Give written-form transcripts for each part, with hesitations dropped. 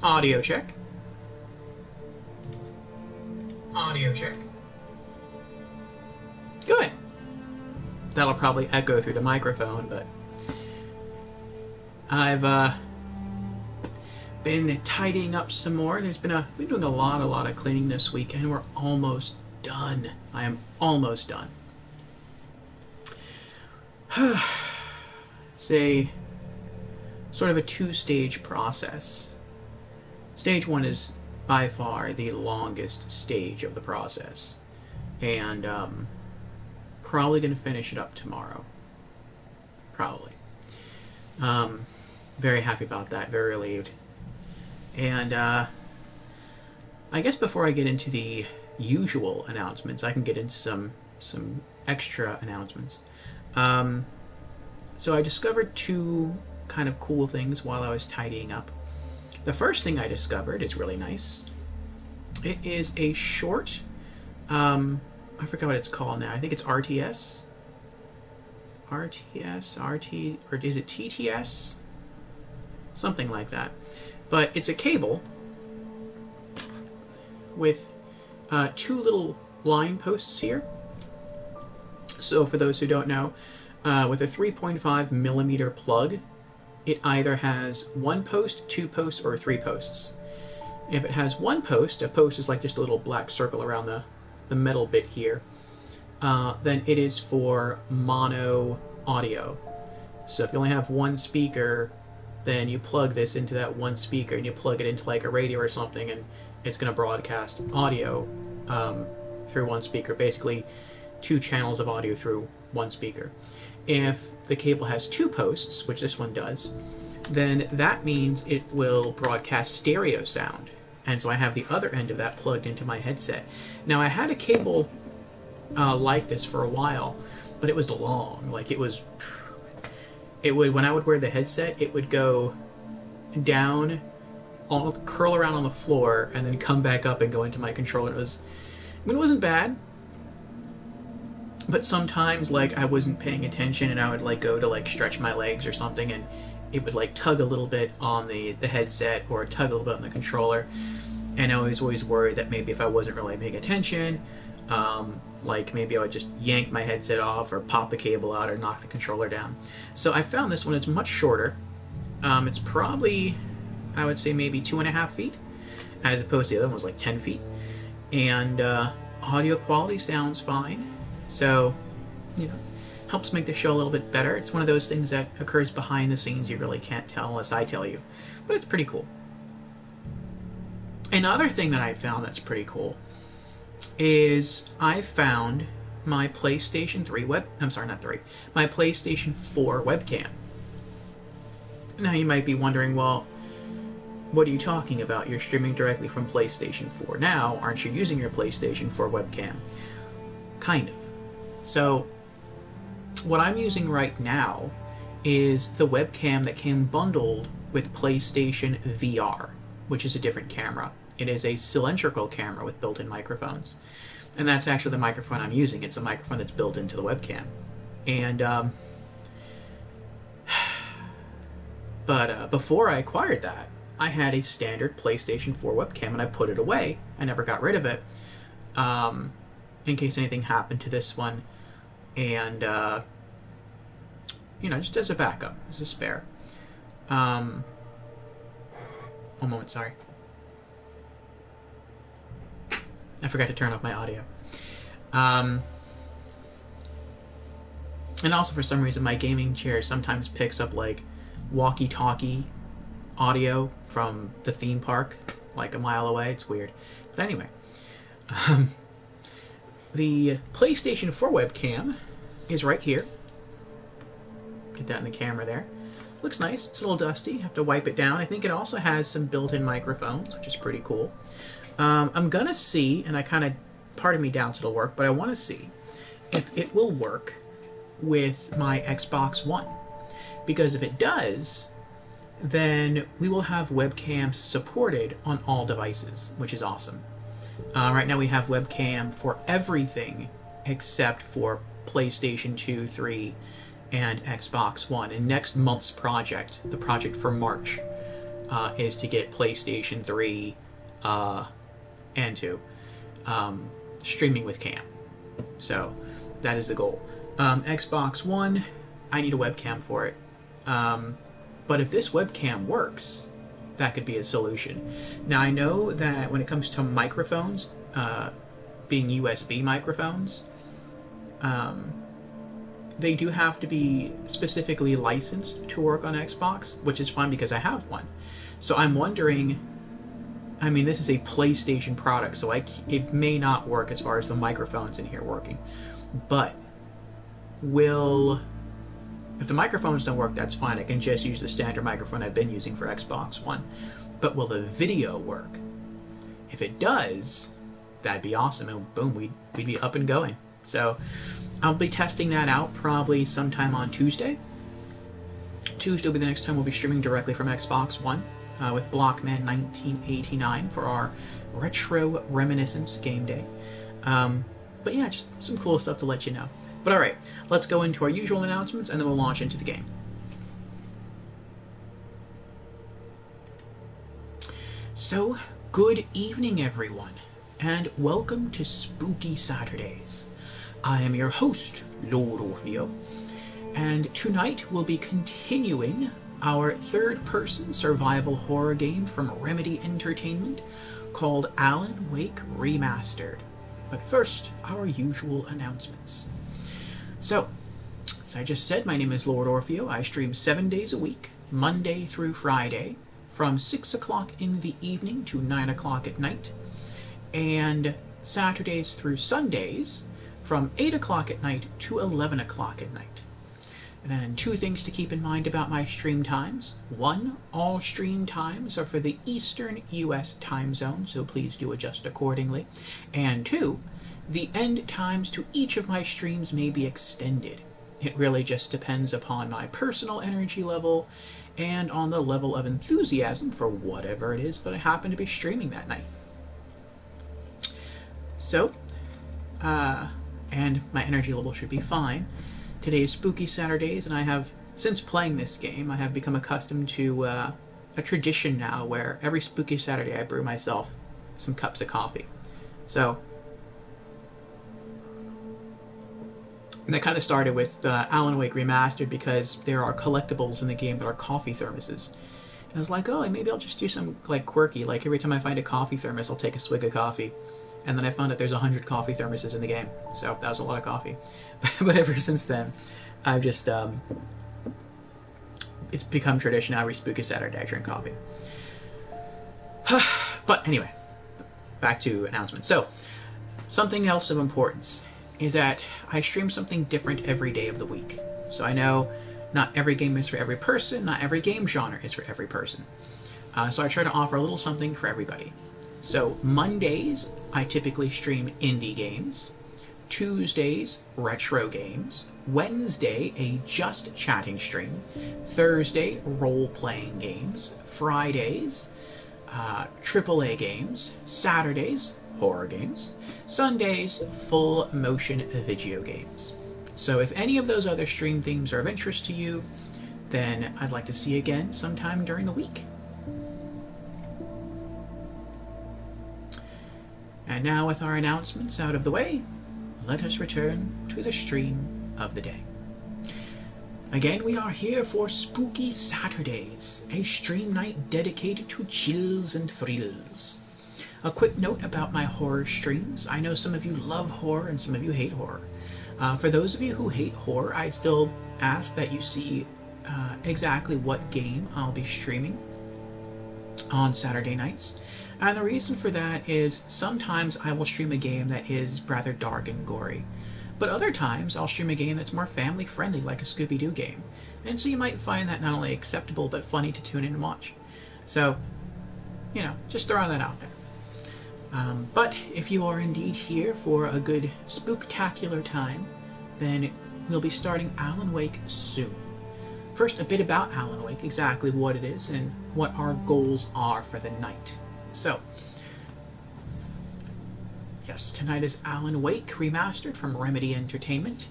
Audio check. Audio check. Good. That'll probably echo through the microphone, but I've been tidying up some more. Been doing a lot of cleaning this week, and we're almost done. I am almost done. It's a sort of a two-stage process. Stage one is by far the longest stage of the process, and probably going to finish it up tomorrow. Probably. Very happy about that. Very relieved. And I guess before I get into the usual announcements, I can get into some extra announcements. So I discovered two kind of cool things while I was tidying up. The first thing I discovered is really nice. It is a short, I forgot what it's called now. I think it's RTS? RTS? RT? Or is it TTS? Something like that. But it's a cable with two little line posts here. So for those who don't know, with a 3.5 millimeter plug, it either has one post, two posts, or three posts. If it has one post, a post is like just a little black circle around the metal bit here, then it is for mono audio. So if you only have one speaker, then you plug this into that one speaker and you plug it into like a radio or something, and it's going to broadcast audio through one speaker, basically two channels of audio through one speaker. If the cable has two posts, which this one does, then that means it will broadcast stereo sound. And so I have the other end of that plugged into my headset. Now, I had a cable like this for a while, but it was long. Like, it would, when I would wear the headset, it would go down, curl around on the floor, and then come back up and go into my controller. It wasn't bad. But sometimes, like, I wasn't paying attention, and I would, like, go to, like, stretch my legs or something, and it would, like, tug a little bit on the headset, or tug a little bit on the controller, and I was always worried that maybe if I wasn't really paying attention, like, maybe I would just yank my headset off, or pop the cable out, or knock the controller down. So I found this one. It's much shorter. It's probably, I would say, maybe 2.5 feet, as opposed to the other one was, like, 10 feet. And audio quality sounds fine. So, you know, helps make the show a little bit better. It's one of those things that occurs behind the scenes you really can't tell unless I tell you. But it's pretty cool. Another thing that I found that's pretty cool is I found my PlayStation 3 my PlayStation 4 webcam. Now you might be wondering, well, what are you talking about? You're streaming directly from PlayStation 4 now. Aren't you using your PlayStation 4 webcam? Kind of. So, what I'm using right now is the webcam that came bundled with PlayStation VR, which is a different camera. It is a cylindrical camera with built-in microphones. And that's actually the microphone I'm using. It's a microphone that's built into the webcam. And, before I acquired that, I had a standard PlayStation 4 webcam, and I put it away. I never got rid of it. In case anything happened to this one, and you know, just as a backup, as a spare. One moment, sorry. I forgot to turn off my audio. And also, for some reason, my gaming chair sometimes picks up like walkie-talkie audio from the theme park, like a mile away. It's weird, but anyway. The PlayStation 4 webcam is right here. Get that in the camera there. Looks nice. It's a little dusty. Have to wipe it down. I think it also has some built-in microphones, which is pretty cool. I'm going to see, and part of me doubts it'll work, but I want to see if it will work with my Xbox One. Because if it does, then we will have webcams supported on all devices, which is awesome. Right now we have webcam for everything except for PlayStation 2, 3, and Xbox One. And next month's project, the project for March, is to get PlayStation 3 and 2 streaming with cam. So that is the goal. Xbox One, I need a webcam for it. But if this webcam works, that could be a solution. Now, I know that when it comes to microphones, being USB microphones, they do have to be specifically licensed to work on Xbox, which is fine because I have one. So I'm wondering, I mean, this is a PlayStation product, so it may not work as far as the microphones in here working. But if the microphones don't work, that's fine. I can just use the standard microphone I've been using for Xbox One. But will the video work? If it does, that'd be awesome, and boom, we'd be up and going. So I'll be testing that out probably sometime on Tuesday. Tuesday will be the next time we'll be streaming directly from Xbox One with Blockman 1989 for our Retro Reminiscence game day. But yeah, just some cool stuff to let you know. But alright, let's go into our usual announcements and then we'll launch into the game. So, good evening everyone, and welcome to Spooky Saturdays. I am your host, Lord Orfeo, and tonight we'll be continuing our third-person survival horror game from Remedy Entertainment called Alan Wake Remastered. But first, our usual announcements. So, as I just said, my name is Lord Orfeo. I stream 7 days a week, Monday through Friday, from 6 o'clock in the evening to 9 o'clock at night, and Saturdays through Sundays from 8 o'clock at night to 11 o'clock at night. And then 2 things to keep in mind about my stream times. 1, all stream times are for the Eastern U.S. time zone, so please do adjust accordingly. And 2, the end times to each of my streams may be extended. It really just depends upon my personal energy level and on the level of enthusiasm for whatever it is that I happen to be streaming that night. So, and my energy level should be fine. Today is Spooky Saturdays, and I have, since playing this game, I have become accustomed to a tradition now where every Spooky Saturday I brew myself some cups of coffee. So, and that kind of started with Alan Wake Remastered because there are collectibles in the game that are coffee thermoses. And I was like, oh, maybe I'll just do some like quirky, like every time I find a coffee thermos, I'll take a swig of coffee. And then I found out there's 100 coffee thermoses in the game, so that was a lot of coffee. But ever since then, I've just, it's become tradition. Every Spooky Saturday I drink coffee. But anyway, back to announcements. So, something else of importance is that I stream something different every day of the week. So I know not every game is for every person, not every game genre is for every person. So I try to offer a little something for everybody. So Mondays, I typically stream indie games. Tuesdays, retro games. Wednesday, a just chatting stream. Thursday, role-playing games. Fridays, AAA games. Saturdays, horror games. Sundays, full motion video games. So if any of those other stream themes are of interest to you, then I'd like to see you again sometime during the week. And now with our announcements out of the way, let us return to the stream of the day. Again, we are here for Spooky Saturdays, a stream night dedicated to chills and thrills. A quick note about my horror streams. I know some of you love horror and some of you hate horror. For those of you who hate horror, I'd still ask that you see exactly what game I'll be streaming on Saturday nights. And the reason for that is sometimes I will stream a game that is rather dark and gory. But other times I'll stream a game that's more family friendly, like a Scooby-Doo game. And so you might find that not only acceptable, but funny to tune in and watch. So, you know, just throwing that out there. But if you are indeed here for a good spooktacular time, then we'll be starting Alan Wake soon. First, a bit about Alan Wake, exactly what it is and what our goals are for the night. So, yes, tonight is Alan Wake Remastered from Remedy Entertainment,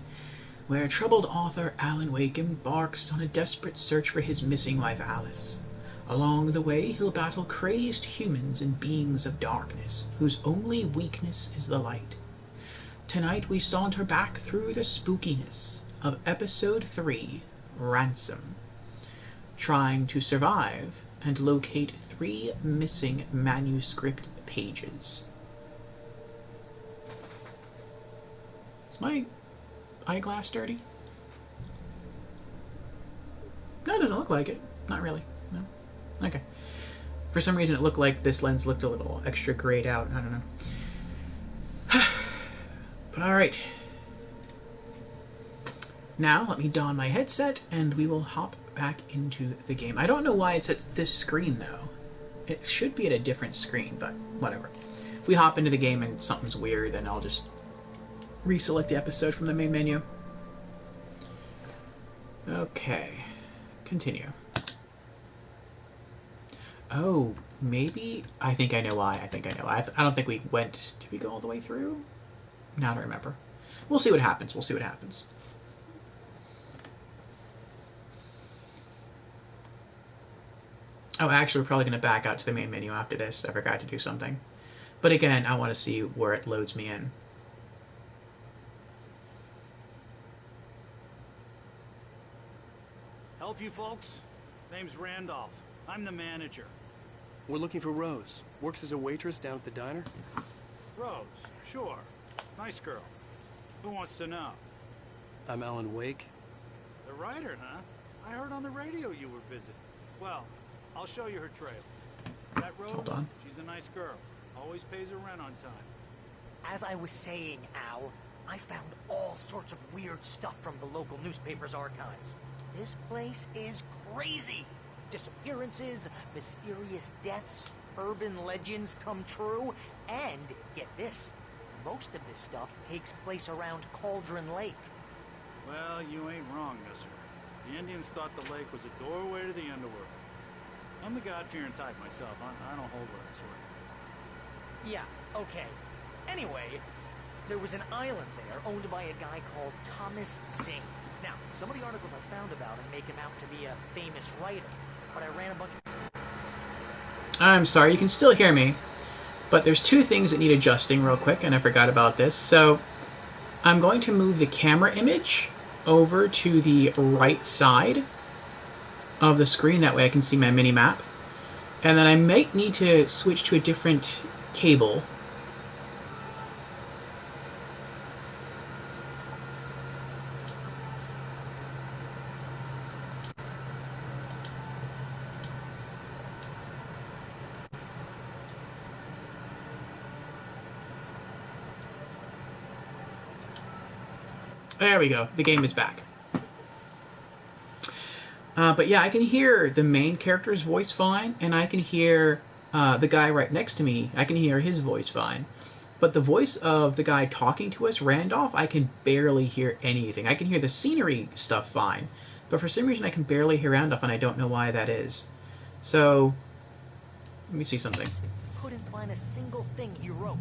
where troubled author Alan Wake embarks on a desperate search for his missing wife Alice. Along the way, he'll battle crazed humans and beings of darkness, whose only weakness is the light. Tonight we saunter back through the spookiness of Episode 3, Ransom, trying to survive and locate 3 missing manuscript pages. Is my eyeglass dirty? No, it doesn't look like it. Not really. No. Okay. For some reason it looked like this lens looked a little extra grayed out. I don't know. But alright. Now let me don my headset and we will hop back into the game. I don't know why it's at this screen though. It should be at a different screen, but whatever. If we hop into the game and something's weird, then I'll just reselect the episode from the main menu. Okay. Continue. Oh, maybe? I think I know why. I don't think we went... Did we go all the way through? Now I don't remember. We'll see what happens. Oh, actually, we're probably going to back out to the main menu after this. I forgot to do something. But again, I want to see where it loads me in. Help you folks? Name's Randolph. I'm the manager. We're looking for Rose. Works as a waitress down at the diner. Rose, sure. Nice girl. Who wants to know? I'm Alan Wake. The writer, huh? I heard on the radio you were visiting. Well, I'll show you her trail. That Rose, Hold on. She's a nice girl. Always pays her rent on time. As I was saying, Al, I found all sorts of weird stuff from the local newspaper's archives. This place is crazy. Disappearances, mysterious deaths, urban legends come true, and, get this, most of this stuff takes place around Cauldron Lake. Well, you ain't wrong, mister. The Indians thought the lake was a doorway to the underworld. I'm the God-fearing type myself. I don't hold with that sort of thing. Yeah, okay. Anyway, there was an island there owned by a guy called Thomas Zane. Now, some of the articles I found about him make him out to be a famous writer, but I ran a bunch of... I'm sorry, you can still hear me, but there's 2 things that need adjusting real quick, and I forgot about this. So, I'm going to move the camera image over to the right side of the screen, that way I can see my mini-map. And then I might need to switch to a different cable. There we go. The game is back. But yeah, I can hear the main character's voice fine, and I can hear the guy right next to me. I can hear his voice fine. But the voice of the guy talking to us, Randolph, I can barely hear anything. I can hear the scenery stuff fine, but for some reason I can barely hear Randolph, and I don't know why that is. So, let me see something. Couldn't find a single thing he wrote.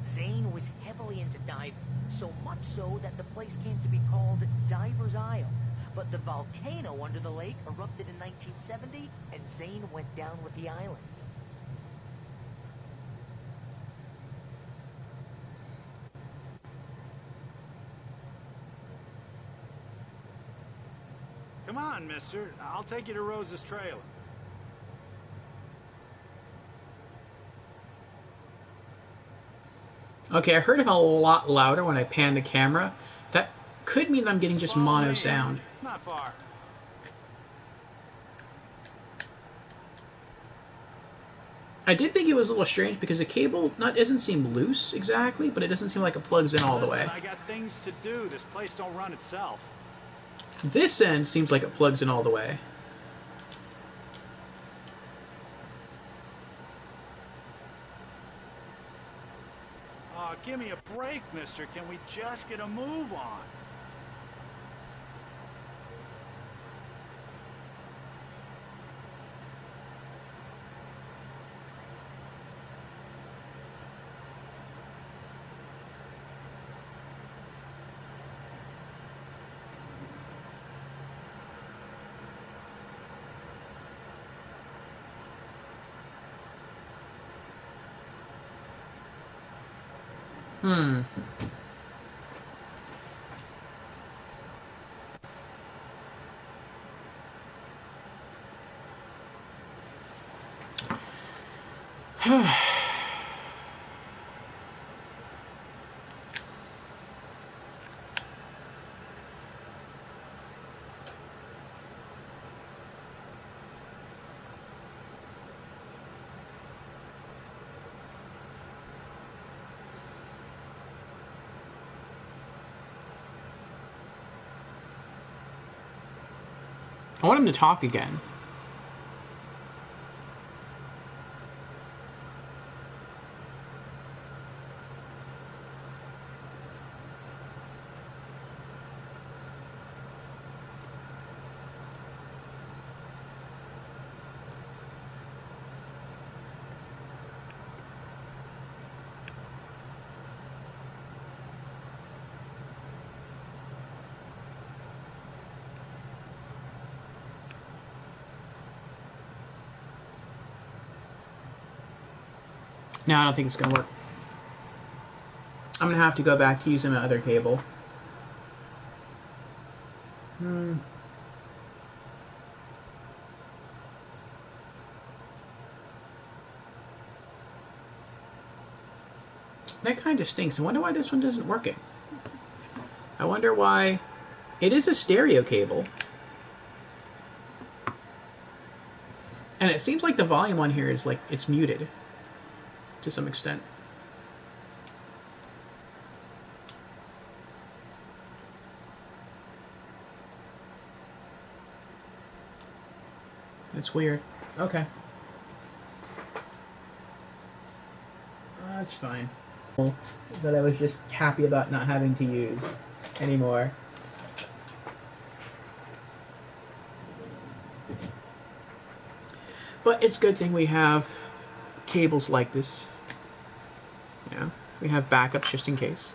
Zane was heavily into diving, so much so that the place came to be called Diver's Isle. But the volcano under the lake erupted in 1970, and Zane went down with the island. Come on, mister. I'll take you to Rose's trailer. Okay, I heard it a lot louder when I panned the camera. That could mean I'm getting just mono sound. It's not far. I did think it was a little strange because the cable doesn't seem loose exactly, but it doesn't seem like it plugs in all the way. I got things to do. This place don't run itself. This end seems like it plugs in all the way. Oh, give me a break, mister. Can we just get a move on? Hmm. I want him to talk again. No, I don't think it's going to work. I'm going to have to go back to using my other cable. That kind of stinks. I wonder why this one isn't working. I wonder why... It is a stereo cable. And it seems like the volume on here is like, it's muted. To some extent. That's weird. Okay. That's fine. That I was just happy about not having to use anymore. But it's a good thing we have cables like this. Yeah, we have backups just in case.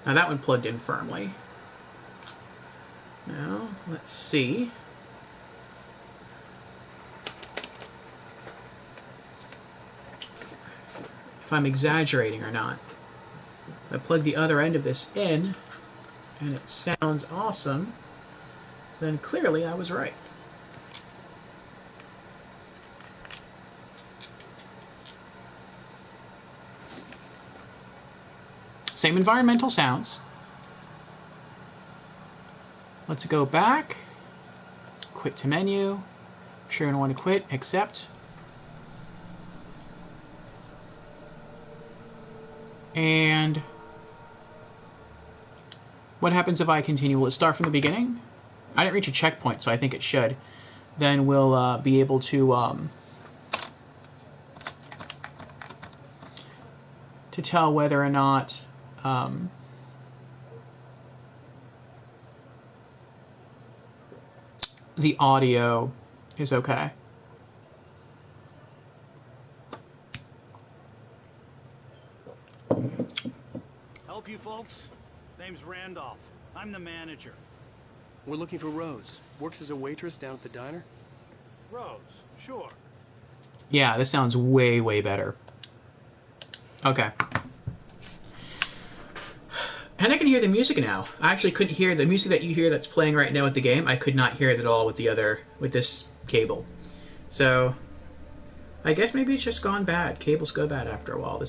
Now that one plugged in firmly. Now, let's see. If I'm exaggerating or not. I plug the other end of this in, and it sounds awesome, then clearly I was right. Same environmental sounds. Let's go back. Quit to menu. Sure I don't want to quit. Accept. And what happens if I continue? Will it start from the beginning? I didn't reach a checkpoint, so I think it should. Then we'll be able to tell whether or not the audio is okay. Help you folks? Name's Randolph. I'm the manager. We're looking for Rose. Works as a waitress down at the diner. Rose, sure. Yeah, this sounds way, way better. Okay. And I can hear the music now. I actually couldn't hear the music that you hear that's playing right now with the game. I could not hear it at all with this cable. So, I guess maybe it's just gone bad. Cables go bad after a while.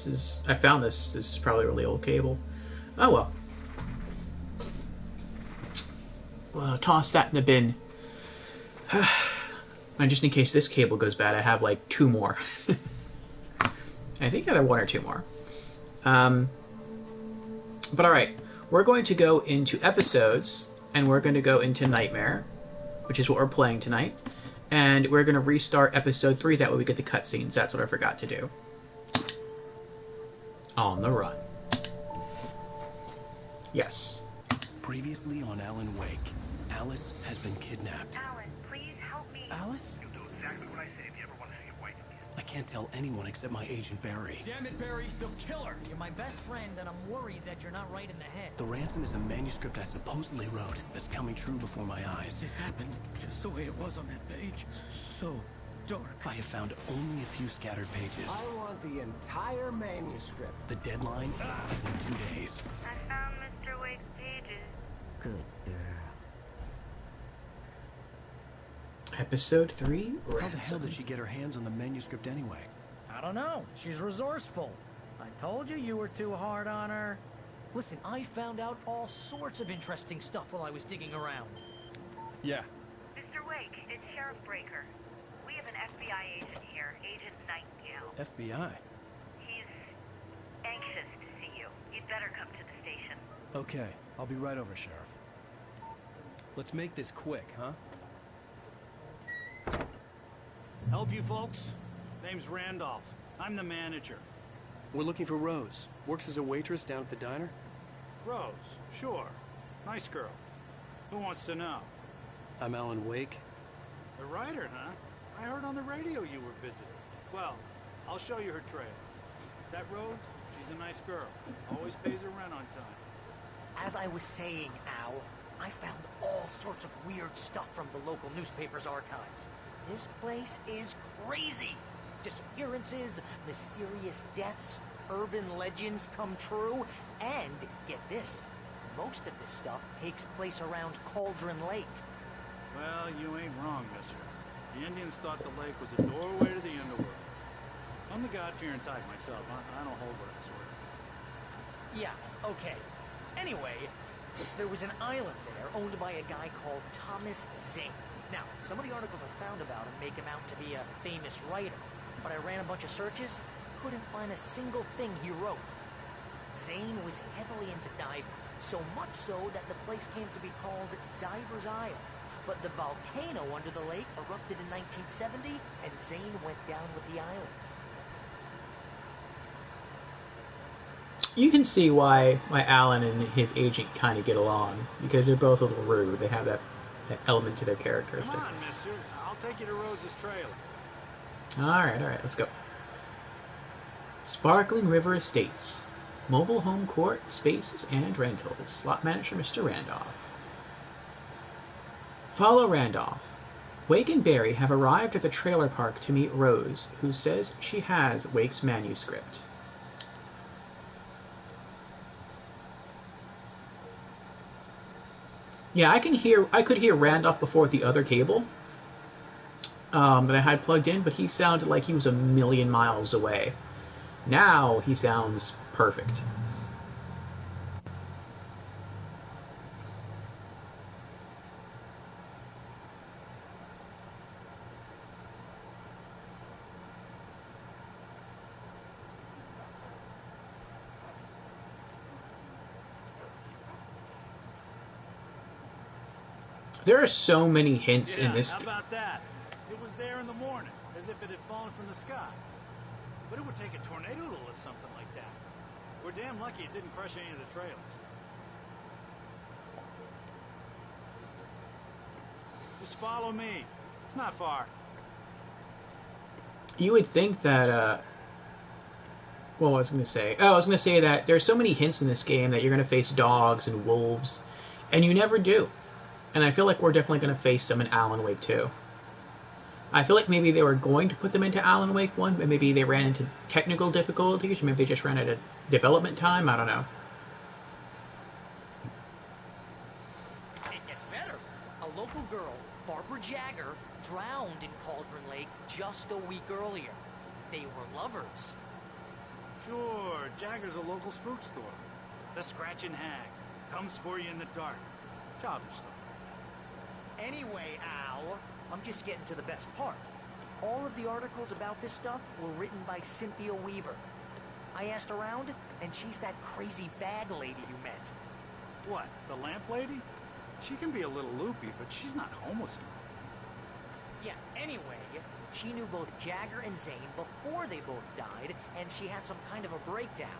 I found this is probably a really old cable. Oh well. Well, toss that in the bin. And just in case this cable goes bad, I have like 2 more. I think either 1 or 2 more. But alright, we're going to go into episodes, and we're going to go into Nightmare, which is what we're playing tonight. And we're going to restart episode 3, that way we get the cutscenes. That's what I forgot to do. On the run. Yes. Previously on Alan Wake, Alice has been kidnapped. Alan, please help me. Alice? You'll do exactly what I say if you ever want to see your wife again. I can't tell anyone except my agent Barry. Damn it, Barry, they'll kill her. You're my best friend, and I'm worried that you're not right in the head. The ransom is a manuscript I supposedly wrote that's coming true before my eyes. It happened just the way it was on that page. So dark. I have found only a few scattered pages. I want the entire manuscript. The deadline is in 2 days. I found Mr. Wake's pages. Good girl. Episode 3, How the hell Ransom. did she get her hands on the manuscript anyway? I don't know. She's resourceful. I told you you were too hard on her. Listen, I found out all sorts of interesting stuff while I was digging around. Yeah. Mr. Wake, it's Sheriff Breaker. We have an FBI agent here, Agent Nightingale. FBI. He's anxious to see you. You'd better come to the station. Okay, I'll be right over, Sheriff. Let's make this quick, huh? Help you folks? Name's Randolph. I'm the manager. We're looking for Rose. Works as a waitress down at the diner. Rose, sure. Nice girl. Who wants to know? I'm Alan Wake. The writer, huh? I heard on the radio you were visiting. Well, I'll show you her trailer. That Rose, she's a nice girl. Always pays her rent on time. As I was saying, Al, I found all sorts of weird stuff from the local newspaper's archives. This place is crazy. Disappearances, mysterious deaths, urban legends come true, and, get this, most of this stuff takes place around Cauldron Lake. Well, you ain't wrong, mister. The Indians thought the lake was a doorway to the underworld. I'm the God-fearing type myself. I don't hold what I swear. Yeah, okay. Anyway, there was an island there owned by a guy called Thomas Zane. Now, some of the articles I found about him make him out to be a famous writer, but I ran a bunch of searches, couldn't find a single thing he wrote. Zane was heavily into diving, so much so that the place came to be called Diver's Isle. But the volcano under the lake erupted in 1970, and Zane went down with the island. You can see why Alan and his agent kind of get along, because they're both a little rude. They have that element to their characteristic. Come on, mister. I'll take you to Rose's trailer. Alright, let's go. Sparkling River Estates. Mobile home court, spaces, and rentals. Slot manager Mr. Randolph. Follow Randolph. Wake and Barry have arrived at the trailer park to meet Rose, who says she has Wake's manuscript. Yeah, I could hear Randolph before with the other cable that I had plugged in, but he sounded like he was a million miles away. Now he sounds perfect. There are so many hints in this. How about that? It was there in the morning, as if it had fallen from the sky. But it would take a tornado to lift something like that. We're damn lucky it didn't crush any of the trailers. Just follow me. It's not far. You would think that, what was I going to say? Oh, I was going to say that there's so many hints in this game that you're going to face dogs and wolves, and you never do. And I feel like we're definitely going to face them in Alan Wake 2. I feel like maybe they were going to put them into Alan Wake 1, but maybe they ran into technical difficulties, or maybe they just ran out of development time, I don't know. It gets better. A local girl, Barbara Jagger, drowned in Cauldron Lake just a week earlier. They were lovers. Sure, Jagger's a local spook store. The Scratchin' Hag. Comes for you in the dark. Childish stuff. Anyway, Al, I'm just getting to the best part. All of the articles about this stuff were written by Cynthia Weaver. I asked around, and she's that crazy bag lady you met. What, the lamp lady? She can be a little loopy, but she's not homeless. Yeah, anyway, she knew both Jagger and Zane before they both died, and she had some kind of a breakdown.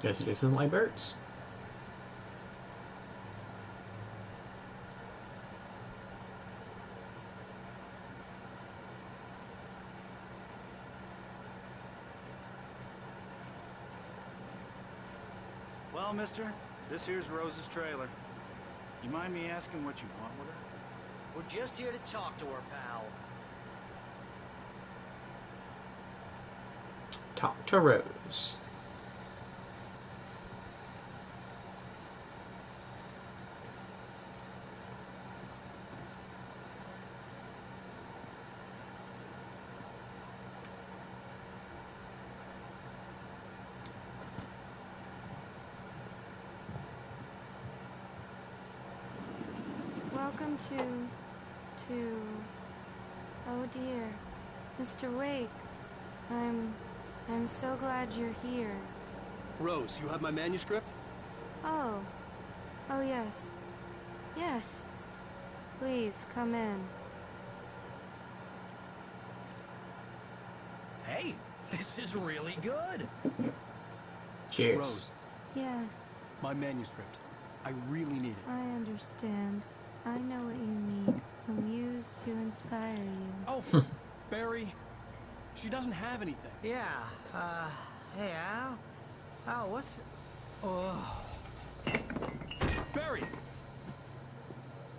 Guess he just doesn't like birds. Well, mister, this here's Rose's trailer. You mind me asking what you want with her? We're just here to talk to her, pal. Talk to Rose. Welcome to... Oh dear. Mr. Wake. I'm so glad you're here. Rose, you have my manuscript? Oh. Oh yes. Yes. Please, come in. Hey, this is really good. Cheers. Rose, Yes, my manuscript. I really need it. I understand. I know what you need. A muse to inspire you. Oh, Barry. She doesn't have anything. Yeah, hey, Al? Al, what's... Oh... Barry!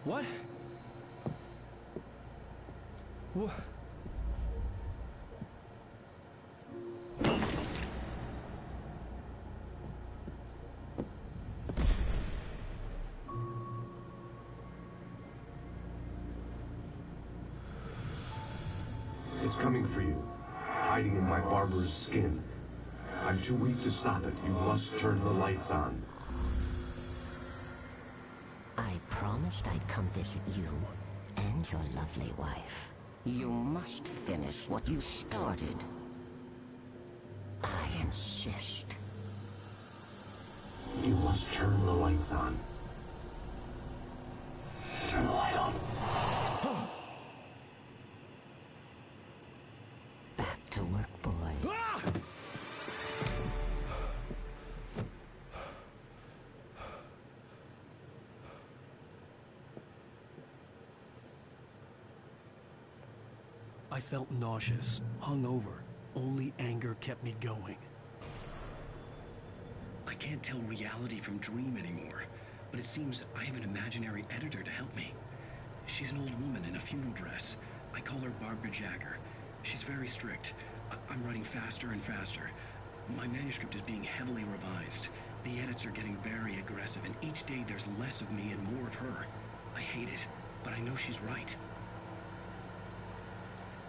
What? What? It's coming for you, hiding in my barber's skin. I'm too weak to stop it. You must turn the lights on. I promised I'd come visit you and your lovely wife. You must finish what you started. I insist. You must turn the lights on. Turn the light on. Back to work, boy. I felt nauseous, hungover. Only anger kept me going. I can't tell reality from dream anymore, but it seems I have an imaginary editor to help me. She's an old woman in a funeral dress. I call her Barbara Jagger. She's very strict. I'm writing faster and faster. My manuscript is being heavily revised. The edits are getting very aggressive, and each day there's less of me and more of her. I hate it, but I know she's right.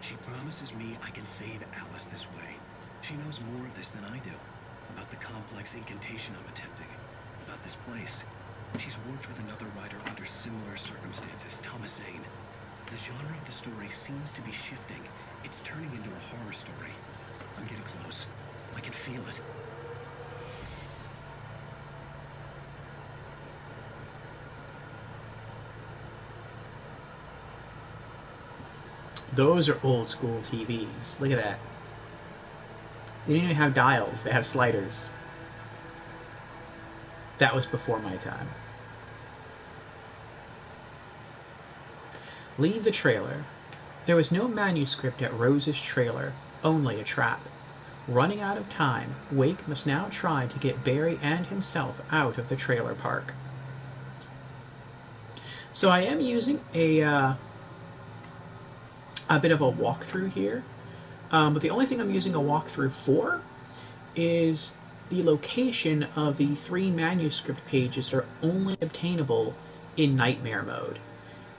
She promises me I can save Alice this way. She knows more of this than I do. About the complex incantation I'm attempting. About this place. She's worked with another writer under similar circumstances, Thomas Zane. The genre of the story seems to be shifting. It's turning into a horror story. I'm getting close. I can feel it. Those are old school TVs. Look at that. They didn't even have dials. They have sliders. That was before my time. Leave the trailer. There was no manuscript at Rose's trailer, only a trap. Running out of time, Wake must now try to get Barry and himself out of the trailer park. So I am using a bit of a walkthrough here, but the only thing I'm using a walkthrough for is the location of the 3 manuscript pages that are only obtainable in Nightmare mode.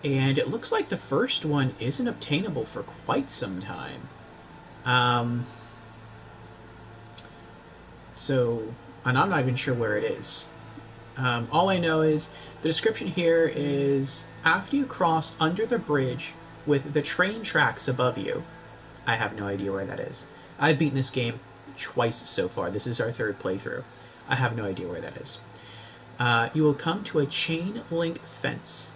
And it looks like the first one isn't obtainable for quite some time. And I'm not even sure where it is. All I know is the description here is, after you cross under the bridge with the train tracks above you. I have no idea where that is. I've beaten this game twice so far. This is our 3rd playthrough. I have no idea where that is. You will come to a chain link fence.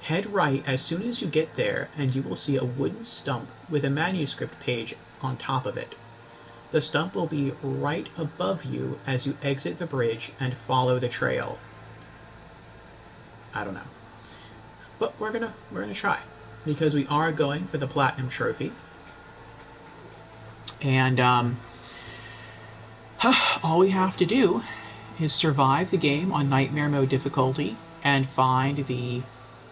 Head right as soon as you get there, and you will see a wooden stump with a manuscript page on top of it. The stump will be right above you as you exit the bridge and follow the trail. I don't know. But we're gonna try. Because we are going for the Platinum Trophy. And all we have to do is survive the game on Nightmare Mode difficulty and find the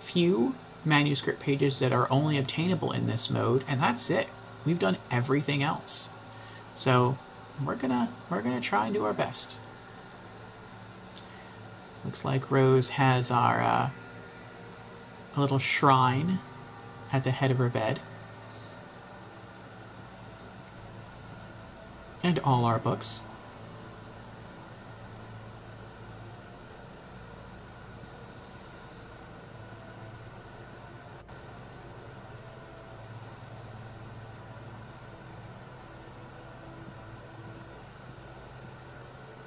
few manuscript pages that are only obtainable in this mode, and that's it. We've done everything else. So we're gonna try and do our best. Looks like Rose has our little shrine at the head of her bed. And all our books.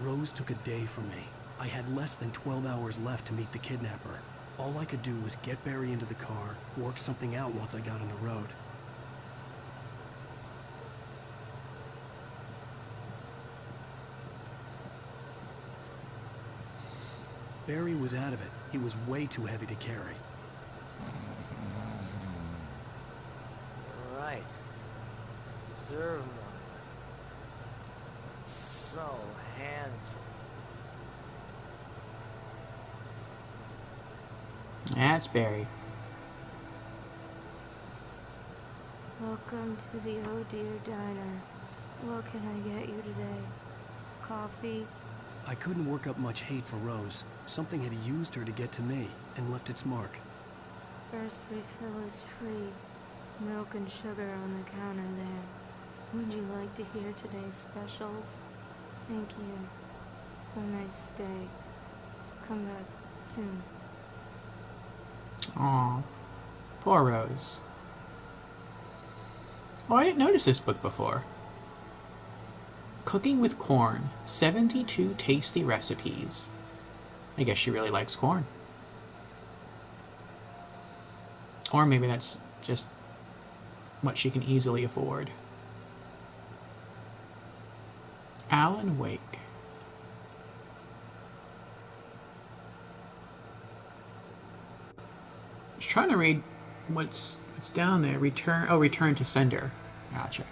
Rose took a day from me. I had less than 12 hours left to meet the kidnapper. All I could do was get Barry into the car, work something out once I got on the road. Barry was out of it. He was way too heavy to carry. Right. Deserve more. So handsome. That's Barry. Welcome to the Oh Dear Diner. What can I get you today? Coffee? I couldn't work up much hate for Rose. Something had used her to get to me and left its mark. First refill is free. Milk and sugar on the counter there. Would you like to hear today's specials? Thank you. Have a nice day. Come back soon. Aw, poor Rose. Oh, I didn't notice this book before. Cooking with Corn, 72 Tasty Recipes. I guess she really likes corn. Or maybe that's just what she can easily afford. Alan Wake. I was trying to read what's down there. Return to sender. Gotcha.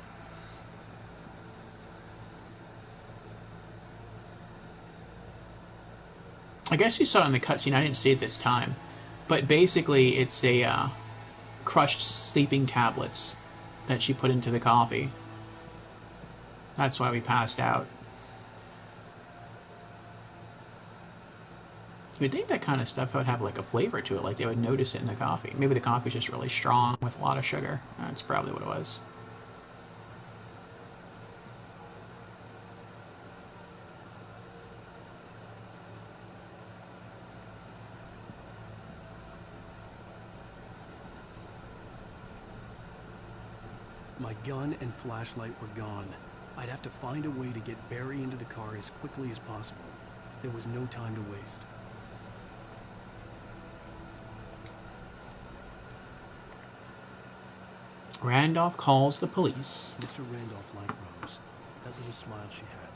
I guess you saw it in the cutscene. I didn't see it this time. But basically, it's a crushed sleeping tablets that she put into the coffee. That's why we passed out. You'd think that kind of stuff would have like a flavor to it, like they would notice it in the coffee. Maybe the coffee's just really strong with a lot of sugar. That's probably what it was. My gun and flashlight were gone. I'd have to find a way to get Barry into the car as quickly as possible. There was no time to waste. Randolph calls the police. Mr. Randolph liked Rose. That little smile she had.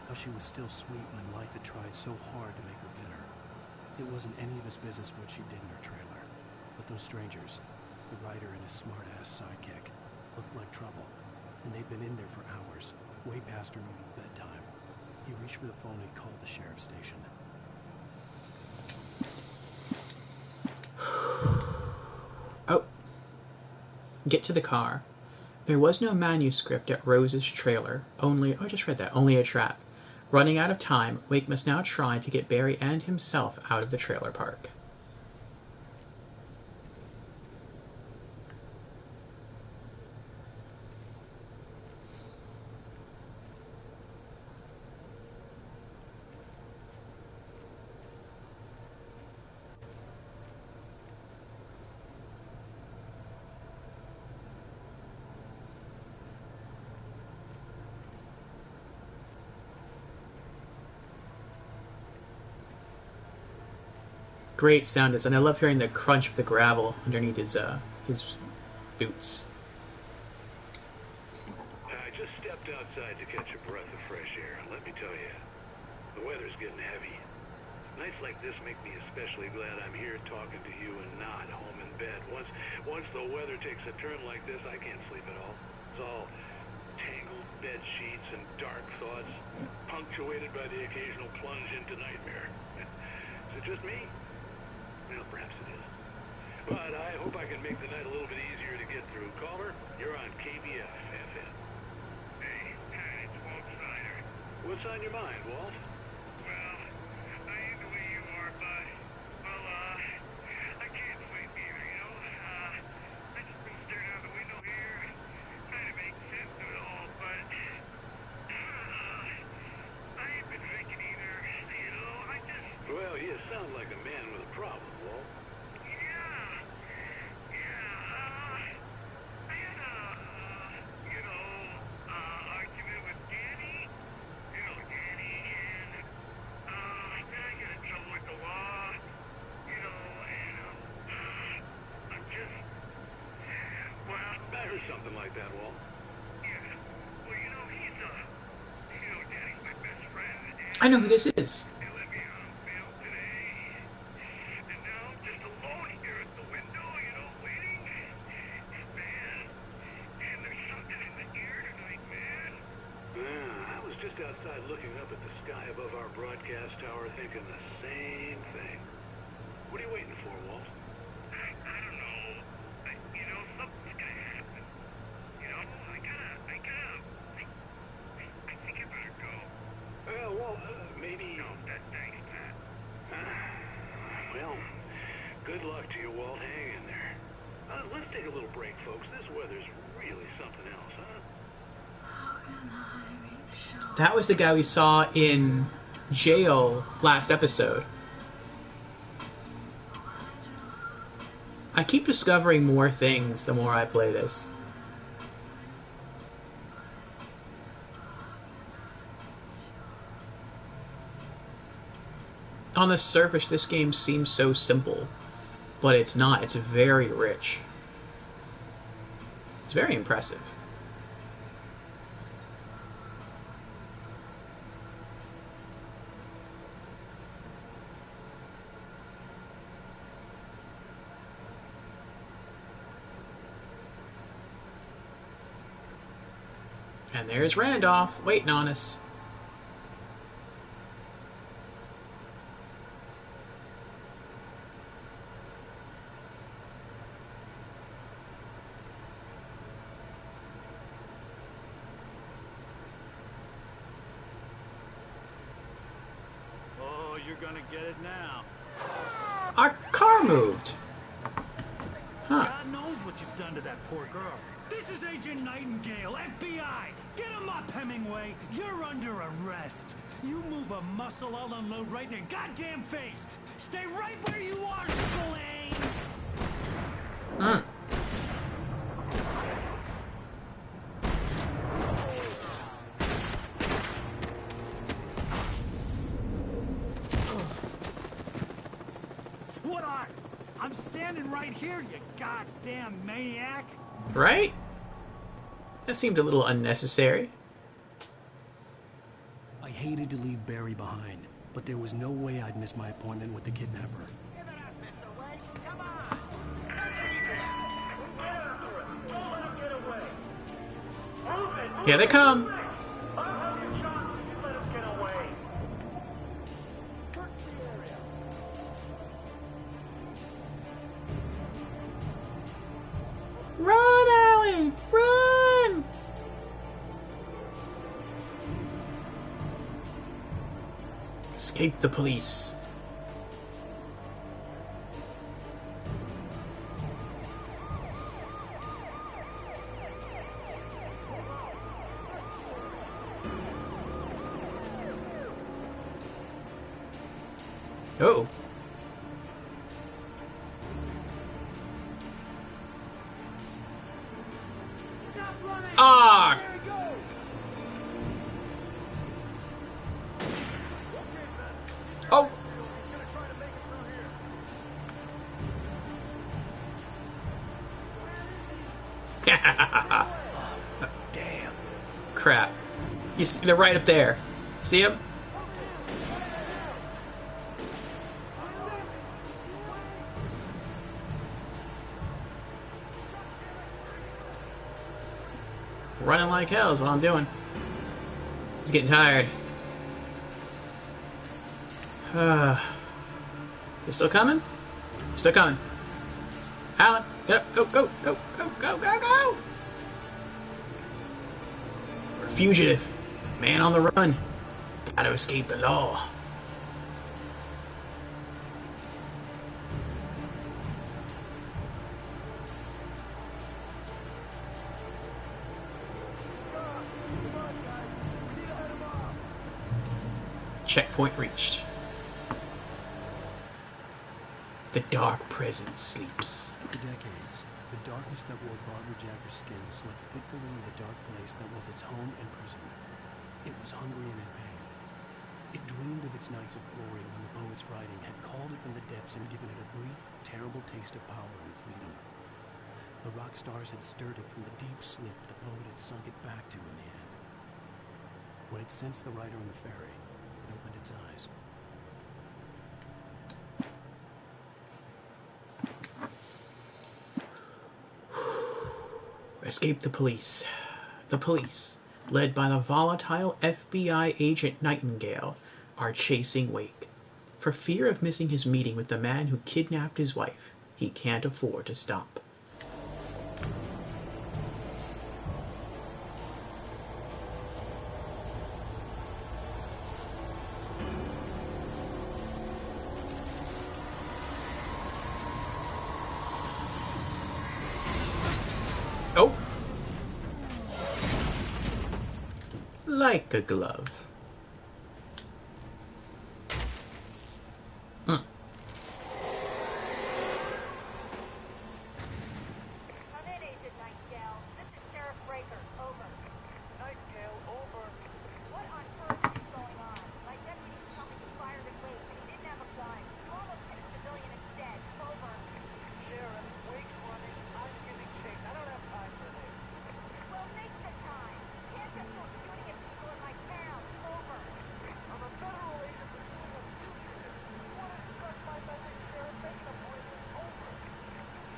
How she was still sweet when life had tried so hard to make her bitter. It wasn't any of his business what she did in her trailer. But those strangers, the writer and his smart-ass sidekick, looked like trouble. And they'd been in there for hours, way past her normal bedtime. He reached for the phone and called the sheriff's station. Oh. Get to the car. There was no manuscript at Rose's trailer. Only, oh, I just read that. Only a trap. Running out of time, Wake must now try to get Barry and himself out of the trailer park. Great sound design. I love hearing the crunch of the gravel underneath his boots. I just stepped out outside to catch a breath of fresh air, and let me tell you, the weather's getting heavy. Nights like this make me especially glad I'm here talking to you and not home in bed. Once the weather takes a turn like this, I can't sleep at all. It's all tangled bed sheets and dark thoughts, punctuated by the occasional plunge into nightmare. Is it just me? Well, perhaps it is. But I hope I can make the night a little bit easier to get through. Caller, you're on KBF FM. Hey, it's Walt Snyder. What's on your mind, Walt? Well, I ain't the way you are, bud. Well, I can't sleep either, you know? I just been staring out the window here, trying to make sense of it all, but I ain't been thinking either, you know? Well, you sound like a man with a problem, Walt. I had argument with Danny. You know Danny, and then I got in trouble with the law. You know, and I'm just, well, I heard something like that, Walt. yeah. Well, you know, Danny's my best friend. I know who this is. They let me on bail today. And now I'm just alone here at the window, you know, waiting. Man, and there's something in the air tonight, man. I was just outside looking up at the sky above our broadcast tower thinking the same thing. What are you waiting for, Walt? I don't know. You know, something's gonna happen. You know, I think I better go. Well, maybe... No, thanks, Pat. Well, good luck to you, Walt. Hang in there. Let's take a little break, folks. This weather's really something else, huh? That was the guy we saw in jail last episode. I keep discovering more things the more I play this. On the surface, this game seems so simple, but it's not. It's very rich. It's very impressive. And there's Randolph, waiting on us. Oh, you're gonna get it now. Our car moved. Huh. God knows what you've done to that poor girl. This is Agent Nightingale, FBI. Get him up, Hemingway. You're under arrest. You move a muscle, I'll unload right in your goddamn face. Stay right where you are, Spillane. What are? I'm standing right here, you goddamn maniac. Right? That seemed a little unnecessary. I hated to leave Barry behind, but there was no way I'd miss my appointment with the kidnapper. Give it up, Mr. Wade. Come on. Don't let him get away. Move it. Here they come. I'll have you shot if you let him get away. Search the area. Run, Alan! Run! Escape the police. Oh. Ah! Oh! Damn. Crap. You see, they're right up there. See them? Running like hell is what I'm doing. He's getting tired. You still coming? Still coming. Alan, get up. Go, go, go, go, go, go, go! We're a fugitive. Man on the run. Gotta escape the law. Checkpoint reached. The dark presence sleeps. For decades, the darkness that wore Barbara Jagger's skin slept fitfully in the dark place that was its home and prison. It was hungry and in pain. It dreamed of its nights of glory when the poet's writing had called it from the depths and given it a brief, terrible taste of power and freedom. The rock stars had stirred it from the deep sleep the poet had sunk it back to in the end. When it sensed the writer on the ferry, it opened its eyes. Escape the police. The police, led by the volatile FBI agent Nightingale, are chasing Wake. For fear of missing his meeting with the man who kidnapped his wife, he can't afford to stop. Oh! Like a glove. Come in, Agent Nightingale. This is Sheriff Breaker. Over. Nightingale, over. What on earth is going on? My deputy's coming to fire at Wake, and he didn't have a gun. You almost hit a civilian instead. Over. Sheriff, Wake's running. I'm giving chase. I don't have time for this. Well, make the time. Can't just go shooting at people in my town. Over. I'm a federal agent pursuing a fugitive. You want to discuss my message, Sheriff? Make an appointment. Over.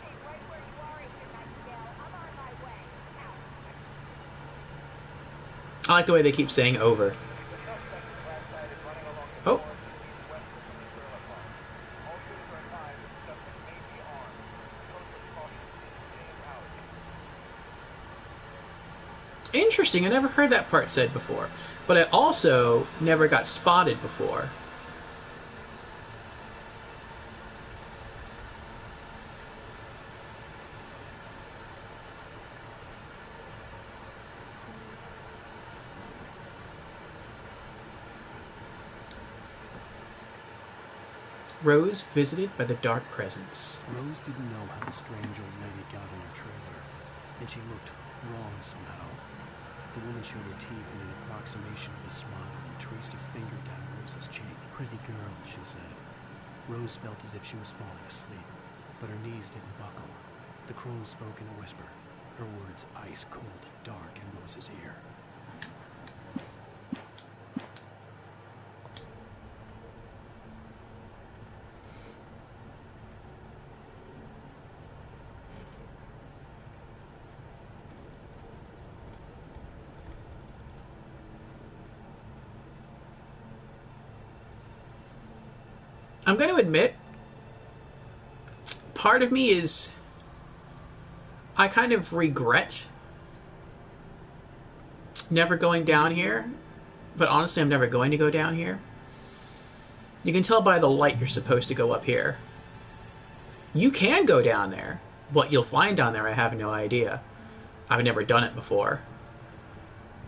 Stay right where you are, Agent Nightingale. I'm on my way. Out. I like the way they keep saying over. The suspect is last sighted running along the Oh. forest west of the trailer park. All units are advised that the suspect may be armed. Closely caution is being out. Interesting, I never heard that part said before. But I also never got spotted before. Rose visited by the dark presence. Rose didn't know how the strange old lady got in her trailer, and she looked wrong somehow. The woman showed her teeth in an approximation of a smile and traced a finger down Rose's cheek. Pretty girl, she said. Rose felt as if she was falling asleep, but her knees didn't buckle. The crone spoke in a whisper, her words ice cold and dark in Rose's ear. I'm going to admit, part of me is, I kind of regret never going down here, but honestly I'm never going to go down here. You can tell by the light you're supposed to go up here. You can go down there. What you'll find down there, I have no idea. I've never done it before.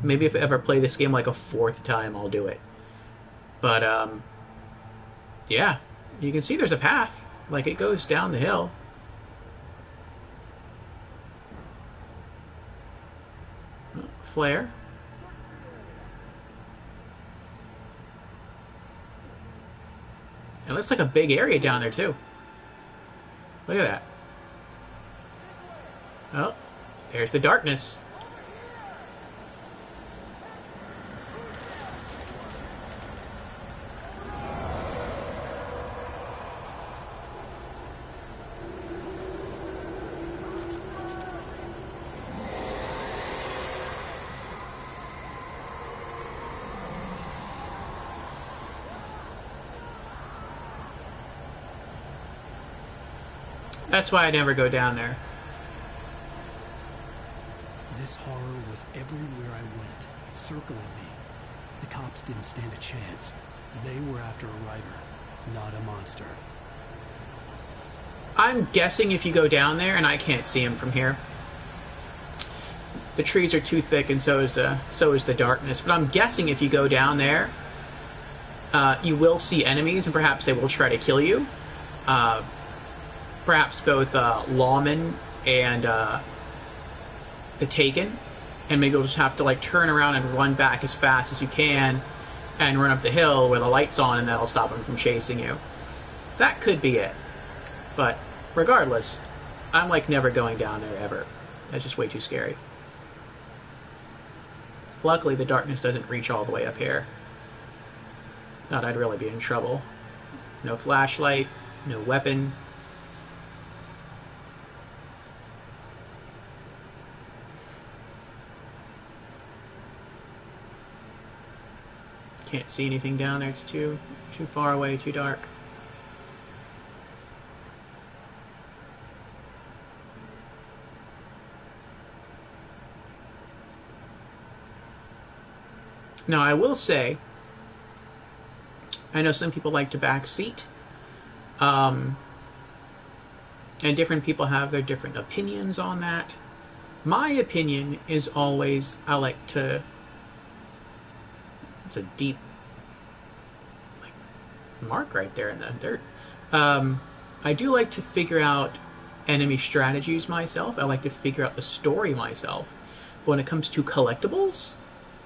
Maybe if I ever play this game like a fourth time, I'll do it. But, yeah, you can see there's a path. Like, it goes down the hill. Flare. It looks like a big area down there, too. Look at that. Oh, there's the darkness. That's why I never go down there. This horror was everywhere I went, circling me. The cops didn't stand a chance. They were after a writer, not a monster. I'm guessing if you go down there, and I can't see him from here. The trees are too thick, and so is the darkness. But I'm guessing if you go down there, you will see enemies, and perhaps they will try to kill you. Perhaps both lawmen and the Taken, and maybe you'll just have to like turn around and run back as fast as you can, and run up the hill where the light's on, and that'll stop them from chasing you. That could be it. But regardless, I'm like never going down there ever. That's just way too scary. Luckily, the darkness doesn't reach all the way up here. Not I'd really be in trouble. No flashlight, no weapon. Can't see anything down there. It's too far away, too dark. Now, I will say, I know some people like to backseat, and different people have their different opinions on that. My opinion is always, I like to, it's a deep mark right there in the dirt. I do like to figure out enemy strategies myself. I like to figure out the story myself. But when it comes to collectibles,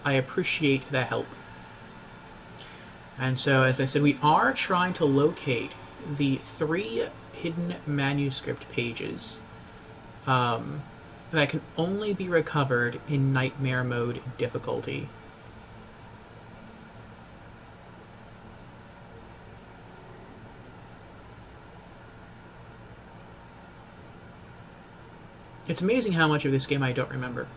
I appreciate the help. And so, as I said, we are trying to locate the 3 hidden manuscript pages that can only be recovered in Nightmare Mode difficulty. It's amazing how much of this game I don't remember.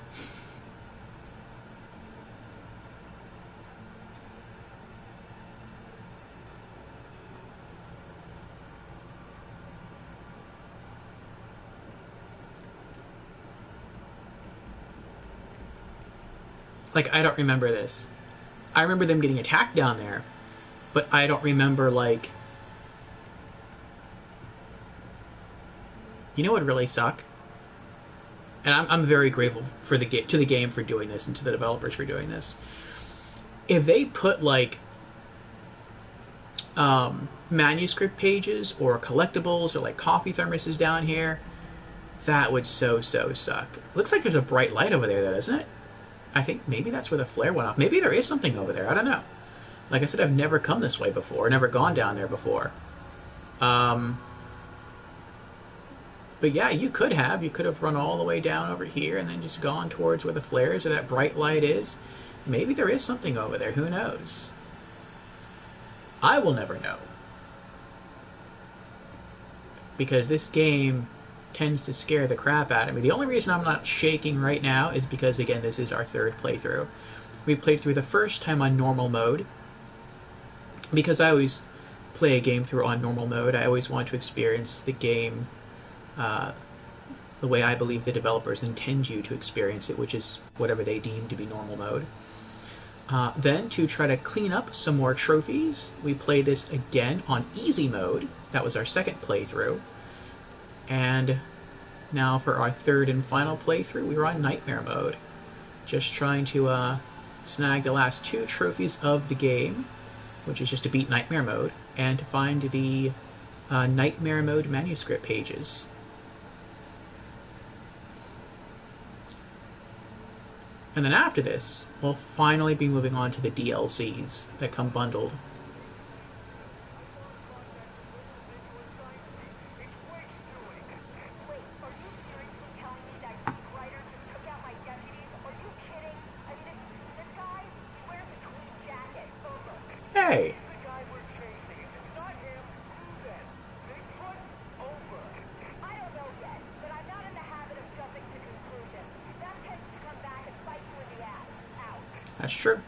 Like, I don't remember this. I remember them getting attacked down there, but I don't remember, like... You know what would really suck? And I'm very grateful for to the game for doing this, and to the developers for doing this. If they put, like, manuscript pages or collectibles or, like, coffee thermoses down here, that would so suck. Looks like there's a bright light over there, though, doesn't it? I think maybe that's where the flare went off. Maybe there is something over there. I don't know. Like I said, I've never come this way before. Never gone down there before. But yeah, you could have. You could have run all the way down over here and then just gone towards where the flares or that bright light is. Maybe there is something over there. Who knows? I will never know. Because this game tends to scare the crap out of me. The only reason I'm not shaking right now is because, again, this is our 3rd playthrough. We played through the first time on normal mode. Because I always play a game through on normal mode, I always want to experience the game the way I believe the developers intend you to experience it, which is whatever they deem to be normal mode. Then, to try to clean up some more trophies, we played this again on easy mode. That was our 2nd playthrough. And now for our 3rd and final playthrough, we were on Nightmare Mode. Just trying to snag the last 2 trophies of the game, which is just to beat Nightmare Mode, and to find the Nightmare Mode manuscript pages. And then after this, we'll finally be moving on to the DLCs that come bundled. Hey! That's true.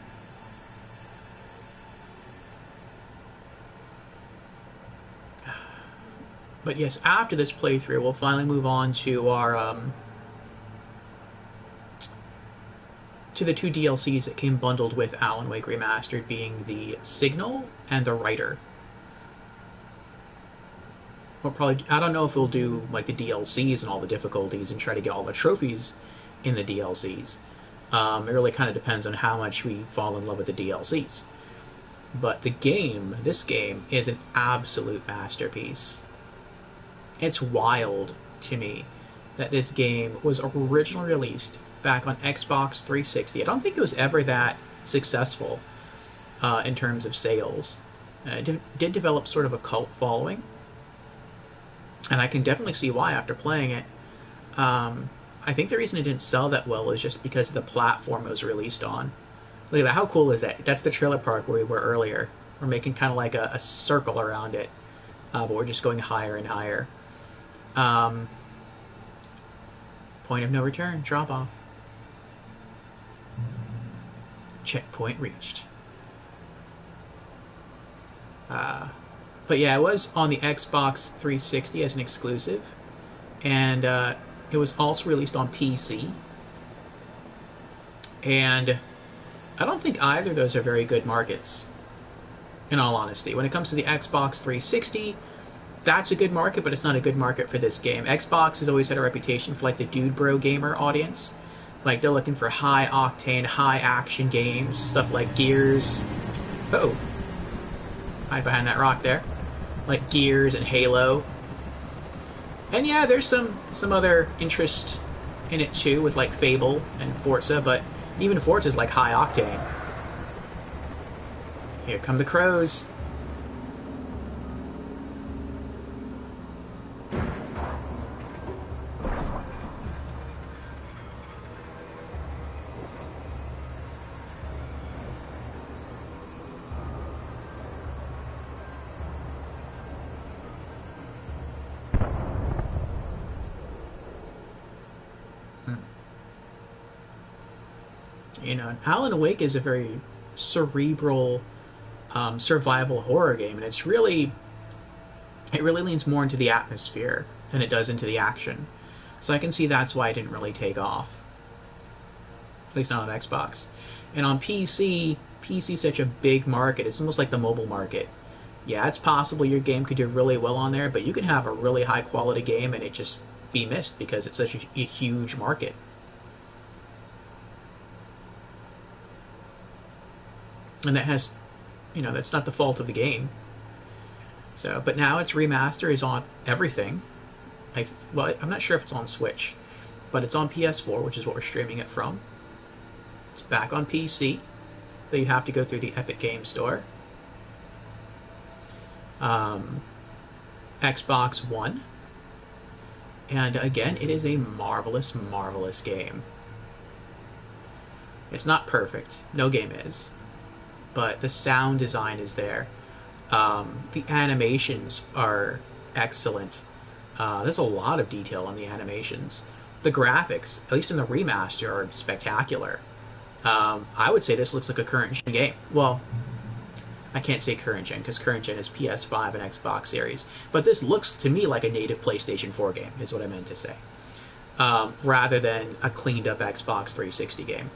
But yes, after this playthrough, we'll finally move on to our to the 2 DLCs that came bundled with Alan Wake Remastered, being the Signal and the Writer. We'll probably, I don't know if we'll do like the DLCs and all the difficulties and try to get all the trophies in the DLCs. It really kind of depends on how much we fall in love with the DLCs. But the game, this game, is an absolute masterpiece. It's wild to me that this game was originally released back on Xbox 360. I don't think it was ever that successful in terms of sales. It did develop sort of a cult following, and I can definitely see why after playing it. I think the reason it didn't sell that well is just because of the platform it was released on. Look at that, how cool is that? That's the trailer park where we were earlier. We're making kind of like a circle around it, but we're just going higher and higher. Point of no return, drop off. Checkpoint reached. But yeah, it was on the Xbox 360 as an exclusive, and it was also released on PC. And I don't think either of those are very good markets, in all honesty. When it comes to the Xbox 360, that's a good market, but it's not a good market for this game. Xbox has always had a reputation for like the dude bro gamer audience. Like, they're looking for high octane, high action games, stuff like Gears. Uh-oh. Hide behind that rock there. Like Gears and Halo. And yeah, there's some other interest in it too, with like Fable and Forza, but even Forza's like high octane. Here come the crows. You know, Alan Wake is a very cerebral survival horror game, and it really leans more into the atmosphere than it does into the action. So I can see that's why it didn't really take off, at least not on Xbox. And on PC, PC's such a big market. It's almost like the mobile market. Yeah, it's possible your game could do really well on there, but you can have a really high quality game and it just be missed because it's such a huge market. And that has, you know, that's not the fault of the game. So, but now its remaster is on everything. Well, I'm not sure if it's on Switch, but it's on PS4, which is what we're streaming it from. It's back on PC, though you have to go through the Epic Game Store. Xbox One. And again, it is a marvelous, marvelous game. It's not perfect. No game is. But the sound design is there. The animations are excellent. There's a lot of detail on the animations. The graphics, at least in the remaster, are spectacular. I would say this looks like a current-gen game. Well, I can't say current-gen, because current-gen is PS5 and Xbox Series. But this looks to me like a native PlayStation 4 game, is what I meant to say. Rather than a cleaned-up Xbox 360 game.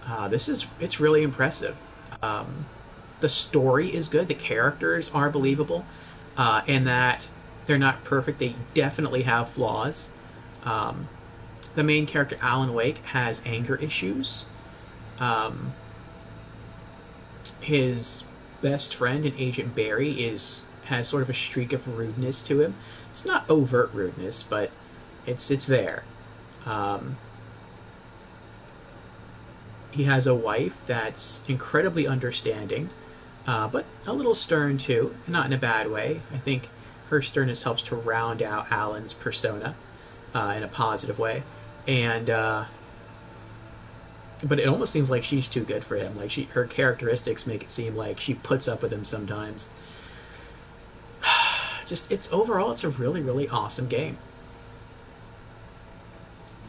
It's really impressive. The story is good. The characters are believable, in that they're not perfect. They definitely have flaws. The main character, Alan Wake, has anger issues. His best friend and Agent Barry has sort of a streak of rudeness to him. It's not overt rudeness, but it's there. He has a wife that's incredibly understanding, but a little stern too, not in a bad way. I think her sternness helps to round out Alan's persona in a positive way. And but it almost seems like she's too good for him. Like her characteristics make it seem like she puts up with him sometimes. Overall, it's a really, really awesome game.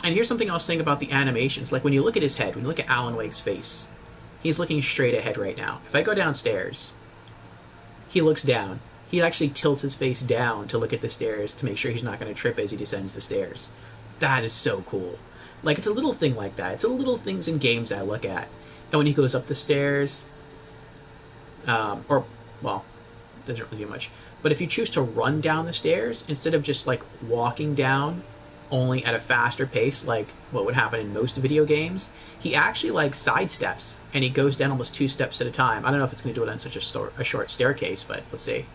And here's something I was saying about the animations. Like, when you look at his head, when you look at Alan Wake's face, he's looking straight ahead right now. If I go downstairs, he looks down. He actually tilts his face down to look at the stairs to make sure he's not going to trip as he descends the stairs. That is so cool. Like, it's a little thing like that. It's the little things in games I look at. And when he goes up the stairs, well, doesn't really do much. But if you choose to run down the stairs, instead of just, like, walking down only at a faster pace, like what would happen in most video games, he actually, like, sidesteps, and he goes down almost 2 steps at a time. I don't know if it's going to do it on such a short staircase, but let's see.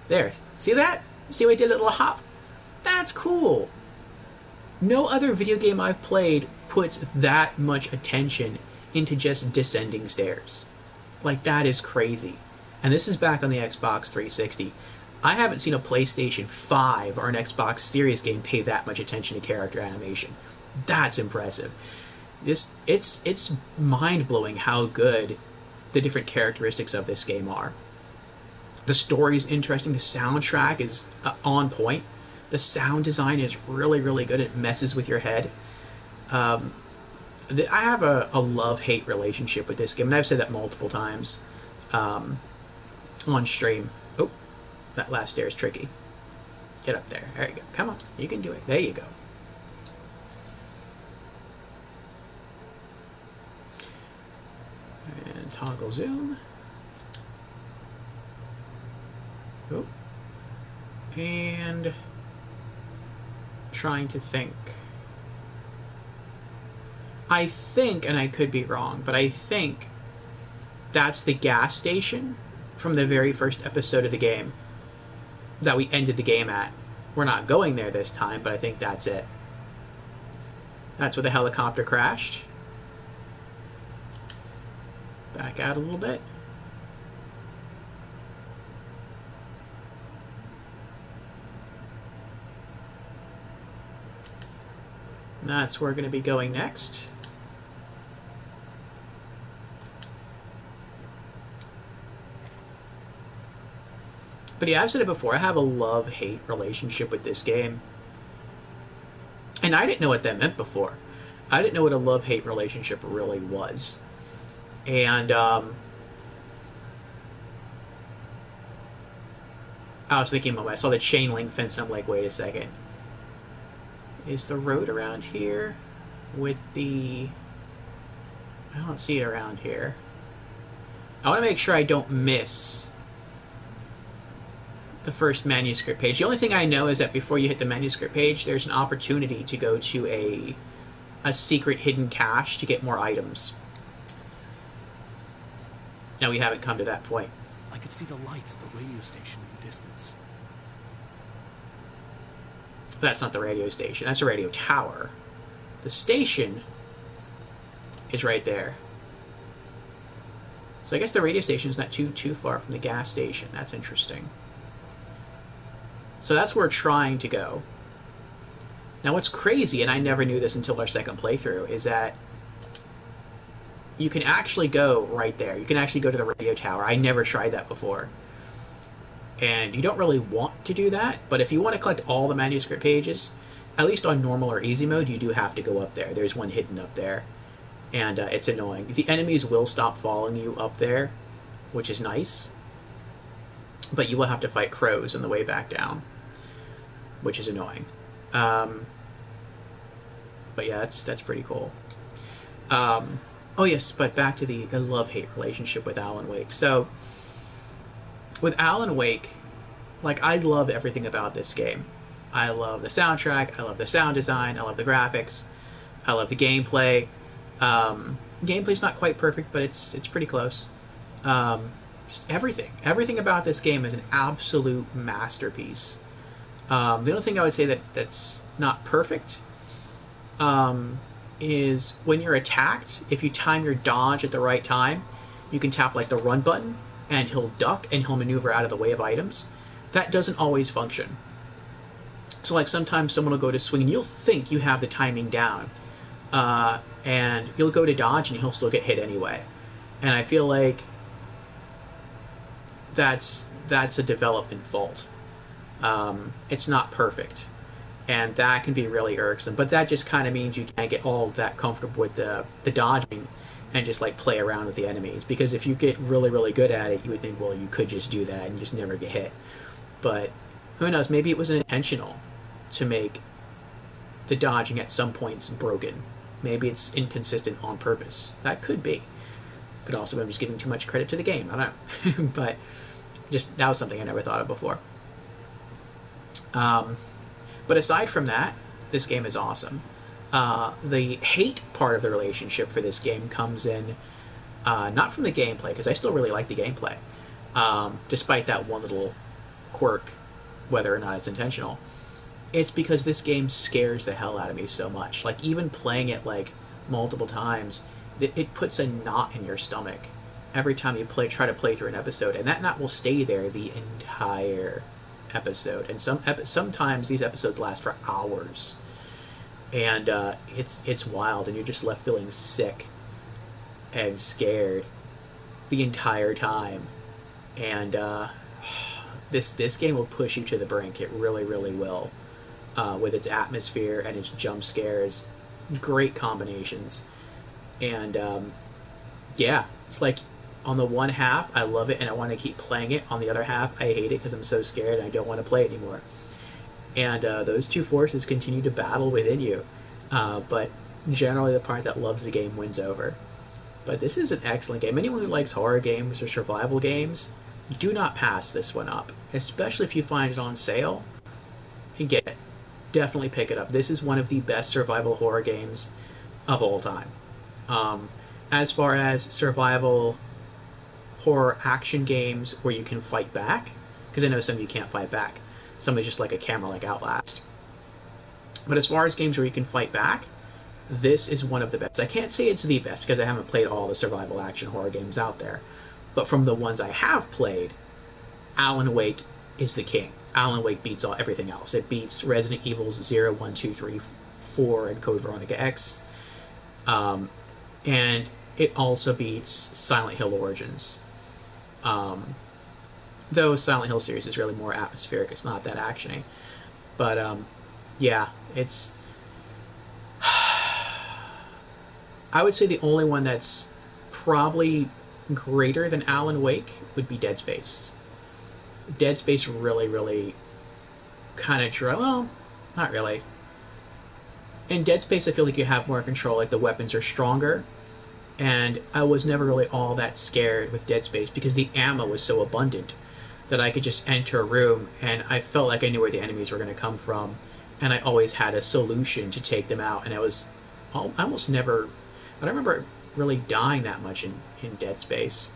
There. See that? See how I did a little hop? That's cool. No other video game I've played puts that much attention into just descending stairs. Like, that is crazy. And this is back on the Xbox 360. I haven't seen a PlayStation 5 or an Xbox Series game pay that much attention to character animation. That's impressive. It's mind-blowing how good the different characteristics of this game are. The story's interesting. The soundtrack is on point. The sound design is really, really good. It messes with your head. I have a love-hate relationship with this game, and I've said that multiple times on stream. Oh, that last stair is tricky. Get up there. There you go. Come on. You can do it. There you go. And toggle zoom. Oh. And trying to think. I think, and I could be wrong, but I think that's the gas station from the very first episode of the game that we ended the game at. We're not going there this time, but I think that's it. That's where the helicopter crashed. Back out a little bit. That's where we're going to be going next. But yeah, I've said it before, I have a love-hate relationship with this game. And I didn't know what that meant before. I didn't know what a love-hate relationship really was. And I was thinking, I saw the chain link fence and I'm like, wait a second. Is the road around here with the... I don't see it around here. I want to make sure I don't miss the first manuscript page. The only thing I know is that before you hit the manuscript page, there's an opportunity to go to a secret hidden cache to get more items. Now we haven't come to that point. I could see the lights of the radio station in the distance. That's not the radio station. That's a radio tower. The station is right there. So I guess the radio station is not too far from the gas station. That's interesting. So that's where we're trying to go. Now what's crazy, and I never knew this until our second playthrough, is that you can actually go right there. You can actually go to the radio tower. I never tried that before. And you don't really want to do that, but if you want to collect all the manuscript pages, at least on normal or easy mode, you do have to go up there. There's one hidden up there, and it's annoying. The enemies will stop following you up there, which is nice, but you will have to fight crows on the way back down, which is annoying. But yeah, that's pretty cool. Oh yes, but back to the love-hate relationship with Alan Wake. So, with Alan Wake, like, I love everything about this game. I love the soundtrack, I love the sound design, I love the graphics, I love the gameplay. Gameplay's not quite perfect, but it's pretty close. Just everything about this game is an absolute masterpiece. The only thing I would say that's not perfect is when you're attacked, if you time your dodge at the right time, you can tap like the run button and he'll duck and he'll maneuver out of the way of items. That doesn't always function. So like sometimes someone will go to swing and you'll think you have the timing down, and you'll go to dodge and he'll still get hit anyway. And I feel like that's a development fault. It's not perfect, and that can be really irksome. But that just kind of means you can't get all that comfortable with the dodging and just like play around with the enemies. Because if you get really, really good at it, you would think, well, you could just do that and just never get hit. But who knows? Maybe it was intentional to make the dodging at some points broken. Maybe it's inconsistent on purpose. That could be. Could also be I'm just giving too much credit to the game. I don't know. But just that was something I never thought of before. But aside from that, this game is awesome. The hate part of the relationship for this game comes in not from the gameplay, because I still really like the gameplay, despite that one little quirk, whether or not it's intentional. It's because this game scares the hell out of me so much. Like, even playing it like multiple times, it puts a knot in your stomach every time you try to play through an episode, and that knot will stay there the entire episode. And sometimes these episodes last for hours, and it's wild, and you're just left feeling sick and scared the entire time. And this game will push you to the brink. It really, really will, with its atmosphere and its jump scares. Great combinations. And yeah, it's like on the one half I love it and I want to keep playing it. On the other half I hate it because I'm so scared and I don't want to play it anymore. And those two forces continue to battle within you. But generally the part that loves the game wins over. But this is an excellent game. Anyone who likes horror games or survival games, do not pass this one up. Especially if you find it on sale. And get it. Definitely pick it up. This is one of the best survival horror games of all time. As far as survival horror action games where you can fight back, because I know some of you can't fight back. Some is just like a camera like Outlast. But as far as games where you can fight back, this is one of the best. I can't say it's the best because I haven't played all the survival action horror games out there. But from the ones I have played, Alan Wake is the king. Alan Wake beats everything else. It beats Resident Evils 0, 1, 2, 3, 4, and Code Veronica X. And it also beats Silent Hill Origins. Though Silent Hill series is really more atmospheric. It's not that actiony. But yeah, it's... I would say the only one that's probably greater than Alan Wake would be Dead Space. Dead Space really, really kind of well, not really. In Dead Space, I feel like you have more control, like the weapons are stronger, and I was never really all that scared with Dead Space because the ammo was so abundant that I could just enter a room and I felt like I knew where the enemies were going to come from, and I always had a solution to take them out, and I almost never... I don't remember really dying that much in Dead Space.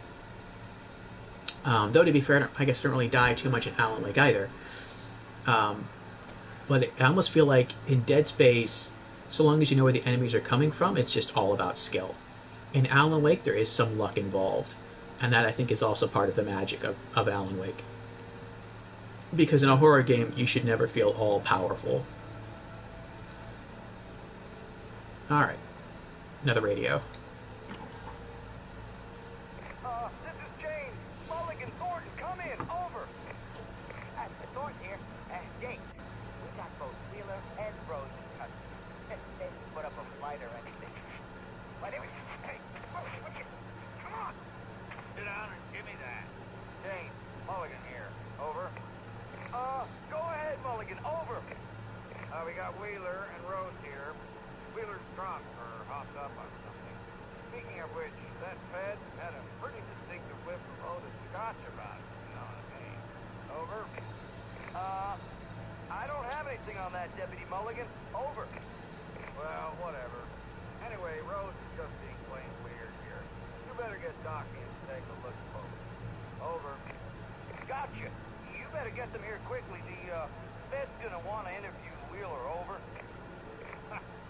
Though, to be fair, I guess I don't really die too much in Alan Wake either. But I almost feel like in Dead Space, so long as you know where the enemies are coming from, it's just all about skill. In Alan Wake, there is some luck involved. And that, I think, is also part of the magic of Alan Wake. Because in a horror game, you should never feel all-powerful. Alright. Another radio. This is James. Mulligan, Thornton, come in. Over. Thornton here. James, we got both Wheeler and Rose in custody. They didn't put up a fight or anything. But it was... Hey, would you... Come on. Sit down and give me that. James, Mulligan here. Over. Go ahead, Mulligan. Over. We got Wheeler and Rose here. Wheeler's drunk or hopped up on something. Speaking of which, that Fed had a pretty distinctive whiff of Otis Scotch about it, you know what I mean? Over. I don't have anything on that, Deputy Mulligan. Over. Well, whatever. Anyway, Rose is just being plain weird here. You better get Doc in to take a look, folks. Over. Gotcha. You better get them here quickly. The Fed's gonna want to interview Wheeler. Over.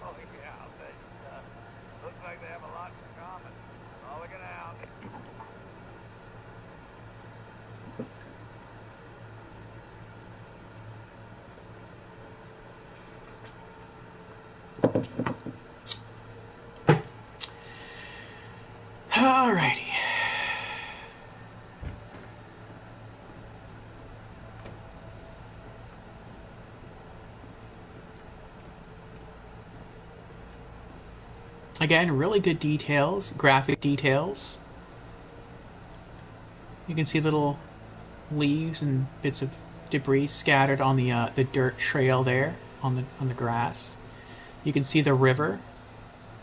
Oh, yeah, I'll bet he does. Looks like they have a lot in common. Mulligan out. Alrighty. Again, really good details, graphic details. You can see little leaves and bits of debris scattered on the dirt trail there on the grass. You can see the river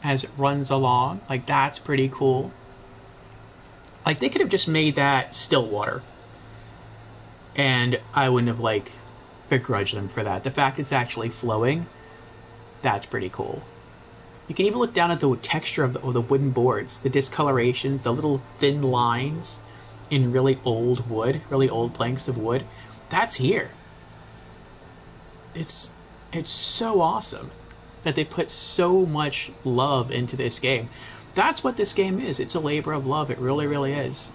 as it runs along. Like, that's pretty cool. Like, they could have just made that still water, and I wouldn't have, like, begrudged them for that. The fact it's actually flowing, that's pretty cool. You can even look down at the texture of the wooden boards, the discolorations, the little thin lines in really old wood, really old planks of wood. That's here. It's so awesome that they put so much love into this game. That's what this game is. It's a labor of love. It really, really is.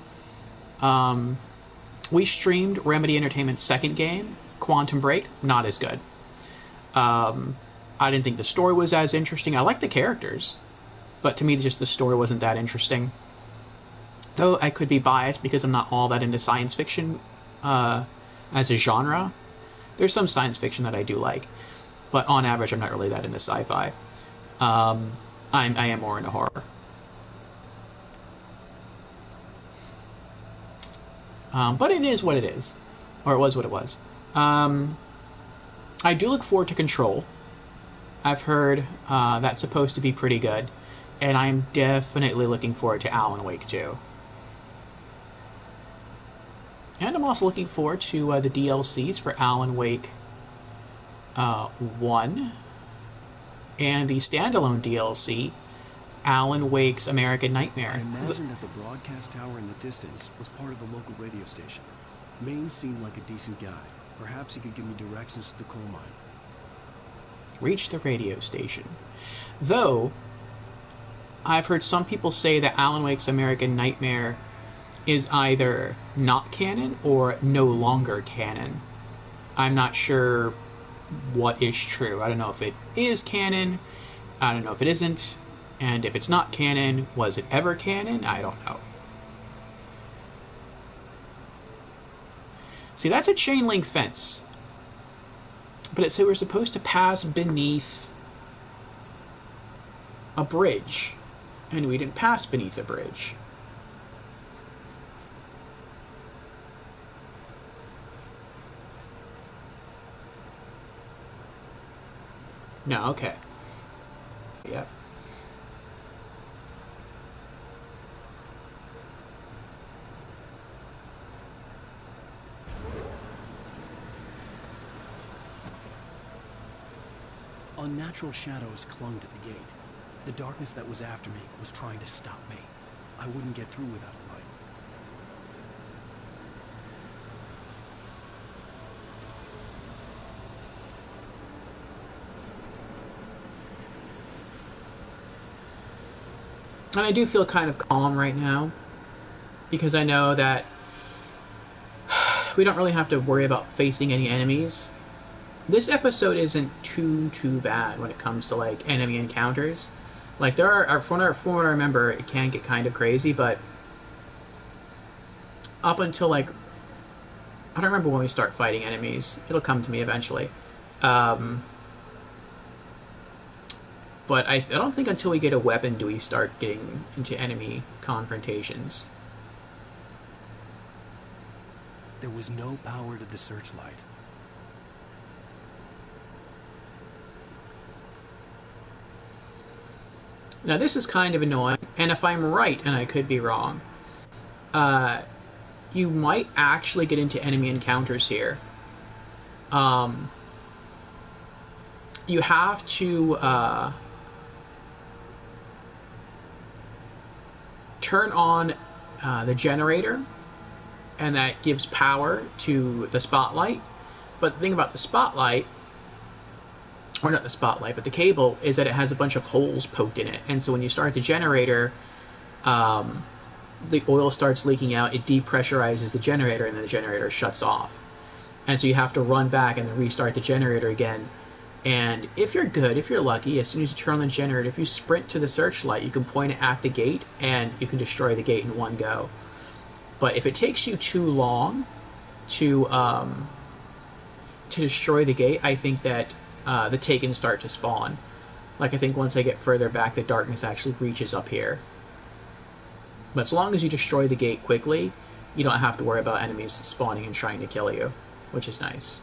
We streamed Remedy Entertainment's second game, Quantum Break. Not as good. I didn't think the story was as interesting. I liked the characters, but to me, just the story wasn't that interesting. Though I could be biased because I'm not all that into science fiction as a genre. There's some science fiction that I do like, but on average, I'm not really that into sci-fi. I am more into horror. But it is what it is. Or it was what it was. I do look forward to Control. I've heard that's supposed to be pretty good. And I'm definitely looking forward to Alan Wake 2. And I'm also looking forward to the DLCs for Alan Wake 1. And the standalone DLC, Alan Wake's American Nightmare. I imagined that the broadcast tower in the distance was part of the local radio station. Maine seemed like a decent guy. Perhaps he could give me directions to the coal mine. Reach the radio station. Though, I've heard some people say that Alan Wake's American Nightmare is either not canon or no longer canon. I'm not sure what is true. I don't know if it is canon. I don't know if it isn't. And if it's not canon, was it ever canon? I don't know. See, that's a chain link fence. But it said we're supposed to pass beneath a bridge. And we didn't pass beneath a bridge. No, okay. Yep. Unnatural shadows clung to the gate. The darkness that was after me was trying to stop me. I wouldn't get through without a light. And I do feel kind of calm right now, because I know that we don't really have to worry about facing any enemies. This episode isn't too bad when it comes to, like, enemy encounters. Like, there are, from what I remember, it can get kind of crazy, but up until, like, I don't remember when we start fighting enemies. It'll come to me eventually. But I don't think until we get a weapon do we start getting into enemy confrontations. There was no power to the searchlight. Now this is kind of annoying, and if I'm right, and I could be wrong, you might actually get into enemy encounters here. You have to turn on the generator, and that gives power to the spotlight. But the thing about the spotlight, or not the spotlight, but the cable, is that it has a bunch of holes poked in it. And so when you start the generator, the oil starts leaking out, it depressurizes the generator, and then the generator shuts off. And so you have to run back and then restart the generator again. And if you're good, if you're lucky, as soon as you turn on the generator, if you sprint to the searchlight, you can point it at the gate, and you can destroy the gate in one go. But if it takes you too long to destroy the gate, I think that the Taken start to spawn. Like, I think once I get further back, the darkness actually reaches up here. But as long as you destroy the gate quickly, you don't have to worry about enemies spawning and trying to kill you, which is nice.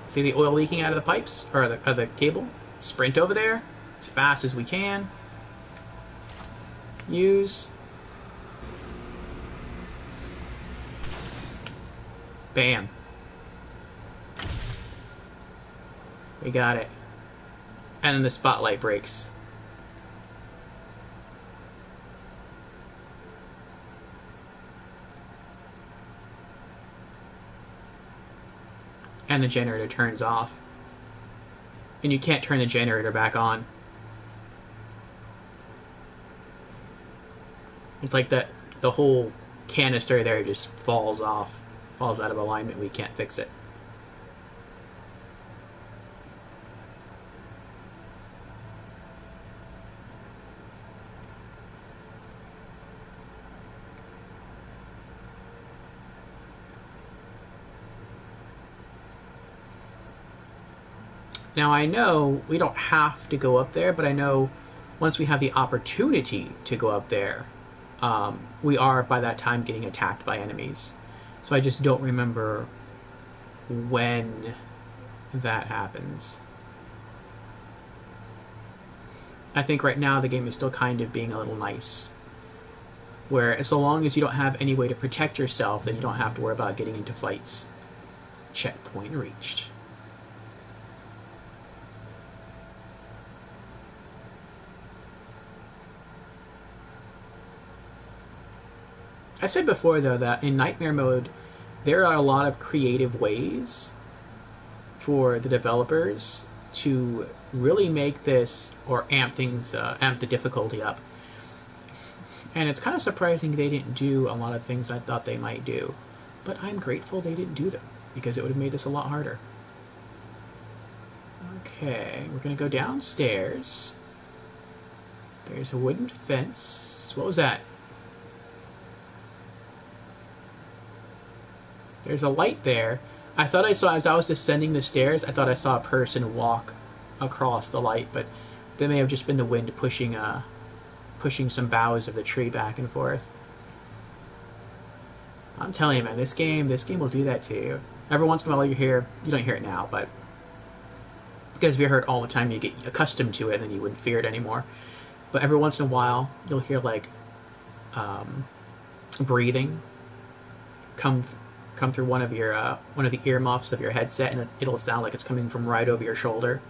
See the oil leaking out of the pipes, or the cable? Sprint over there, as fast as we can. Use. Bam. We got it. And then the spotlight breaks. And the generator turns off. And you can't turn the generator back on. It's like that the whole canister there just falls off, falls out of alignment. We can't fix it. Now I know we don't have to go up there, but I know once we have the opportunity to go up there, we are by that time getting attacked by enemies. So I just don't remember when that happens. I think right now the game is still kind of being a little nice, where so long as you don't have any way to protect yourself, then you don't have to worry about getting into fights. Checkpoint reached. I said before, though, that in Nightmare mode, there are a lot of creative ways for the developers to really make this, or amp the difficulty up. And it's kind of surprising they didn't do a lot of things I thought they might do. But I'm grateful they didn't do them, because it would have made this a lot harder. Okay, we're going to go downstairs. There's a wooden fence. What was that? There's a light there. I thought I saw, as I was descending the stairs, I thought I saw a person walk across the light, but that may have just been the wind pushing some boughs of the tree back and forth. I'm telling you, man, this game will do that to you. Every once in a while you don't hear it now, but because if you heard it all the time, you get accustomed to it, and then you wouldn't fear it anymore. But every once in a while, you'll hear like breathing come through one of the earmuffs of your headset, and it'll sound like it's coming from right over your shoulder,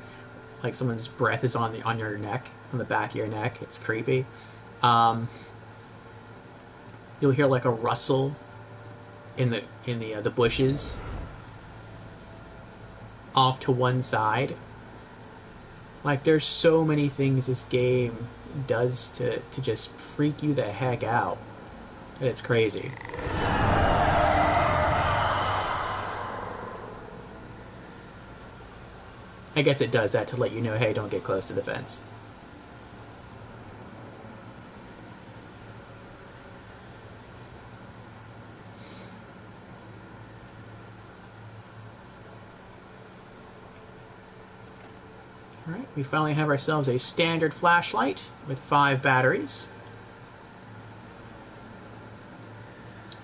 like someone's breath is on your neck, on the back of your neck. It's creepy. You'll hear like a rustle in the bushes off to one side. Like, there's so many things this game does to just freak you the heck out. It's crazy. I guess it does that to let you know, hey, don't get close to the fence. Alright, we finally have ourselves a standard flashlight with 5 batteries.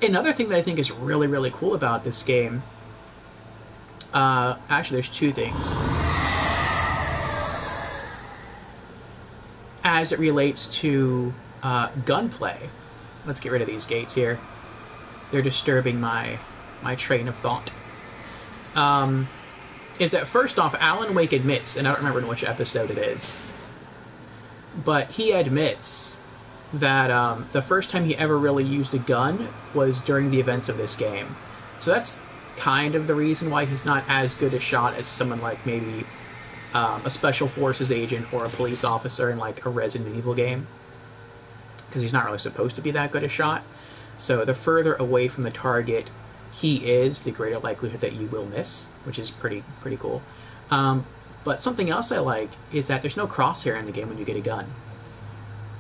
Another thing that I think is really, really cool about this game, actually there's 2 things. As it relates to gunplay. Let's get rid of these gates here. They're disturbing my train of thought. Is that first off, Alan Wake admits, and I don't remember in which episode it is, but he admits that the first time he ever really used a gun was during the events of this game. So that's kind of the reason why he's not as good a shot as someone like maybe a special forces agent or a police officer in like a Resident Evil game, because he's not really supposed to be that good a shot. So the further away from the target he is, the greater likelihood that you will miss, which is pretty cool. But something else I like is that there's no crosshair in the game when you get a gun.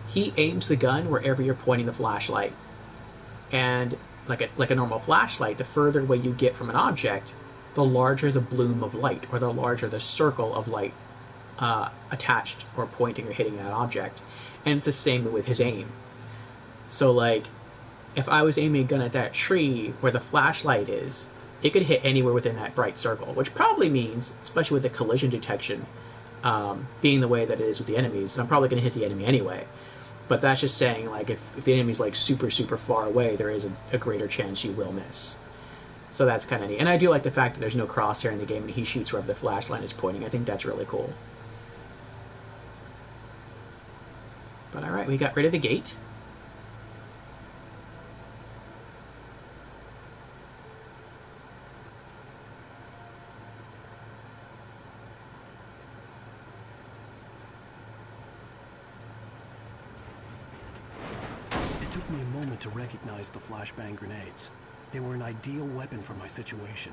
He aims the gun wherever you're pointing the flashlight. And like a normal flashlight, the further away you get from an object, the larger the bloom of light, or the larger the circle of light attached or pointing or hitting that object. And it's the same with his aim. So, like, if I was aiming a gun at that tree where the flashlight is, it could hit anywhere within that bright circle, which probably means, especially with the collision detection being the way that it is with the enemies, I'm probably going to hit the enemy anyway. But that's just saying, like, if the enemy's, like, super far away, there is a greater chance you will miss. So that's kind of neat. And I do like the fact that there's no crosshair in the game and he shoots wherever the flashlight is pointing. I think that's really cool. But alright, we got rid of the gate. It took me a moment to recognize the flashbang grenades. They were an ideal weapon for my situation.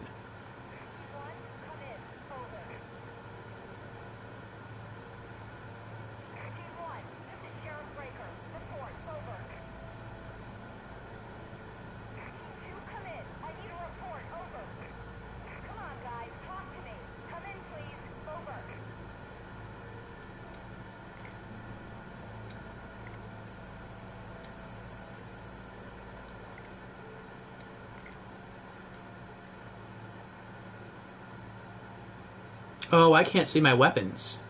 Oh, I can't see my weapons.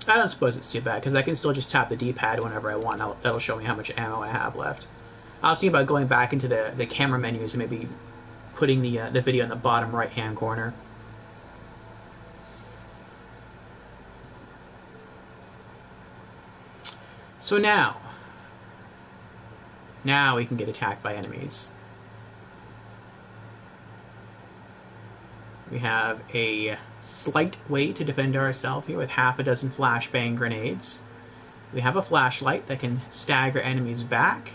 I don't suppose it's too bad, because I can still just tap the D-pad whenever I want. That'll show me how much ammo I have left. I was thinking about going back into the camera menus and maybe putting the video in the bottom right-hand corner. So now we can get attacked by enemies. We have a slight way to defend ourselves here with half a dozen flashbang grenades. We have a flashlight that can stagger enemies back.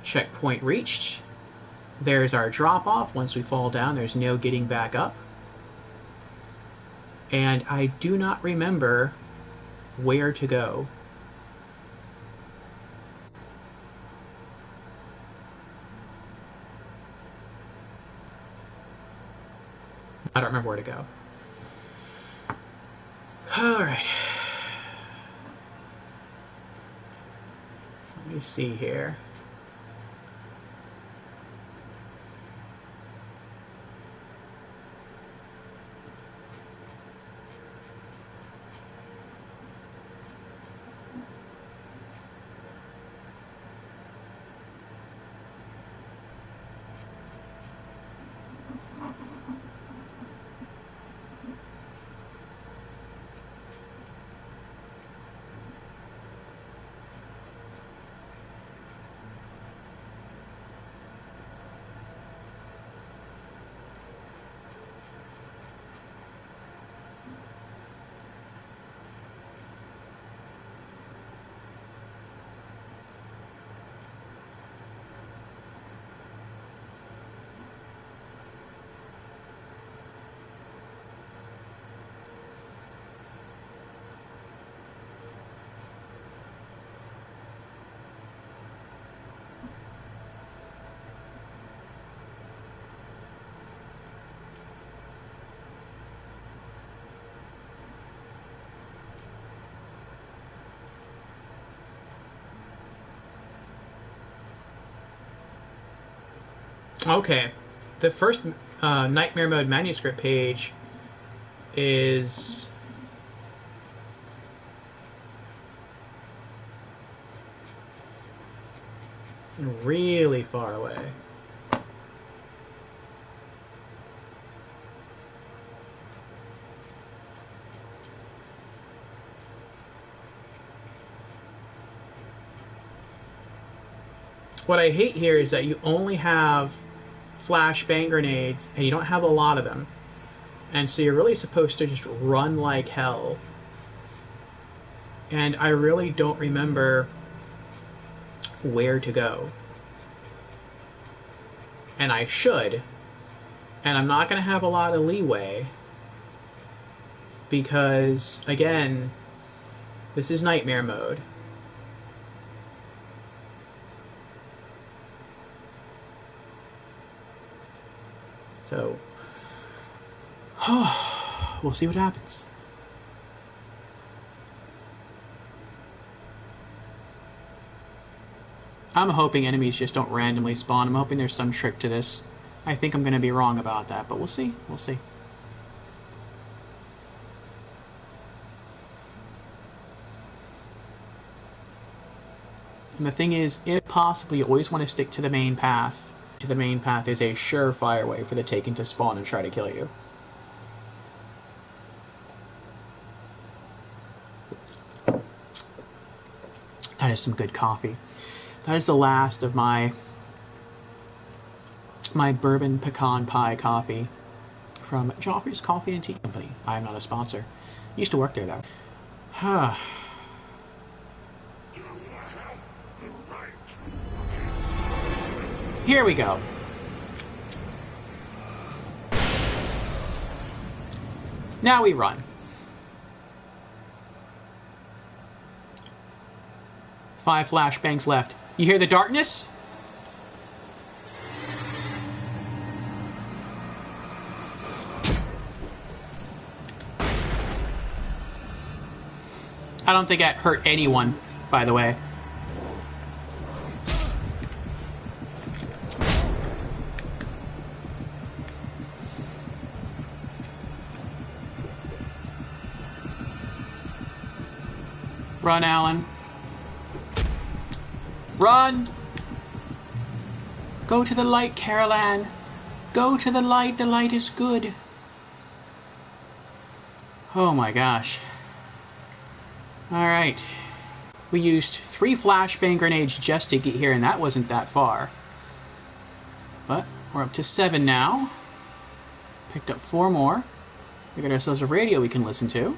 Checkpoint reached. There's our drop-off. Once we fall down, there's no getting back up. And I do not remember where to go. I don't remember where to go. Alright. Let me see here. Okay, the first Nightmare Mode manuscript page is really far away. What I hate here is that you only have flashbang grenades, and you don't have a lot of them. And so you're really supposed to just run like hell. And I really don't remember where to go. And I should. And I'm not going to have a lot of leeway. Because, again, this is nightmare mode. So, we'll see what happens. I'm hoping enemies just don't randomly spawn. I'm hoping there's some trick to this. I think I'm going to be wrong about that, but we'll see. We'll see. And the thing is, if possible, you always want to stick to the main path. To the main path is a surefire way for the Taken to spawn and try to kill you. That is some good coffee. That is the last of my bourbon pecan pie coffee from Joffrey's Coffee and Tea Company. I am not a sponsor. Used to work there though. Here we go. Now we run. Five flashbangs left. You hear the darkness? I don't think that hurt anyone, by the way. Run, Alan. Run! Go to the light, Carol Ann. Go to the light is good. Oh my gosh. Alright. We used 3 flashbang grenades just to get here, and that wasn't that far. But we're up to 7 now. Picked up 4 more. We got ourselves a radio we can listen to.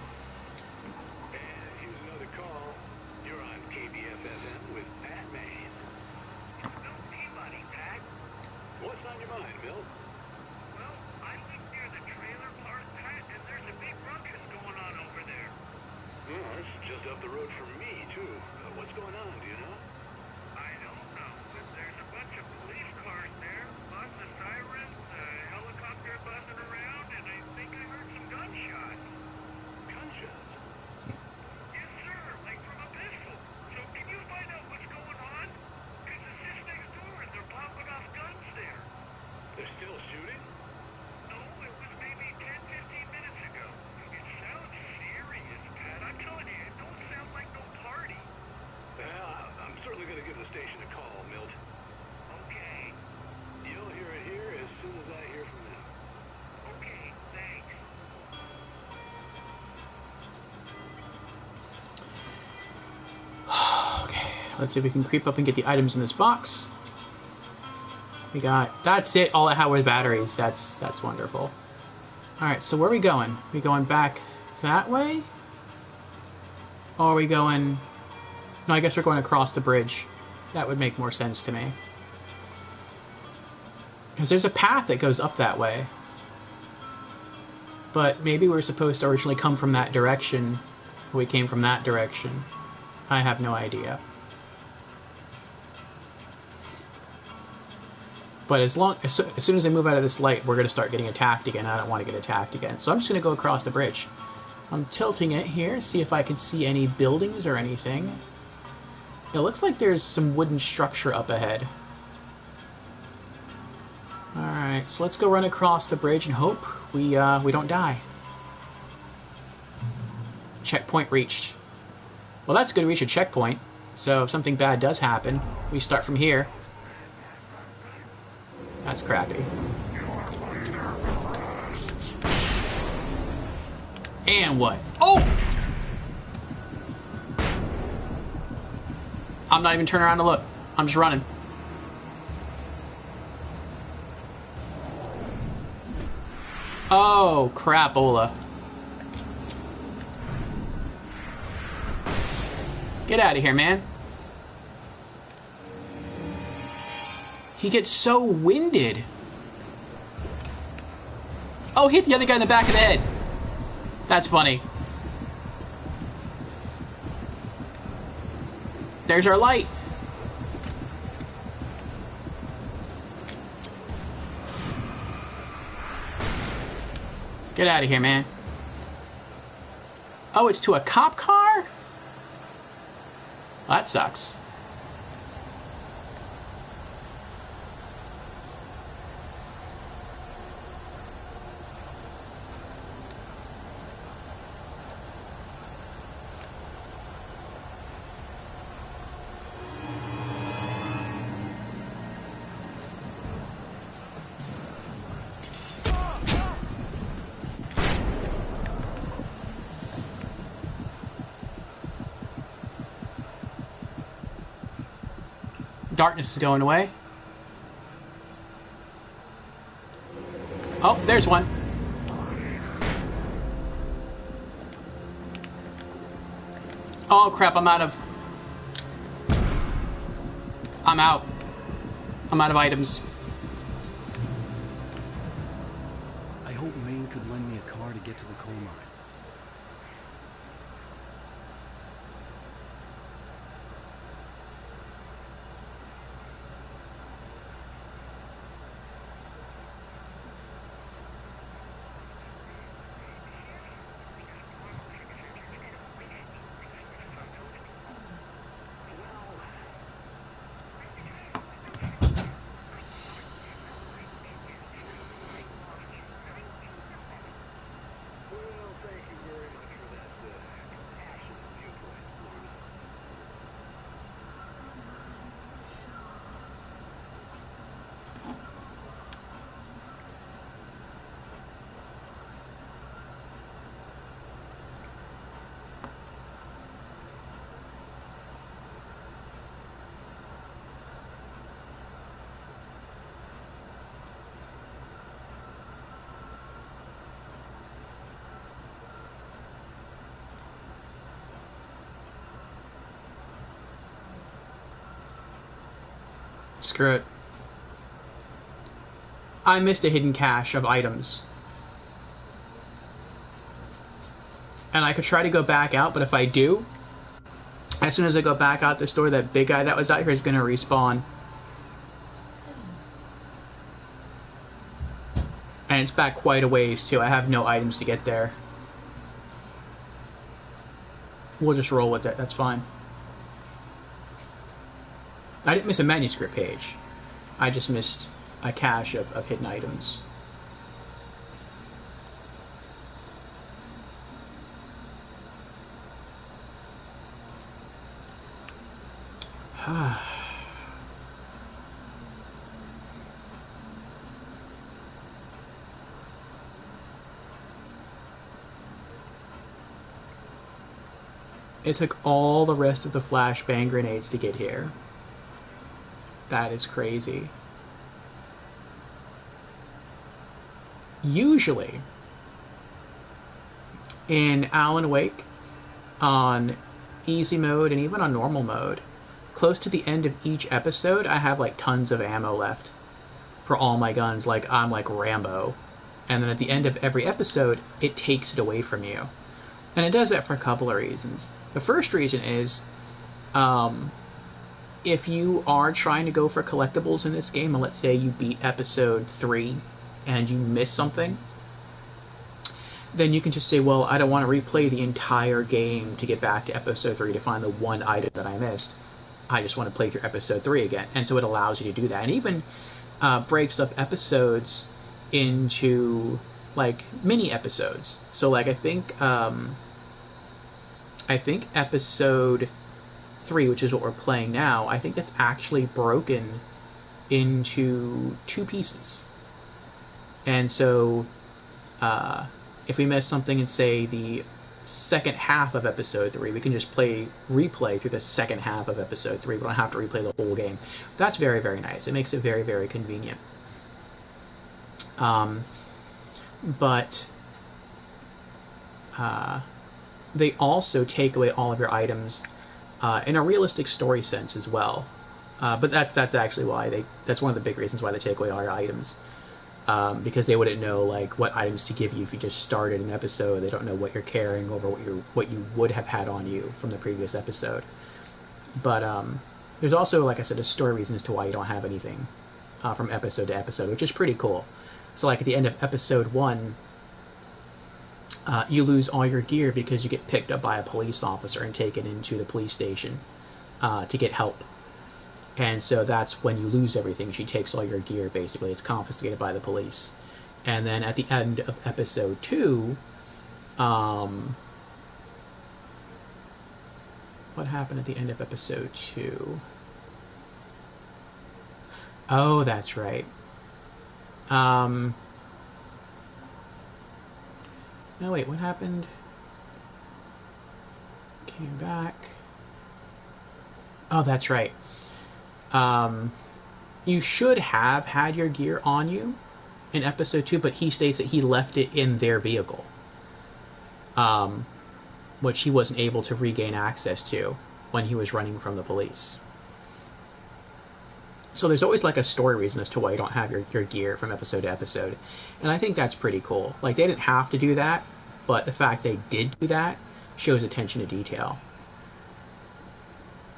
Let's see if we can creep up and get the items in this box. We got... That's it. All I had was batteries. That's wonderful. Alright, so where are we going? We going back that way? Or are we going... No, I guess we're going across the bridge. That would make more sense to me. Because there's a path that goes up that way. But maybe we're supposed to originally come from that direction. We came from that direction. I have no idea. But as soon as I move out of this light, we're going to start getting attacked again. I don't want to get attacked again. So I'm just going to go across the bridge. I'm tilting it here, see if I can see any buildings or anything. It looks like there's some wooden structure up ahead. Alright, so let's go run across the bridge and hope we don't die. Checkpoint reached. Well, that's good, reach a checkpoint. So if something bad does happen, we start from here. That's crappy. And what? Oh! I'm not even turning around to look. I'm just running. Oh, crapola. Get out of here, man. He gets so winded. Oh, hit the other guy in the back of the head. That's funny. There's our light. Get out of here, man. Oh, it's to a cop car? Well, that sucks. Darkness is going away. Oh, there's one. Oh crap, I'm out. I'm out of items. I hope Maine could lend me a car to get to the coal mine. Screw it. I missed a hidden cache of items. And I could try to go back out, but if I do, as soon as I go back out this door, that big guy that was out here is going to respawn. And it's back quite a ways, too. I have no items to get there. We'll just roll with it. That's fine. I didn't miss a manuscript page. I just missed a cache of hidden items. It took all the rest of the flashbang grenades to get here. That is crazy. Usually, in Alan Wake, on easy mode and even on normal mode, close to the end of each episode, I have like tons of ammo left for all my guns, like I'm like Rambo. And then at the end of every episode, it takes it away from you. And it does that for a couple of reasons. The first reason is, if you are trying to go for collectibles in this game, and let's say you beat episode 3 and you miss something, then you can just say, well, I don't want to replay the entire game to get back to episode 3 to find the one item that I missed. I just want to play through episode 3 again. And so it allows you to do that. And even breaks up episodes into like mini episodes. So like I think episode 3, which is what we're playing now, I think that's actually broken into 2 pieces. And so if we miss something in, say, the second half of episode 3, we can just replay through the second half of episode 3. We don't have to replay the whole game. That's very, very nice. It makes it very, very convenient. But they also take away all of your items in a realistic story sense as well. But that's actually why that's one of the big reasons why they take away all your items. Because they wouldn't know like what items to give you if you just started an episode. They don't know what you're carrying over what you would have had on you from the previous episode. But there's also, like I said, a story reason as to why you don't have anything from episode to episode, which is pretty cool. So like at the end of episode 1, you lose all your gear because you get picked up by a police officer and taken into the police station to get help. And so that's when you lose everything. She takes all your gear, basically. It's confiscated by the police. And then at the end of episode 2, what happened at the end of episode 2? Oh, that's right. No, wait, what happened? Came back. Oh, that's right. You should have had your gear on you in episode 2, but he states that he left it in their vehicle, which he wasn't able to regain access to when he was running from the police. So there's always like a story reason as to why you don't have your gear from episode to episode. And I think that's pretty cool. Like, they didn't have to do that, but the fact they did do that shows attention to detail.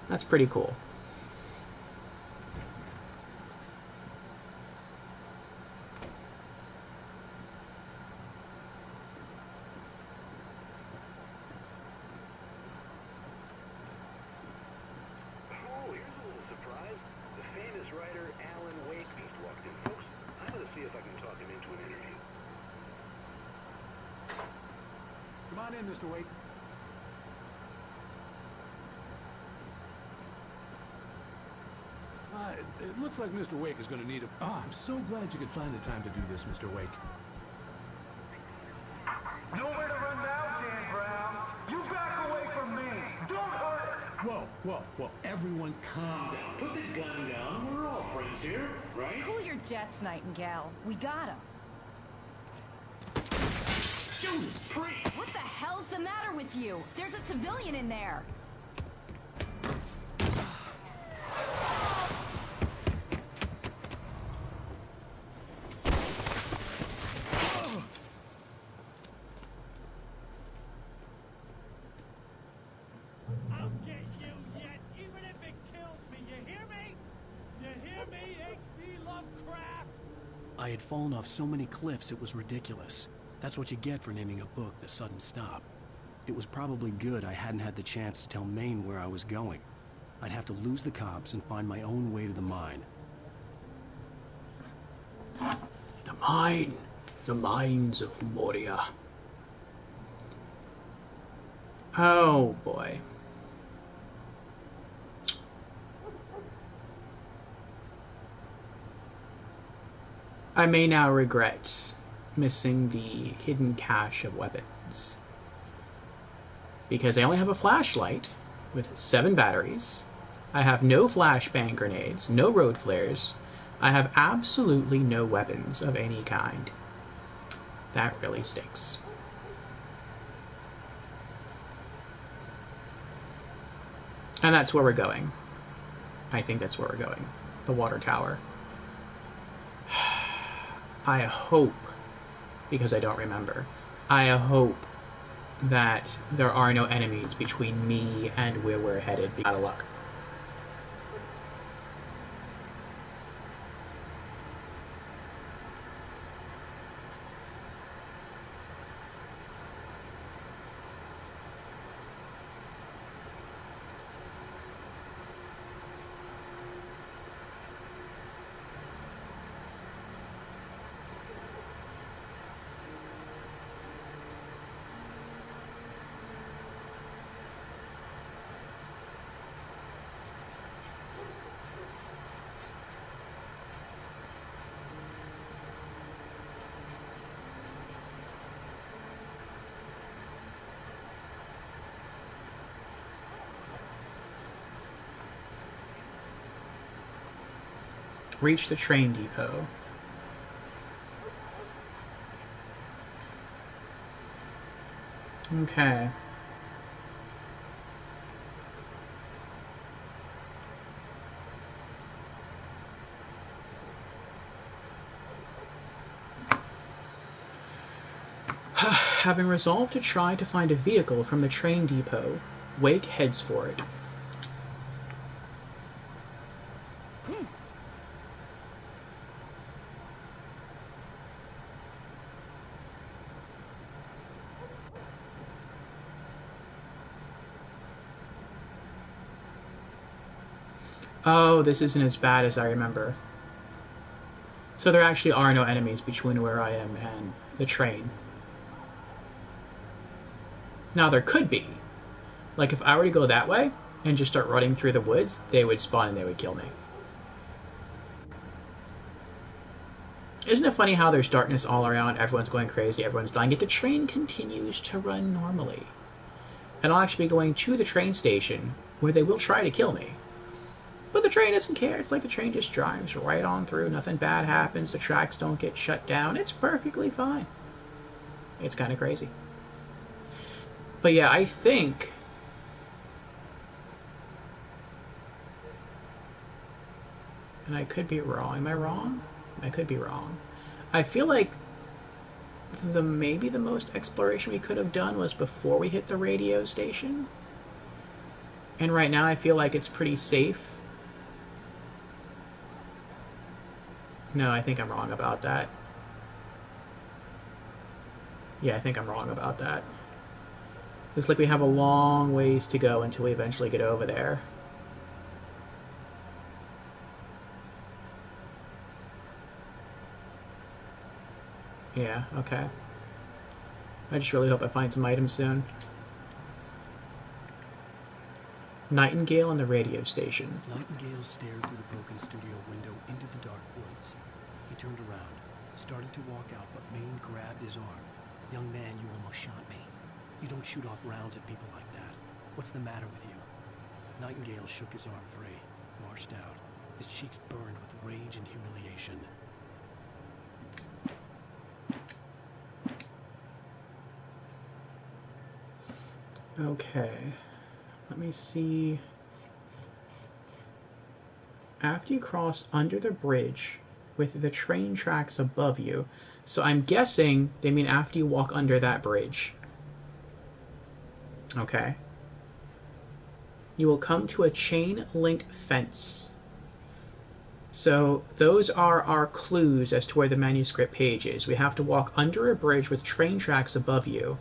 That's pretty cool. Mr. Wake. It looks like Mr. Wake is going to need a... Oh, I'm so glad you could find the time to do this, Mr. Wake. Nowhere to run now, Dan Brown. You back away from me. Don't hurt her. Whoa. Everyone calm down. Put the gun down. We're all friends here, right? Cool your jets, Nightingale. We got him. What the hell's the matter with you? There's a civilian in there. I'll get you yet, even if it kills me. You hear me? You hear me, H.P. Lovecraft? I had fallen off so many cliffs it was ridiculous. That's what you get for naming a book The Sudden Stop. It was probably good I hadn't had the chance to tell Maine where I was going. I'd have to lose the cops and find my own way to the mine. The mine. The mines of Moria. Oh, boy. I may now regret missing the hidden cache of weapons, because I only have a flashlight with 7 batteries. I have no flashbang grenades, no road flares. I have absolutely no weapons of any kind. That really stinks. And that's where we're going. I think that's where we're going. The water tower. I hope, because I don't remember, I hope that there are no enemies between me and where we're headed. Out of luck. Reach the train depot. Okay. Having resolved to try to find a vehicle from the train depot, Wake heads for it. Oh, this isn't as bad as I remember. So there actually are no enemies between where I am and the train. Now there could be. Like if I were to go that way and just start running through the woods, they would spawn and they would kill me. Isn't it funny how there's darkness all around, everyone's going crazy, everyone's dying, yet the train continues to run normally. And I'll actually be going to the train station where they will try to kill me. But the train doesn't care. It's like the train just drives right on through. Nothing bad happens. The tracks don't get shut down. It's perfectly fine. It's kind of crazy. But yeah, I think... And I could be wrong. Am I wrong? I could be wrong. I feel like maybe the most exploration we could have done was before we hit the radio station. And right now I feel like it's pretty safe. No, I think I'm wrong about that. Yeah, I think I'm wrong about that. Looks like we have a long ways to go until we eventually get over there. Yeah, okay. I just really hope I find some items soon. Nightingale and the radio station. Nightingale stared through the broken studio window into the dark woods. He turned around, started to walk out, but Maine grabbed his arm. "Young man, you almost shot me. You don't shoot off rounds at people like that. What's the matter with you?" Nightingale shook his arm free, marched out. His cheeks burned with rage and humiliation. Okay. Let me see. After you cross under the bridge with the train tracks above you. So I'm guessing they mean after you walk under that bridge. Okay. You will come to a chain link fence. So those are our clues as to where the manuscript page is. We have to walk under a bridge with train tracks above you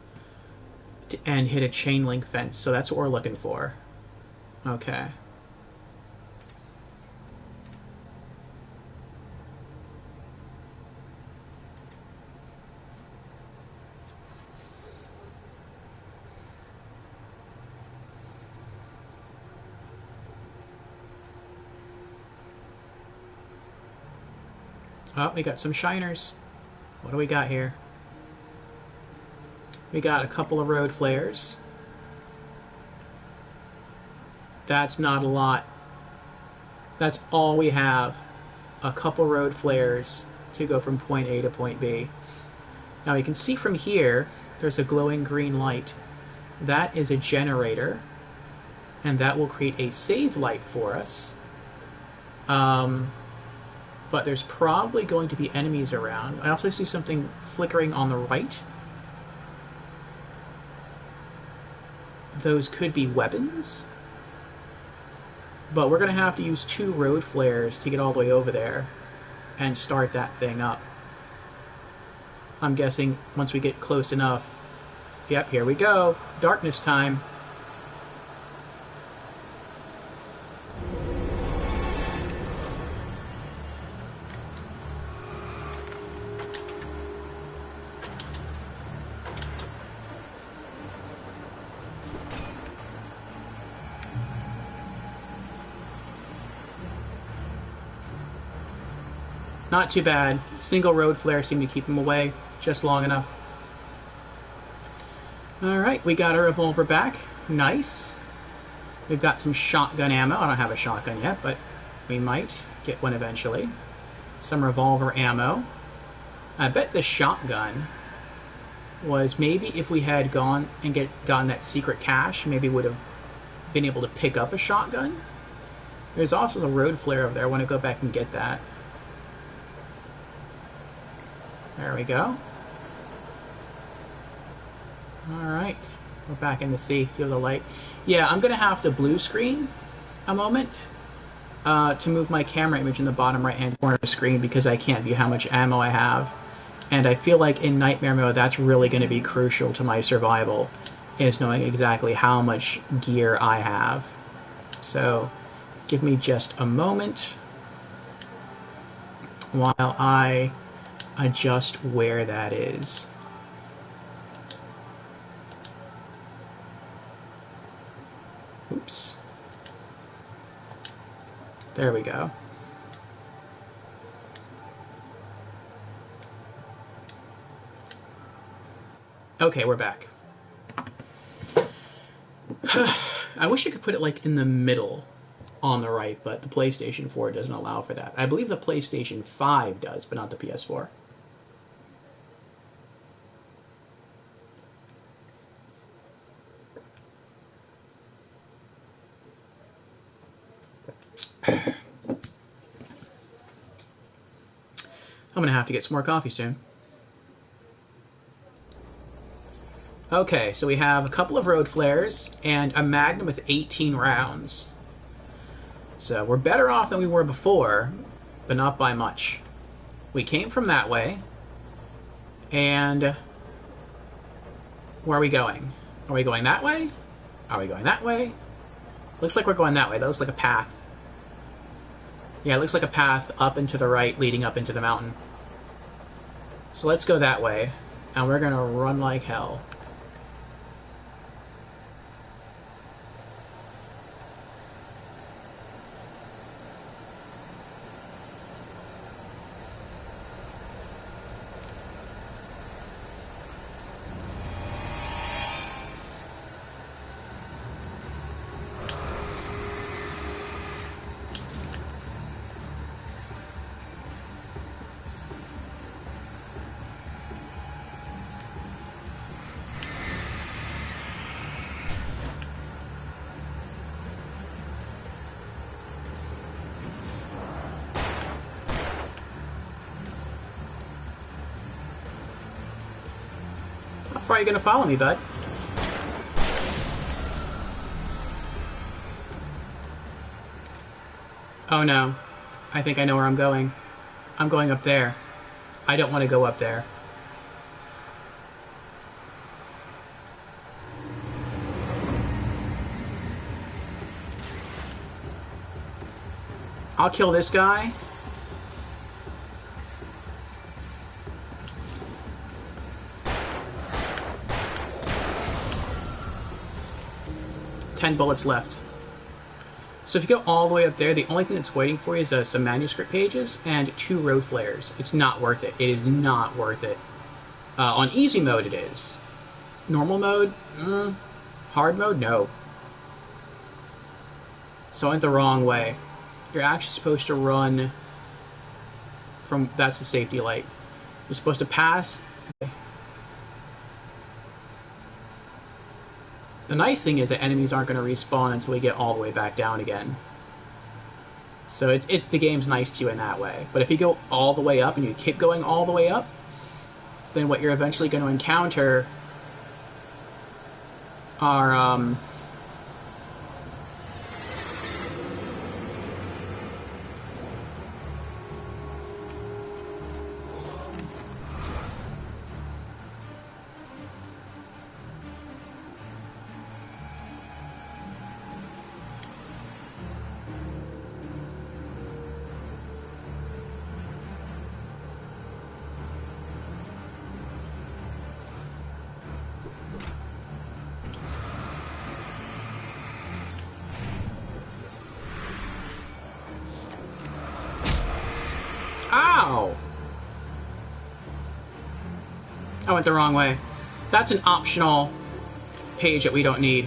and hit a chain link fence. So that's what we're looking for. Okay. Oh, we got some shiners. What do we got here? We got a couple of road flares. That's not a lot. That's all we have. A couple road flares to go from point A to point B. Now you can see from here, there's a glowing green light. That is a generator, and that will create a save light for us. But there's probably going to be enemies around. I also see something flickering on the right. Those could be weapons. But we're going to have to use 2 road flares to get all the way over there and start that thing up. I'm guessing once we get close enough. Yep, here we go. Darkness time. Not too bad. Single road flare seemed to keep him away just long enough. Alright, we got our revolver back. Nice. We've got some shotgun ammo. I don't have a shotgun yet, but we might get one eventually. Some revolver ammo. I bet the shotgun was maybe if we had gone and gotten that secret cache, maybe would have been able to pick up a shotgun. There's also the road flare over there. I want to go back and get that. There we go. Alright. We're back in the safety of the light. Yeah, I'm going to have to blue screen a moment to move my camera image in the bottom right-hand corner of the screen because I can't view how much ammo I have. And I feel like in Nightmare mode, that's really going to be crucial to my survival, is knowing exactly how much gear I have. So, give me just a moment while I adjust where that is. Oops. There we go. Okay, we're back. I wish I could put it like in the middle on the right, but the PlayStation 4 doesn't allow for that. I believe the PlayStation 5 does, but not the PS4. I'm gonna have to get some more coffee soon. Okay, so we have a couple of road flares and a Magnum with 18 rounds. So we're better off than we were before, but not by much. We came from that way, and where are we going? Are we going that way? Are we going that way? Looks like we're going that way. That looks like a path. Yeah, it looks like a path up and to the right, leading up into the mountain. So let's go that way, and we're gonna run like hell. How far are you gonna follow me, bud? Oh no. I think I know where I'm going. I'm going up there. I don't want to go up there. I'll kill this guy. Ten bullets left. So if you go all the way up there, the only thing that's waiting for you is some manuscript pages and 2 road flares. It's not worth it. It is not worth it. On easy mode, it is. Normal mode? Hard mode? No. So I went the wrong way. You're actually supposed to run from... That's the safety light. You're supposed to pass... The nice thing is that enemies aren't going to respawn until we get all the way back down again. So it's the game's nice to you in that way. But if you go all the way up and you keep going all the way up, then what you're eventually going to encounter are Ow! I went the wrong way. That's an optional page that we don't need.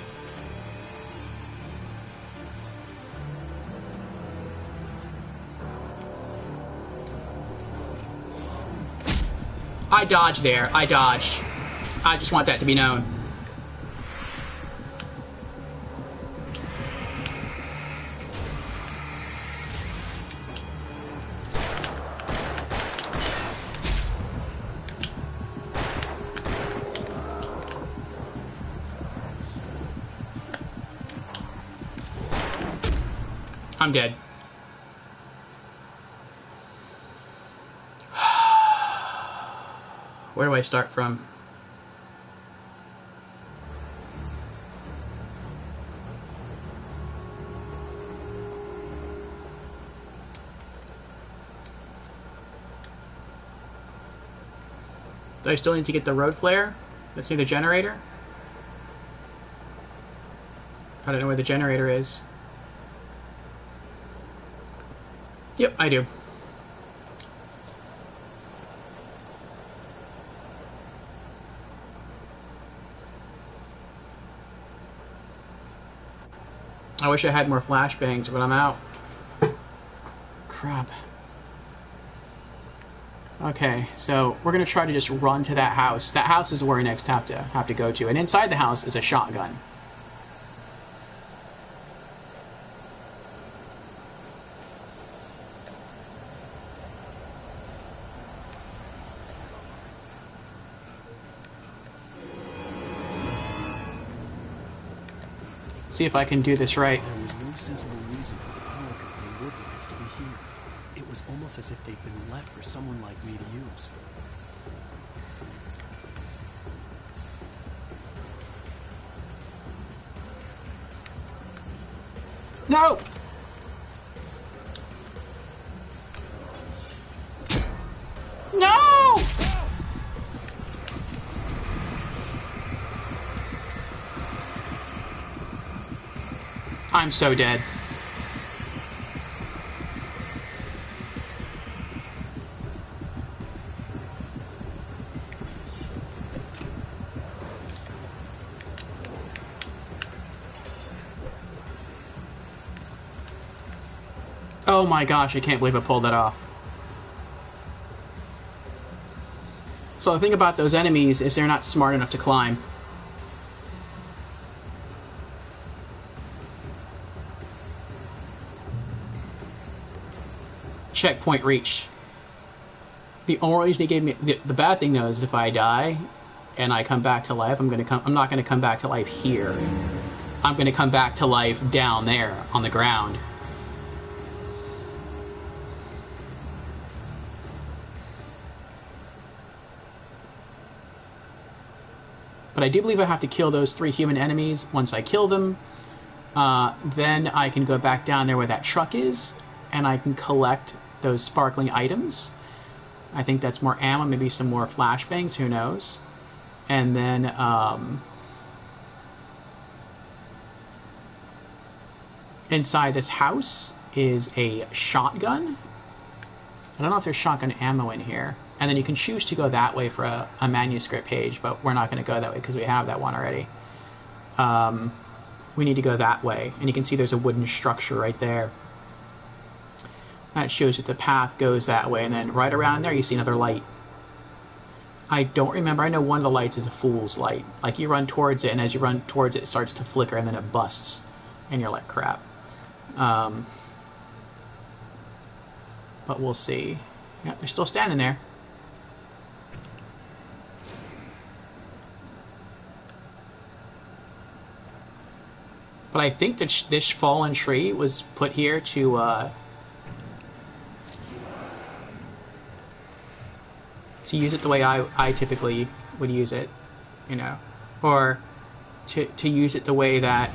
I dodged there. I dodged. I just want that to be known. I'm dead. Where do I start from? Do I still need to get the road flare? Let's see the generator. I don't know where the generator is. Yep, I do. I wish I had more flashbangs, but I'm out. Crap. Okay, so we're gonna try to just run to that house. That house is where we next have to go to, and inside the house is a shotgun. See if I can do this right. There was no sensible reason for the power company woodlights to be here. It was almost as if they'd been left for someone like me to use. No! No! I'm so dead. Oh my gosh, I can't believe I pulled that off. So the thing about those enemies is they're not smart enough to climb. Checkpoint reached. The only reason he gave me the bad thing though is if I die and I come back to life, I'm not gonna come back to life here. I'm gonna come back to life down there on the ground. But I do believe I have to kill those 3 human enemies. Once I kill them, then I can go back down there where that truck is, and I can collect those sparkling items. I think that's more ammo, maybe some more flashbangs, who knows. And then, inside this house is a shotgun. I don't know if there's shotgun ammo in here. And then you can choose to go that way for a manuscript page, but we're not going to go that way because we have that one already. We need to go that way. And you can see there's a wooden structure right there. That shows that the path goes that way. And then right around there you see another light. I don't remember. I know one of the lights is a fool's light. Like you run towards it, and as you run towards it, it starts to flicker, and then it busts. And you're like, crap. But we'll see. Yeah, they're still standing there. But I think that this fallen tree was put here to use it the way I typically would use it, you know, or to use it the way that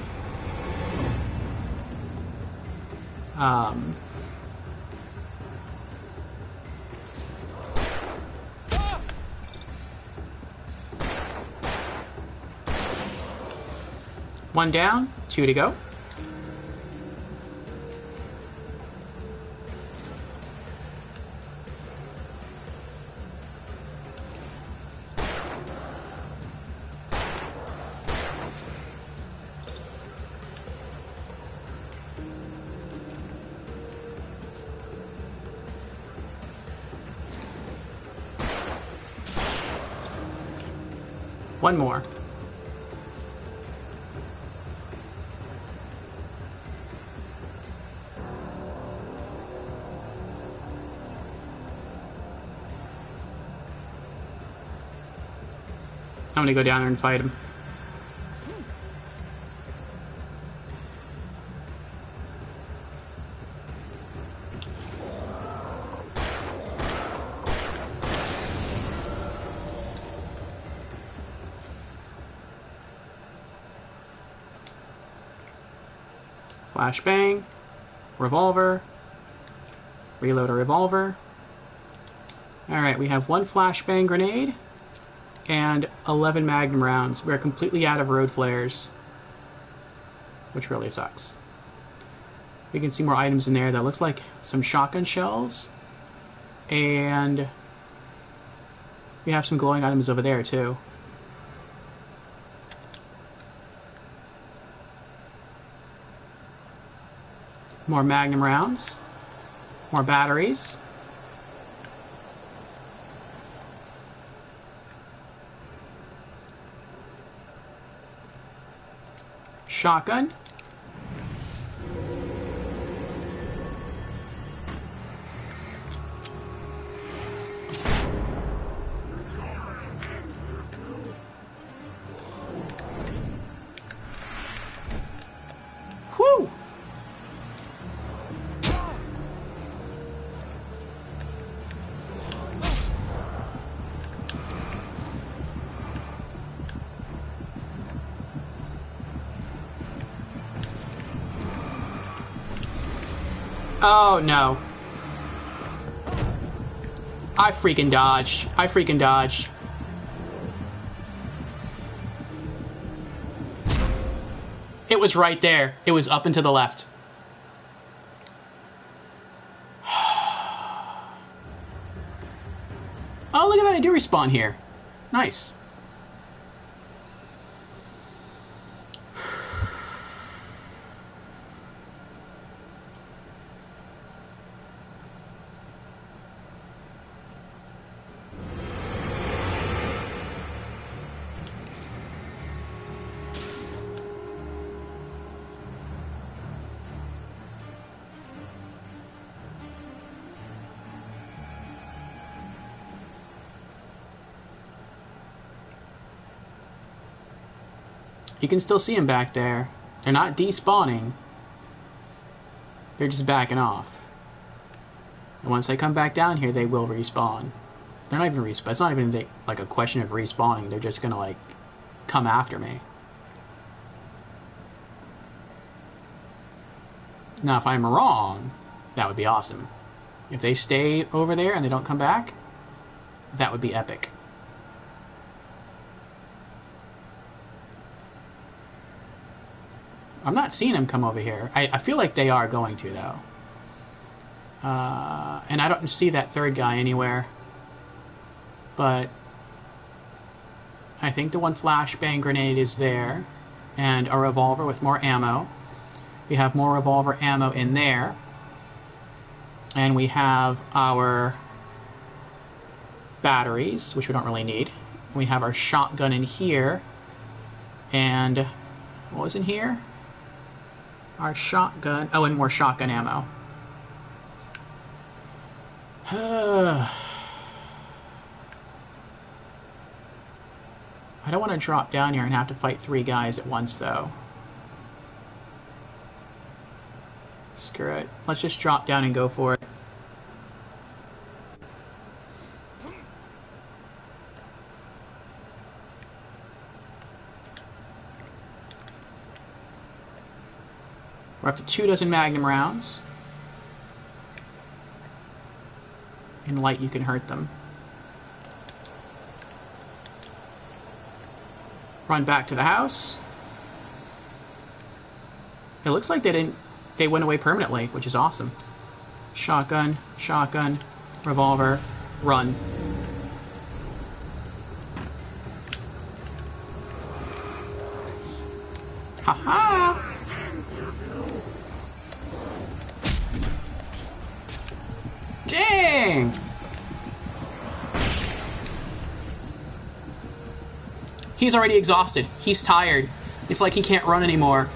one down, 2 to go. One more. I'm gonna go down there and fight him. Flashbang, revolver, reload a revolver. Alright, we have one flashbang grenade and 11 magnum rounds. We're completely out of road flares, which really sucks. We can see more items in there. That looks like some shotgun shells, and we have some glowing items over there too. More magnum rounds, more batteries. Shotgun. Whew! Oh no. I freaking dodged. I freaking dodged. It was right there. It was up and to the left. Oh, look at that. I do respawn here. Nice. You can still see them back there. They're not despawning. They're just backing off. And once they come back down here, they will respawn. They're not even respawn. It's not even like a question of respawning. They're just gonna like come after me. Now, if I'm wrong, that would be awesome. If they stay over there and they don't come back, that would be epic. I'm not seeing them come over here. I feel like they are going to, though. And I don't see that third guy anywhere. But I think the one flashbang grenade is there. And a revolver with more ammo. We have more revolver ammo in there. And we have our batteries, which we don't really need. We have our shotgun in here. And what was in here? Our shotgun. Oh, and more shotgun ammo. I don't want to drop down here and have to fight 3 guys at once, though. Screw it. Let's just drop down and go for it. We're up to 24 magnum rounds. In light, you can hurt them. Run back to the house. It looks like they went away permanently, which is awesome. Shotgun, shotgun, revolver, run. Haha! Dang! He's already exhausted. He's tired. It's like he can't run anymore.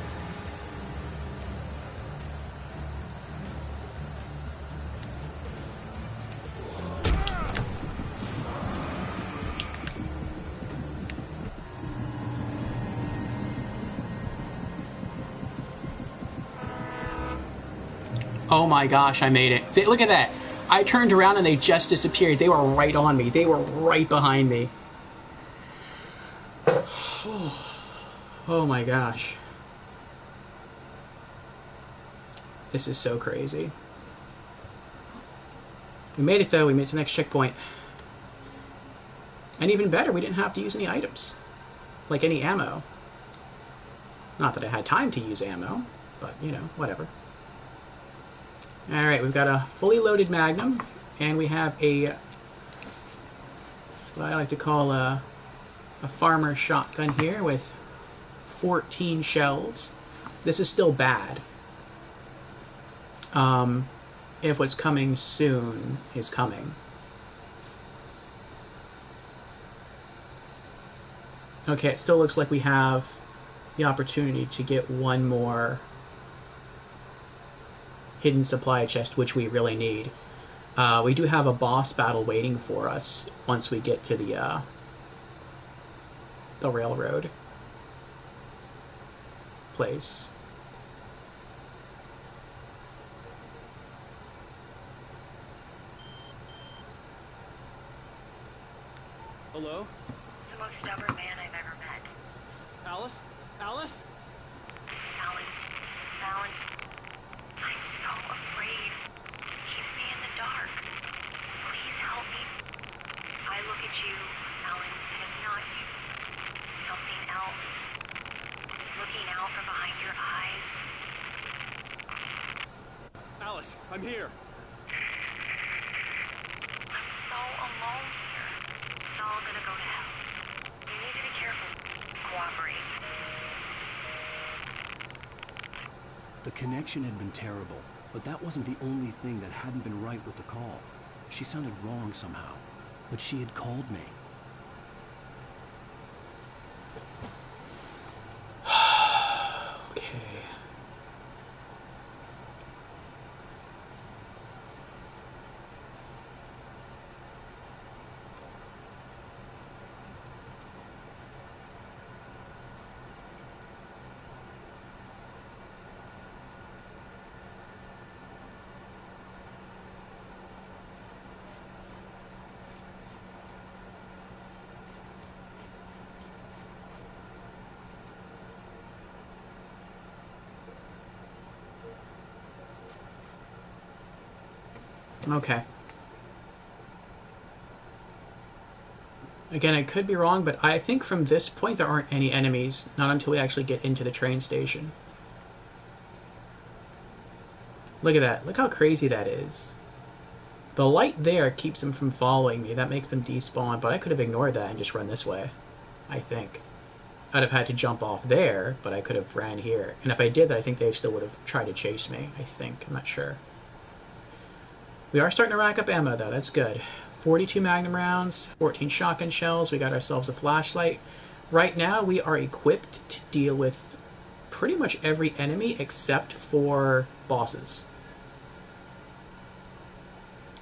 Oh my gosh, I made it. Look at that. I turned around and they just disappeared. They were right on me. They were right behind me. Oh my gosh. This is so crazy. We made it though. We made it to the next checkpoint. And even better, we didn't have to use any items. Like any ammo. Not that I had time to use ammo, but you know, whatever. Alright, we've got a fully loaded Magnum, and we have that's what I like to call a farmer shotgun here with 14 shells. This is still bad. If what's coming soon is coming. Okay, it still looks like we have the opportunity to get one more hidden supply chest, which we really need. We do have a boss battle waiting for us once we get to the railroad place. Hello? The most stubborn man I've ever met. Alice? Alice? Alan. Alan. I'm so afraid. It keeps me in the dark. Please help me. I look at you, Alan, and it's not you. Something else. Looking out from behind your eyes. Alice, I'm here. I'm so alone here. It's all gonna go to hell. You need to be careful. Cooperate. The connection had been terrible, but that wasn't the only thing that hadn't been right with the call. She sounded wrong somehow, but she had called me. Okay. Okay. Again, I could be wrong, but I think from this point there aren't any enemies, not until we actually get into the train station. Look at that. Look how crazy that is. The light there keeps them from following me. That makes them despawn, but I could have ignored that and just run this way, I think. I'd have had to jump off there, but I could have ran here. And if I did that, I think they still would have tried to chase me, I think. I'm not sure. We are starting to rack up ammo, though. That's good. 42 Magnum rounds, 14 shotgun shells. We got ourselves a flashlight. Right now, we are equipped to deal with pretty much every enemy except for bosses.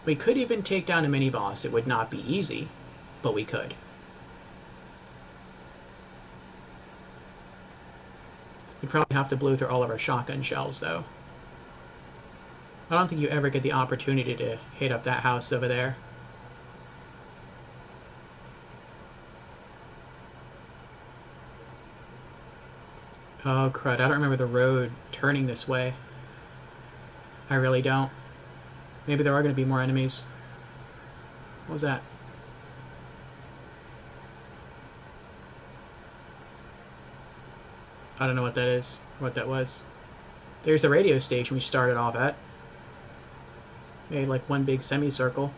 We could even take down a mini-boss. It would not be easy, but we could. We'd probably have to blow through all of our shotgun shells, though. I don't think you ever get the opportunity to hit up that house over there. Oh, crud. I don't remember the road turning this way. I really don't. Maybe there are going to be more enemies. What was that? I don't know what that is, what that was. There's the radio station we started off at. Made like one big semicircle.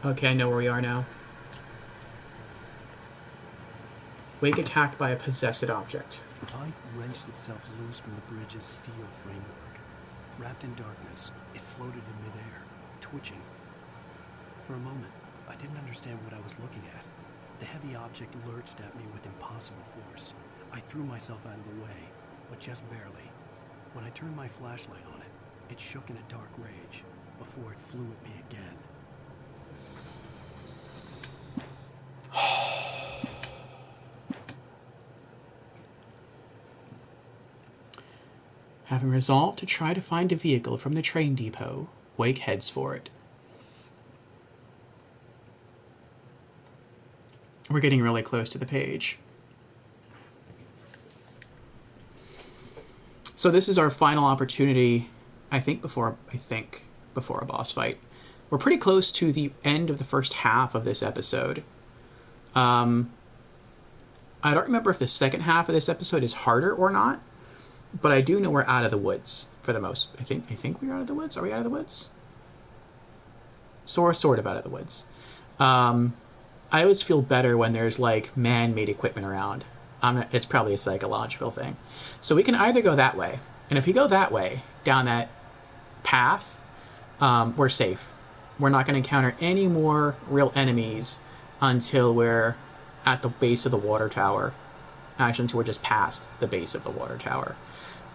Okay, I know where we are now. Wake attacked by a possessed object. The pipe wrenched itself loose from the bridge's steel framework. Wrapped in darkness, it floated in midair, twitching. For a moment, I didn't understand what I was looking at. The heavy object lurched at me with impossible force. I threw myself out of the way, but just barely. When I turned my flashlight on it, it shook in a dark rage before it flew at me again. Having resolved to try to find a vehicle from the train depot, Wake heads for it. We're getting really close to the page. So this is our final opportunity, I think before a boss fight. We're pretty close to the end of the first half of this episode. I don't remember if the second half of this episode is harder or not, but I do know we're out of the woods for the most. I think we're out of the woods. Are we out of the woods? So we're sort of out of the woods. I always feel better when there's like man-made equipment around. It's probably a psychological thing. So we can either go that way, and if we go that way down that path, we're safe. We're not going to encounter any more real enemies until we're at the base of the water tower. Actually, until we're just past the base of the water tower.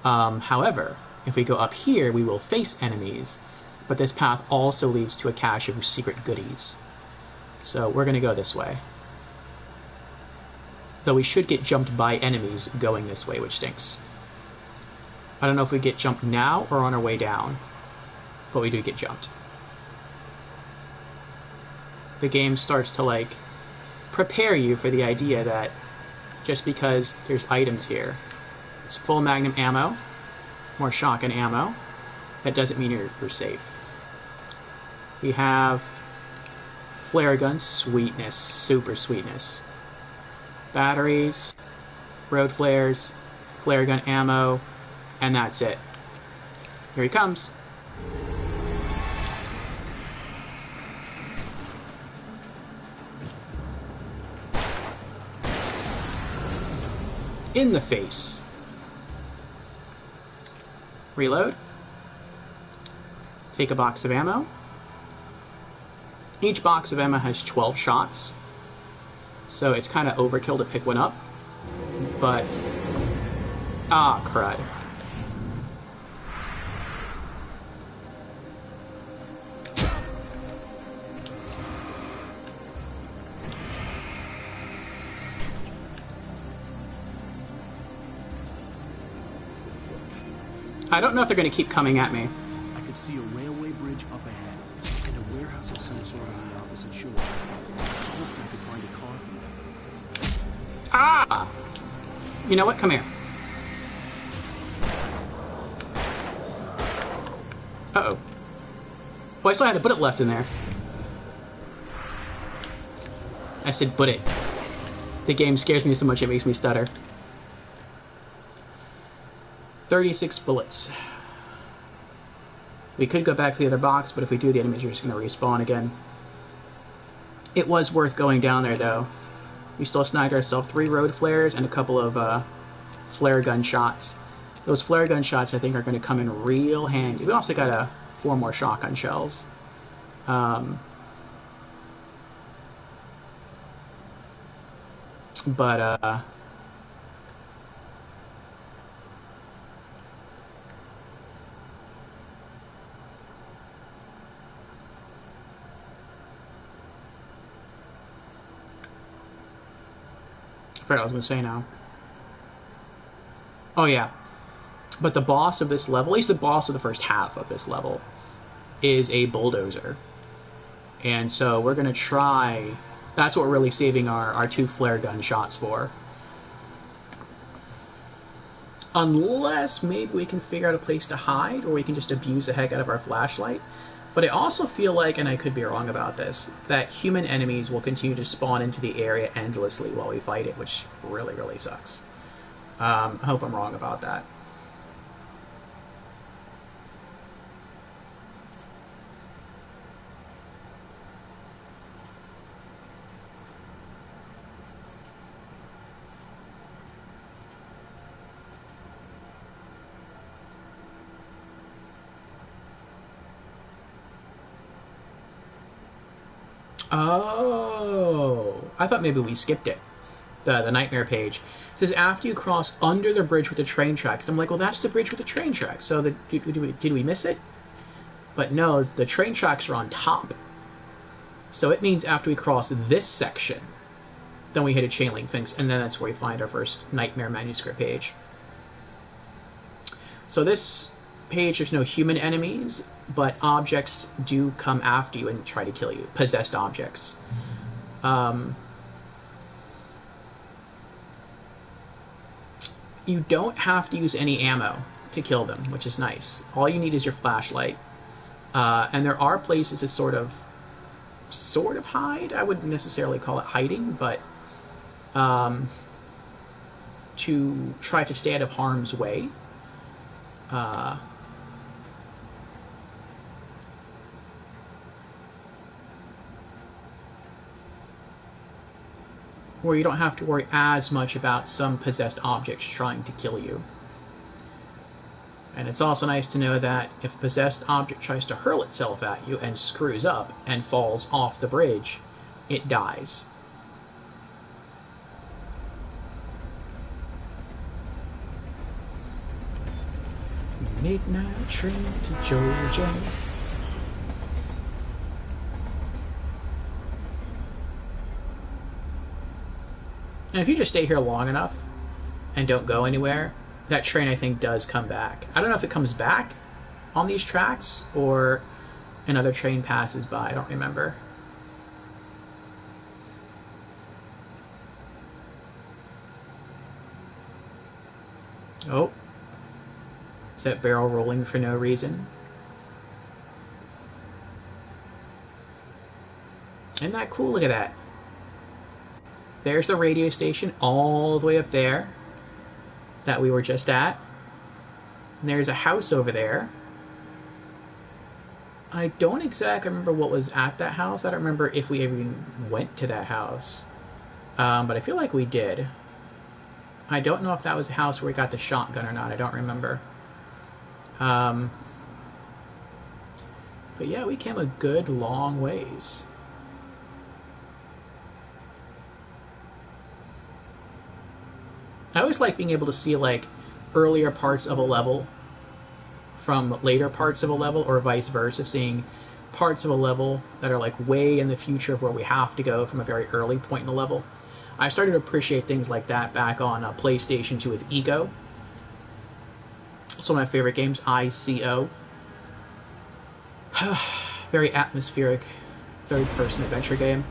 However, if we go up here, we will face enemies, but this path also leads to a cache of secret goodies. So we're going to go this way. Though we should get jumped by enemies going this way, which stinks. I don't know if we get jumped now or on our way down, but we do get jumped. The game starts to, like, prepare you for the idea that just because there's items here, it's full magnum ammo, more shotgun ammo, that doesn't mean you're safe. We have flare guns, sweetness, super sweetness. Batteries, road flares, flare gun ammo, and that's it. Here he comes. In the face. Reload. Take a box of ammo. Each box of ammo has 12 shots, so it's kind of overkill to pick one up, but crud. I don't know if they're going to keep coming at me. I could see a railway bridge up ahead and a warehouse of some sort on the opposite shore. I hoped I could find a car from them. Ah! You know what? Come here. Uh-oh. Oh, I still had a bullet left in there. I said bullet. The game scares me so much it makes me stutter. 36 bullets. We could go back to the other box, but if we do, the enemies are just going to respawn again. It was worth going down there, though. We still snagged ourselves 3 road flares and a couple of flare gun shots. Those flare gun shots, I think, are going to come in real handy. We also got 4 more shotgun shells. I forgot what I was going to say now. Oh, yeah. But the boss of this level, at least the boss of the first half of this level, is a bulldozer. And so we're going to try... That's what we're really saving our 2 flare gun shots for. Unless maybe we can figure out a place to hide, or we can just abuse the heck out of our flashlight. But I also feel like, and I could be wrong about this, that human enemies will continue to spawn into the area endlessly while we fight it, which really, really sucks. I hope I'm wrong about that. Oh, I thought maybe we skipped it. The nightmare page. It says after you cross under the bridge with the train tracks. I'm like, well, that's the bridge with the train tracks. So did we miss it? But no, the train tracks are on top. So it means after we cross this section, then we hit a chain link fence, and then that's where we find our first nightmare manuscript page. So this page, there's no human enemies, but objects do come after you and try to kill you. Possessed objects. You don't have to use any ammo to kill them, which is nice. All you need is your flashlight. And there are places to sort of hide. I wouldn't necessarily call it hiding, but to try to stay out of harm's way. Where you don't have to worry as much about some possessed objects trying to kill you. And it's also nice to know that if a possessed object tries to hurl itself at you and screws up and falls off the bridge, it dies. Midnight train to Georgia. And if you just stay here long enough and don't go anywhere, that train, I think, does come back. I don't know if it comes back on these tracks or another train passes by. I don't remember. Oh. Is that barrel rolling for no reason? Isn't that cool? Look at that. There's the radio station all the way up there that we were just at. And there's a house over there. I don't exactly remember what was at that house. I don't remember if we even went to that house. But I feel like we did. I don't know if that was the house where we got the shotgun or not. I don't remember. But yeah, we came a good long ways. I always like being able to see like earlier parts of a level from later parts of a level, or vice versa, seeing parts of a level that are like way in the future of where we have to go from a very early point in the level. I started to appreciate things like that back on PlayStation 2 with Ego. It's one of my favorite games, ICO. Very atmospheric third-person adventure game.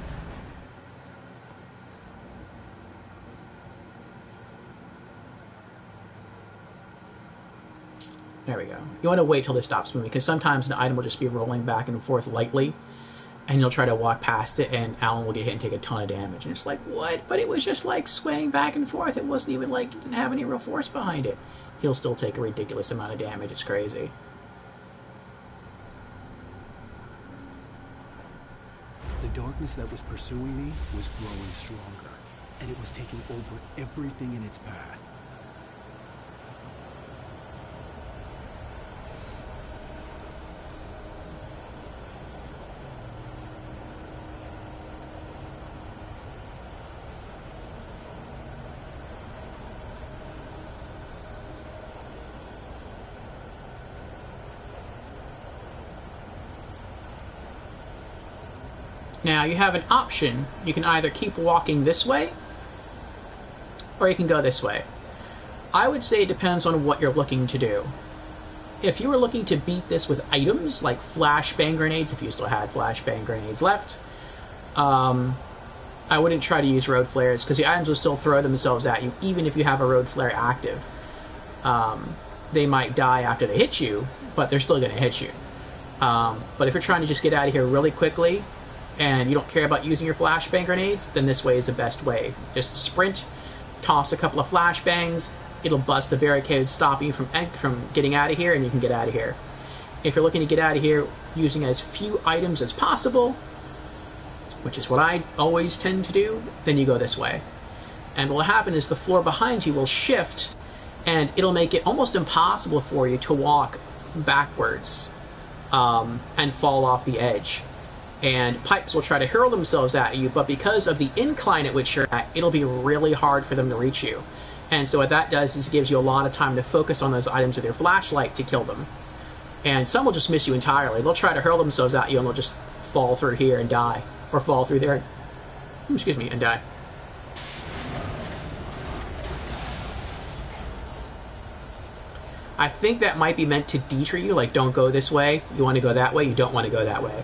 There we go. You want to wait till this stops moving, because sometimes an item will just be rolling back and forth lightly, and you'll try to walk past it, and Alan will get hit and take a ton of damage. And it's like, what? But it was just like swaying back and forth. It wasn't even like, it didn't have any real force behind it. He'll still take a ridiculous amount of damage. It's crazy. The darkness that was pursuing me was growing stronger, and it was taking over everything in its path. Now, you have an option. You can either keep walking this way, or you can go this way. I would say it depends on what you're looking to do. If you were looking to beat this with items, like flashbang grenades, if you still had flashbang grenades left, I wouldn't try to use road flares, because the items will still throw themselves at you, even if you have a road flare active. They might die after they hit you, but they're still going to hit you. But if you're trying to just get out of here really quickly, and you don't care about using your flashbang grenades, then this way is the best way. Just sprint, toss a couple of flashbangs, it'll bust the barricade, stop you from getting out of here, and you can get out of here. If you're looking to get out of here using as few items as possible, which is what I always tend to do, then you go this way. And what will happen is the floor behind you will shift, and it'll make it almost impossible for you to walk backwards and fall off the edge. and pipes will try to hurl themselves at you, but because of the incline at which you're at, it'll be really hard for them to reach you. And so what that does is it gives you a lot of time to focus on those items with your flashlight to kill them. And some will just miss you entirely. They'll try to hurl themselves at you and they'll just fall through here and die. Or fall through there, excuse me, and die. I think that might be meant to deter you, like don't go this way, you want to go that way, you don't want to go that way.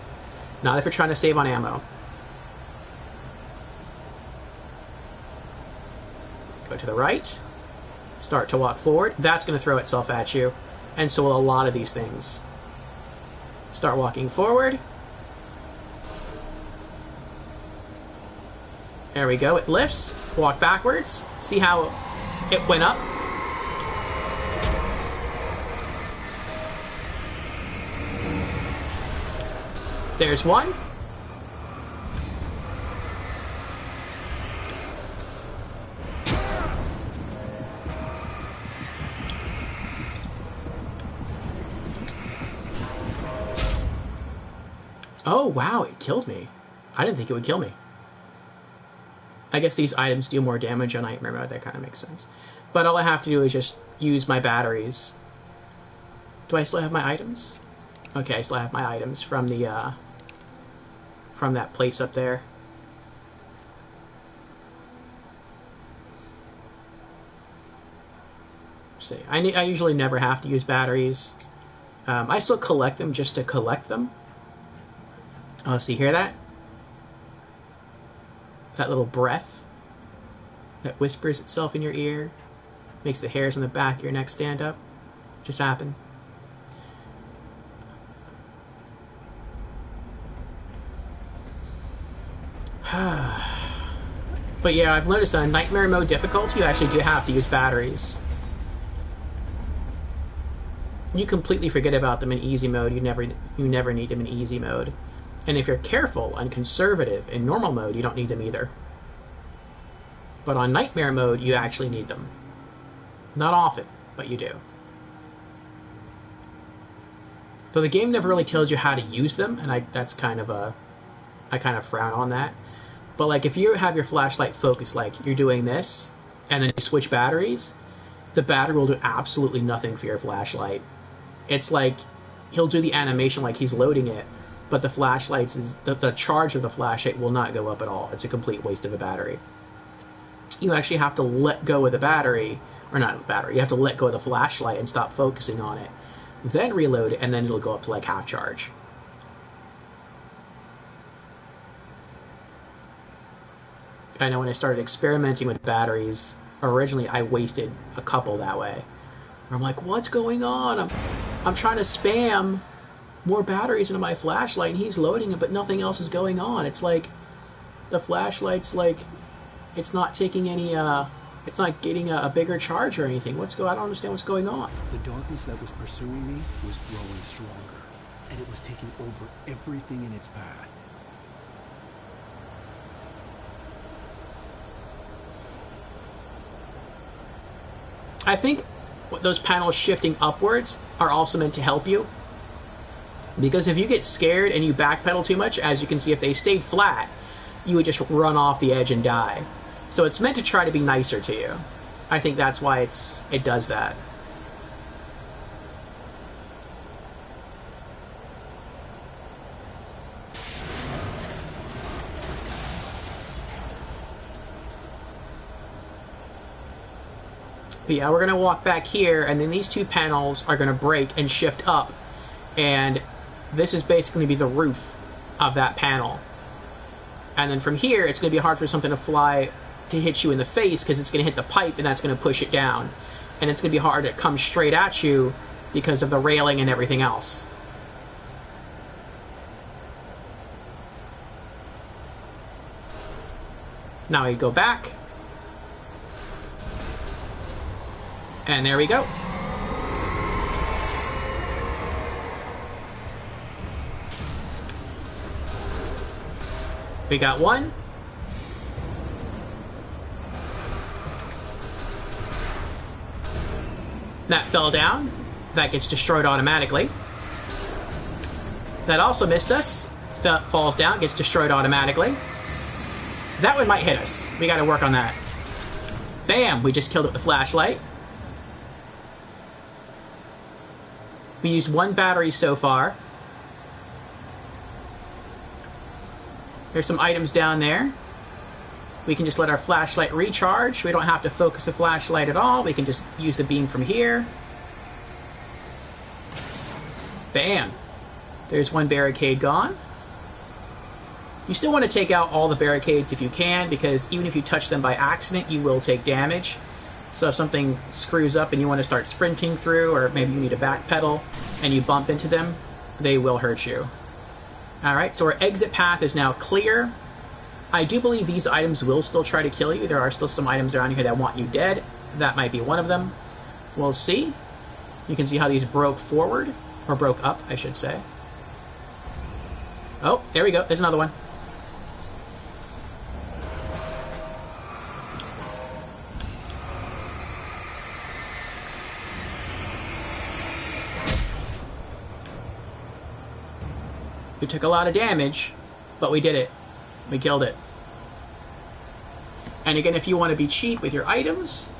Not if you're trying to save on ammo. Go to the right, start to walk forward, that's going to throw itself at you, and so will a lot of these things. Start walking forward. There we go, it lifts, walk backwards, see how it went up? There's one. Oh, wow, it killed me. I didn't think it would kill me. I guess these items do more damage on Nightmare Mode, that kind of makes sense. But all I have to do is just use my batteries. Do I still have my items? Okay, I still have my items from the, from that place up there. See, I usually never have to use batteries. I still collect them just to collect them. Oh, see, hear that? That little breath that whispers itself in your ear, makes the hairs on the back of your neck stand up. Just happened. But yeah, I've noticed on Nightmare Mode difficulty, you actually do have to use batteries. You completely forget about them in easy mode. You never need them in easy mode. And if you're careful and conservative in normal mode, you don't need them either. But on Nightmare Mode, you actually need them. Not often, but you do. Though the game never really tells you how to use them, and I kind of frown on that. But like if you have your flashlight focused like you're doing this, and then you switch batteries, the battery will do absolutely nothing for your flashlight. It's like he'll do the animation like he's loading it, but the flashlights the charge of the flashlight will not go up at all. It's a complete waste of a battery. You actually have to let go of the battery, or not the battery, you have to let go of the flashlight and stop focusing on it. Then reload it, and then it'll go up to like half charge. I know when I started experimenting with batteries, originally I wasted a couple that way. I'm like, what's going on? I'm trying to spam more batteries into my flashlight, and he's loading it, but nothing else is going on. It's like the flashlight's like it's not taking any it's not getting a bigger charge or anything. I don't understand what's going on. The darkness that was pursuing me was growing stronger, and it was taking over everything in its path. I think those panels shifting upwards are also meant to help you. Because if you get scared and you backpedal too much, as you can see, if they stayed flat, you would just run off the edge and die. So it's meant to try to be nicer to you. I think that's why it does that. But yeah, we're going to walk back here, and then these two panels are going to break and shift up. And this is basically going to be the roof of that panel. And then from here, it's going to be hard for something to hit you in the face, because it's going to hit the pipe, and that's going to push it down. And it's going to be hard to come straight at you because of the railing and everything else. Now we go back. And there we go. We got one. That fell down. That gets destroyed automatically. That also missed us. falls down, gets destroyed automatically. That one might hit us. We gotta work on that. Bam! We just killed it with the flashlight. We used 1 battery so far. There's some items down there. We can just let our flashlight recharge. We don't have to focus the flashlight at all. We can just use the beam from here. Bam! There's 1 barricade gone. You still want to take out all the barricades if you can, because even if you touch them by accident, you will take damage. So if something screws up and you want to start sprinting through, or maybe you need to backpedal, and you bump into them, they will hurt you. Alright, so our exit path is now clear. I do believe these items will still try to kill you. There are still some items around here that want you dead. That might be one of them. We'll see. You can see how these broke forward, or broke up, I should say. Oh, there we go. There's another one. We took a lot of damage, but we did it. We killed it. And again, if you want to be cheap with your items,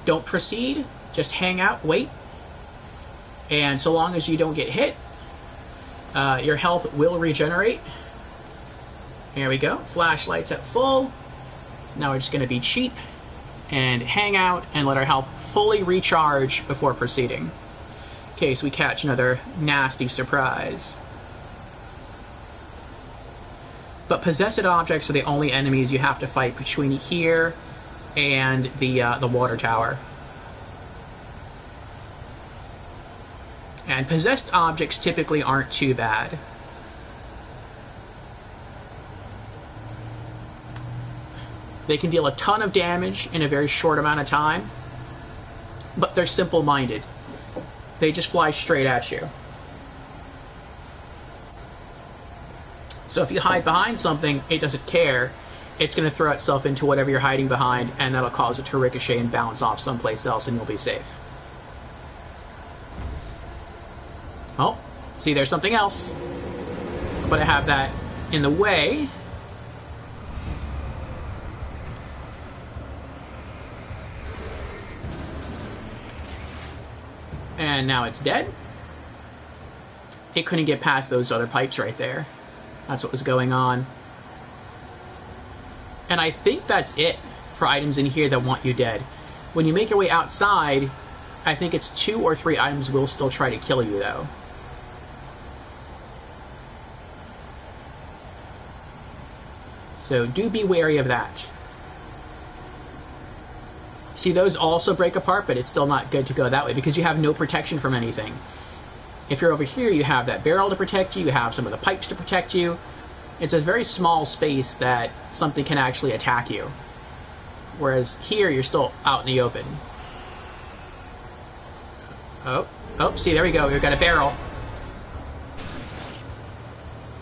don't proceed. Just hang out, wait. And so long as you don't get hit, your health will regenerate. There we go. Flashlight's at full. Now we're just going to be cheap and hang out and let our health fully recharge before proceeding, in case we catch another nasty surprise. But possessed objects are the only enemies you have to fight between here and the water tower. And possessed objects typically aren't too bad. They can deal a ton of damage in a very short amount of time, but they're simple-minded. They just fly straight at you. So if you hide behind something, it doesn't care. It's going to throw itself into whatever you're hiding behind, and that'll cause it to ricochet and bounce off someplace else, and you'll be safe. Oh, see, there's something else. But I have that in the way. And now it's dead. It couldn't get past those other pipes right there. That's what was going on. And I think that's it for items in here that want you dead. When you make your way outside, I think it's 2 or 3 items will still try to kill you, though. So do be wary of that. See, those also break apart, but it's still not good to go that way because you have no protection from anything. If you're over here, you have that barrel to protect you, you have some of the pipes to protect you. It's a very small space that something can actually attack you. Whereas here, you're still out in the open. Oh, see, there we go. We've got a barrel.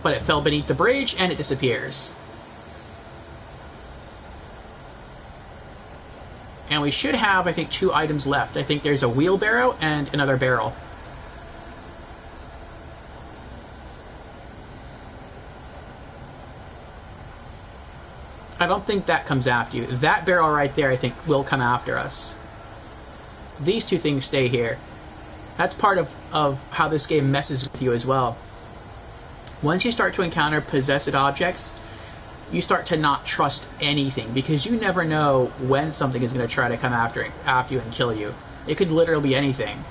But it fell beneath the bridge, and it disappears. And we should have, I think, 2 items left. I think there's a wheelbarrow and another barrel. I don't think that comes after you. That barrel right there, I think, will come after us. These 2 things stay here. That's part of how this game messes with you as well. Once you start to encounter possessed objects, you start to not trust anything because you never know when something is going to try to come after you and kill you. It could literally be anything.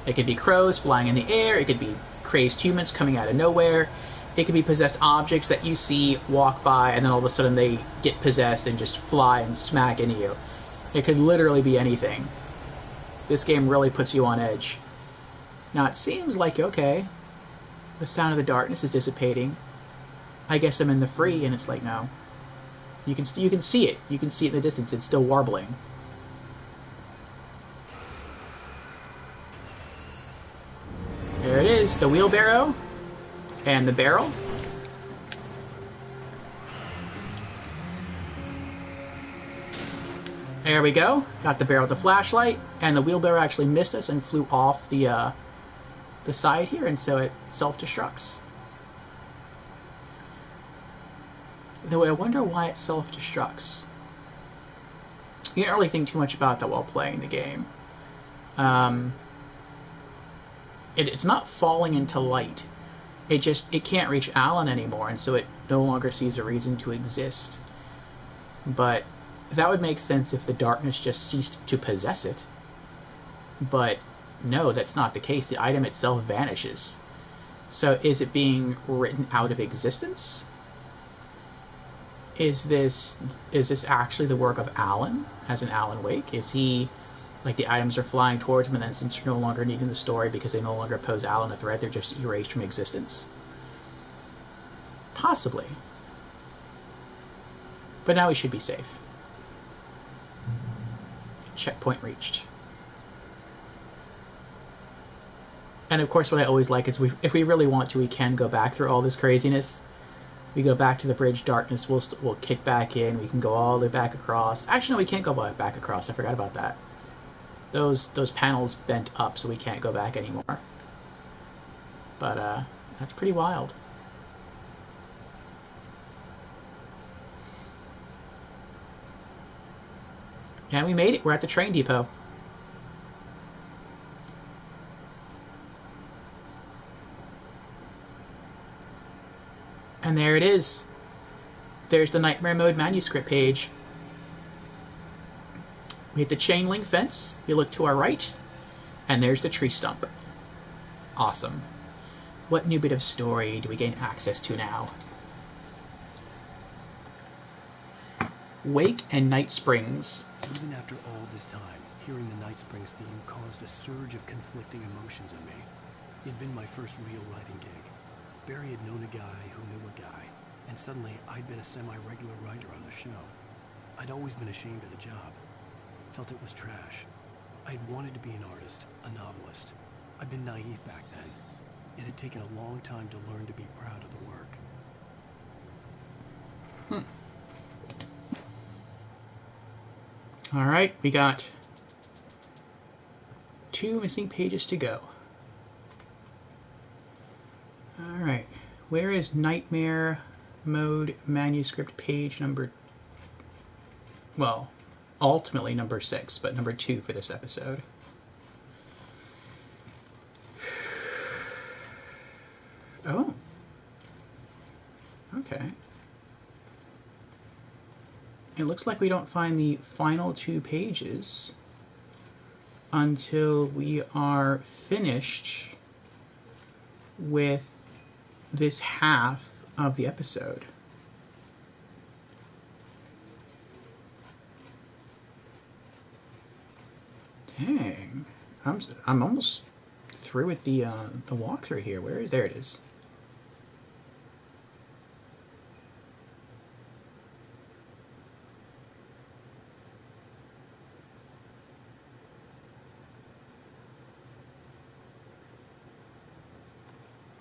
It could be crows flying in the air. It could be crazed humans coming out of nowhere. It could be possessed objects that you see walk by and then all of a sudden they get possessed and just fly and smack into you. It could literally be anything. This game really puts you on edge. Now it seems like, okay, the sound of the darkness is dissipating. I guess I'm in the free, and it's like, no. You can see it. You can see it in the distance. It's still warbling. There it is, the wheelbarrow and the barrel. There we go. Got the barrel with the flashlight, and the wheelbarrow actually missed us and flew off the side here, and so it self-destructs. Though I wonder why it self-destructs. You can't really think too much about that while playing the game. It's not falling into light. It can't reach Alan anymore, and so it no longer sees a reason to exist. But that would make sense if the darkness just ceased to possess it. But no, that's not the case. The item itself vanishes. So is it being written out of existence? Is this actually the work of Alan, as in Alan Wake? Is he, like, the items are flying towards him, and then since you're no longer needing the story because they no longer pose Alan a threat, they're just erased from existence? Possibly. But now we should be safe. Checkpoint reached. And of course what I always like is if we really want to, we can go back through all this craziness. We go back to the bridge, darkness, we'll kick back in, we can go all the way back across. Actually, no, we can't go back across, I forgot about that. Those panels bent up, so we can't go back anymore. But, that's pretty wild. And we made it, we're at the train depot. And there it is. There's the Nightmare Mode manuscript page. We hit the chain link fence, you look to our right, and there's the tree stump. Awesome. What new bit of story do we gain access to now? Wake and Night Springs. Even after all this time, hearing the Night Springs theme caused a surge of conflicting emotions in me. It'd been my first real writing gig. Barry had known a guy who knew a guy, and suddenly I'd been a semi-regular writer on the show. I'd always been ashamed of the job. Felt it was trash. I'd wanted to be an artist, a novelist. I'd been naive back then. It had taken a long time to learn to be proud of the work. Alright, we got 2 missing pages to go. Alright, where is Nightmare Mode manuscript page number... well, ultimately number 6, but number 2 for this episode. Oh. Okay. It looks like we don't find the final 2 pages until we are finished with this half of the episode. Dang. I'm almost through with the walkthrough here. There it is.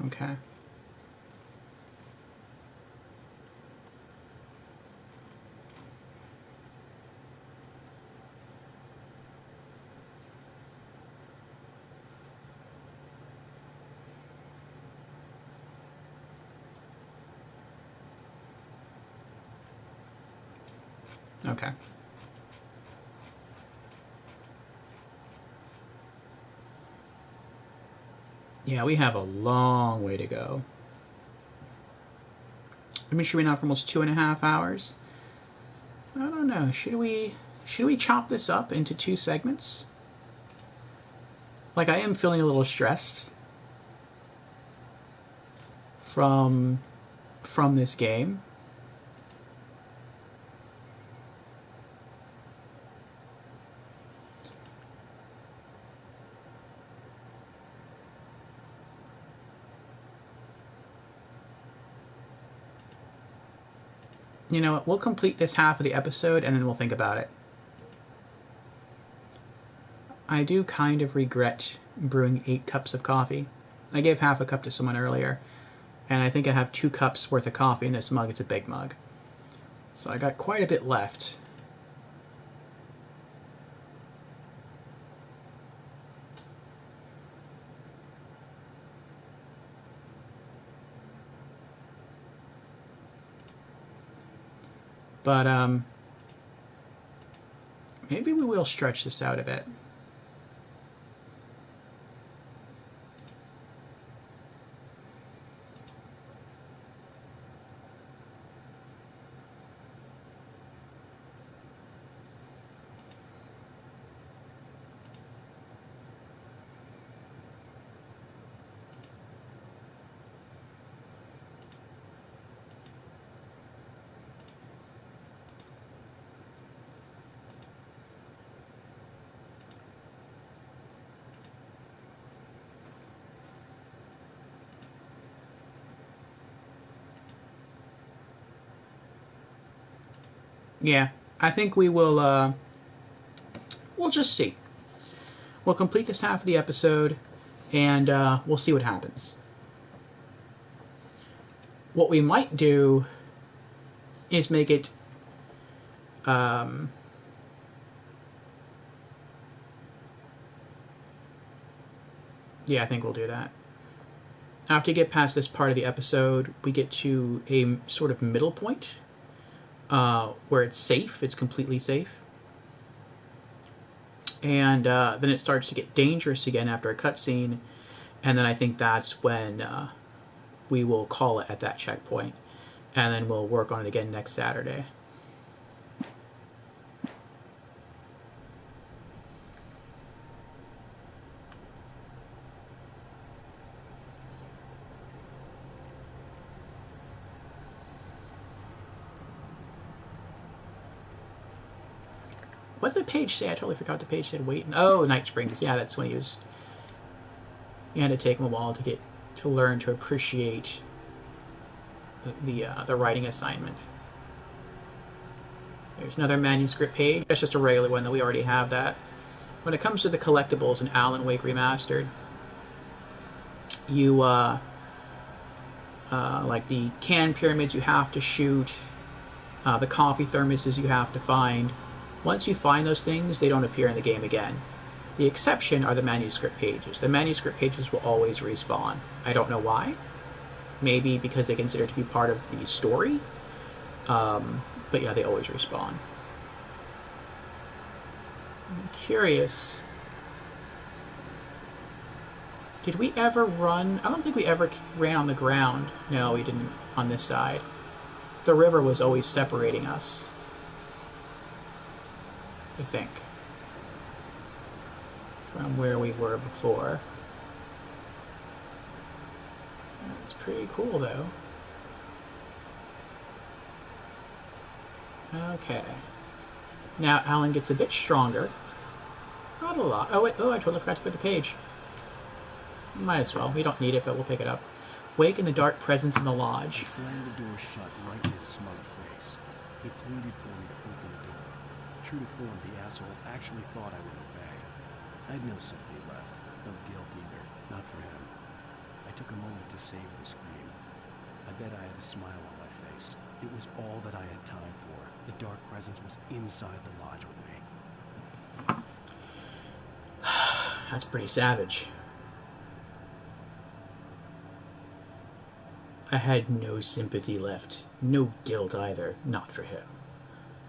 Okay. Okay. Yeah, we have a long way to go. I've been shooting out for almost 2.5 hours. I don't know. Should we chop this up into 2 segments? Like, I am feeling a little stressed from this game. You know what, we'll complete this half of the episode and then we'll think about it. I do kind of regret brewing 8 cups of coffee. I gave half a cup to someone earlier, and I think I have 2 cups worth of coffee in this mug. It's a big mug. So I got quite a bit left. But maybe we will stretch this out a bit. Yeah, I think we will, we'll just see. We'll complete this half of the episode, and we'll see what happens. What we might do is make it, yeah, I think we'll do that. After you get past this part of the episode, we get to a sort of middle point, where it's safe, it's completely safe. And then it starts to get dangerous again after a cutscene, and then I think that's when we will call it at that checkpoint, and then we'll work on it again next Saturday. What did the page say? I totally forgot the page said wait. Oh, Night Springs. Yeah, that's when he had to take him a while to learn to appreciate the writing assignment. There's another manuscript page. That's just a regular one, though we already have that. When it comes to the collectibles in Alan Wake Remastered, you like the can pyramids you have to shoot, the coffee thermoses you have to find. Once you find those things, they don't appear in the game again. The exception are the manuscript pages. The manuscript pages will always respawn. I don't know why. Maybe because they consider it to be part of the story. But yeah, they always respawn. I'm curious. Did we ever run? I don't think we ever ran on the ground. No, we didn't on this side. The river was always separating us, I think, from where we were before. That's pretty cool, though. Okay. Now Alan gets a bit stronger. Not a lot. Oh, wait. Oh, I totally forgot to put the page. Might as well. We don't need it, but we'll pick it up. Wake in the dark presence in the lodge. I slammed the door shut right in his smug face. He pleaded for me to open the door. True to form, the asshole actually thought I would obey. I had no sympathy left, no guilt either, not for him. I took a moment to savor the scream. I bet I had a smile on my face. It was all that I had time for. The dark presence was inside the lodge with me. That's pretty savage. I had no sympathy left, no guilt either, not for him.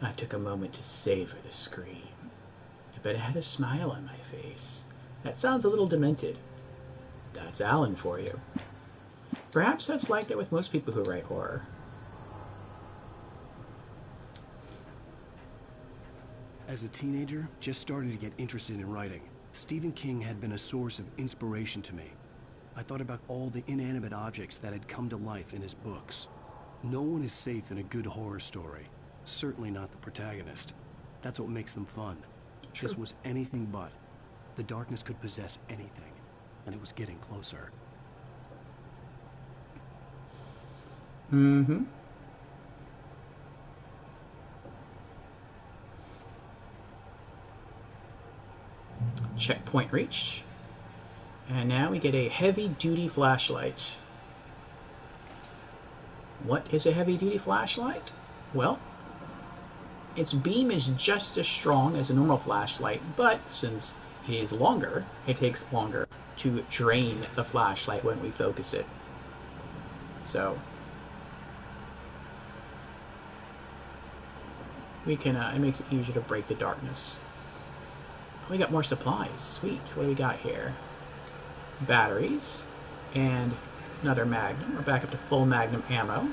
I took a moment to savor the scream. I bet I had a smile on my face. That sounds a little demented. That's Alan for you. Perhaps that's like that with most people who write horror. As a teenager, just starting to get interested in writing, Stephen King had been a source of inspiration to me. I thought about all the inanimate objects that had come to life in his books. No one is safe in a good horror story. Certainly not the protagonist. That's what makes them fun. True. This was anything but. The darkness could possess anything, and it was getting closer. Mm-hmm. Checkpoint reached. And now we get a heavy-duty flashlight. What is a heavy-duty flashlight? Well, its beam is just as strong as a normal flashlight, but since it is longer, it takes longer to drain the flashlight when we focus it. So, We can, it makes it easier to break the darkness. Oh, we got more supplies. Sweet. What do we got here? Batteries. And another Magnum. We're back up to full Magnum ammo.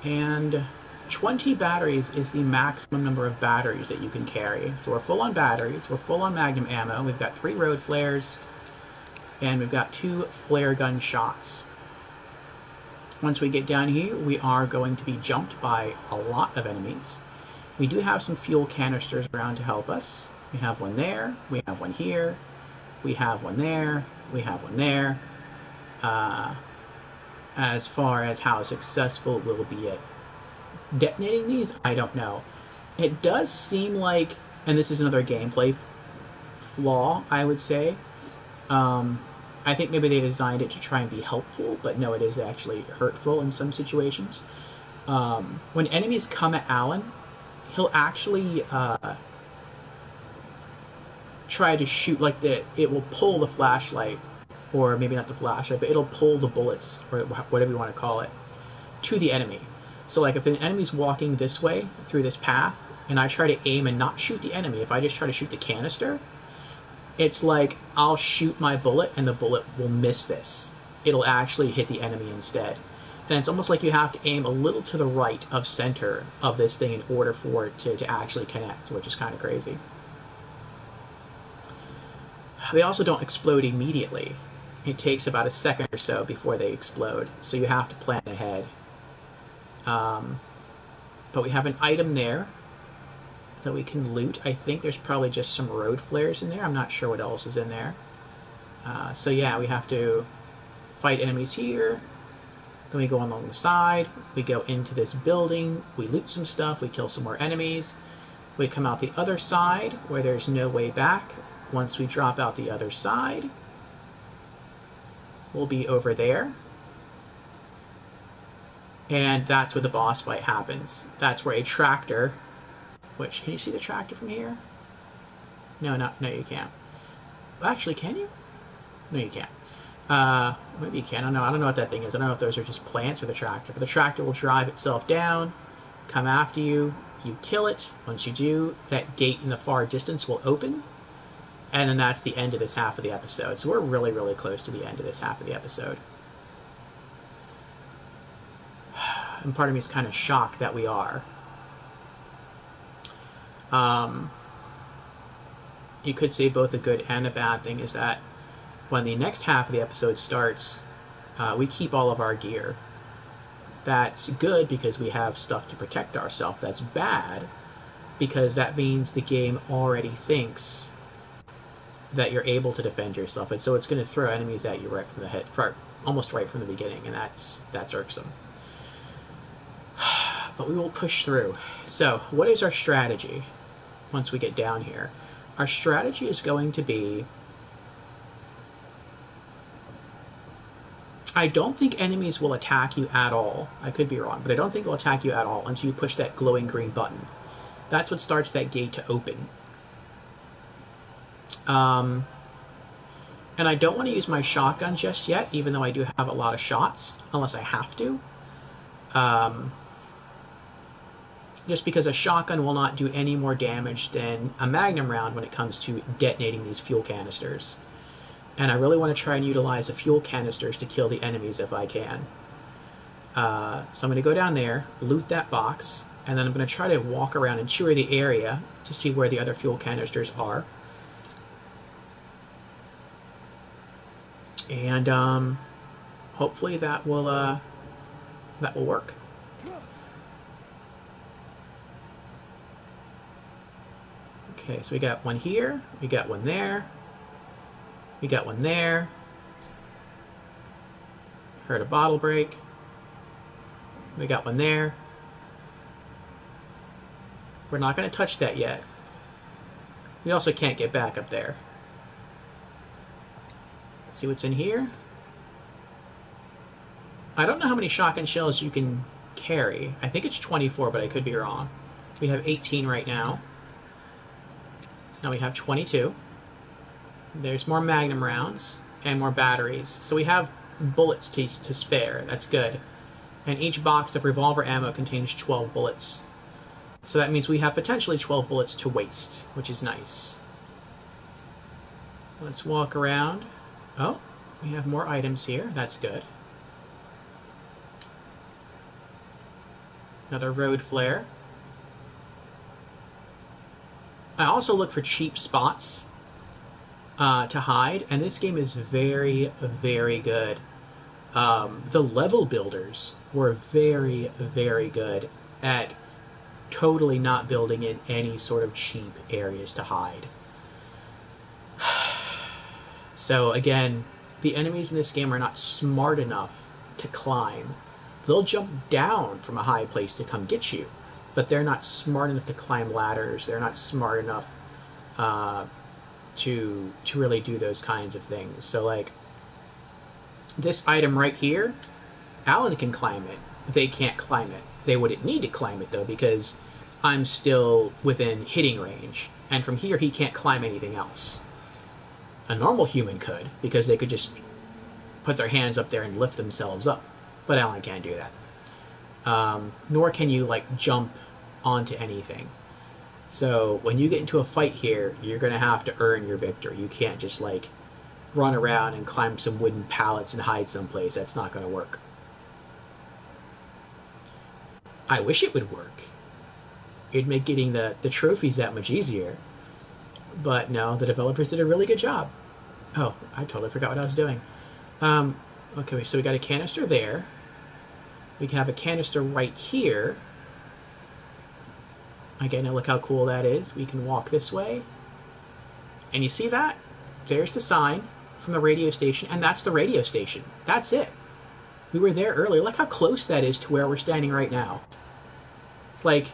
And 20 batteries is the maximum number of batteries that you can carry. So we're full on batteries. We're full on Magnum ammo. We've got 3 road flares. And we've got 2 flare gun shots. Once we get down here, we are going to be jumped by a lot of enemies. We do have some fuel canisters around to help us. We have one there, we have one here, we have one there, we have one there. As far as how successful we'll be at detonating these, I don't know. It does seem like, and this is another gameplay flaw, I would say, I think maybe they designed it to try and be helpful, but no, it is actually hurtful in some situations. When enemies come at Alan, he'll actually try to shoot, like, it will pull the flashlight, or maybe not the flashlight, but it'll pull the bullets, or whatever you want to call it, to the enemy. So, like, if an enemy's walking this way, through this path, and I try to aim and not shoot the enemy, if I just try to shoot the canister, it's like I'll shoot my bullet and the bullet will miss this. It'll actually hit the enemy instead. And it's almost like you have to aim a little to the right of center of this thing in order for it to actually connect, which is kind of crazy. They also don't explode immediately. It takes about a second or so before they explode, so you have to plan ahead. But we have an item there that we can loot. I think there's probably just some road flares in there. I'm not sure what else is in there. So yeah, we have to fight enemies here. Then we go along the side. We go into this building. We loot some stuff. We kill some more enemies. We come out the other side where there's no way back. Once we drop out the other side, we'll be over there. And that's where the boss fight happens. That's where a tractor... Which, can you see the tractor from here? No, you can't. Actually, can you? No, you can't. Maybe you can. I don't know what that thing is. I don't know if those are just plants or the tractor. But the tractor will drive itself down, come after you. You kill it. Once you do, that gate in the far distance will open. And then that's the end of this half of the episode. So we're really, really close to the end of this half of the episode. And part of me is kind of shocked that we are. You could say both a good and a bad thing is that when the next half of the episode starts, we keep all of our gear. That's good because we have stuff to protect ourselves. That's bad because that means the game already thinks that you're able to defend yourself, and so it's going to throw enemies at you right from the head, almost right from the beginning, and that's irksome. But we will push through. So, what is our strategy once we get down here? Our strategy is going to be... I don't think enemies will attack you at all. I could be wrong, but I don't think they'll attack you at all until you push that glowing green button. That's what starts that gate to open. And I don't want to use my shotgun just yet, even though I do have a lot of shots, unless I have to. Just because a shotgun will not do any more damage than a Magnum round when it comes to detonating these fuel canisters. And I really want to try and utilize the fuel canisters to kill the enemies if I can. So I'm going to go down there, loot that box, and then I'm going to try to walk around and tour the area to see where the other fuel canisters are. And hopefully that will work. Okay, so we got one here, we got one there, we got one there. Heard a bottle break. We got one there. We're not going to touch that yet. We also can't get back up there. Let's see what's in here. I don't know how many shotgun shells you can carry. I think it's 24, but I could be wrong. We have 18 right now. Now we have 22. There's more Magnum rounds and more batteries. So we have bullets to spare. That's good. And each box of revolver ammo contains 12 bullets. So that means we have potentially 12 bullets to waste, which is nice. Let's walk around. Oh, we have more items here. That's good. Another road flare. I also look for cheap spots to hide, and this game is very, very good. The level builders were very, very good at totally not building in any sort of cheap areas to hide. So again, the enemies in this game are not smart enough to climb. They'll jump down from a high place to come get you, but they're not smart enough to climb ladders. They're not smart enough to really do those kinds of things. So like this item right here, Alan can climb it. They can't climb it. They wouldn't need to climb it though, because I'm still within hitting range, and from here he can't climb anything else. A normal human could, because they could just put their hands up there and lift themselves up, but Alan can't do that. Nor can you like jump onto anything. So when you get into a fight here, you're going to have to earn your victory. You can't just like run around and climb some wooden pallets and hide someplace. That's not going to work. I wish it would work. It'd make getting the trophies that much easier. But no, the developers did a really good job. Oh, I totally forgot what I was doing. Okay, so we got a canister there. We can have a canister right here. Again, look how cool that is. We can walk this way. And you see that? There's the sign from the radio station, and that's the radio station. That's it. We were there earlier. Look how close that is to where we're standing right now. It's like,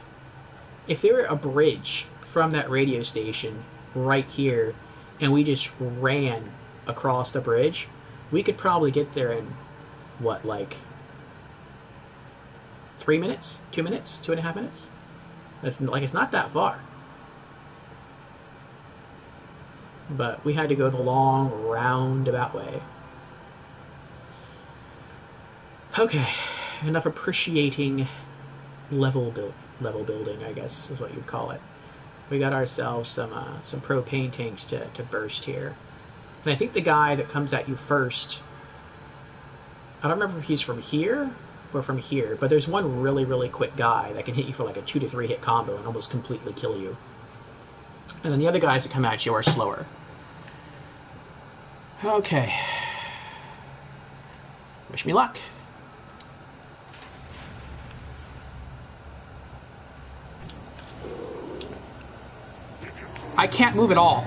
if there were a bridge from that radio station right here, and we just ran across the bridge, we could probably get there in, what, like 3 minutes? 2 minutes? 2.5 minutes? That's like, it's not that far. But we had to go the long, roundabout way. Okay, enough appreciating level building, I guess is what you'd call it. We got ourselves some propane tanks to burst here. And I think the guy that comes at you first, I don't remember if he's from here or from here, but there's one really, really quick guy that can hit you for like a 2 to 3 hit combo and almost completely kill you. And then the other guys that come at you are slower. Okay. Wish me luck. I can't move at all.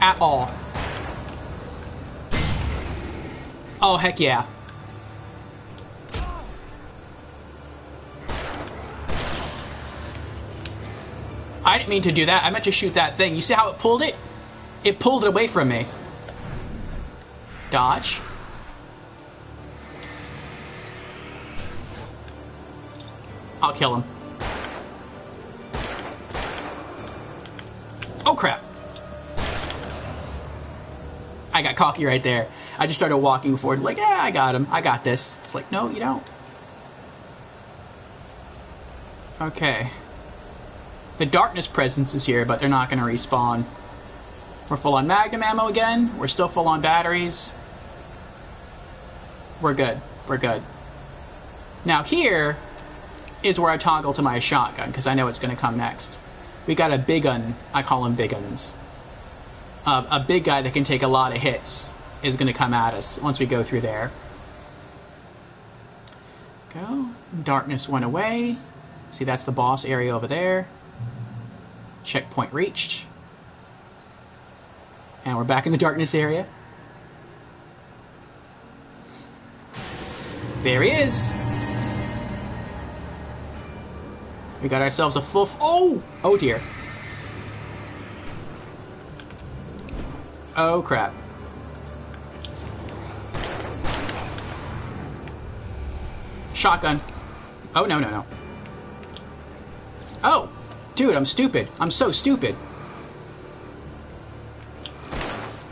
At all. Oh, heck yeah. I didn't mean to do that. I meant to shoot that thing. You see how it pulled it? It pulled it away from me. Dodge. I'll kill him. Oh, crap. I got cocky right there. I just started walking forward like, yeah, I got him. I got this. It's like, no, you don't. Okay. The darkness presence is here, but they're not going to respawn. We're full on magnum ammo again. We're still full on batteries. We're good. We're good. Now here is where I toggle to my shotgun, because I know it's going to come next. We got a big gun. I call them big guns. A big guy that can take a lot of hits is going to come at us once we go through there. Go. Darkness went away. See, that's the boss area over there. Checkpoint reached. And we're back in the darkness area. There he is. We got ourselves a full... Oh! Oh, dear. Oh, crap. Shotgun. Oh, no, no, no. Oh! Dude, I'm stupid. I'm so stupid.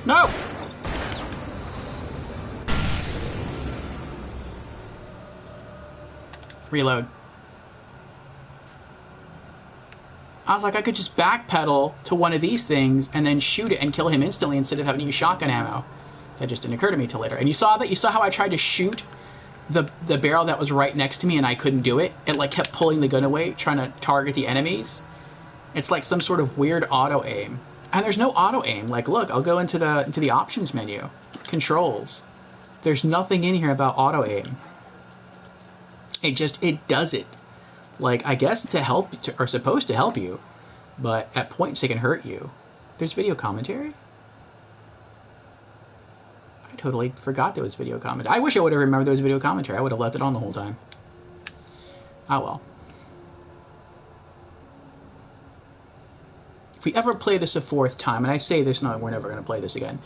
No! Reload. I was like, I could just backpedal to one of these things and then shoot it and kill him instantly instead of having to use shotgun ammo. That just didn't occur to me till later. And you saw that? You saw how I tried to shoot the barrel that was right next to me and I couldn't do it? It like kept pulling the gun away, trying to target the enemies. It's like some sort of weird auto aim. And there's no auto aim. Like, look, I'll go into the options menu, controls. There's nothing in here about auto aim. It does it. Like, I guess to help, or supposed to help you, but at points it can hurt you. There's video commentary? I totally forgot there was video commentary. I wish I would have remembered there was video commentary. I would have left it on the whole time. Ah, well. If we ever play this a fourth time, and I say this, no, we're never going to play this again,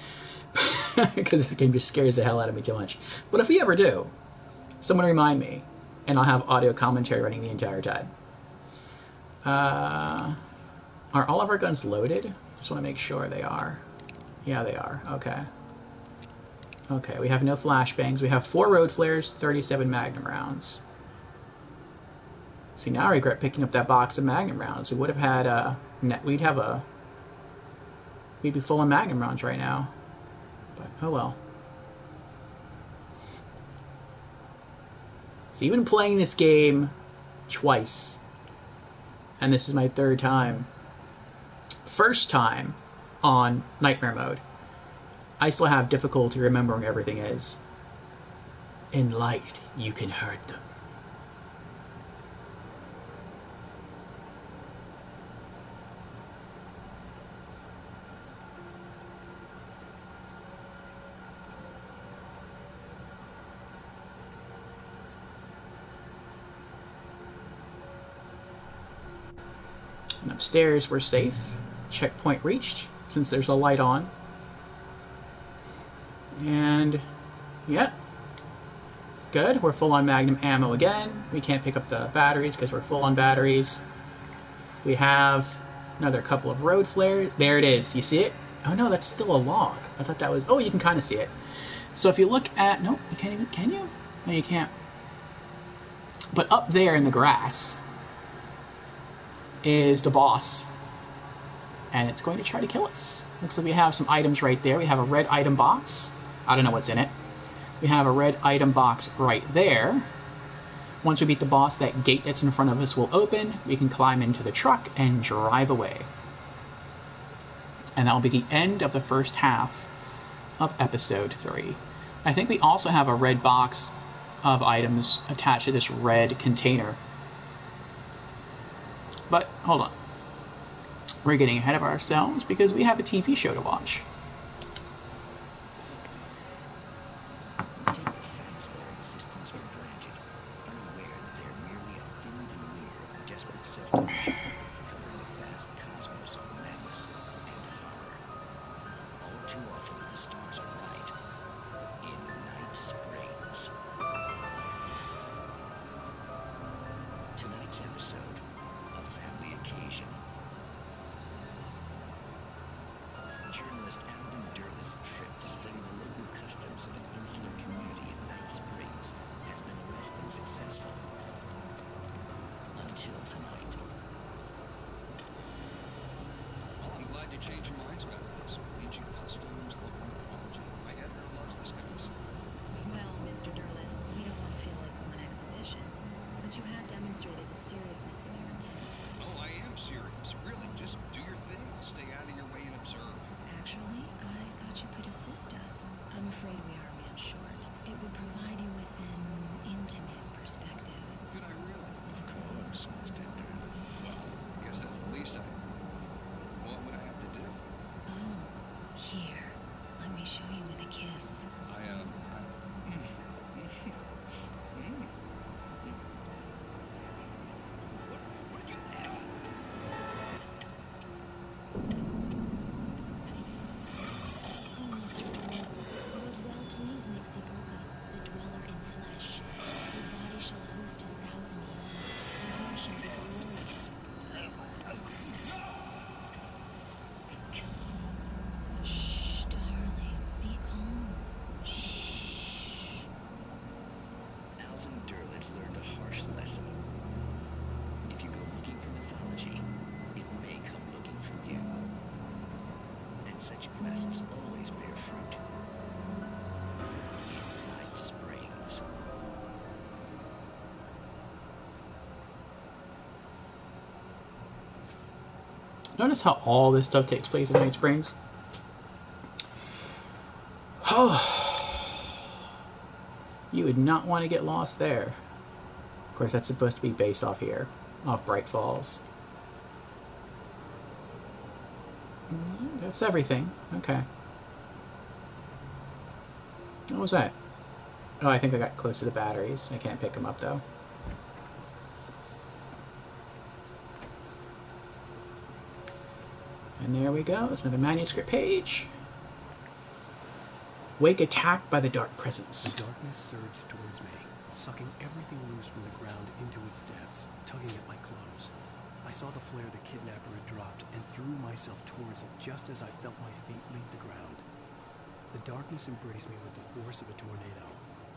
because this game just scares the hell out of me too much. But if we ever do, someone remind me, and I'll have audio commentary running the entire time. Are all of our guns loaded? Just want to make sure they are. Yeah, they are. Okay. Okay, we have no flashbangs. We have 4 road flares, 37 magnum rounds. See, now I regret picking up that box of magnum rounds. We would have had we'd be full of magnum rounds right now. But, oh well. So even playing this game twice, and this is my 3rd time, first time on Nightmare Mode, I still have difficulty remembering where everything is. In light, you can hurt them. And upstairs, we're safe. Checkpoint reached, since there's a light on. And, yeah. Good, we're full on magnum ammo again. We can't pick up the batteries because we're full on batteries. We have another couple of road flares. There it is, you see it? Oh no, that's still a log. I thought that was, oh, you can kind of see it. So if you look at, no, you can't even, can you? No, you can't. But up there in the grass is the boss. And it's going to try to kill us. Looks like we have some items right there. We have a red item box. I don't know what's in it. We have a red item box right there. Once we beat the boss, that gate that's in front of us will open. We can climb into the truck and drive away. And that will be the end of the first half of episode 3. I think we also have a red box of items attached to this red container. But, hold on. We're getting ahead of ourselves because we have a TV show to watch. such classes always bear fruit. Night Springs. Notice how all this stuff takes place in Night Springs? Oh, you would not want to get lost there. Of course, that's supposed to be based off here, off Bright Falls. That's everything. Okay. What was that? Oh, I think I got close to the batteries. I can't pick them up, though. And there we go. There's another manuscript page. Wake attacked by the dark presence. The darkness surged towards me, sucking everything loose from the ground into its depths, tugging at my clothes. I saw the flare the kidnapper had dropped and threw myself towards it just as I felt my feet leave the ground. The darkness embraced me with the force of a tornado.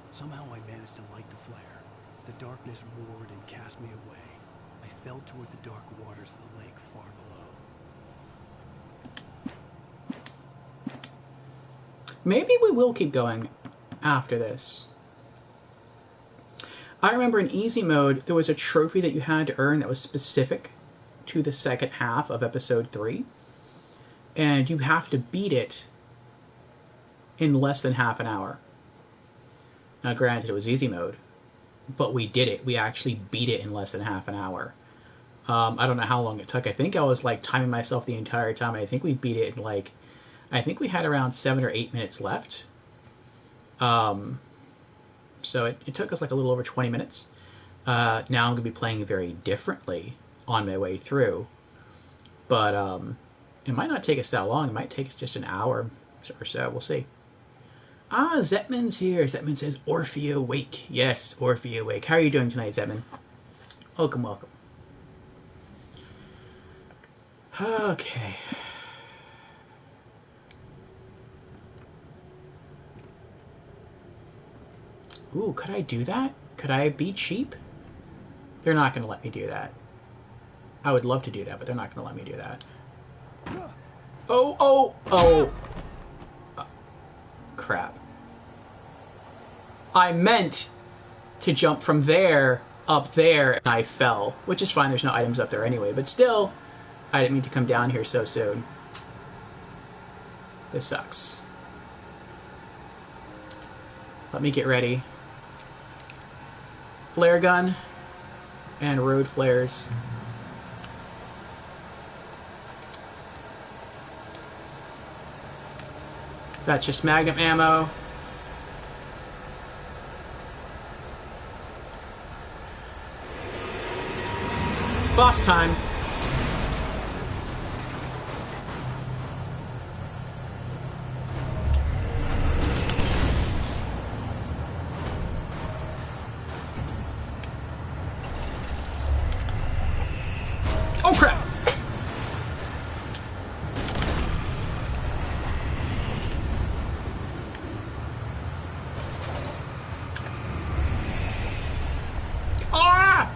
Somehow I managed to light the flare. The darkness roared and cast me away. I fell toward the dark waters of the lake far below. Maybe we will keep going after this. I remember in easy mode, there was a trophy that you had to earn that was specific to the second half of episode 3. And you have to beat it in less than half an hour. Now granted, it was easy mode, but we did it. We actually beat it in less than half an hour. I don't know how long it took. I think I was like timing myself the entire time. I think we beat it in like, I think we had around 7 or 8 minutes left. So it took us like a little over 20 minutes. Now I'm going to be playing very differently on my way through. But it might not take us that long. It might take us just an hour or so. We'll see. Ah, Zetman's here. Zetman says, Orphea Wake. Yes, Orphea Wake. How are you doing tonight, Zetman? Welcome, welcome. Okay. Ooh, could I do that? Could I be cheap? They're not going to let me do that. I would love to do that, but they're not going to let me do that. Oh! Crap. I meant to jump from there up there, and I fell. Which is fine, there's no items up there anyway. But still, I didn't mean to come down here so soon. This sucks. Let me get ready. Flare gun and road flares. That's just magnum ammo. Boss time. Oh crap! Ah!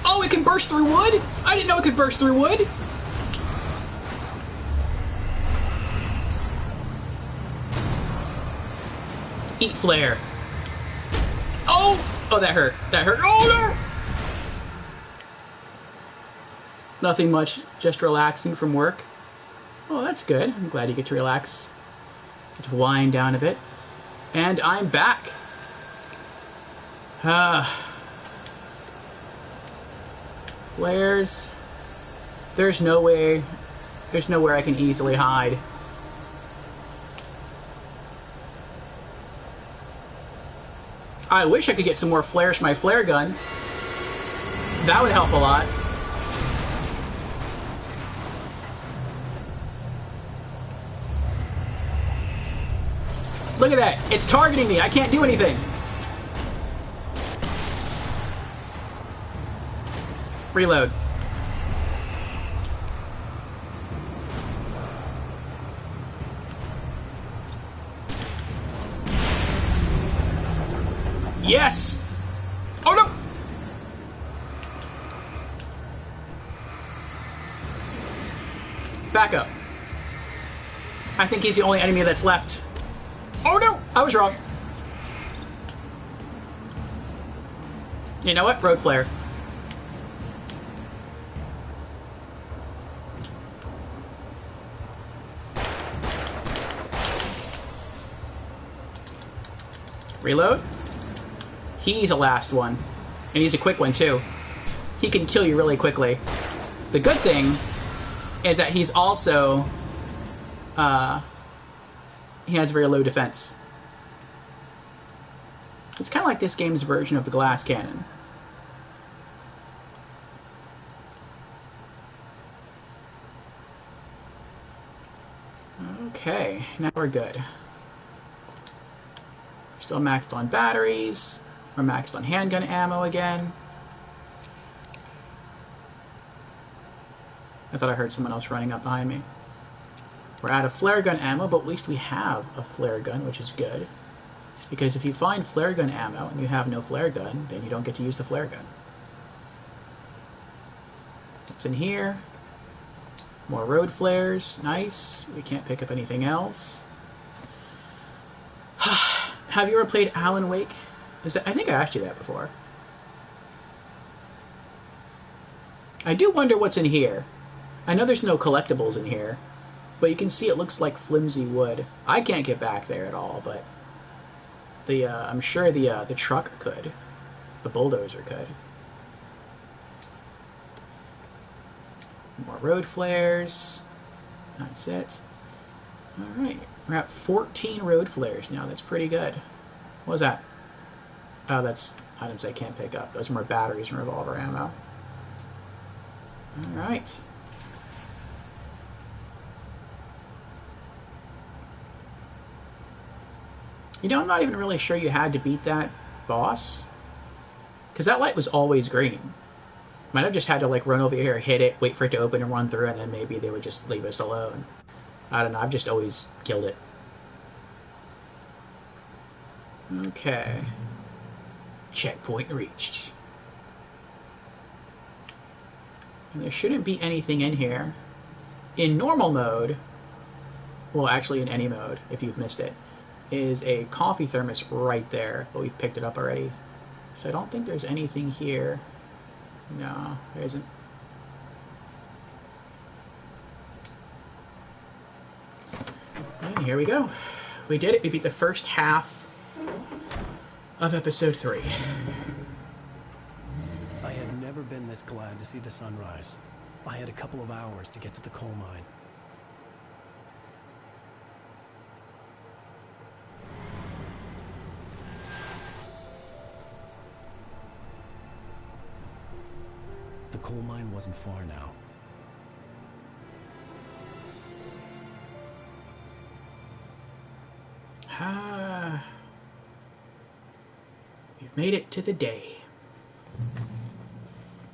Oh, it can burst through wood? I didn't know it could burst through wood. Eat flare. Oh! Oh, that hurt. That hurt. Oh, no! Nothing much. Just relaxing from work. Oh, that's good. I'm glad you get to relax. Get to wind down a bit. And I'm back. Flares. There's nowhere I can easily hide. I wish I could get some more flares from my flare gun. That would help a lot. Look at that. It's targeting me. I can't do anything. Reload. Yes! Oh no! Back up. I think he's the only enemy that's left. Oh no! I was wrong. You know what? Road flare. Reload. He's a last one. And he's a quick one, too. He can kill you really quickly. The good thing is that he's also... he has very low defense. It's kind of like this game's version of the glass cannon. Okay, now we're good. Still maxed on batteries. We're maxed on handgun ammo again. I thought I heard someone else running up behind me. We're out of flare gun ammo, but at least we have a flare gun, which is good. Because if you find flare gun ammo and you have no flare gun, then you don't get to use the flare gun. What's in here? More road flares. Nice. We can't pick up anything else. Have you ever played Alan Wake? I think I asked you that before. I do wonder what's in here. I know there's no collectibles in here, but you can see it looks like flimsy wood. I can't get back there at all, but I'm sure the truck could. The bulldozer could. More road flares. That's it. Alright. We're at 14 road flares now. That's pretty good. What was that? Oh, that's items I can't pick up. Those are more batteries and revolver ammo. Alright. You know, I'm not even really sure you had to beat that boss. Because that light was always green. Might have just had to, like, run over here, hit it, wait for it to open and run through, and then maybe they would just leave us alone. I don't know, I've just always killed it. Okay. Checkpoint reached. And there shouldn't be anything in here. In normal mode, well, actually in any mode, if you've missed it, is a coffee thermos right there, but we've picked it up already. So I don't think there's anything here. No, there isn't. And here we go. We did it. We beat the first half of episode 3. I had never been this glad to see the sunrise. I had a couple of hours to get to the coal mine. The coal mine wasn't far now. We've made it to the day.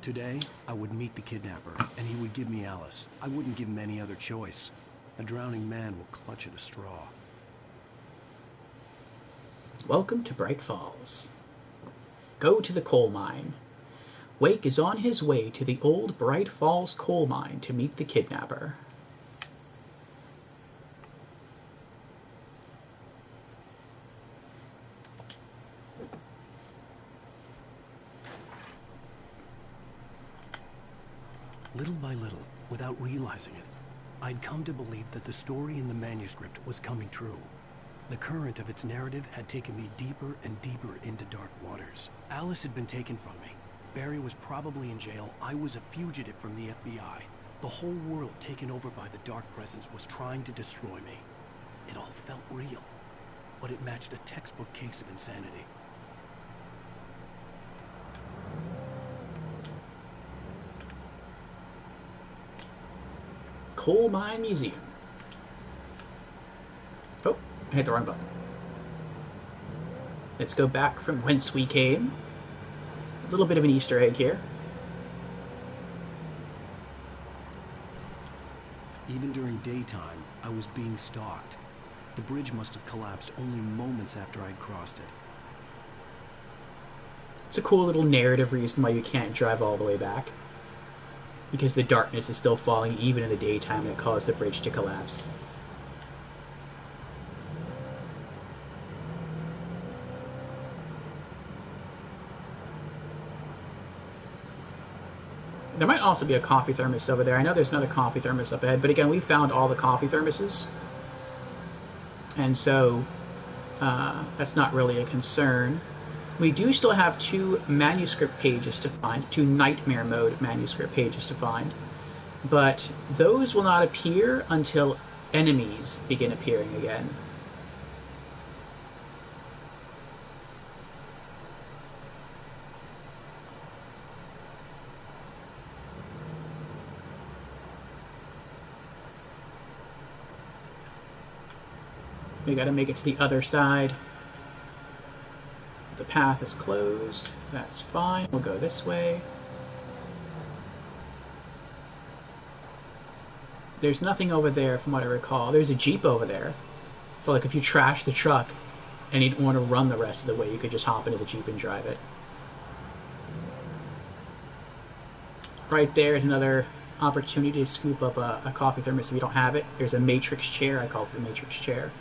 Today, I would meet the kidnapper, and he would give me Alice. I wouldn't give him any other choice. A drowning man will clutch at a straw. Welcome to Bright Falls. Go to the coal mine. Wake is on his way to the old Bright Falls coal mine to meet the kidnapper. Little by little, without realizing it, I'd come to believe that the story in the manuscript was coming true. The current of its narrative had taken me deeper and deeper into dark waters. Alice had been taken from me. Barry was probably in jail. I was a fugitive from the FBI. The whole world taken over by the Dark Presence was trying to destroy me. It all felt real, but it matched a textbook case of insanity. Coal Mine Museum. Oh, I hit the wrong button. Let's go back from whence we came. A little bit of an Easter egg here. Even during daytime, I was being stalked. The bridge must have collapsed only moments after I'd crossed it. It's a cool little narrative reason why you can't drive all the way back. because the darkness is still falling even in the daytime, and it caused the bridge to collapse. There might also be a coffee thermos over there. I know there's another coffee thermos up ahead, but again, we found all the coffee thermoses, and so that's not really a concern. We do still have 2 manuscript pages to find, 2 nightmare mode manuscript pages to find, but those will not appear until enemies begin appearing again. We gotta make it to the other side. The path is closed. That's fine. We'll go this way. There's nothing over there from what I recall. There's a Jeep over there. So like if you trash the truck and you don't want to run the rest of the way, you could just hop into the Jeep and drive it. Right there is another opportunity to scoop up a coffee thermos if you don't have it. There's a Matrix chair. I call it the Matrix chair.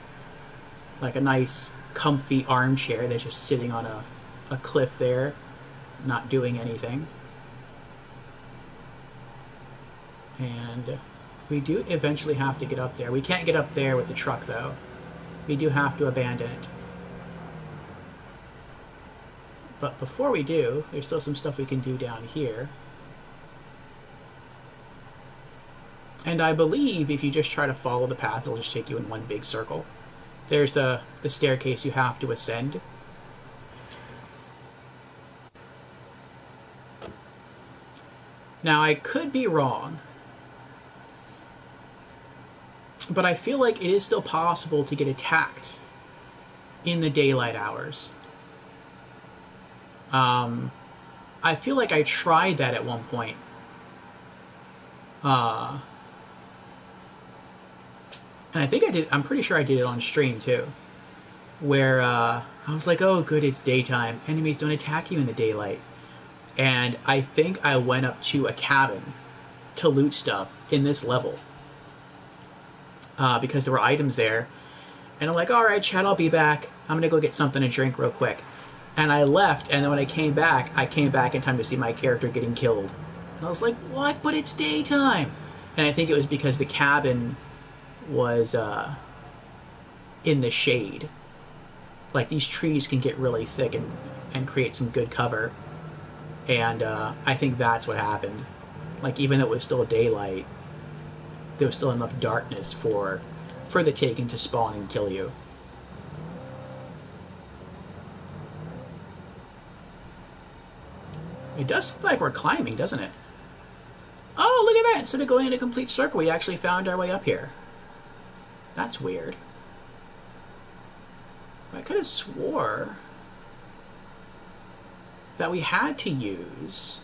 Like a nice comfy armchair that's just sitting on a cliff there, not doing anything. And we do eventually have to get up there. We can't get up there with the truck though. We do have to abandon it. But before we do, there's still some stuff we can do down here. And I believe if you just try to follow the path, it'll just take you in one big circle. There's the staircase you have to ascend. Now, I could be wrong, but I feel like it is still possible to get attacked in the daylight hours. I feel like I tried that at one point. And I think I did. I'm pretty sure I did it on stream too, where I was like, "Oh, good, it's daytime. Enemies don't attack you in the daylight." And I think I went up to a cabin to loot stuff in this level because there were items there, and I'm like, "All right, Chad, I'll be back. I'm gonna go get something to drink real quick." And I left, and then when I came back in time to see my character getting killed. And I was like, "What? But it's daytime!" And I think it was because the cabin was in the shade. Like, these trees can get really thick and create some good cover. And I think that's what happened. Like, even though it was still daylight, there was still enough darkness for the Taken to spawn and kill you. It does look like we're climbing, doesn't it? Oh, look at that! Instead of going in a complete circle, we actually found our way up here. That's weird. I could have swore that we had to use...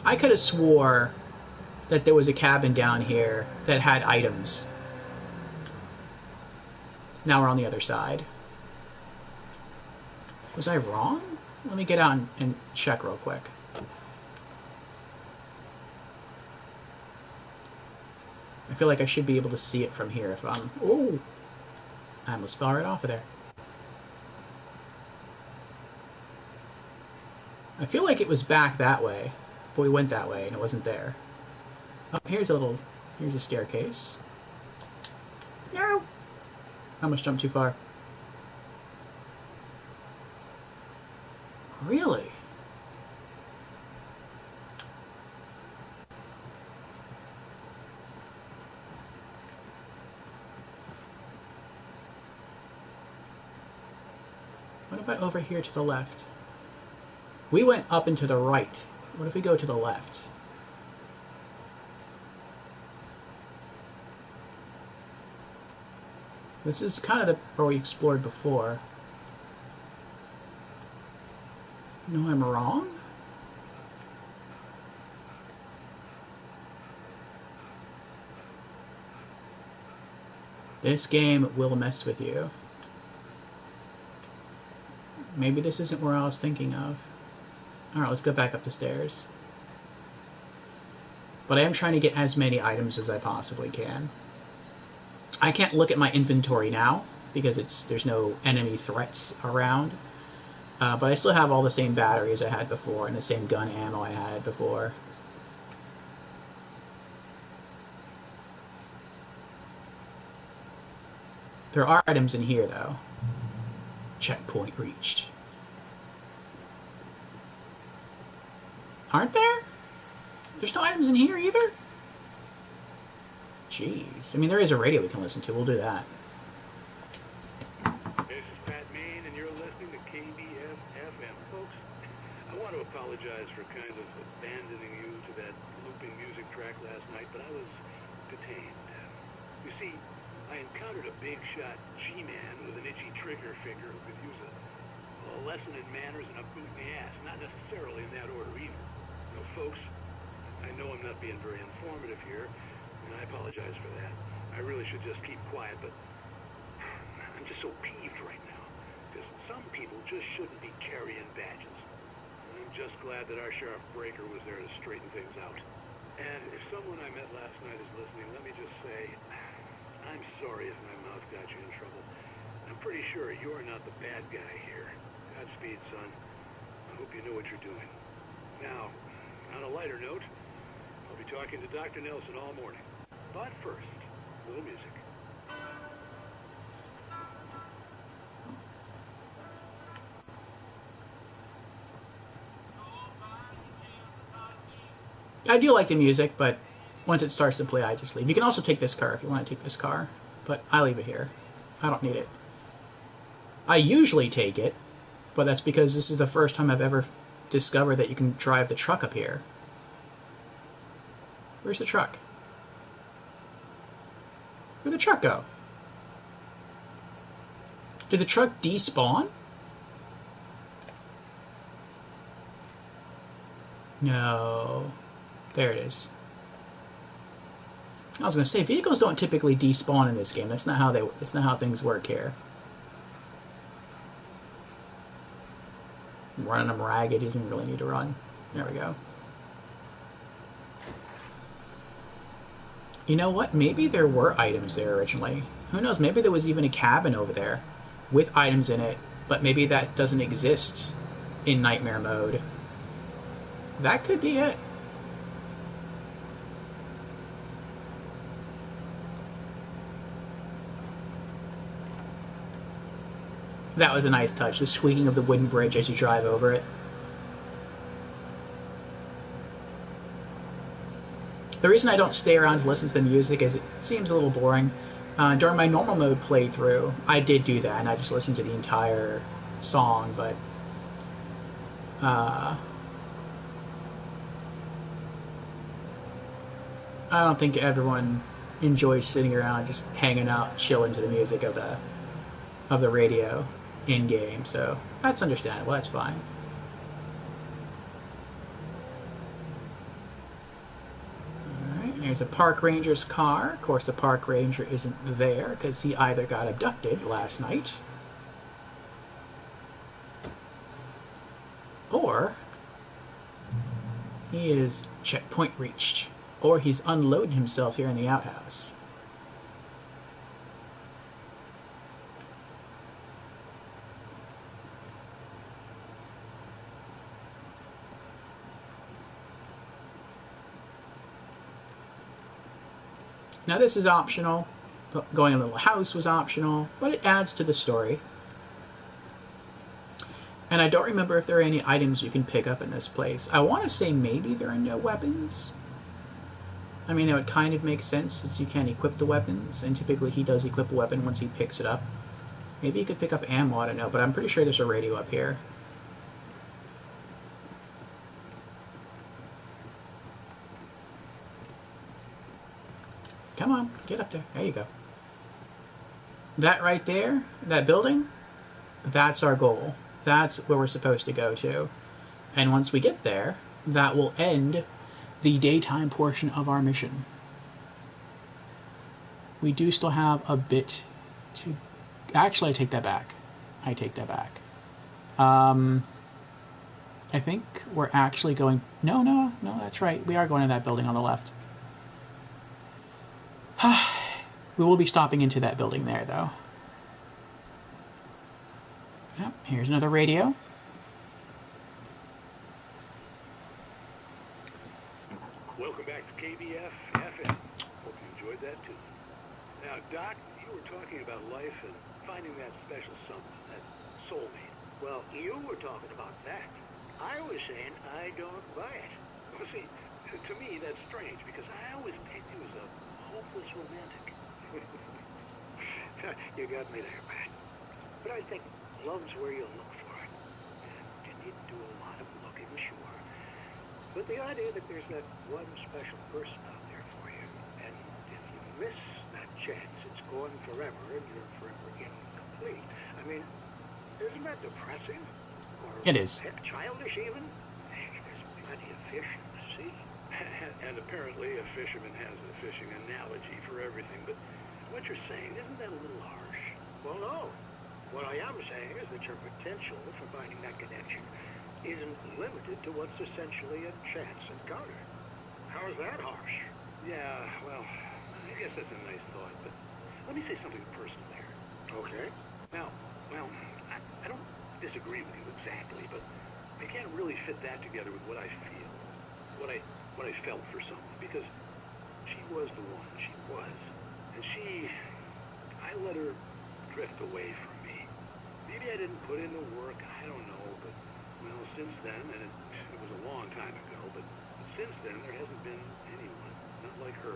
I could have swore that there was a cabin down here that had items. Now we're on the other side. Was I wrong? Let me get out and check real quick. I feel like I should be able to see it from here if I'm... Oh! I almost fell right off of there. I feel like it was back that way, but we went that way and it wasn't there. Oh, here's a staircase. No! I almost jumped too far. Really? What about over here to the left? We went up and to the right. What if we go to the left? This is kind of where we explored before. No, I'm wrong? This game will mess with you. maybe this isn't where I was thinking of. Alright, let's go back up the stairs. But I am trying to get as many items as I possibly can. I can't look at my inventory now, because there's no enemy threats around. But I still have all the same batteries I had before, and the same gun ammo I had before. There are items in here, though. Checkpoint reached. Aren't there? There's no items in here either? Jeez. I mean, there is a radio we can listen to. We'll do that. This is Pat Main, and you're listening to KBF-FM. Folks, I want to apologize for kind of abandoning you to that looping music track last night, but I was detained. You see, I encountered a big shot G-man with an itchy trigger finger who could use a lesson in manners and a boot in the ass. Not necessarily in that order either. You know, folks, I know I'm not being very informative here, and I apologize for that. I really should just keep quiet, but I'm just so peeved right now. Because some people just shouldn't be carrying badges. And I'm just glad that our Sheriff Breaker was there to straighten things out. And if someone I met last night is listening, let me just say, I'm sorry if my mouth got you in trouble. I'm pretty sure you're not the bad guy here. Godspeed, son. I hope you know what you're doing. Now, on a lighter note, I'll be talking to Dr. Nelson all morning. But first, a little music. I do like the music, but once it starts to play, I just leave. You can also take this car if you want to take this car, but I leave it here. I don't need it. I usually take it, but that's because this is the first time I've ever discovered that you can drive the truck up here. Where's the truck? Where'd the truck go? Did the truck despawn? No. There it is. I was gonna say, vehicles don't typically despawn in this game. That's not how things work here. Running them ragged, he doesn't really need to run. There we go. You know what? Maybe there were items there originally. Who knows? Maybe there was even a cabin over there with items in it, but maybe that doesn't exist in Nightmare mode. That could be it. That was a nice touch, the squeaking of the wooden bridge as you drive over it. The reason I don't stay around to listen to the music is it seems a little boring. During my normal mode playthrough, I did do that, and I just listened to the entire song, but I don't think everyone enjoys sitting around just hanging out, chilling to the music of the radio in-game, so that's understandable, that's fine. Alright, here's a park ranger's car. Of course, the park ranger isn't there because he either got abducted last night or he is checkpoint reached, or he's unloading himself here in the outhouse. Now this is optional. Going in a little house was optional, but it adds to the story. And I don't remember if there are any items you can pick up in this place. I want to say maybe there are no weapons. I mean, that would kind of make sense since you can't equip the weapons, and typically he does equip a weapon once he picks it up. Maybe you could pick up ammo, I don't know, but I'm pretty sure there's a radio up here. Come on, get up there. There you go. That right there, that building, that's our goal. That's where we're supposed to go to. And once we get there, that will end the daytime portion of our mission. We do still have a bit to... Actually, I take that back. I take that back. I think we're actually going... No, that's right. We are going to that building on the left. We will be stopping into that building there, though. Yep, here's another radio. Welcome back to KBF FM. Hope you enjoyed that too. Now, Doc, you were talking about life and finding that special someone, that soulmate. Well, you were talking about that. I was saying I don't buy it. Well, see, to me that's strange because I always paint you as a hopeless romantic. You got me there, Pat. But I think love's where you look for it. And you need to do a lot of looking, sure. But the idea that there's that one special person out there for you, and if you miss that chance, it's gone forever and you're forever incomplete. I mean, isn't that depressing? Or it is. Heck, childish even? There's plenty of fish in the sea. And apparently a fisherman has a fishing analogy for everything, but what you're saying, isn't that a little harsh? Well, no. What I am saying is that your potential for finding that connection isn't limited to what's essentially a chance encounter. How is that harsh? Yeah, well, I guess that's a nice thought, but let me say something personal here. Okay. Now, well, I don't disagree with you exactly, but I can't really fit that together with what I feel, what I felt for someone, because she was the one, she was. And I let her drift away from me. Maybe I didn't put in the work, I don't know, but, well, since then, and it was a long time ago, but since then, there hasn't been anyone, not like her.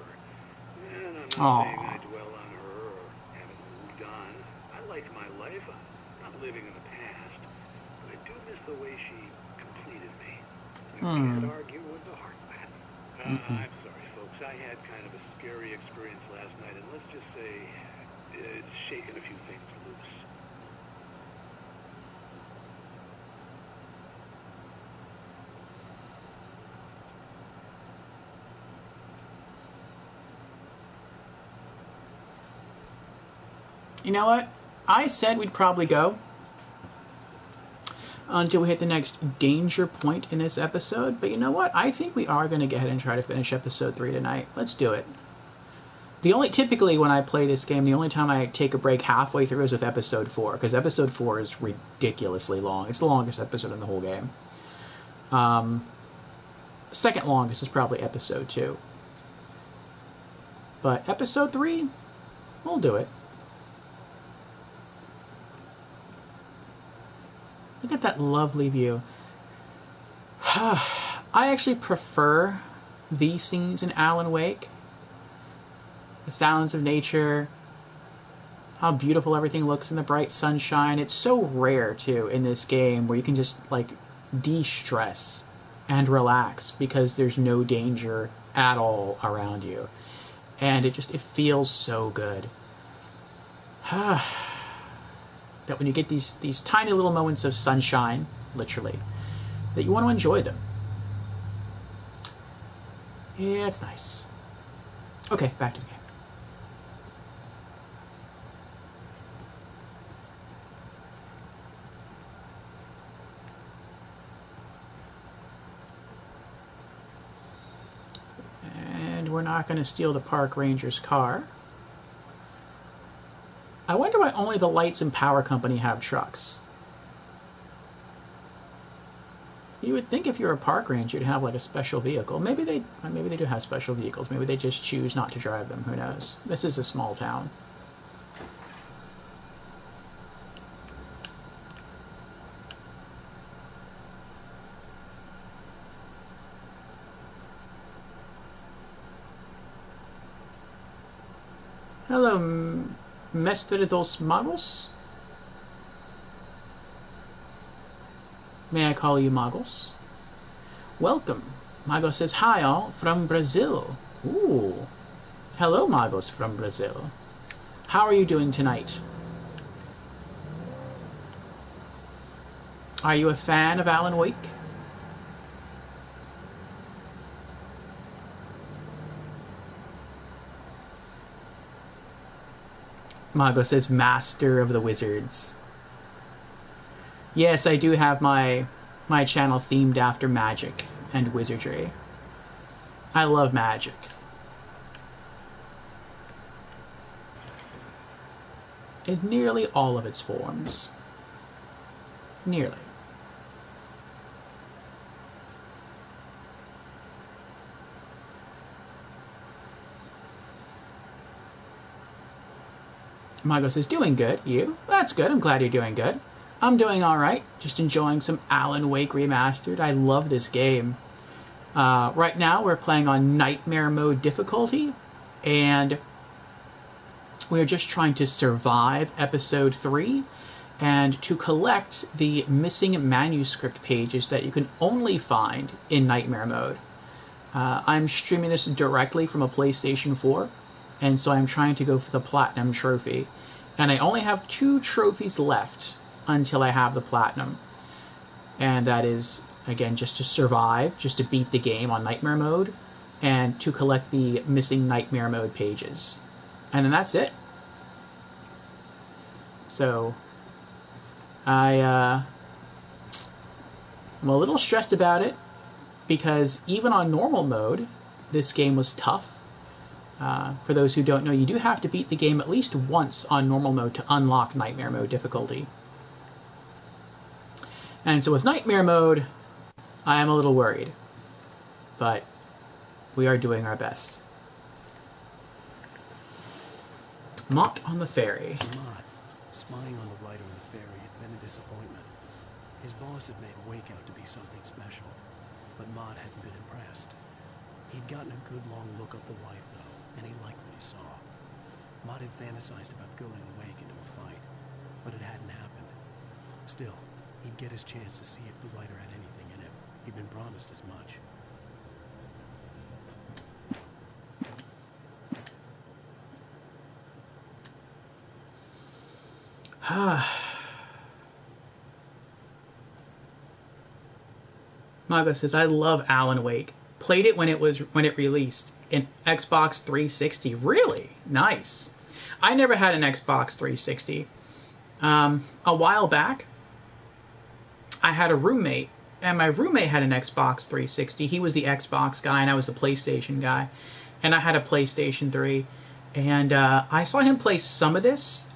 And I'm not saying I dwell on her or haven't moved on. I like my life, I'm not living in the past, but I do miss the way she completed me. You can't argue with the heart, Matt. I'm sorry, folks, I had kind of a scary experience last night, and let's just say it's shaken a few things loose. You know what? I said we'd probably go until we hit the next danger point in this episode, but you know what? I think we are going to go ahead and try to finish episode 3 tonight. Let's do it. Typically when I play this game, the only time I take a break halfway through is with episode 4, because episode 4 is ridiculously long. It's the longest episode in the whole game. Second longest is probably episode 2. But episode 3, we'll do it. Look at that lovely view. I actually prefer these scenes in Alan Wake. The sounds of nature, how beautiful everything looks in the bright sunshine. It's so rare, too, in this game where you can just, like, de-stress and relax because there's no danger at all around you. And it feels so good. That when you get these tiny little moments of sunshine, literally, that you want to enjoy them. Yeah, it's nice. Okay, back to the game. And we're not going to steal the park ranger's car. I wonder why only the Lights and Power Company have trucks. You would think if you're a park ranger, you'd have like a special vehicle. Maybe they do have special vehicles. Maybe they just choose not to drive them. Who knows? This is a small town. Hello, Mestre dos Magos? May I call you Magos? Welcome. Magos says, hi all, from Brazil. Ooh. Hello, Magos from Brazil. How are you doing tonight? Are you a fan of Alan Wake? Mago says, Master of the Wizards. Yes, I do have my channel themed after magic and wizardry. I love magic. In nearly all of its forms. Nearly. Mago says, doing good. You? That's good. I'm glad you're doing good. I'm doing alright. Just enjoying some Alan Wake Remastered. I love this game. Right now we're playing on Nightmare Mode difficulty. And we're just trying to survive Episode 3 and to collect the missing manuscript pages that you can only find in Nightmare Mode. I'm streaming this directly from a PlayStation 4, and so I'm trying to go for the Platinum Trophy. And I only have 2 trophies left until I have the Platinum. And that is, again, just to survive, just to beat the game on Nightmare Mode, and to collect the missing Nightmare Mode pages. And then that's it. So, I'm a little stressed about it, because even on normal mode, this game was tough. For those who don't know, you do have to beat the game at least once on normal mode to unlock Nightmare Mode difficulty. And so with Nightmare Mode, I am a little worried. But we are doing our best. Mott on the ferry. Mott, spying on the writer on the ferry, had been a disappointment. His boss had made Wake out to be something special, but Mott hadn't been impressed. He'd gotten a good long look at the wife, though, and he liked what he saw. Mott had fantasized about goading Wake into a fight, but it hadn't happened. Still, he'd get his chance to see if the writer had anything in him. He'd been promised as much. Mago says, I love Alan Wake. Played it when it released in Xbox 360. Really? Nice. I never had an Xbox 360. A while back, I had a roommate, and my roommate had an Xbox 360. He was the Xbox guy, and I was the PlayStation guy. And I had a PlayStation 3. And I saw him play some of this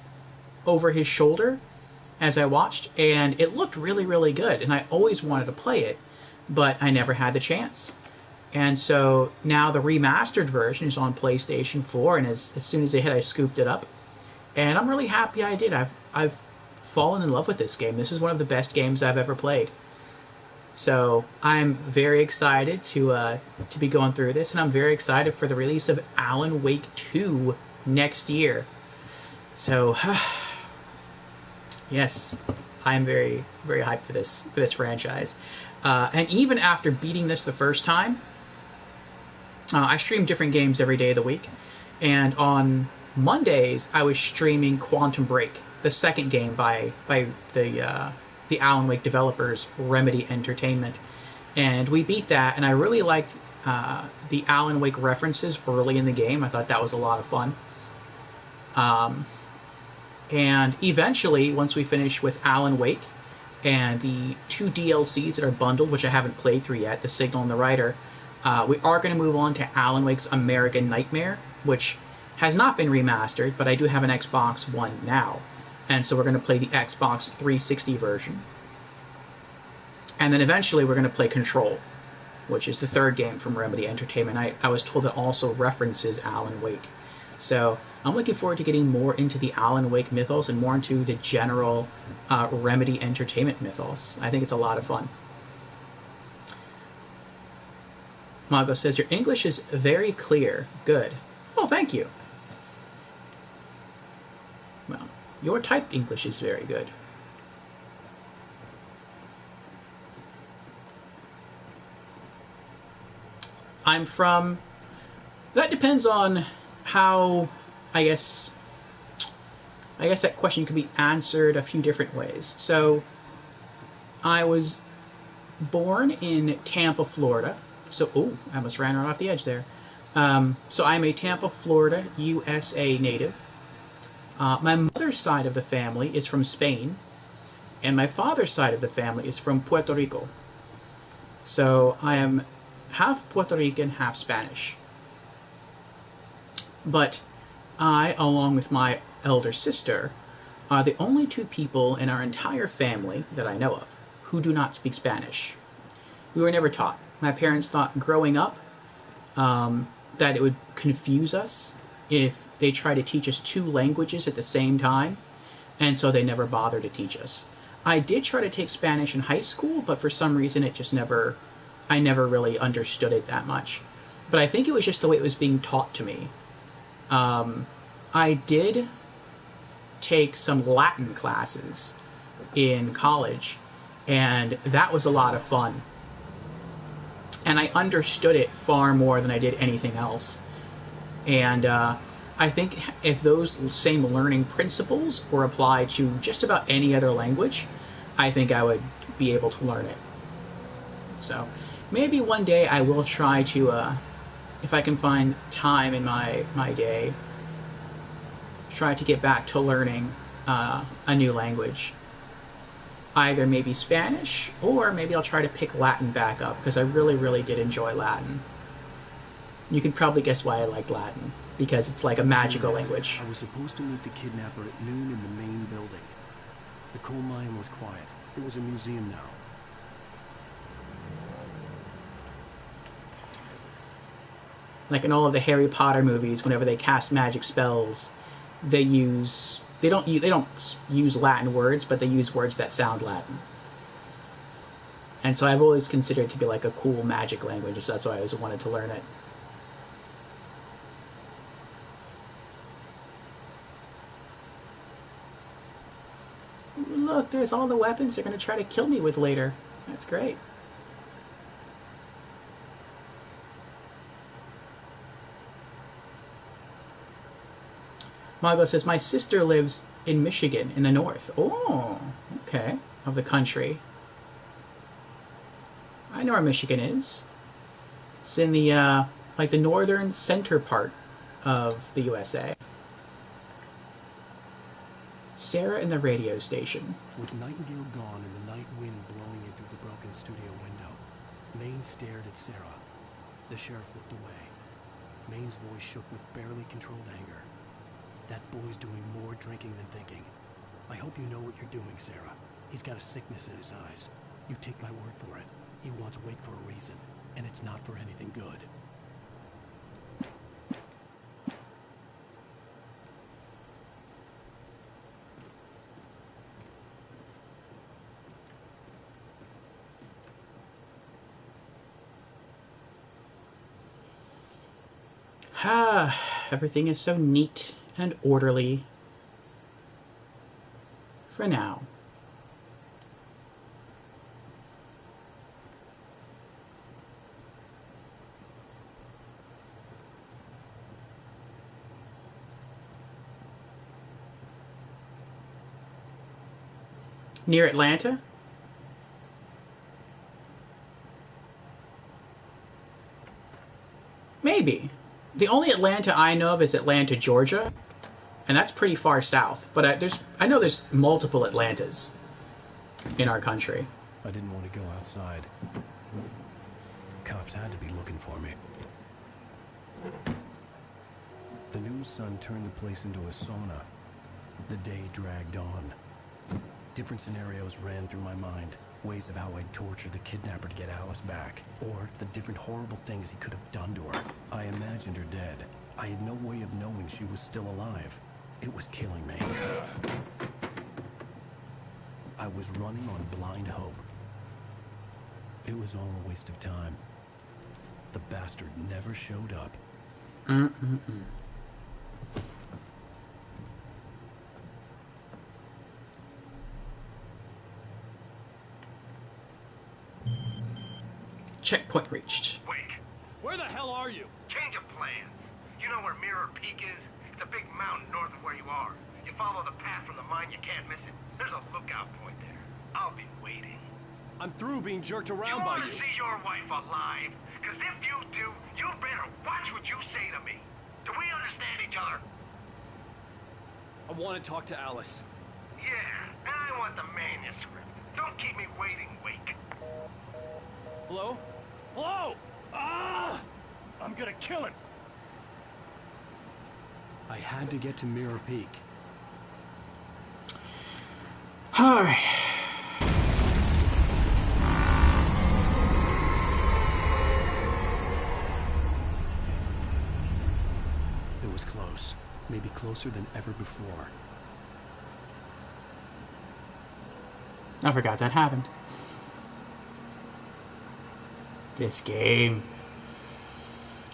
over his shoulder as I watched, and it looked really, really good. And I always wanted to play it, but I never had the chance. And so now the remastered version is on PlayStation 4, and as soon as it hit, I scooped it up. And I'm really happy I did. I've fallen in love with this game. This is one of the best games I've ever played. So I'm very excited to be going through this, and I'm very excited for the release of Alan Wake 2 next year. So, yes, I'm very, very hyped for this franchise. And even after beating this the first time, I stream different games every day of the week. And on Mondays, I was streaming Quantum Break, the second game by the Alan Wake developers, Remedy Entertainment. And we beat that, and I really liked the Alan Wake references early in the game. I thought that was a lot of fun. And eventually, once we finish with Alan Wake and the 2 DLCs that are bundled, which I haven't played through yet, The Signal and the Rider, we are going to move on to Alan Wake's American Nightmare, which has not been remastered, but I do have an Xbox One now. And so we're going to play the Xbox 360 version. And then eventually we're going to play Control, which is the 3rd game from Remedy Entertainment. I was told it also references Alan Wake. So I'm looking forward to getting more into the Alan Wake mythos and more into the general Remedy Entertainment mythos. I think it's a lot of fun. Mago says, your English is very clear. Good. Oh, thank you. Well, your typed English is very good. I'm from... That depends on how, I guess that question can be answered a few different ways. So, I was born in Tampa, Florida. So, I almost ran right off the edge there. So I'm a Tampa, Florida, USA native. My mother's side of the family is from Spain. and my father's side of the family is from Puerto Rico. So I am half Puerto Rican, half Spanish. But I, along with my elder sister, are the only two people in our entire family that I know of who do not speak Spanish. We were never taught. My parents thought growing up that it would confuse us if they tried to teach us two languages at the same time, and so they never bothered to teach us. I did try to take Spanish in high school, but for some reason I never really understood it that much. But I think it was just the way it was being taught to me. I did take some Latin classes in college, and that was a lot of fun. And I understood it far more than I did anything else. And I think if those same learning principles were applied to just about any other language, I think I would be able to learn it. So maybe one day I will try to, if I can find time in my day, try to get back to learning a new language. Either maybe Spanish, or maybe I'll try to pick Latin back up, because I really, really did enjoy Latin. You can probably guess why I like Latin, because it's like a magical language. I was supposed to meet the kidnapper at noon in the main building. The coal mine was quiet. It was a museum now. Like in all of the Harry Potter movies, whenever they cast magic spells, they don't use Latin words, but they use words that sound Latin. And so I've always considered it to be like a cool magic language, so that's why I always wanted to learn it. Look, there's all the weapons they're going to try to kill me with later. That's great. Margot says, my sister lives in Michigan in the north. Oh, okay. Of the country. I know where Michigan is. It's in the, like the northern center part of the USA. Sarah in the radio station. With Nightingale gone and the night wind blowing in through the broken studio window, Maine stared at Sarah. The sheriff looked away. Maine's voice shook with barely controlled anger. That boy's doing more drinking than thinking. I hope you know what you're doing, Sarah. He's got a sickness in his eyes. You take my word for it. He wants Wake for a reason, and it's not for anything good. Everything is so neat and orderly for now. Near Atlanta? Maybe. The only Atlanta I know of is Atlanta, Georgia, and that's pretty far south. But I know there's multiple Atlantas in our country. I didn't want to go outside. Cops had to be looking for me. The noon sun turned the place into a sauna. The day dragged on. Different scenarios ran through my mind. Ways of how I'd torture the kidnapper to get Alice back, or the different horrible things he could have done to her. I imagined her dead. I had no way of knowing she was still alive. It was killing me. I was running on blind hope. It was all a waste of time. The bastard never showed up. Checkpoint reached. Wake. Where the hell are you? Change of plans. You know where Mirror Peak is? It's a big mountain north of where you are. You follow the path from the mine, you can't miss it. There's a lookout point there. I'll be waiting. I'm through being jerked around by You want to you. see your wife alive? Because if you do, you better watch what you say to me. Do we understand each other? I want to talk to Alice. Yeah, and I want the manuscript. Don't keep me waiting, Wake. Hello? Hello? Ah! I'm gonna kill him. I had to get to Mirror Peak. All right. It was close. Maybe closer than ever before. I forgot that happened. This game.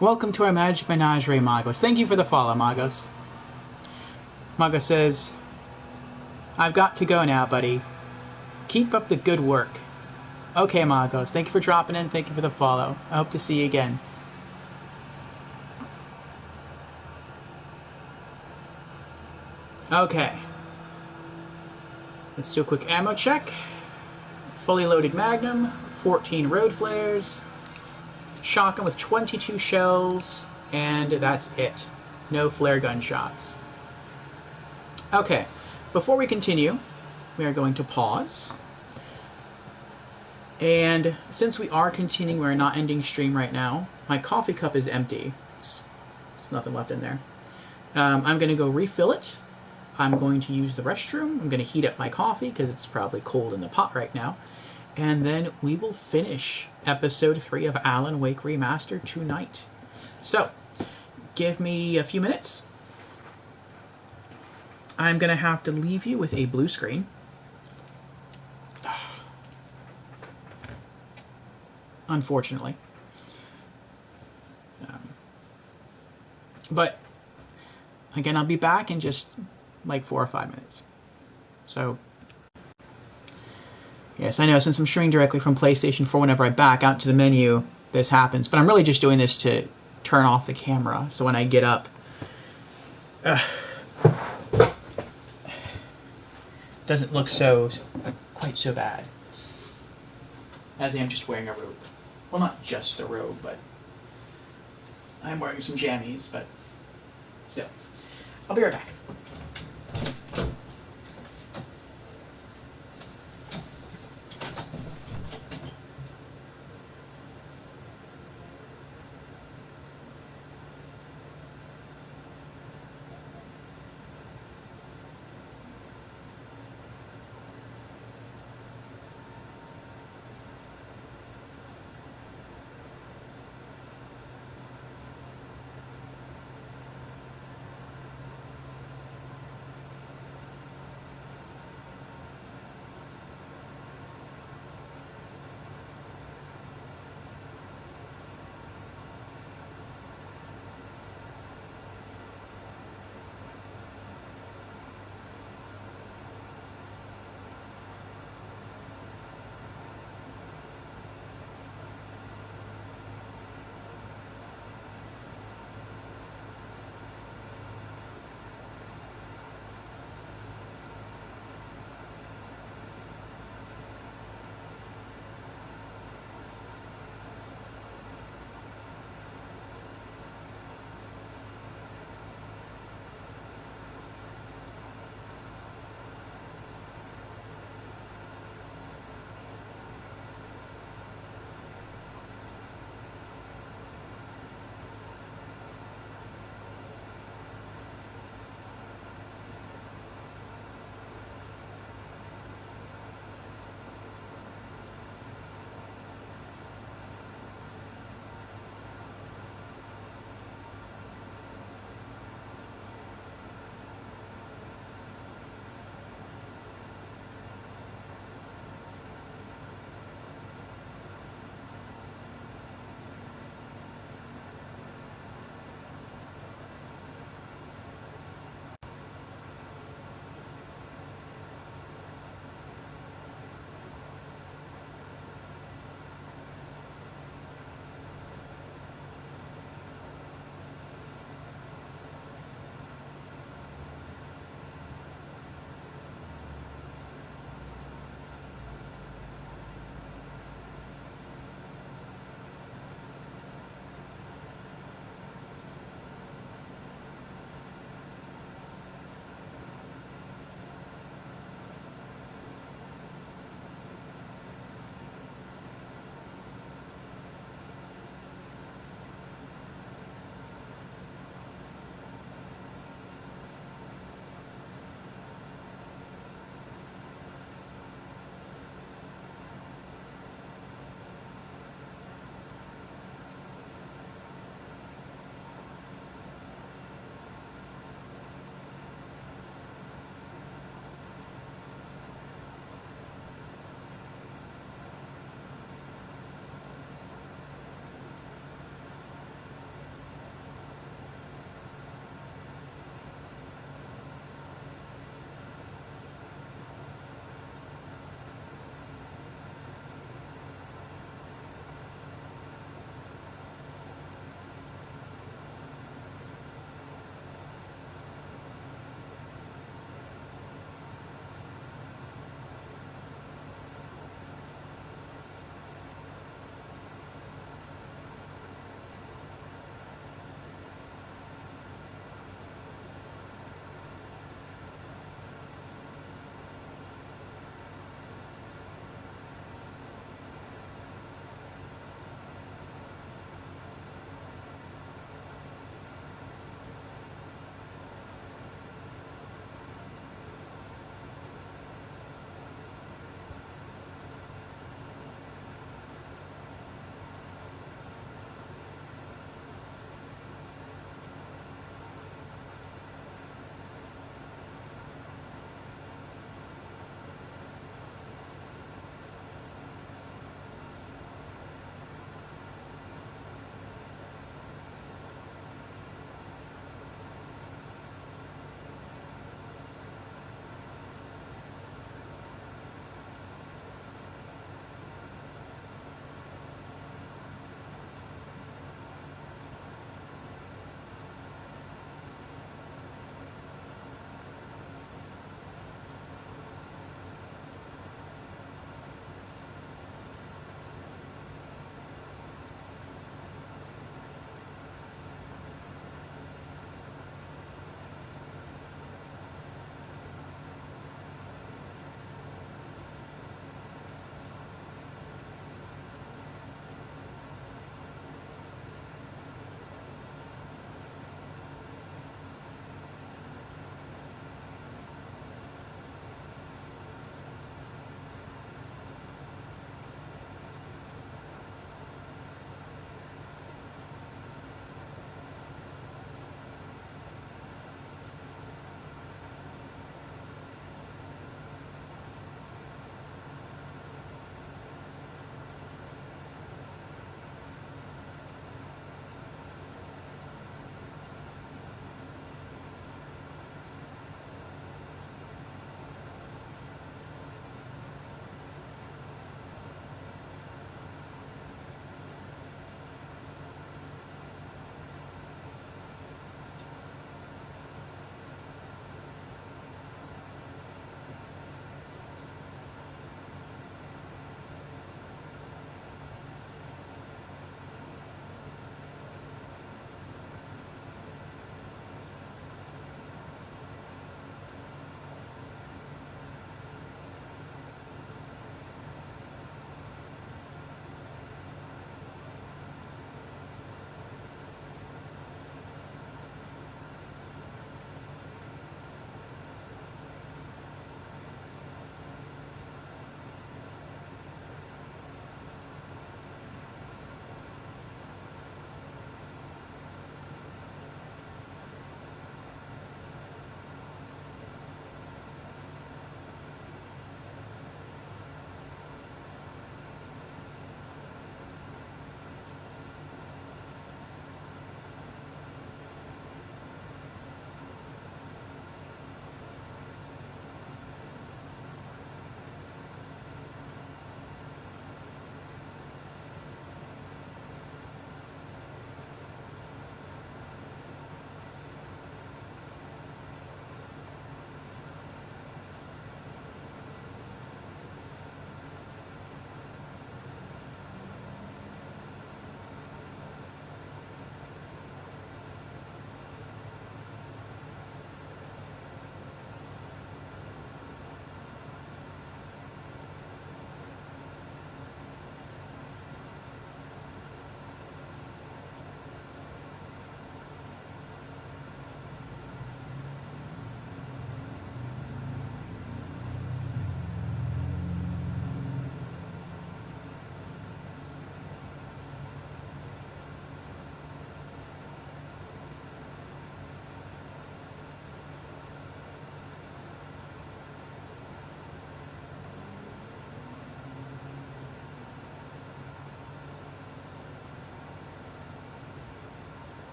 Welcome to our Magic Menagerie, Magos. Thank you for the follow, Magos. Magos says, I've got to go now, buddy. Keep up the good work. Okay, Magos. Thank you for dropping in. Thank you for the follow. I hope to see you again. Okay. Let's do a quick ammo check. Fully loaded Magnum, 14 road flares, shotgun with 22 shells, and that's it. No flare gun shots. Okay, before we continue, we are going to pause. And since we are continuing, we're not ending stream right now. My coffee cup is empty. There's nothing left in there. I'm going to go refill it. I'm going to use the restroom. I'm going to heat up my coffee because it's probably cold in the pot right now. And then we will finish episode 3 of Alan Wake Remastered tonight. So, give me a few minutes. I'm going to have to leave you with a blue screen. Unfortunately. But, again, I'll be back in just like 4 or 5 minutes. So, yes, I know, since I'm streaming directly from PlayStation 4, whenever I back out to the menu, this happens. But I'm really just doing this to turn off the camera, so when I get up, doesn't look quite so bad. As I am just wearing a robe. Well, not just a robe, but I'm wearing some jammies, but still. I'll be right back.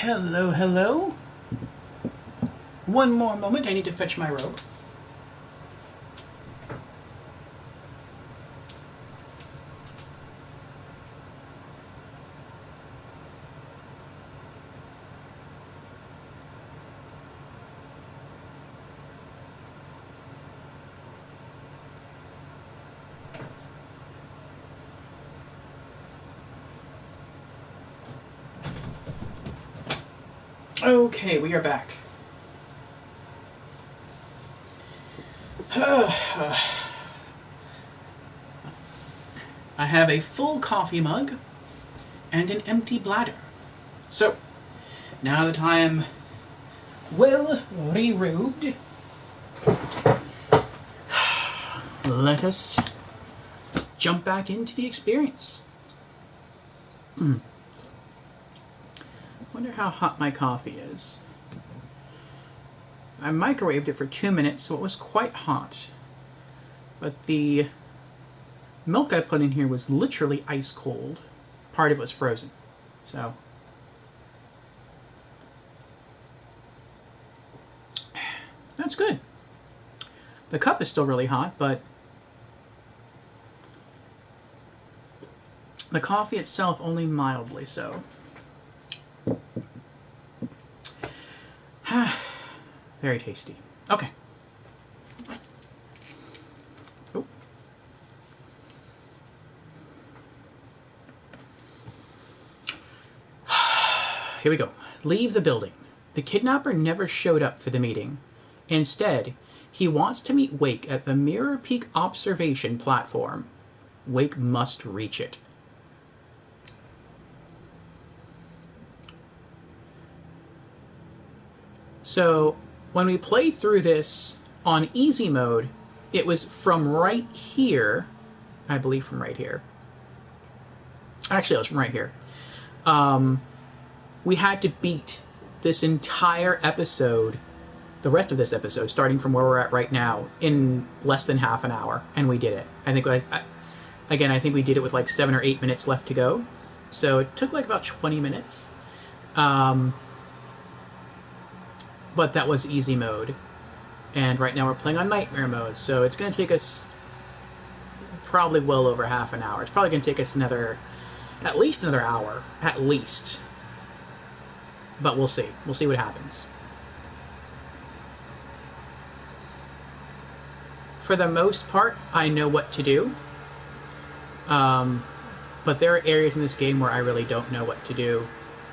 Hello, hello. One more moment, I need to fetch my robe. Okay, we are back. I have a full coffee mug and an empty bladder. So, now that I am well re-robed, let us jump back into the experience. Wonder how hot my coffee is. I microwaved it for 2 minutes, so it was quite hot. But the milk I put in here was literally ice cold. Part of it was frozen. So that's good. The cup is still really hot, but the coffee itself only mildly so. Very tasty. Okay. Oh. Here we go. Leave the building. The kidnapper never showed up for the meeting. Instead, he wants to meet Wake at the Mirror Peak observation platform. Wake must reach it. So, when we played through this on easy mode, it was from right here, I believe from right here. Actually, it was from right here. We had to beat this entire episode, the rest of this episode, starting from where we're at right now, in less than half an hour, and we did it. I think, again, I think we did it with like 7 or 8 minutes left to go. So it took like about 20 minutes. But that was easy mode. And right now we're playing on nightmare mode, so it's going to take us probably well over half an hour. It's probably going to take us at least another hour. At least. But we'll see. We'll see what happens. For the most part, I know what to do. But there are areas in this game where I really don't know what to do.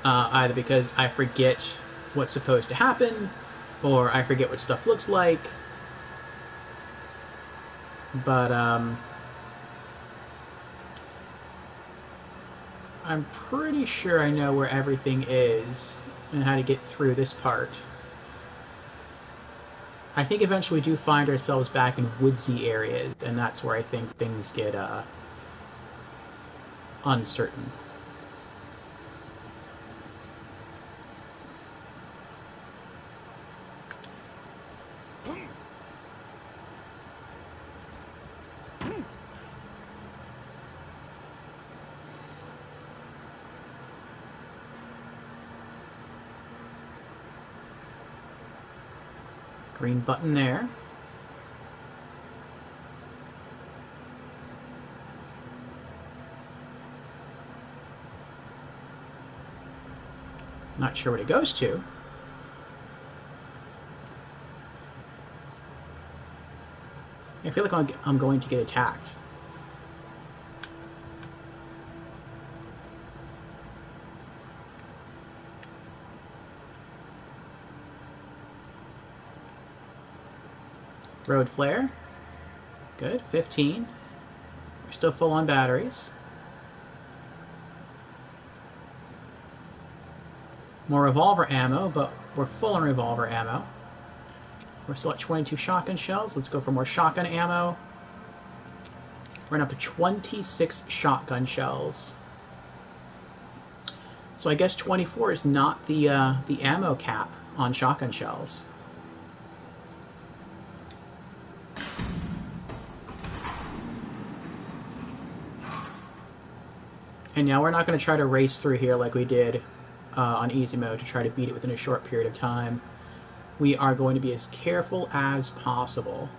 Either because I forget what's supposed to happen, or I forget what stuff looks like. But I'm pretty sure I know where everything is and how to get through this part. I think eventually we do find ourselves back in woodsy areas, and that's where I think things get uncertain. Green button there. Not sure what it goes to. I feel like I'm going to get attacked. Road flare. Good. 15. We're still full on batteries. More revolver ammo, but we're full on revolver ammo. We're still at 22 shotgun shells. Let's go for more shotgun ammo. We're up to 26 shotgun shells. So I guess 24 is not the ammo cap on shotgun shells. And now we're not going to try to race through here like we did on easy mode to try to beat it within a short period of time. We are going to be as careful as possible.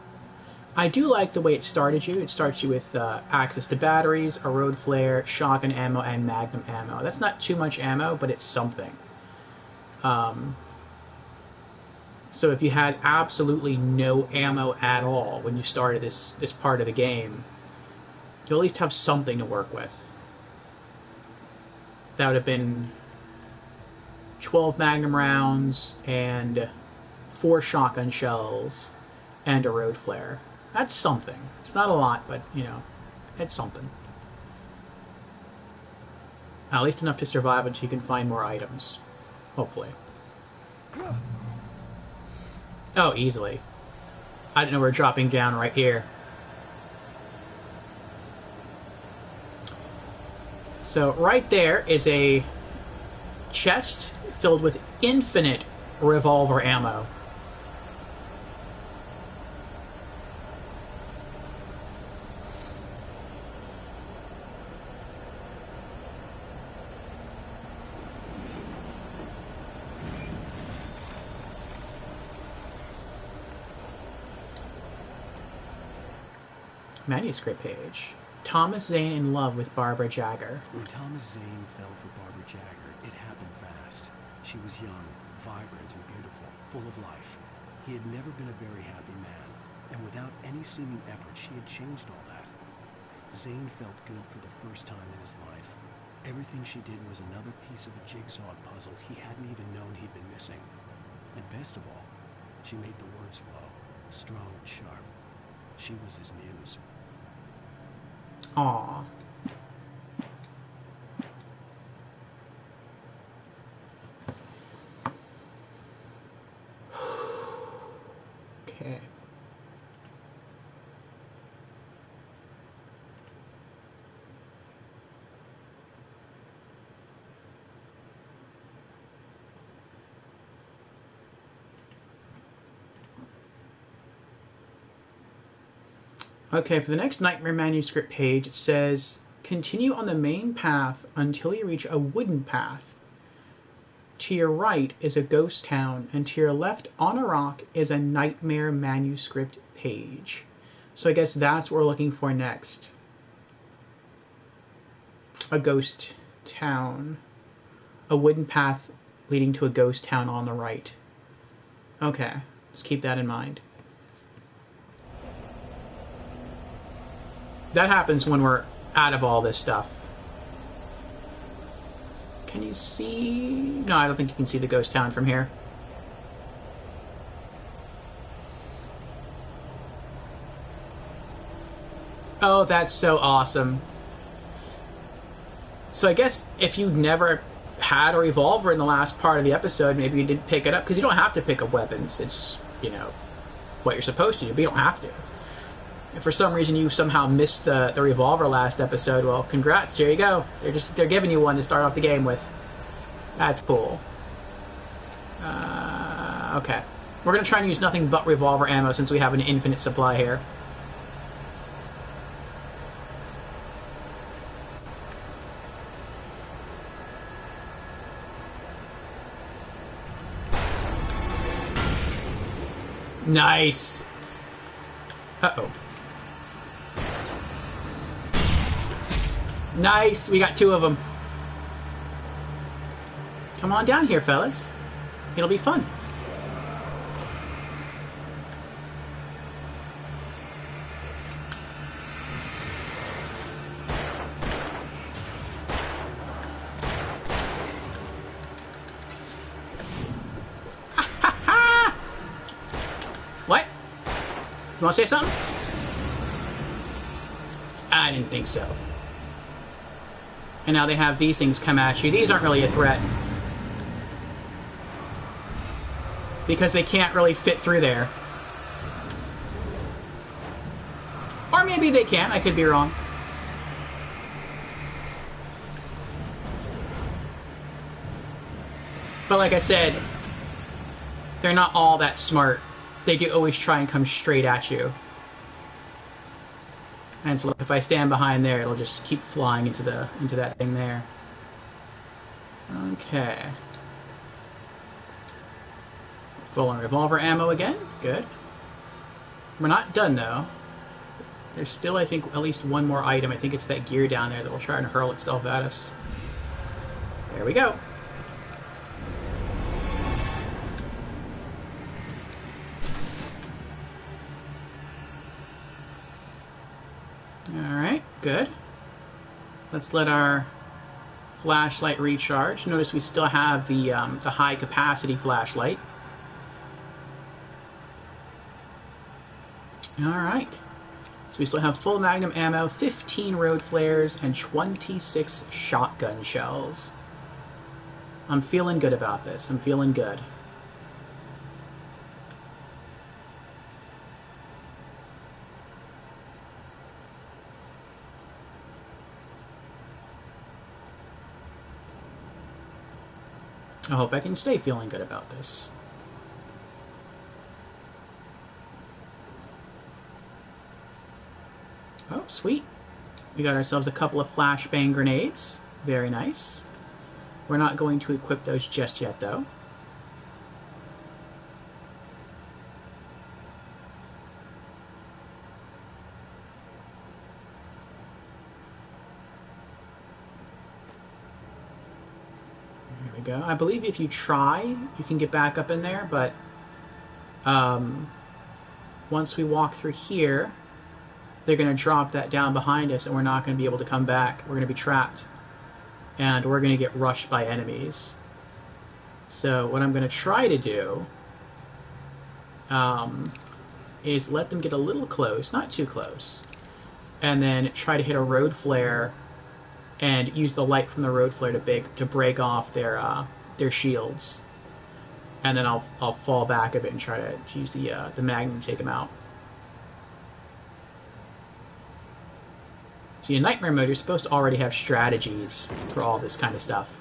I do like the way it started you. It starts you with access to batteries, a road flare, shotgun ammo, and magnum ammo. That's not too much ammo, but it's something. So if you had absolutely no ammo at all when you started this part of the game, you'll at least have something to work with. That would have been 12 magnum rounds and 4 shotgun shells and a road flare. That's something. It's not a lot, but, you know, it's something. At least enough to survive until you can find more items. Hopefully. Oh, easily. I didn't know we were dropping down right here. So right there is a chest filled with infinite revolver ammo. Manuscript page. Thomas Zane in love with Barbara Jagger. When Thomas Zane fell for Barbara Jagger, it happened fast. She was young, vibrant, and beautiful, full of life. He had never been a very happy man, and without any seeming effort, she had changed all that. Zane felt good for the first time in his life. Everything she did was another piece of a jigsaw puzzle he hadn't even known he'd been missing. And best of all, she made the words flow, strong and sharp. She was his muse. Aww. Okay. Okay, for the next Nightmare Manuscript page, it says, continue on the main path until you reach a wooden path. To your right is a ghost town, and to your left on a rock is a Nightmare Manuscript page. So I guess that's what we're looking for next. A ghost town. A wooden path leading to a ghost town on the right. Okay, let's keep that in mind. That happens when we're out of all this stuff. Can you see? No, I don't think you can see the ghost town from here. Oh, that's so awesome. So I guess if you never had a revolver in the last part of the episode, maybe you didn't pick it up, because you don't have to pick up weapons. It's, you know, what you're supposed to do, but you don't have to. If for some reason you somehow missed the revolver last episode, well, congrats, here you go. They're giving you one to start off the game with. That's cool. Okay. We're going to try and use nothing but revolver ammo since we have an infinite supply here. Nice. Uh-oh. Nice, we got 2 of them. Come on down here, fellas. It'll be fun. What? You want to say something? I didn't think so. And now they have these things come at you. These aren't really a threat. Because they can't really fit through there. Or maybe they can. I could be wrong. But like I said, they're not all that smart. They do always try and come straight at you. And so if I stand behind there, it'll just keep flying into that thing there. Okay. Full on revolver ammo again. Good. We're not done, though. There's still, I think, at least one more item. I think it's that gear down there that will try and hurl itself at us. There we go. Alright, good. Let's let our flashlight recharge. Notice we still have the high capacity flashlight. Alright. So we still have full magnum ammo, 15 road flares, and 26 shotgun shells. I'm feeling good about this. I'm feeling good. I hope I can stay feeling good about this. Oh, sweet. We got ourselves a couple of flashbang grenades. Very nice. We're not going to equip those just yet, though. There we go. I believe if you try, you can get back up in there, but once we walk through here, they're going to drop that down behind us, and we're not going to be able to come back. We're going to be trapped. And we're going to get rushed by enemies. So what I'm going to try to do is let them get a little close, not too close, and then try to hit a road flare and use the light from the road flare to break off their shields. And then I'll fall back a bit and try to use the magnum to take them out. See, in Nightmare mode, you're supposed to already have strategies for all this kind of stuff.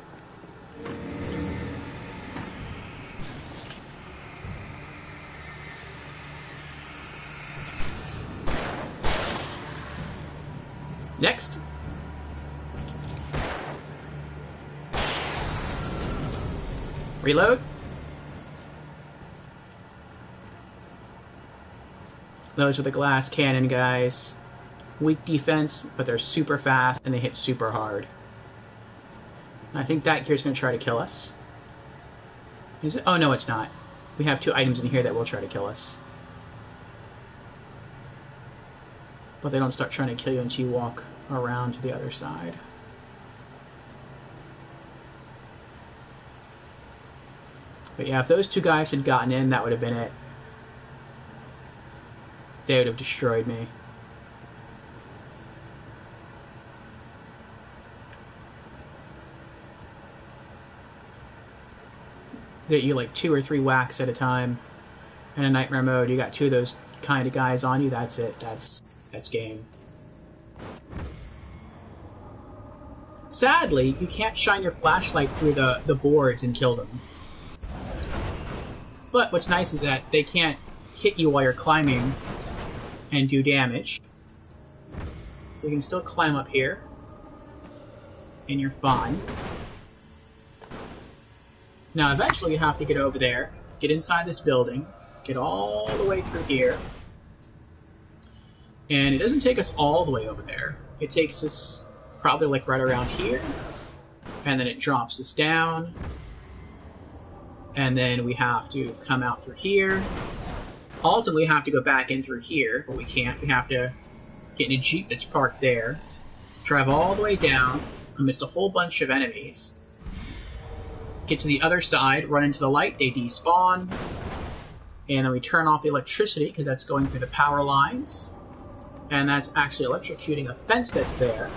Next. Reload. Those are the glass cannon guys. Weak defense, but they're super fast and they hit super hard. I think that gear's going to try to kill us. Is it? Oh, no, it's not. We have 2 items in here that will try to kill us. But they don't start trying to kill you until you walk around to the other side. But yeah, if those 2 guys had gotten in, that would have been it. They would have destroyed me. That you like 2 or 3 whacks at a time. In a Nightmare mode, you got 2 of those kind of guys on you, that's it. That's game. Sadly, you can't shine your flashlight through the boards and kill them. But what's nice is that they can't hit you while you're climbing and do damage. So you can still climb up here, and you're fine. Now, eventually you have to get over there, get inside this building, get all the way through here. And it doesn't take us all the way over there. It takes us probably like right around here, and then it drops us down. And then we have to come out through here. Ultimately, we have to go back in through here, but we can't. We have to get in a Jeep that's parked there, drive all the way down, amidst a whole bunch of enemies, get to the other side, run into the light, they despawn, and then we turn off the electricity because that's going through the power lines, and that's actually electrocuting a fence that's there,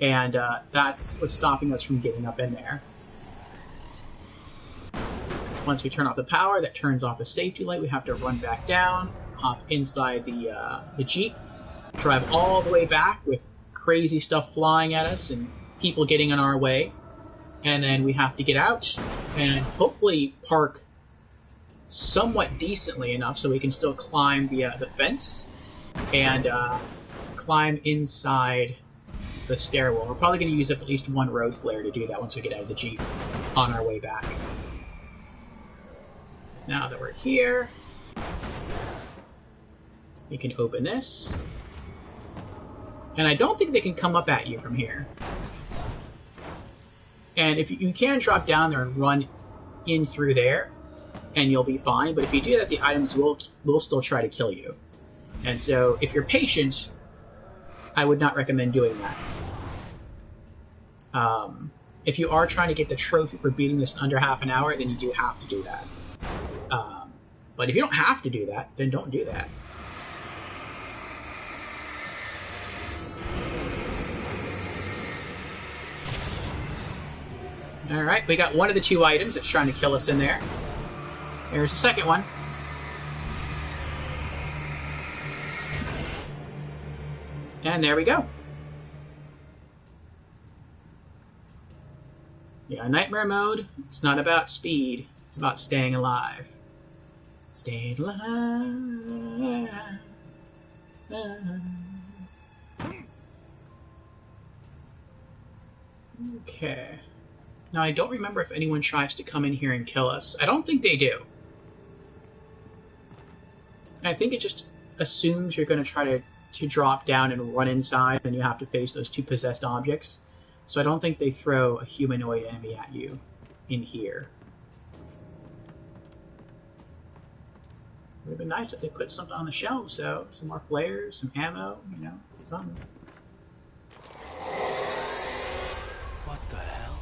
and that's what's stopping us from getting up in there. Once we turn off the power, that turns off the safety light. We have to run back down, hop inside the Jeep, drive all the way back with crazy stuff flying at us and people getting in our way. And then we have to get out and hopefully park somewhat decently enough so we can still climb the fence and climb inside the stairwell. We're probably going to use up at least one road flare to do that once we get out of the Jeep on our way back. Now that we're here, we can open this. And I don't think they can come up at you from here. And if you can drop down there and run in through there, and you'll be fine. But if you do that, the items will still try to kill you. And so, if you're patient, I would not recommend doing that. If you are trying to get the trophy for beating this in under half an hour, then you do have to do that. But if you don't have to do that, then don't do that. Alright, we got one of the two items that's trying to kill us in there. There's the second one. And there we go. Yeah, nightmare mode, it's not about speed, it's about staying alive. Staying alive. Okay. Now, I don't remember if anyone tries to come in here and kill us. I don't think they do. I think it just assumes you're going to try to drop down and run inside, and you have to face those two possessed objects. So I don't think they throw a humanoid enemy at you in here. It would have been nice if they put something on the shelves, though. Some more flares, some ammo, you know, something. What the hell?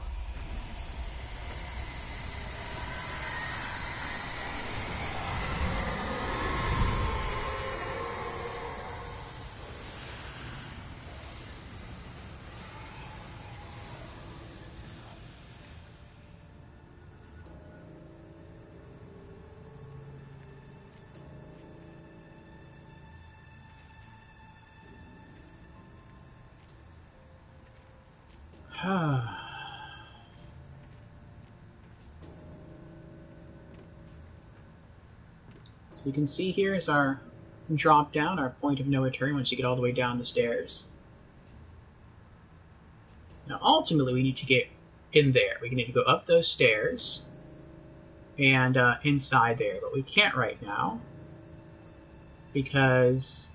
So you can see here is our drop down, our point of no return once you get all the way down the stairs. Now ultimately we need to get in there. We need to go up those stairs and inside there, but we can't right now because,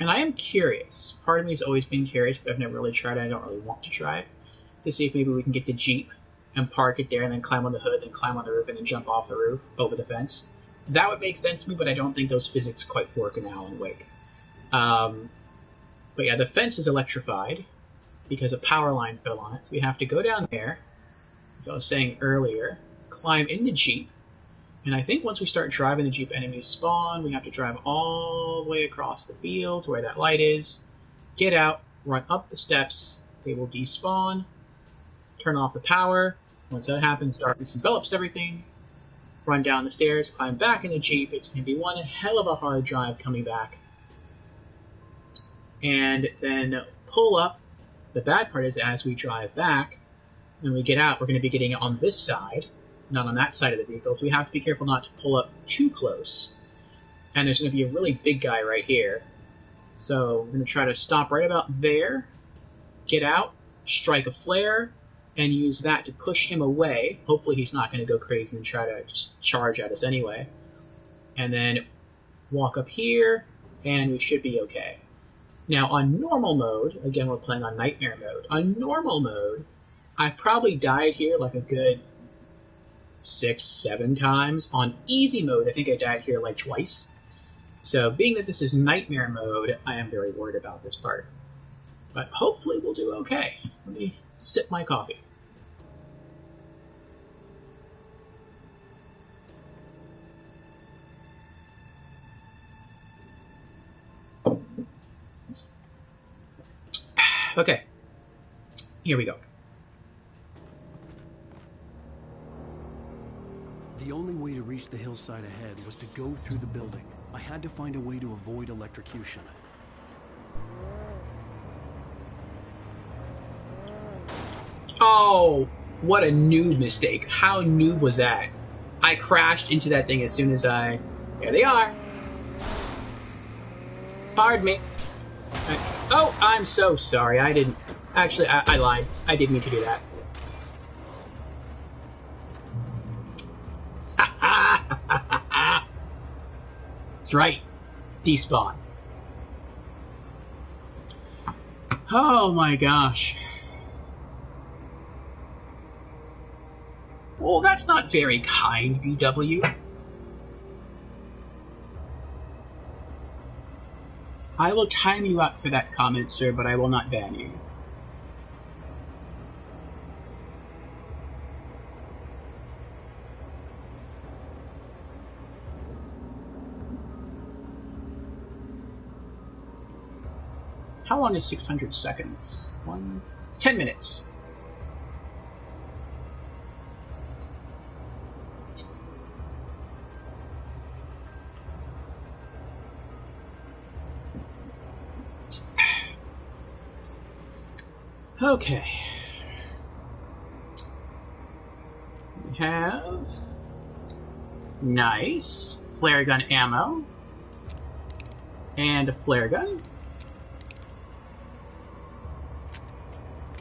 and I am curious, part of me has always been curious, but I've never really tried it. I don't really want to try it, to see if maybe we can get the Jeep and park it there and then climb on the hood and climb on the roof and then jump off the roof over the fence. That would make sense to me, but I don't think those physics quite work in Alan Wake. But yeah, the fence is electrified because a power line fell on it, so we have to go down there, as I was saying earlier, climb in the Jeep, and I think once we start driving the Jeep, enemies spawn. We have to drive all the way across the field to where that light is, get out, run up the steps, they will despawn, turn off the power. Once that happens, darkness envelops everything, run down the stairs, climb back in the Jeep. It's going to be one hell of a hard drive coming back. And then pull up. The bad part is as we drive back, when we get out, we're going to be getting it on this side, not on that side of the vehicle. So we have to be careful not to pull up too close. And there's going to be a really big guy right here. So we're going to try to stop right about there, get out, strike a flare, and use that to push him away. Hopefully he's not going to go crazy and try to just charge at us anyway. And then walk up here, and we should be okay. Now, on normal mode, again, we're playing on nightmare mode. On normal mode, I've probably died here like a good 6-7 times. On easy mode, I think I died here like twice. So, being that this is nightmare mode, I am very worried about this part. But hopefully we'll do okay. Let me sip my coffee. Okay, here we go. The only way to reach the hillside ahead was to go through the building. I had to find a way to avoid electrocution. Oh, what a noob mistake. How noob was that? I crashed into that thing as soon as I... There they are. Pardon me. Oh, I'm so sorry. I didn't... Actually, I lied. I didn't mean to do that. That's right. Despawn. Oh my gosh. Well, that's not very kind, BW. I will time you out for that comment, sir, but I will not ban you. How long is 600 seconds? 10 minutes. Okay. We have... Nice. Flare gun ammo. And a flare gun.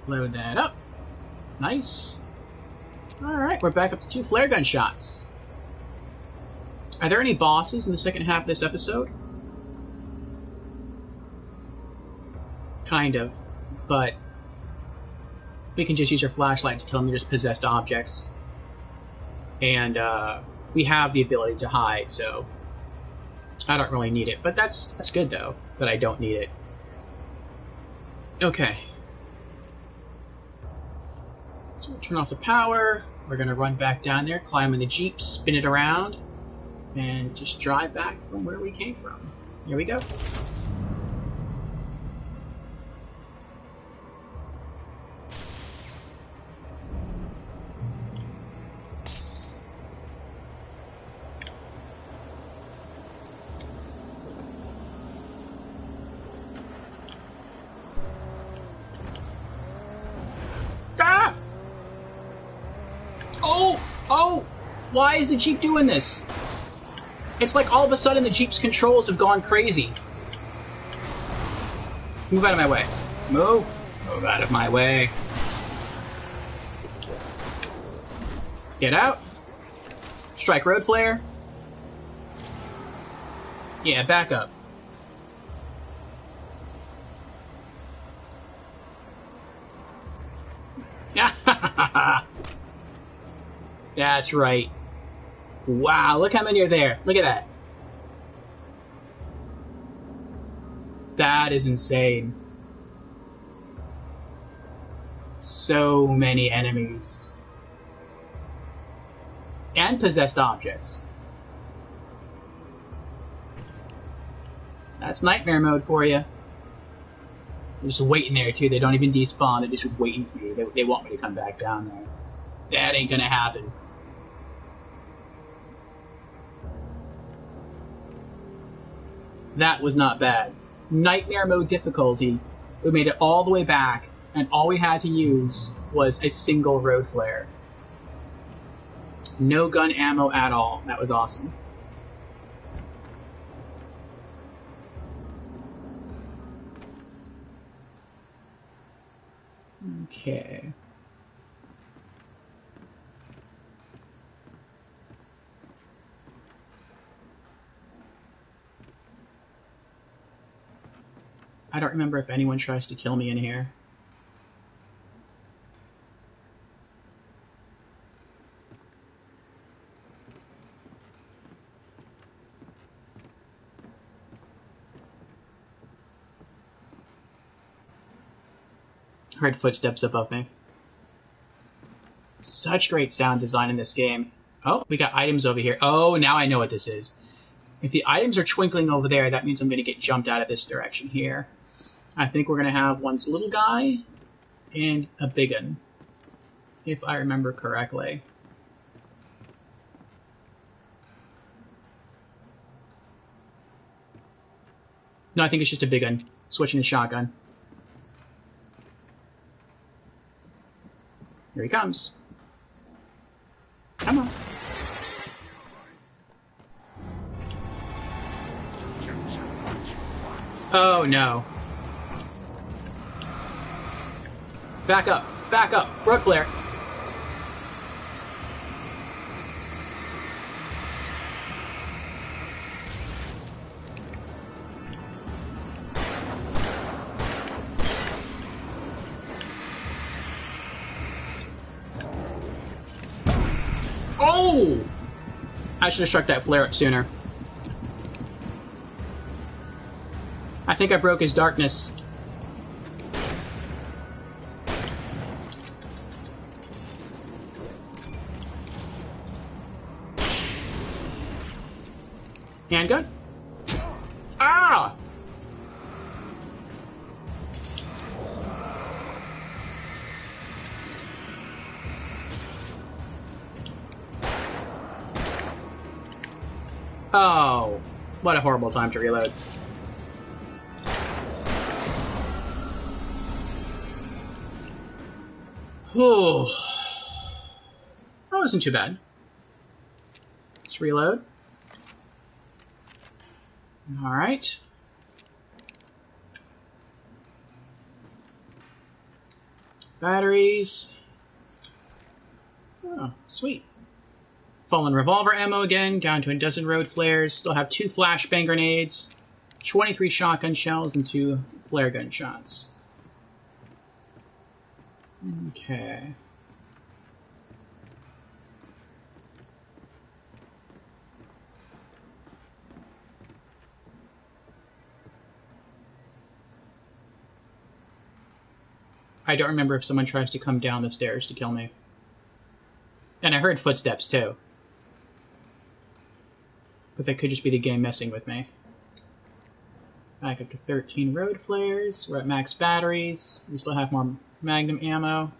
Load that up. Nice. Alright, we're back up to 2 flare gun shots. Are there any bosses in the second half of this episode? Kind of. But we can just use our flashlight to kill them. They're just possessed objects. And we have the ability to hide, so I don't really need it. But that's good, though, that I don't need it. Okay. So we'll turn off the power. We're going to run back down there, climb in the Jeep, spin it around, and just drive back from where we came from. Here we go. Oh! Why is the Jeep doing this? It's like all of a sudden the Jeep's controls have gone crazy. Move out of my way. Move! Move out of my way. Get out. Strike road flare. Yeah, back up. That's right. Wow, look how many are there. Look at that. That is insane. So many enemies. And possessed objects. That's nightmare mode for you. They're just waiting there, too. They don't even despawn. They're just waiting for you. They want me to come back down there. That ain't gonna happen. That was not bad. Nightmare mode difficulty. We made it all the way back, and all we had to use was a single road flare. No gun ammo at all. That was awesome. Okay. I don't remember if anyone tries to kill me in here. Heard footsteps above me. Such great sound design in this game. Oh, we got items over here. Oh, now I know what this is. If the items are twinkling over there, that means I'm going to get jumped out of this direction here. I think we're going to have one little guy and a big one, if I remember correctly. No, I think it's just a big one. Switching to shotgun. Here he comes. Come on. Oh no. back up. Back up. Road flare. Oh! I should have struck that flare up sooner. I think I broke his darkness. Handgun? Ah! Oh, what a horrible time to reload. Whew. That wasn't too bad. Let's reload. Alright. Batteries. Oh, sweet. Fallen revolver ammo again, down to a dozen road flares. Still have 2 flashbang grenades, 23 shotgun shells, and 2 flare gun shots. Okay. I don't remember if someone tries to come down the stairs to kill me. And I heard footsteps, too. But that could just be the game messing with me. Back up to 13 road flares. We're at max batteries. We still have more magnum ammo.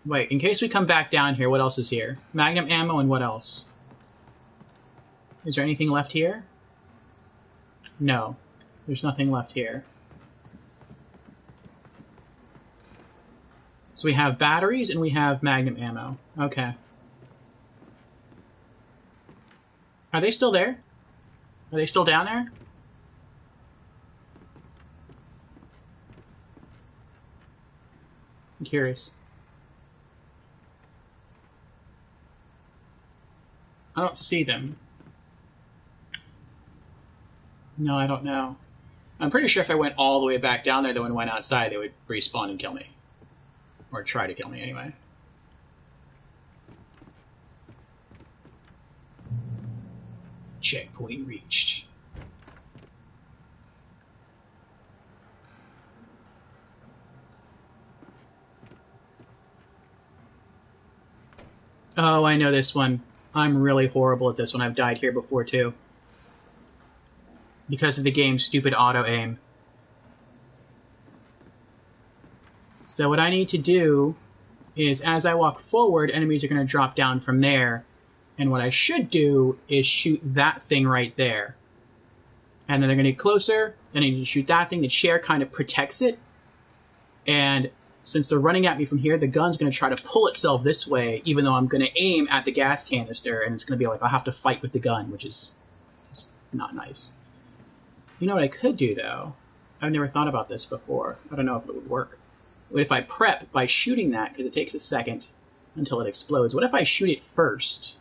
Wait, in case we come back down here, what else is here? Magnum ammo and what else? Is there anything left here? No. There's nothing left here. So we have batteries and we have magnum ammo. Okay. Are they still there? Are they still down there? I'm curious. I don't see them. No, I don't know. I'm pretty sure if I went all the way back down there, though, and went outside, they would respawn and kill me. Or try to kill me, anyway. Checkpoint reached. Oh, I know this one. I'm really horrible at this one. I've died here before, too. Because of the game's stupid auto-aim. So what I need to do is, as I walk forward, enemies are going to drop down from there. And what I should do is shoot that thing right there. And then they're going to get closer. Then I need to shoot that thing. The chair kind of protects it. And since they're running at me from here, the gun's going to try to pull itself this way, even though I'm going to aim at the gas canister. And it's going to be like, I'll have to fight with the gun, which is just not nice. You know what I could do, though? I've never thought about this before. I don't know if it would work. What if I prep by shooting that, because it takes a second until it explodes? What if I shoot it first,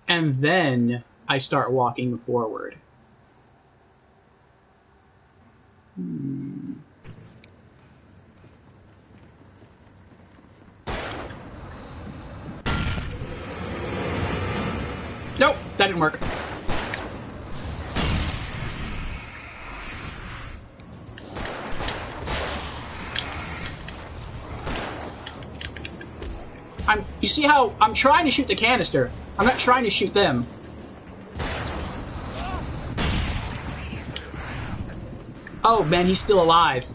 and then I start walking forward? Nope, that didn't work. You see how I'm trying to shoot the canister? I'm not trying to shoot them. Oh man, he's still alive.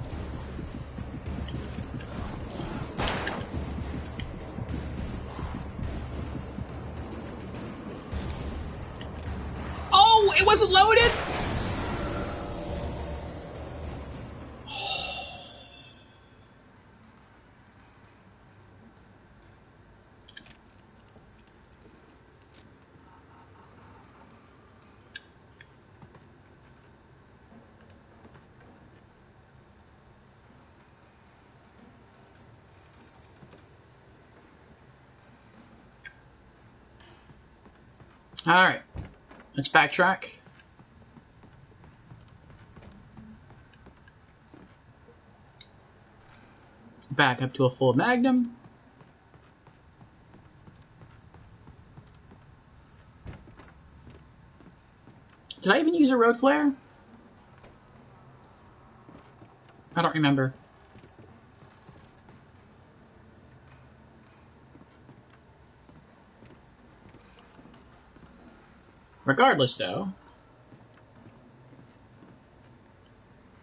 Oh, it wasn't loaded? Alright, let's backtrack. Back up to a full magnum. Did I even use a road flare? I don't remember. Regardless, though.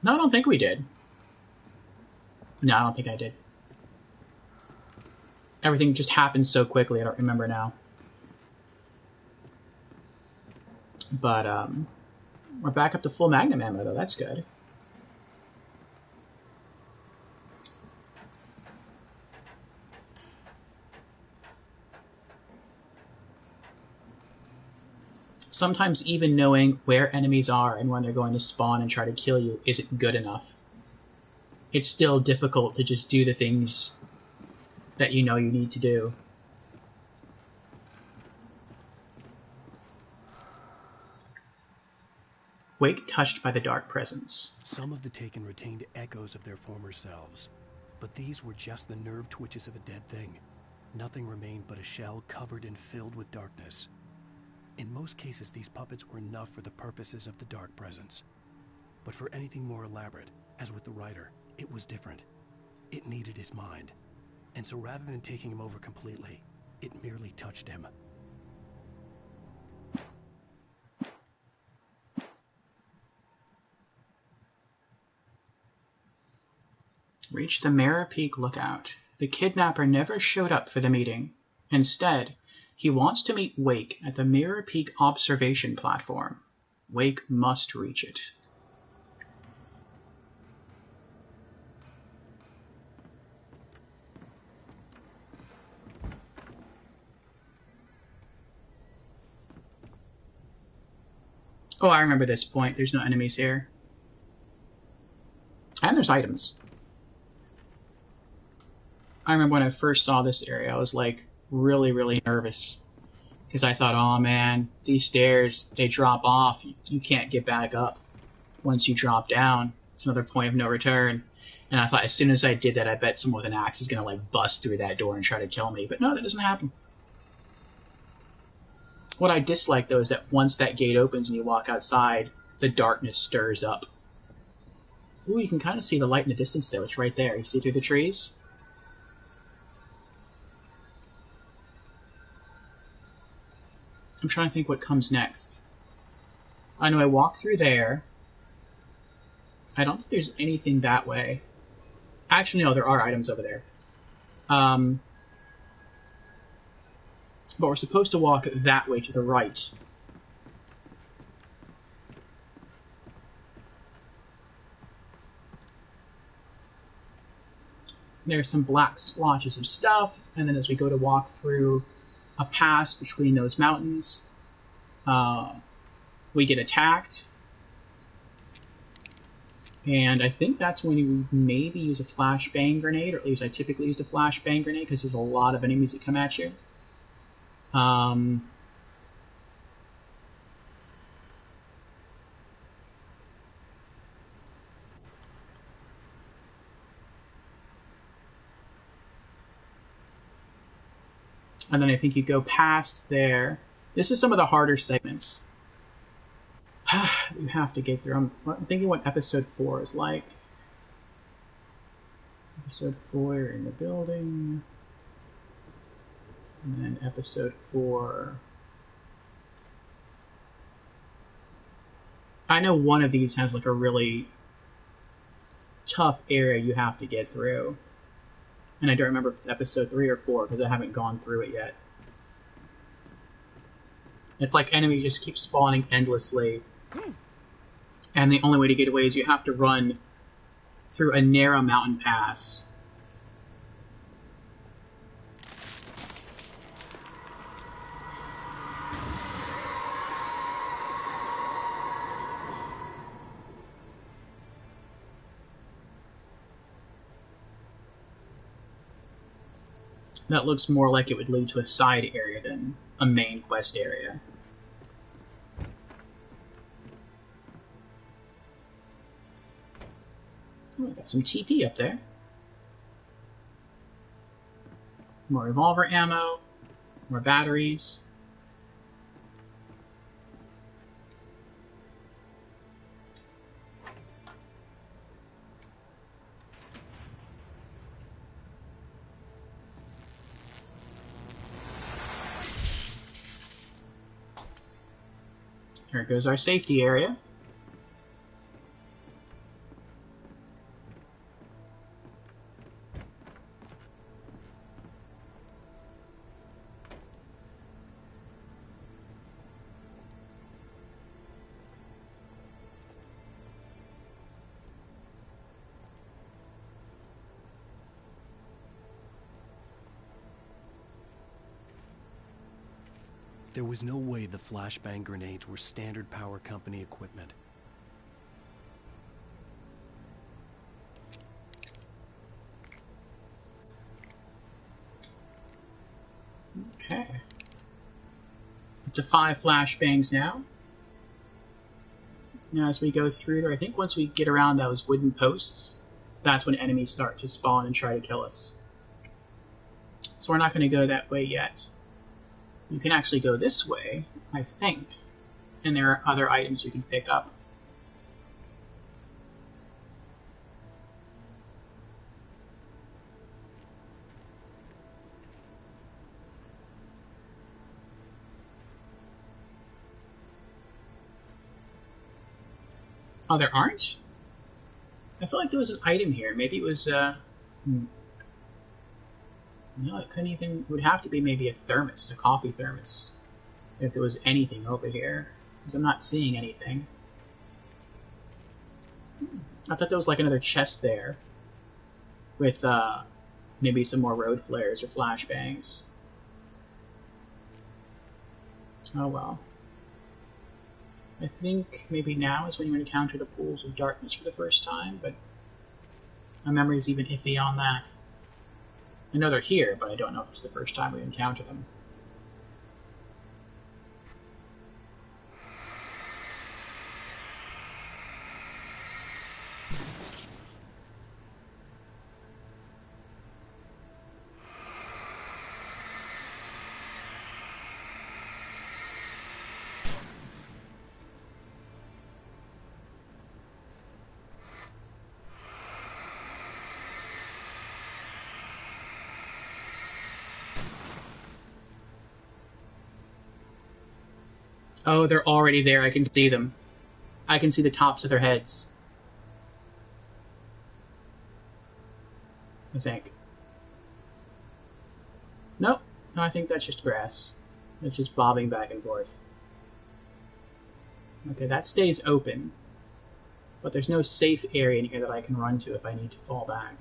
No, I don't think we did. No, I don't think I did. Everything just happened so quickly, I don't remember now. But, we're back up to full magnum ammo, though. That's good. Sometimes even knowing where enemies are and when they're going to spawn and try to kill you isn't good enough. It's still difficult to just do the things that you know you need to do. Wake touched by the dark presence. Some of the Taken retained echoes of their former selves, but these were just the nerve twitches of a dead thing. Nothing remained but a shell covered and filled with darkness. In most cases, these puppets were enough for the purposes of the dark presence. But for anything more elaborate, as with the writer, it was different. It needed his mind. And so rather than taking him over completely, it merely touched him. Reached the Mirror Peak lookout. The kidnapper never showed up for the meeting. Instead, he wants to meet Wake at the Mirror Peak observation platform. Wake must reach it. Oh, I remember this point. There's no enemies here. And there's items. I remember when I first saw this area, I was like really, really nervous. Because I thought, oh man, these stairs, they drop off. You can't get back up once you drop down. It's another point of no return. And I thought as soon as I did that, I bet someone with an axe is going to like bust through that door and try to kill me. But no, that doesn't happen. What I dislike, though, is that once that gate opens and you walk outside, the darkness stirs up. Ooh, you can kind of see the light in the distance there. It's right there. You see through the trees? I'm trying to think what comes next. I know I walk through there. I don't think there's anything that way. Actually, no, there are items over there. But we're supposed to walk that way to the right. There's some black splotches of stuff, and then as we go to walk through a pass between those mountains, we get attacked. And I think that's when you maybe use a flashbang grenade, or at least I typically use a flashbang grenade because there's a lot of enemies that come at you. And then I think you go past there. This is some of the harder segments. You have to get through. I'm thinking what episode 4 is like. Episode 4 in the building. And then episode 4. I know one of these has like a really tough area you have to get through. And I don't remember if it's episode 3 or 4 because I haven't gone through it yet. It's like enemies just keep spawning endlessly. And the only way to get away is you have to run through a narrow mountain pass. That looks more like it would lead to a side area than a main quest area. Oh, got some TP up there. More revolver ammo. More batteries. Here goes our safety area. There was no way the flashbang grenades were standard power company equipment. Okay. Up to 5 flashbangs now. Now as we go through there, I think once we get around those wooden posts, that's when enemies start to spawn and try to kill us. So we're not going to go that way yet. You can actually go this way, I think, and there are other items you can pick up. Oh, there aren't? I feel like there was an item here. Maybe it was, No, it couldn't even... It would have to be maybe a thermos, a coffee thermos, if there was anything over here. Because I'm not seeing anything. I thought there was like another chest there. With, maybe some more road flares or flashbangs. Oh well. I think maybe now is when you encounter the pools of darkness for the first time, but my memory's even iffy on that. I know they're here, but I don't know if it's the first time we encounter them. Oh, they're already there. I can see them. I can see the tops of their heads. I think. Nope. No, I think that's just grass. It's just bobbing back and forth. Okay, that stays open. But there's no safe area in here that I can run to if I need to fall back.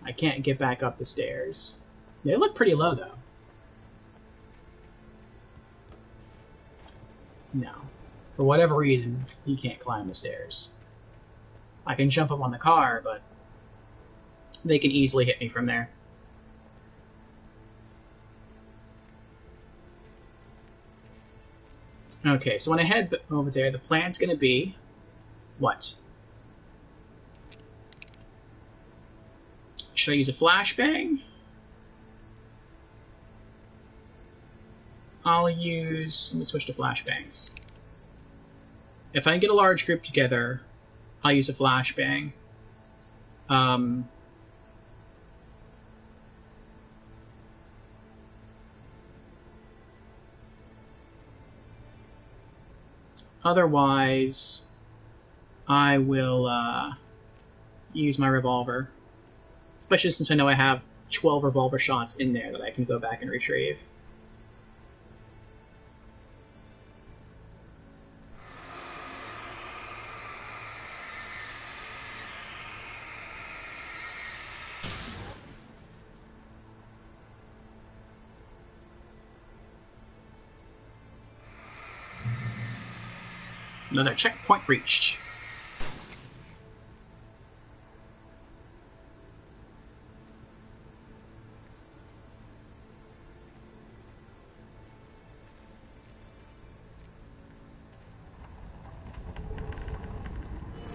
I can't get back up the stairs. They look pretty low, though. No. For whatever reason, you can't climb the stairs. I can jump up on the car, but they can easily hit me from there. Okay, so when I head over there, the plan's going to be... what? Should I use a flashbang? I'll use... let me switch to flashbangs. If I get a large group together, I'll use a flashbang. Otherwise, I will use my revolver. Especially since I know I have 12 revolver shots in there that I can go back and retrieve. Another checkpoint reached.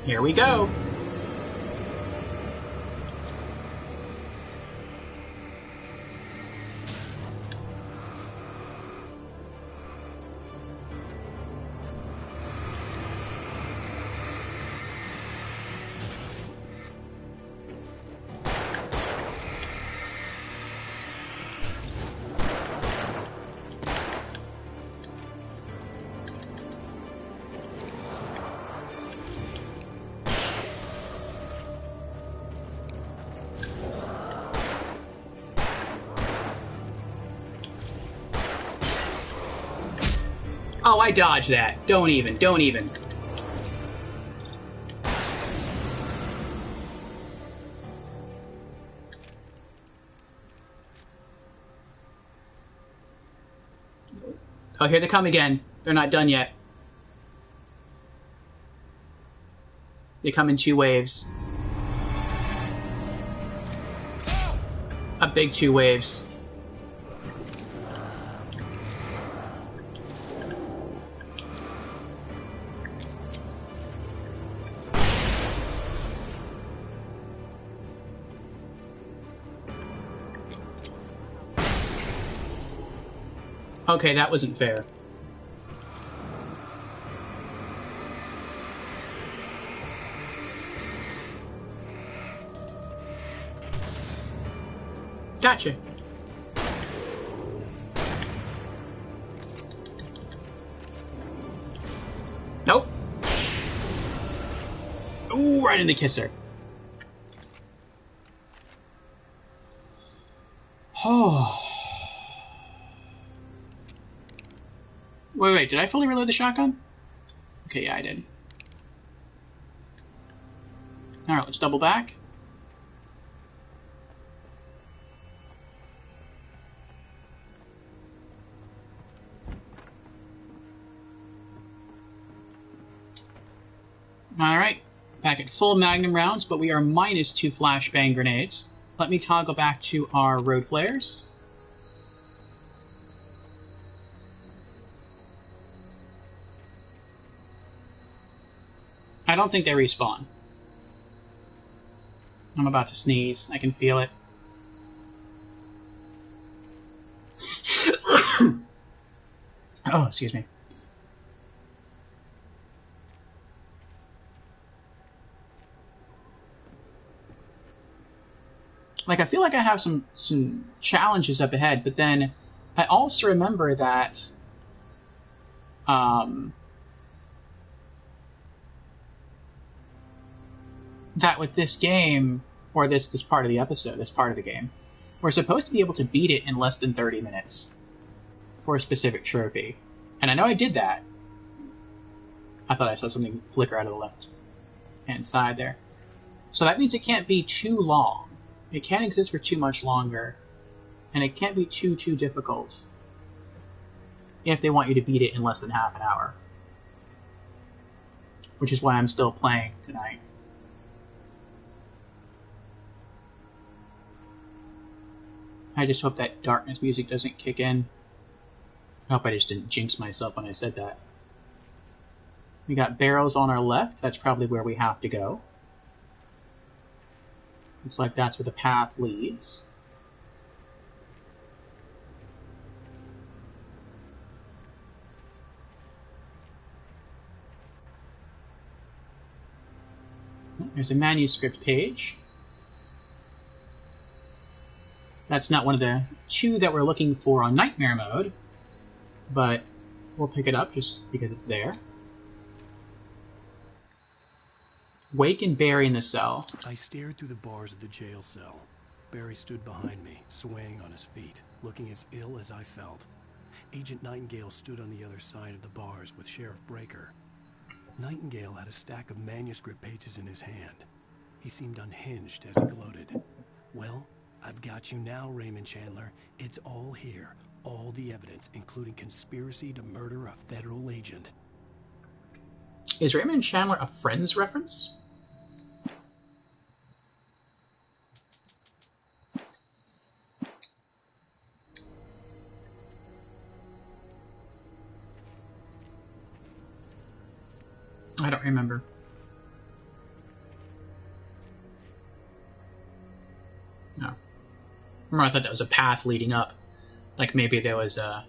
Here we go. Oh, I dodged that. Don't even. Don't even. Oh, here they come again. They're not done yet. They come in 2 waves. A big 2 waves. Okay, that wasn't fair. Gotcha. Nope. Ooh, right in the kisser. Oh. Wait, did I fully reload the shotgun? Okay, yeah, I did. Alright, let's double back. Alright, back at full magnum rounds, but we are minus 2 flashbang grenades. Let me toggle back to our road flares. I don't think they respawn. I'm about to sneeze. I can feel it. Oh, excuse me. Like, I feel like I have some challenges up ahead, but then I also remember that that with this game, or this part of the episode, this part of the game, we're supposed to be able to beat it in less than 30 minutes for a specific trophy. And I know I did that. I thought I saw something flicker out of the left-hand side there. So that means it can't be too long. It can't exist for too much longer. And it can't be too difficult if they want you to beat it in less than half an hour. Which is why I'm still playing tonight. I just hope that darkness music doesn't kick in. I hope I just didn't jinx myself when I said that. We got barrels on our left. That's probably where we have to go. Looks like that's where the path leads. There's a manuscript page. That's not one of the 2 that we're looking for on Nightmare mode, but we'll pick it up just because it's there. Wake and Barry in the cell. I stared through the bars of the jail cell. Barry stood behind me, swaying on his feet, looking as ill as I felt. Agent Nightingale stood on the other side of the bars with Sheriff Breaker. Nightingale had a stack of manuscript pages in his hand. He seemed unhinged as he gloated. Well, I've got you now, Raymond Chandler. It's all here. All the evidence, including conspiracy to murder a federal agent. Is Raymond Chandler a Friends reference? I don't remember. No. Remember, I thought that was a path leading up. Like maybe there was a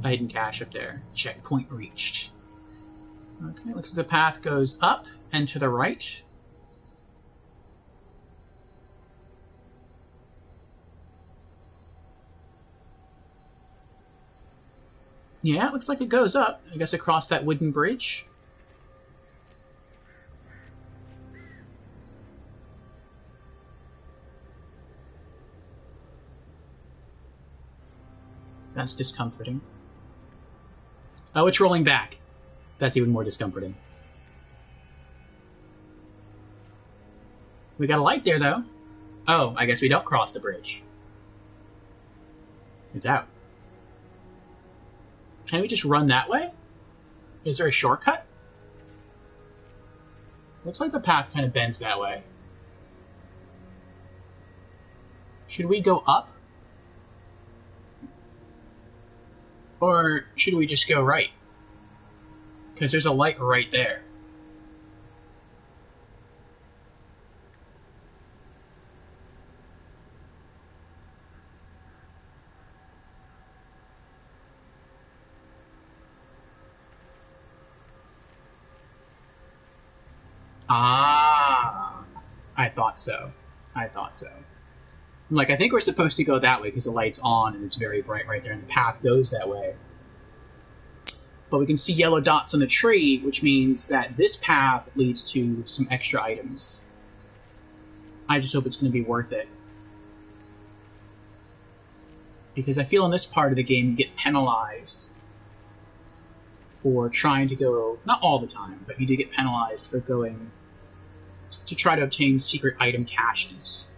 hidden cache up there. Checkpoint reached. Okay, looks like the path goes up and to the right. Yeah, it looks like it goes up. I guess across that wooden bridge. That's discomforting. Oh, it's rolling back. That's even more discomforting. We got a light there, though. Oh, I guess we don't cross the bridge. It's out. Can we just run that way? Is there a shortcut? Looks like the path kind of bends that way. Should we go up? Or should we just go right? Because there's a light right there. Ah, I thought so. I thought so. Like, I think we're supposed to go that way because the light's on and it's very bright right there and the path goes that way. But we can see yellow dots on the tree, which means that this path leads to some extra items. I just hope it's going to be worth it. Because I feel in this part of the game you get penalized for trying to go, not all the time, but you do get penalized for going to try to obtain secret item caches.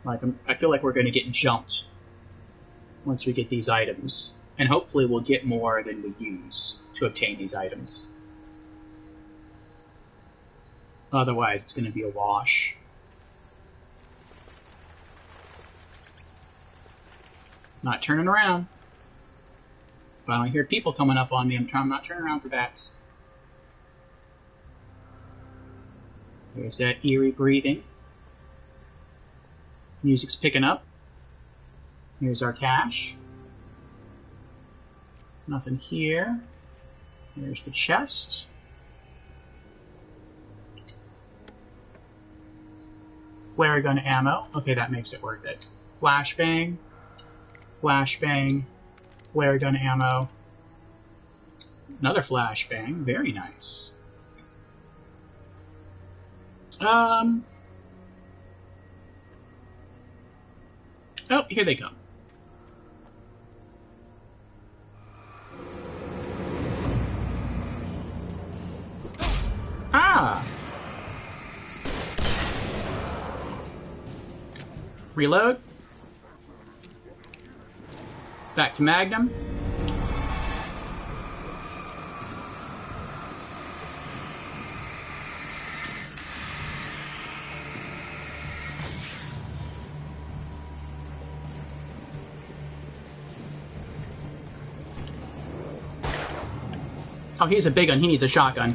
Like, I feel like we're going to get jumped once we get these items. And hopefully we'll get more than we use to obtain these items. Otherwise, it's going to be a wash. Not turning around. If I don't hear people coming up on me, I'm not turning around for bats. There's that eerie breathing. Music's picking up. Here's our cache. Nothing here. Here's the chest. Flare gun ammo. Okay, that makes it worth it. Flashbang. Flashbang. Flare gun ammo. Another flashbang. Very nice. Oh, here they come. Ah! Reload. Back to Magnum. Oh, he's a big one. He needs a shotgun.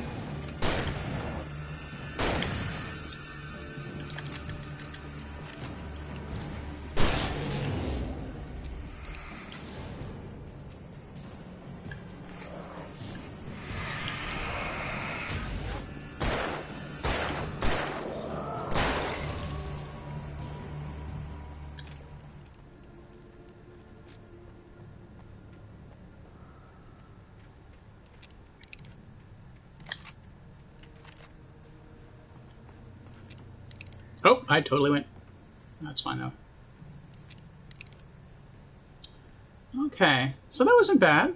Oh, I totally went. That's fine, though. Okay, so that wasn't bad.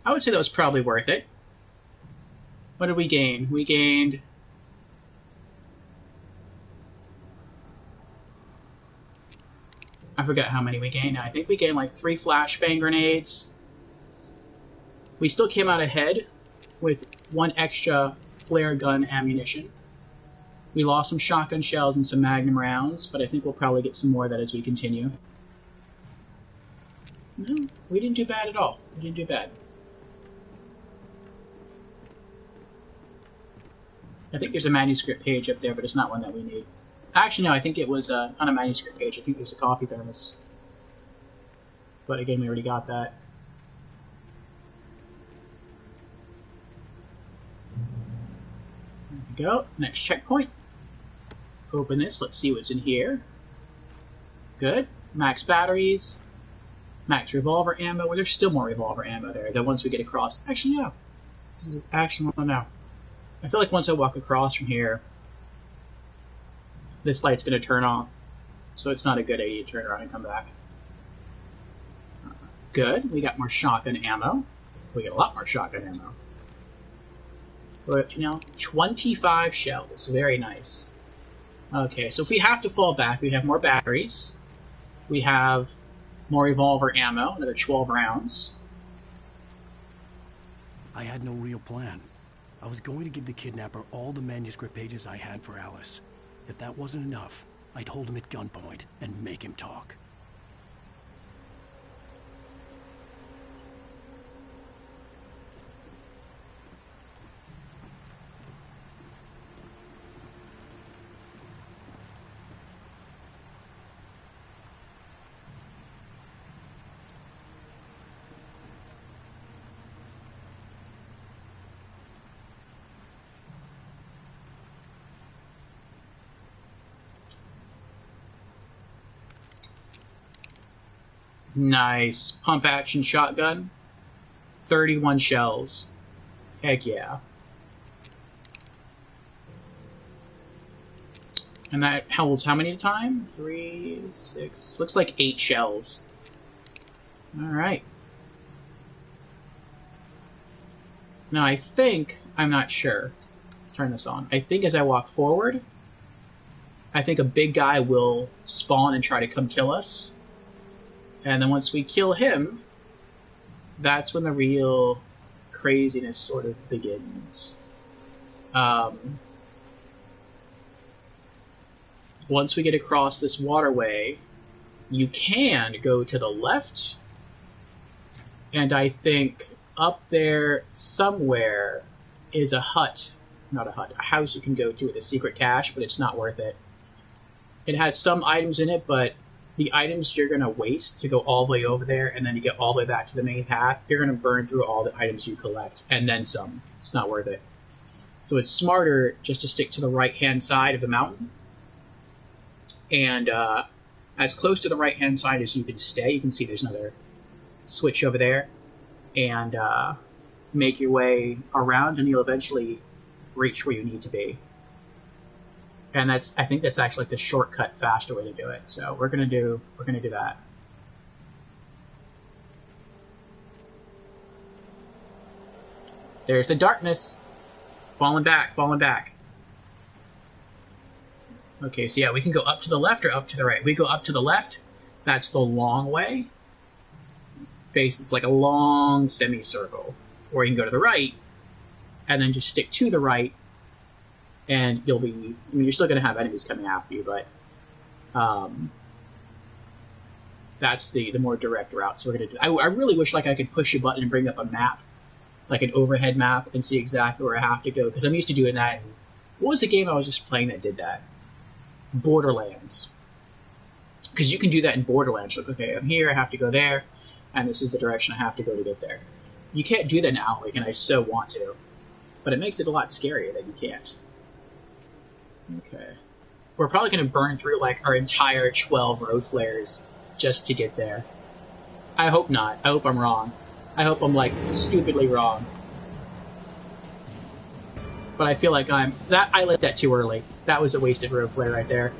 I would say that was probably worth it. What did we gain? We gained... I forgot how many we gained. I think we gained like 3 flashbang grenades. We still came out ahead with 1 extra flare gun ammunition. We lost some shotgun shells and some magnum rounds, but I think we'll probably get some more of that as we continue. No, we didn't do bad at all. We didn't do bad. I think there's a manuscript page up there, but it's not one that we need. Actually, no, I think it was on a manuscript page. I think there's a coffee thermos. But again, we already got that. There we go. Next checkpoint. Open this. Let's see what's in here. Good. Max batteries. Max revolver ammo. Well, there's still more revolver ammo there. Then once we get across... Actually, no. This is actually... Oh, no. I feel like once I walk across from here, this light's going to turn off. So it's not a good idea to turn around and come back. Good. We got more shotgun ammo. We got a lot more shotgun ammo. We're at, 25 shells. Very nice. Okay, so if we have to fall back, we have more batteries. We have more revolver ammo, another 12 rounds. I had no real plan. I was going to give the kidnapper all the manuscript pages I had for Alice. If that wasn't enough, I'd hold him at gunpoint and make him talk. Nice. Pump action shotgun. 31 shells. Heck yeah. And that holds how many at a time? 3, 6... Looks like 8 shells. Alright. Now I think... I'm not sure. Let's turn this on. I think as I walk forward, I think a big guy will spawn and try to come kill us. And then once we kill him, that's when the real craziness sort of begins. Once we get across this waterway, you can go to the left, and I think up there somewhere is a hut. Not a hut, a house you can go to with a secret cache, but it's not worth it. It has some items in it, but the items you're going to waste to go all the way over there and then to get all the way back to the main path, you're going to burn through all the items you collect, and then some. It's not worth it. So it's smarter just to stick to the right-hand side of the mountain. And as close to the right-hand side as you can stay, you can see there's another switch over there. And make your way around, and you'll eventually reach where you need to be. And I think that's actually like the shortcut, faster way to do it. So we're gonna do that. There's the darkness. Falling back. Okay, so yeah, we can go up to the left or up to the right. We go up to the left, that's the long way. It's like a long semicircle. Or you can go to the right, and then just stick to the right, and you'll be... I mean, you're still going to have enemies coming after you, but that's the more direct route. So we're going to do... I really wish like I could push a button and bring up a map, like an overhead map, and see exactly where I have to go, because I'm used to doing that. What was the game I was just playing that did that? Borderlands. Because you can do that in Borderlands. Like, okay, I'm here, I have to go there, and this is the direction I have to go to get there. You can't do that in Outbreak, and I so want to. But it makes it a lot scarier that you can't. Okay. We're probably going to burn through, like, our entire 12 road flares just to get there. I hope not. I hope I'm wrong. I hope I'm, like, stupidly wrong. But I feel like I lit that too early. That was a wasted road flare right there.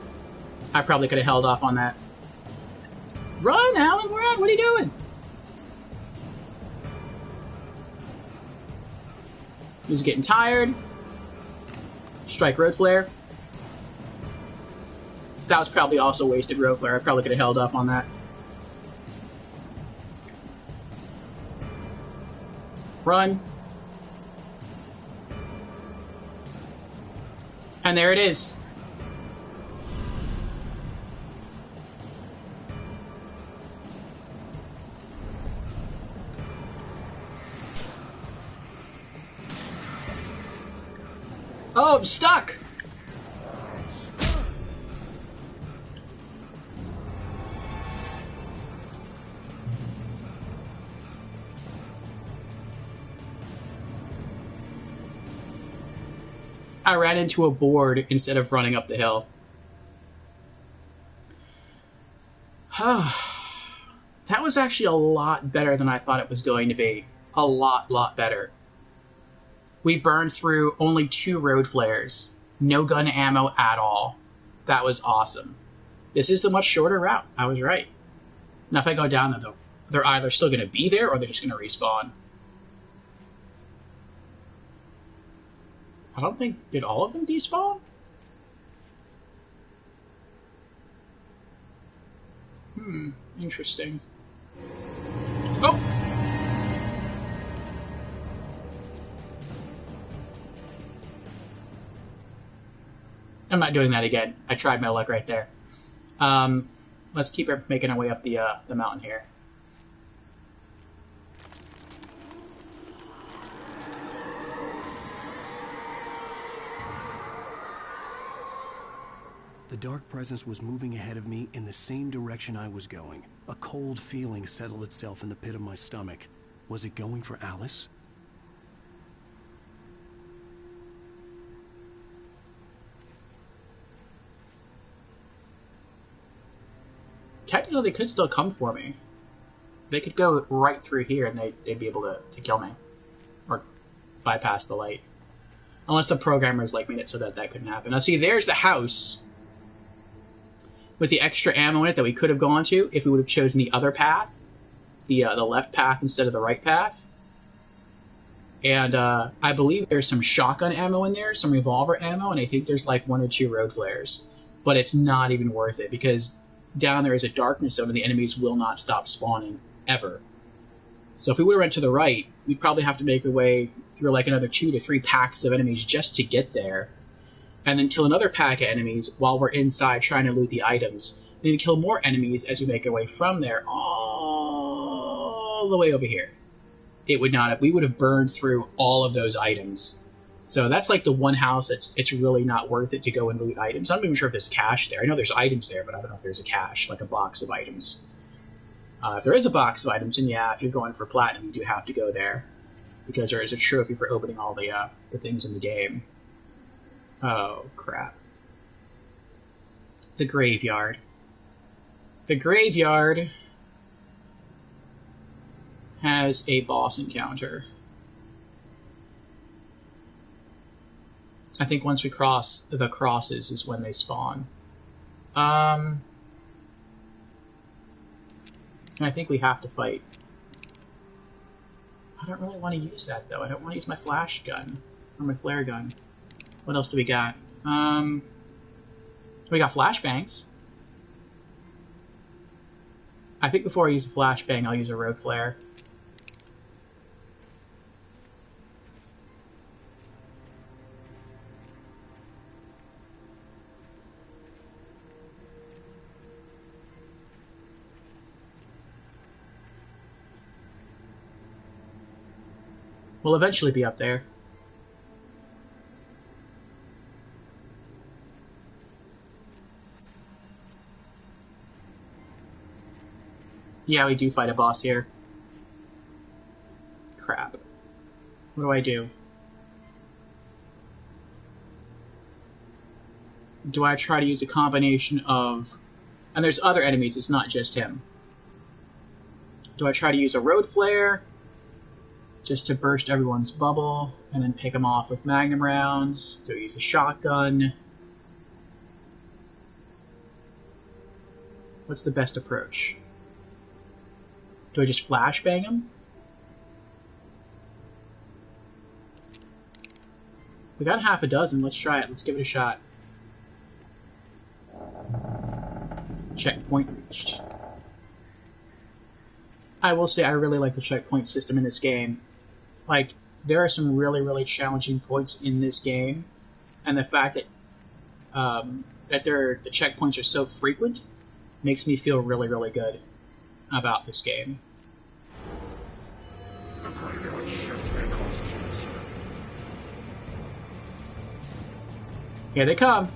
I probably could have held off on that. Run, Alan! Run! What are you doing? He's getting tired. Strike road flare. That was probably also wasted road flare. I probably could have held up on that. Run. And there it is. Oh, I'm stuck! I ran into a board instead of running up the hill. That was actually a lot better than I thought it was going to be. A lot better. We burned through only 2 road flares. No gun ammo at all. That was awesome. This is the much shorter route. I was right. Now if I go down there, though, they're either still going to be there or they're just going to respawn. I don't think... Did all of them despawn? Interesting. Oh! I'm not doing that again. I tried my luck right there. Let's keep making our way up the mountain here. The dark presence was moving ahead of me in the same direction I was going. A cold feeling settled itself in the pit of my stomach. Was it going for Alice? Technically, they could still come for me. They could go right through here and they'd be able to kill me. Or bypass the light. Unless the programmers made it so that couldn't happen. Now see, there's the house with the extra ammo in it that we could have gone to if we would have chosen the other path. The left path instead of the right path. And I believe there's some shotgun ammo in there, some revolver ammo, and I think there's like 1 or 2 road flares. But it's not even worth it because down there is a darkness zone and the enemies will not stop spawning, ever. So if we would have went to the right, we'd probably have to make our way through like another 2 to 3 packs of enemies just to get there. And then kill another pack of enemies while we're inside trying to loot the items. Then kill more enemies as we make our way from there all the way over here. It would not have, we would have burned through all of those items. So that's like the one house it's really not worth it to go and loot items. I'm not even sure if there's cash there. I know there's items there, but I don't know if there's a cache, like a box of items. If there is a box of items, then yeah, if you're going for platinum, you do have to go there. Because there is a trophy for opening all the things in the game. Oh, crap. The graveyard. The graveyard has a boss encounter. I think once we cross the crosses is when they spawn. And I think we have to fight. I don't really want to use that, though. I don't want to use my flash gun. Or my flare gun. What else do we got? We got flashbangs. I think before I use a flashbang, I'll use a road flare. We'll eventually be up there. Yeah, we do fight a boss here. Crap. What do I do? Do I try to use a combination of... And there's other enemies, it's not just him. Do I try to use a road flare? Just to burst everyone's bubble, and then pick them off with magnum rounds? Do I use a shotgun? What's the best approach? Do I just flashbang him? We got half a dozen. Let's try it. Let's give it a shot. Checkpoint reached. I will say I really like the checkpoint system in this game. Like, there are some really, really challenging points in this game, and the fact that the checkpoints are so frequent makes me feel really, really good about this game. The graveyard shift may cause chaos here. Here they come.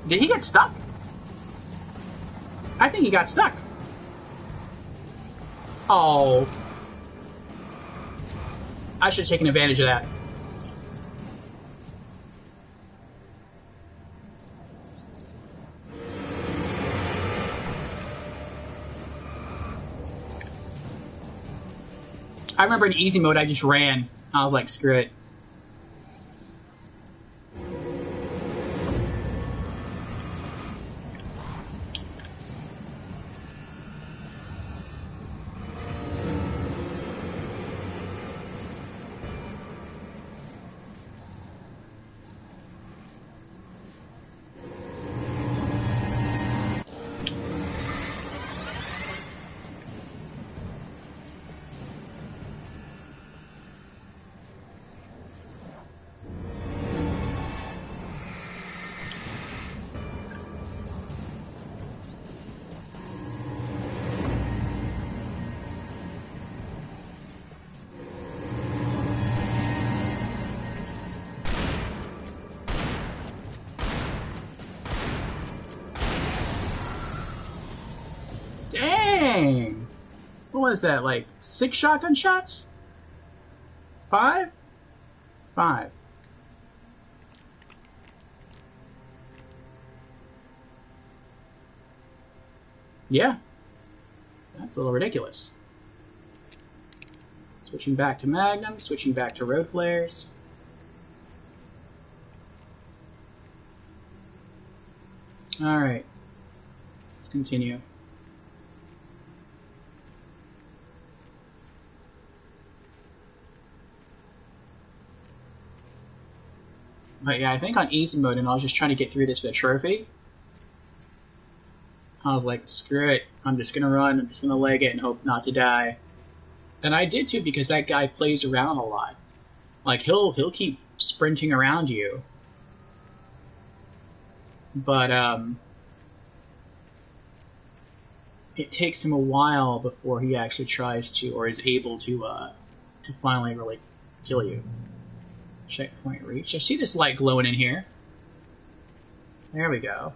Did he get stuck? I think he got stuck. Oh. I should have taken advantage of that. I remember in easy mode, I just ran. I was like, screw it. Dang! What was that, like 6 shotgun shots? 5? 5. Yeah. That's a little ridiculous. Switching back to Magnum, switching back to road flares. Alright. Let's continue. But yeah, I think on easy mode, and I was just trying to get through this for a trophy. I was like, screw it. I'm just gonna run, I'm just gonna leg it and hope not to die. And I did too, because that guy plays around a lot. Like, he'll keep sprinting around you. But, it takes him a while before he actually tries to, or is able to finally really kill you. Checkpoint reached. I see this light glowing in here. There we go.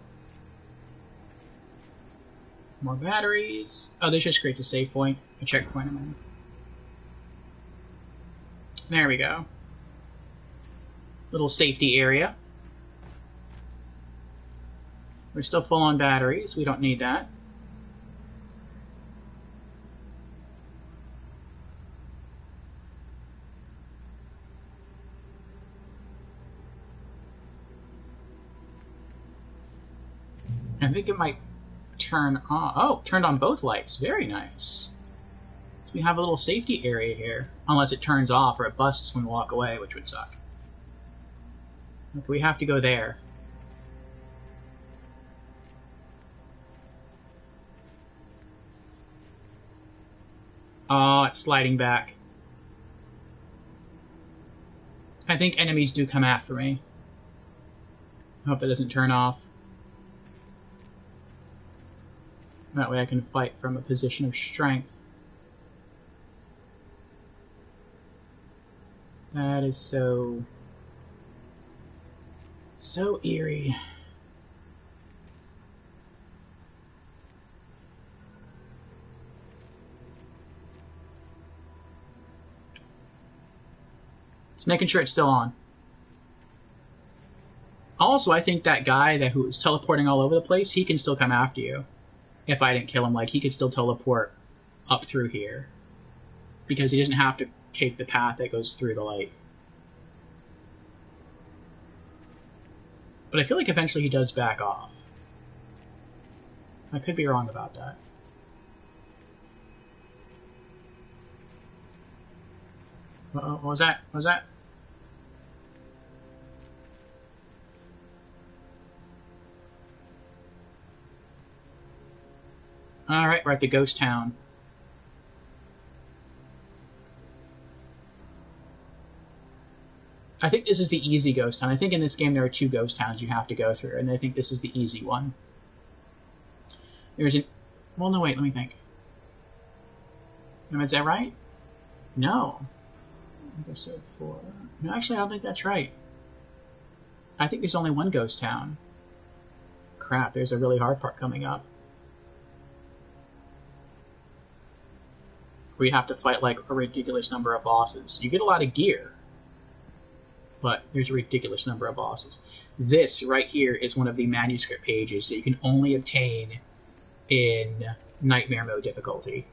More batteries. Oh, this just creates a save point. A checkpoint, I mean. There we go. Little safety area. We're still full on batteries. We don't need that. I think it might turn on. Oh, turned on both lights. Very nice. So we have a little safety area here. Unless it turns off or it busts when we walk away, which would suck. Okay, we have to go there. Oh, it's sliding back. I think enemies do come after me. I hope that doesn't turn off. That way I can fight from a position of strength. That is so eerie. Just making sure it's still on. Also, I think that guy who was teleporting all over the place, he can still come after you. If I didn't kill him, like, he could still teleport up through here. Because he doesn't have to take the path that goes through the light. But I feel like eventually he does back off. I could be wrong about that. Uh-oh, what was that? What was that? Alright, we're at the ghost town. I think this is the easy ghost town. I think in this game there are 2 ghost towns you have to go through, and I think this is the easy one. There's an... Well, no, wait, let me think. Is that right? No. I guess so, 4... No, actually, I don't think that's right. I think there's only 1 ghost town. Crap, there's a really hard part coming up. Where you have to fight, like, a ridiculous number of bosses. You get a lot of gear, but there's a ridiculous number of bosses. This, right here, is one of the manuscript pages that you can only obtain in Nightmare Mode difficulty.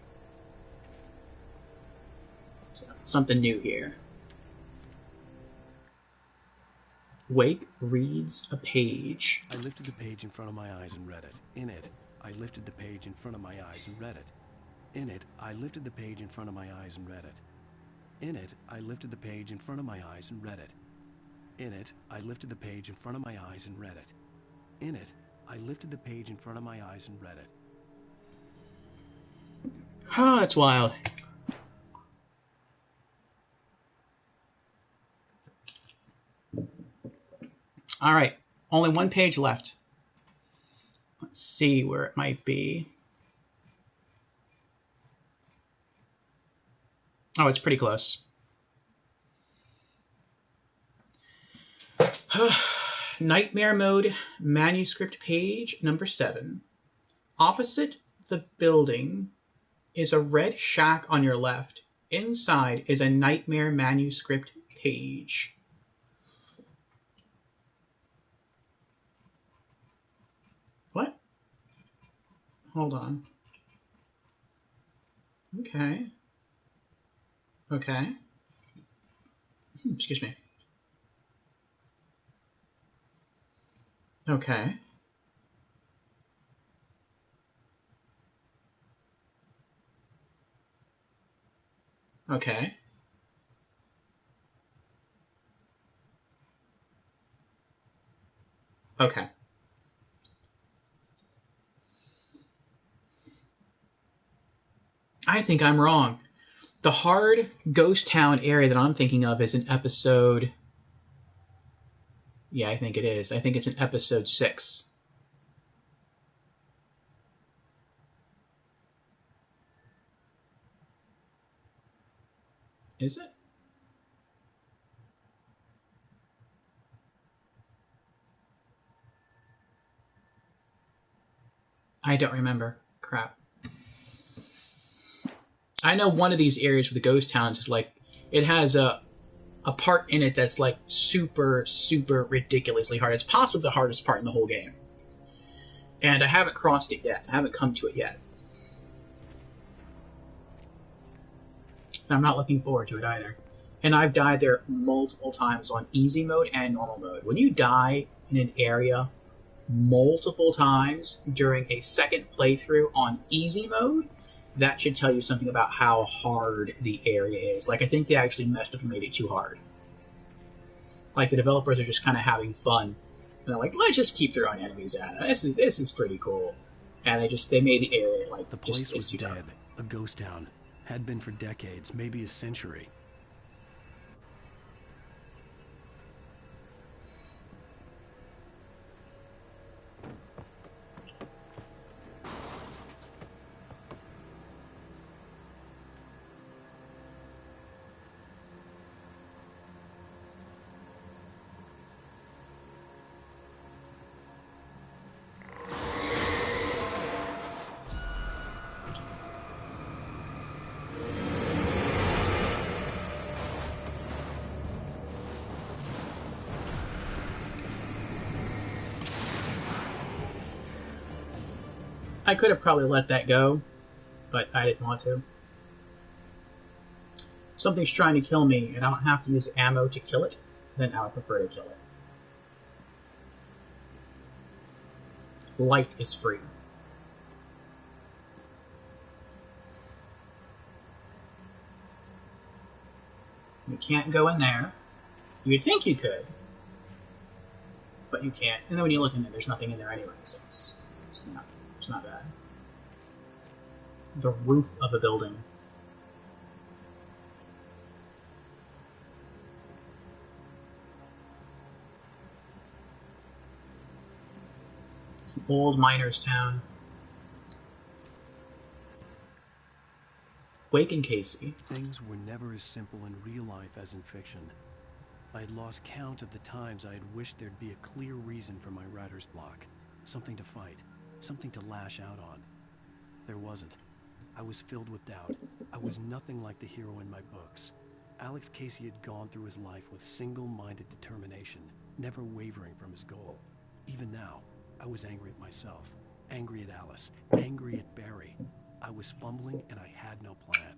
So, something new here. Wake reads a page. I lifted the page in front of my eyes and read it. In it, I lifted the page in front of my eyes and read it. In it, I lifted the page in front of my eyes and read it. In it, I lifted the page in front of my eyes and read it. In it, I lifted the page in front of my eyes and read it. In it, I lifted the page in front of my eyes and read it. Oh, that's wild. All right, only one page left. Let's see where it might be. Oh, it's pretty close. Nightmare Mode, manuscript page number 7. Opposite the building is a red shack on your left. Inside is a Nightmare manuscript page. What? Hold on. Okay. Okay. Excuse me. Okay. Okay. Okay. I think I'm wrong. The hard ghost town area that I'm thinking of is in episode... Yeah, I think it is. I think it's in episode 6. Is it? I don't remember. Crap. I know one of these areas with the ghost towns is like, it has a part in it that's like super, super ridiculously hard. It's possibly the hardest part in the whole game. And I haven't crossed it yet. I haven't come to it yet. And I'm not looking forward to it either. And I've died there multiple times on easy mode and normal mode. When you die in an area multiple times during a second playthrough on easy mode, that should tell you something about how hard the area is. Like, I think they actually messed up and made it too hard. Like, the developers are just kind of having fun. And they're like, let's just keep throwing enemies at it. This is pretty cool. And they made the area, like, the place was dead. Hard. A ghost town. Had been for decades, maybe a century. I could have probably let that go, but I didn't want to. If something's trying to kill me and I don't have to use ammo to kill it, then I would prefer to kill it. Light is free. You can't go in there. You'd think you could, but you can't. And then when you look in there, there's nothing in there anyway, so it's not bad. The roof of a building. It's an old miner's town. Wake and Casey. Things were never as simple in real life as in fiction. I had lost count of the times I had wished there'd be a clear reason for my writer's block. Something to fight. Something to lash out on. There wasn't. I was filled with doubt. I was nothing like the hero in my books. Alex Casey had gone through his life with single-minded determination, never wavering from his goal. Even now, I was angry at myself, angry at Alice, angry at Barry. I was fumbling and I had no plan.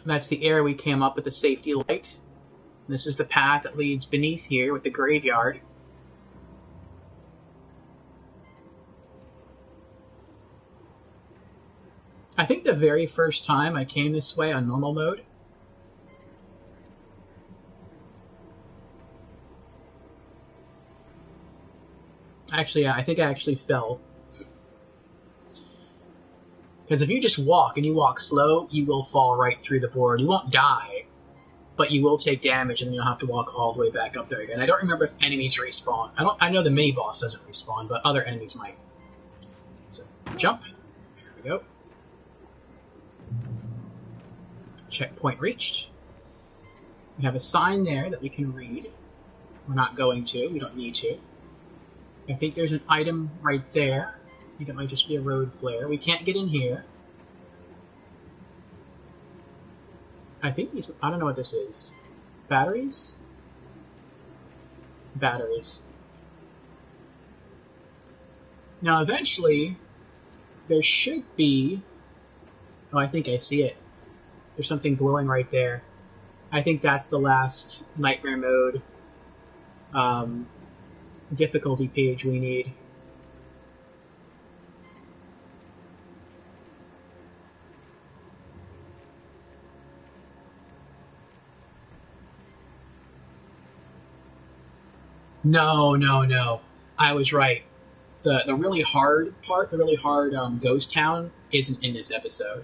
That's the area we came up with the safety light. This is the path that leads beneath here with the graveyard. I think the very first time I came this way on normal mode, actually, I think I actually fell. Because if you just walk, and you walk slow, you will fall right through the board. You won't die, but you will take damage, and then you'll have to walk all the way back up there again. I don't remember if enemies respawn. I know the mini-boss doesn't respawn, but other enemies might. So, jump. There we go. Checkpoint reached. We have a sign there that we can read. We're not going to. We don't need to. I think there's an item right there. I think it might just be a road flare. We can't get in here. I think these... I don't know what this is. Batteries? Batteries. Now, eventually, there should be... Oh, I think I see it. There's something glowing right there. I think that's the last Nightmare Mode difficulty page we need. No. I was right. The really hard part, the really hard ghost town, isn't in this episode.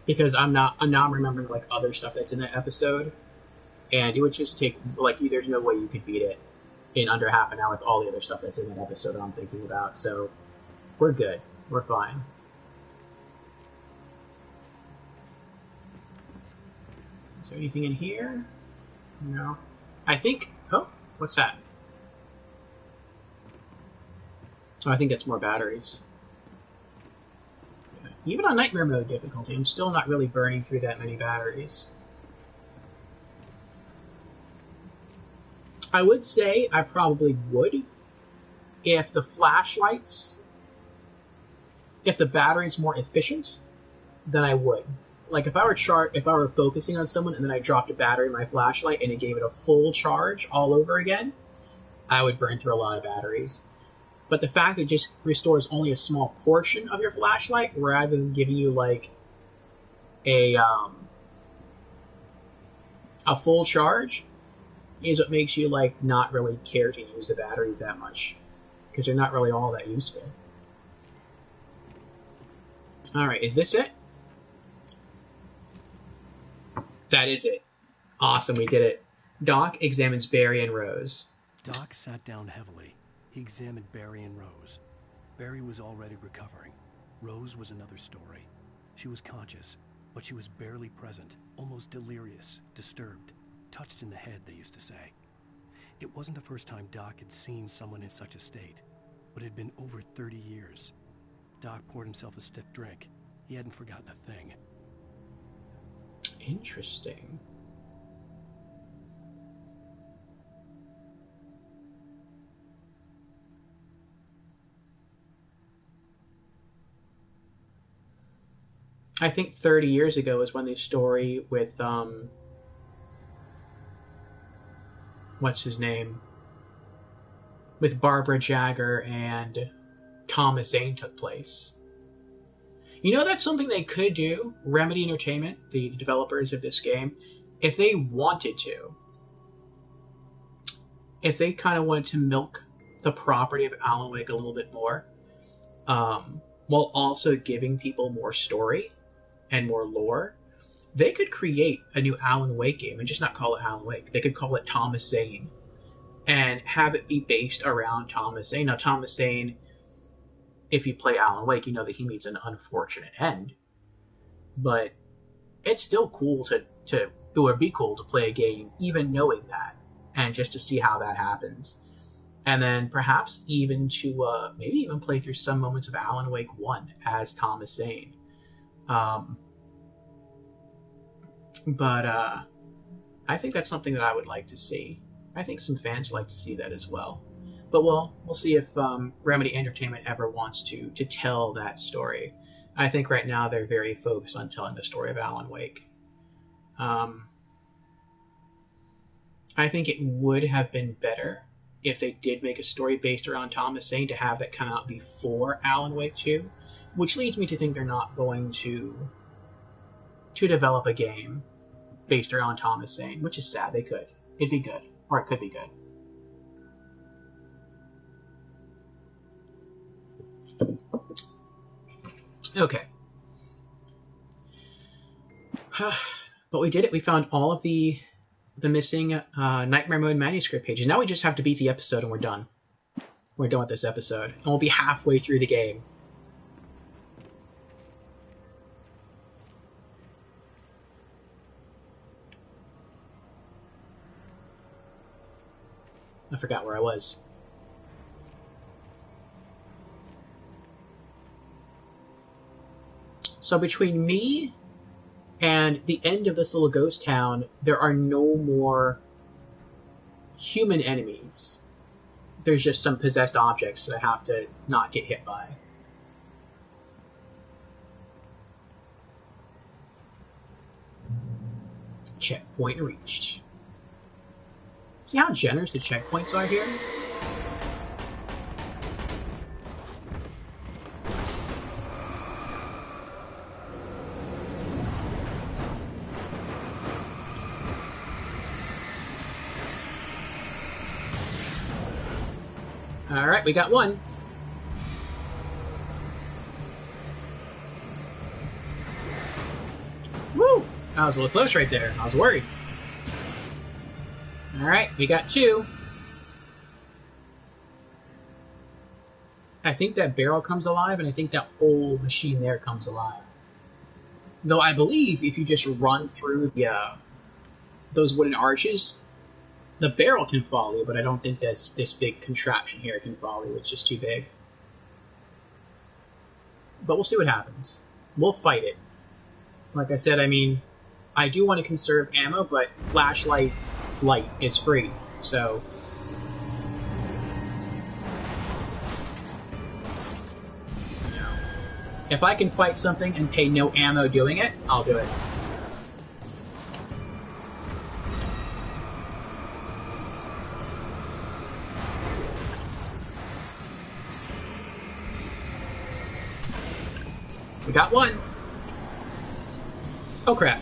Because I'm now remembering like other stuff that's in that episode, and it would just take like there's no way you could beat it in under half an hour with all the other stuff that's in that episode that I'm thinking about. So we're good. We're fine. Is there anything in here? No. I think... Oh, what's that? Oh, I think that's more batteries. Yeah. Even on Nightmare Mode difficulty, I'm still not really burning through that many batteries. I would say I probably would if the flashlights... If the battery's more efficient, then I would. Like, if I were focusing on someone and then I dropped a battery in my flashlight and it gave it a full charge all over again, I would burn through a lot of batteries. But the fact that it just restores only a small portion of your flashlight rather than giving you, like, a full charge is what makes you, like, not really care to use the batteries that much. Because they're not really all that useful. Alright, is this it? That is it. Awesome, we did it. Doc examines Barry and Rose. Doc sat down heavily. He examined Barry and Rose. Barry was already recovering. Rose was another story. She was conscious, but she was barely present, almost delirious, disturbed, touched in the head, they used to say. It wasn't the first time Doc had seen someone in such a state, but it had been over 30 years. Doc poured himself a stiff drink. He hadn't forgotten a thing. Interesting. I think 30 years ago is when the story with, what's his name? With Barbara Jagger and Thomas Zane took place. You know, that's something they could do, Remedy Entertainment, the developers of this game, if they wanted to. If they kind of wanted to milk the property of Alan Wake a little bit more, while also giving people more story and more lore, they could create a new Alan Wake game and just not call it Alan Wake. They could call it Thomas Zane and have it be based around Thomas Zane. Now, Thomas Zane, if you play Alan Wake, you know that he meets an unfortunate end. But it's still cool it would be cool to play a game even knowing that, and just to see how that happens. And then perhaps even to maybe even play through some moments of Alan Wake 1 as Thomas Zane. But I think that's something that I would like to see. I think some fans would like to see that as well. But we'll see if Remedy Entertainment ever wants to tell that story. I think right now they're very focused on telling the story of Alan Wake. I think it would have been better if they did make a story based around Thomas Zane to have that come out before Alan Wake 2, which leads me to think they're not going to develop a game based around Thomas Zane, which is sad. They could. It'd be good. Or it could be good. Okay. But we did it. We found all of the missing Nightmare Mode manuscript pages. Now we just have to beat the episode and we're done. We're done with this episode. And we'll be halfway through the game. I forgot where I was. So between me and the end of this little ghost town, there are no more human enemies. There's just some possessed objects that I have to not get hit by. Checkpoint reached. See how generous the checkpoints are here? Alright, we got one. Woo! I was a little close right there. I was worried. Alright, we got two. I think that barrel comes alive, and I think that whole machine there comes alive. Though I believe if you just run through the those wooden arches, the barrel can follow you, but I don't think this big contraption here can follow you. It's just too big. But we'll see what happens. We'll fight it. Like I said, I mean, I do want to conserve ammo, but flashlight light is free, so... If I can fight something and pay no ammo doing it, I'll do it. We got one. Oh crap.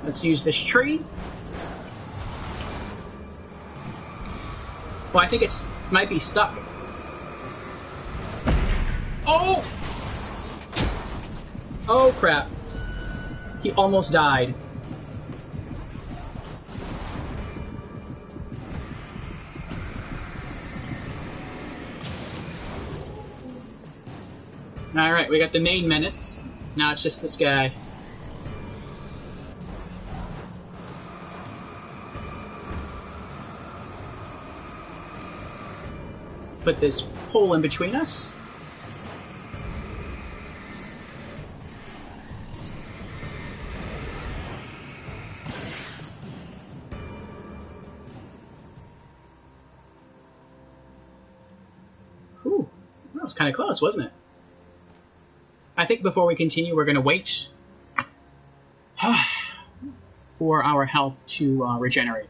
Let's use this tree. Well, I think it might be stuck. Oh! Oh crap. He almost died. Alright, we got the main menace. Now it's just this guy. Put this pole in between us. Whew, that was kind of close, wasn't it? I think before we continue, we're going to wait for our health to regenerate.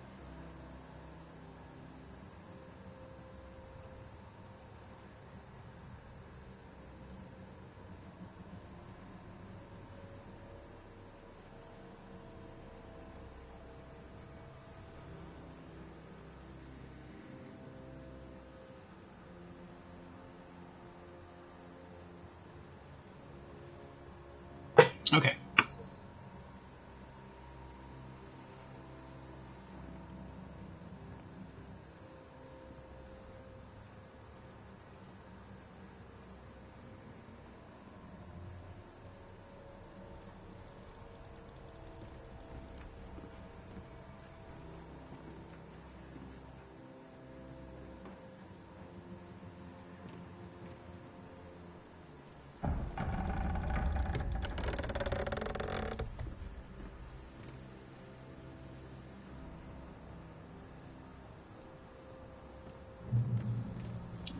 Okay.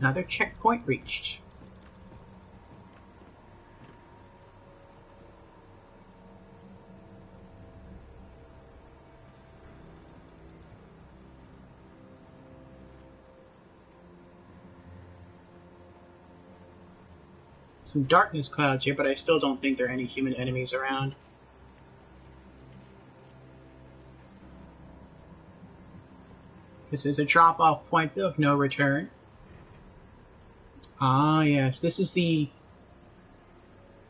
Another checkpoint reached. Some darkness clouds here, but I still don't think there are any human enemies around. This is a drop-off point of no return. Ah, yes. This is the...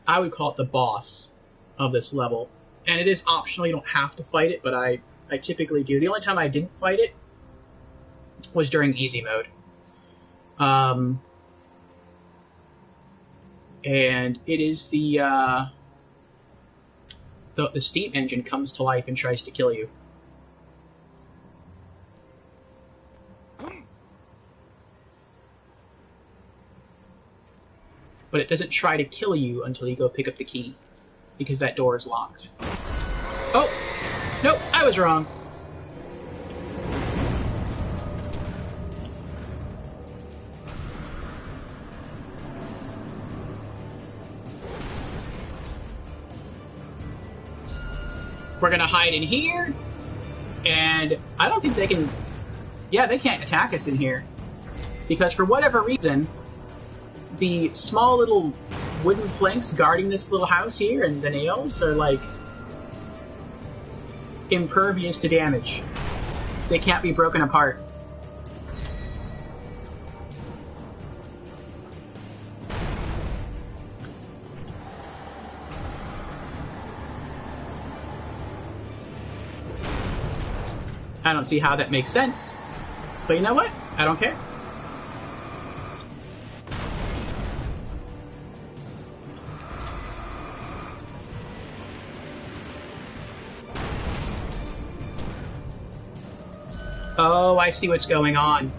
I would call it the boss of this level. And it is optional. You don't have to fight it, but I typically do. The only time I didn't fight it was during easy mode. And it is the steam engine comes to life and tries to kill you. But it doesn't try to kill you until you go pick up the key, because that door is locked. Oh! Nope, I was wrong. We're gonna hide in here, and I don't think they can... Yeah, they can't attack us in here. Because for whatever reason, the small little wooden planks guarding this little house here and the nails are, like, impervious to damage. They can't be broken apart. I don't see how that makes sense. But you know what? I don't care. Oh, I see what's going on.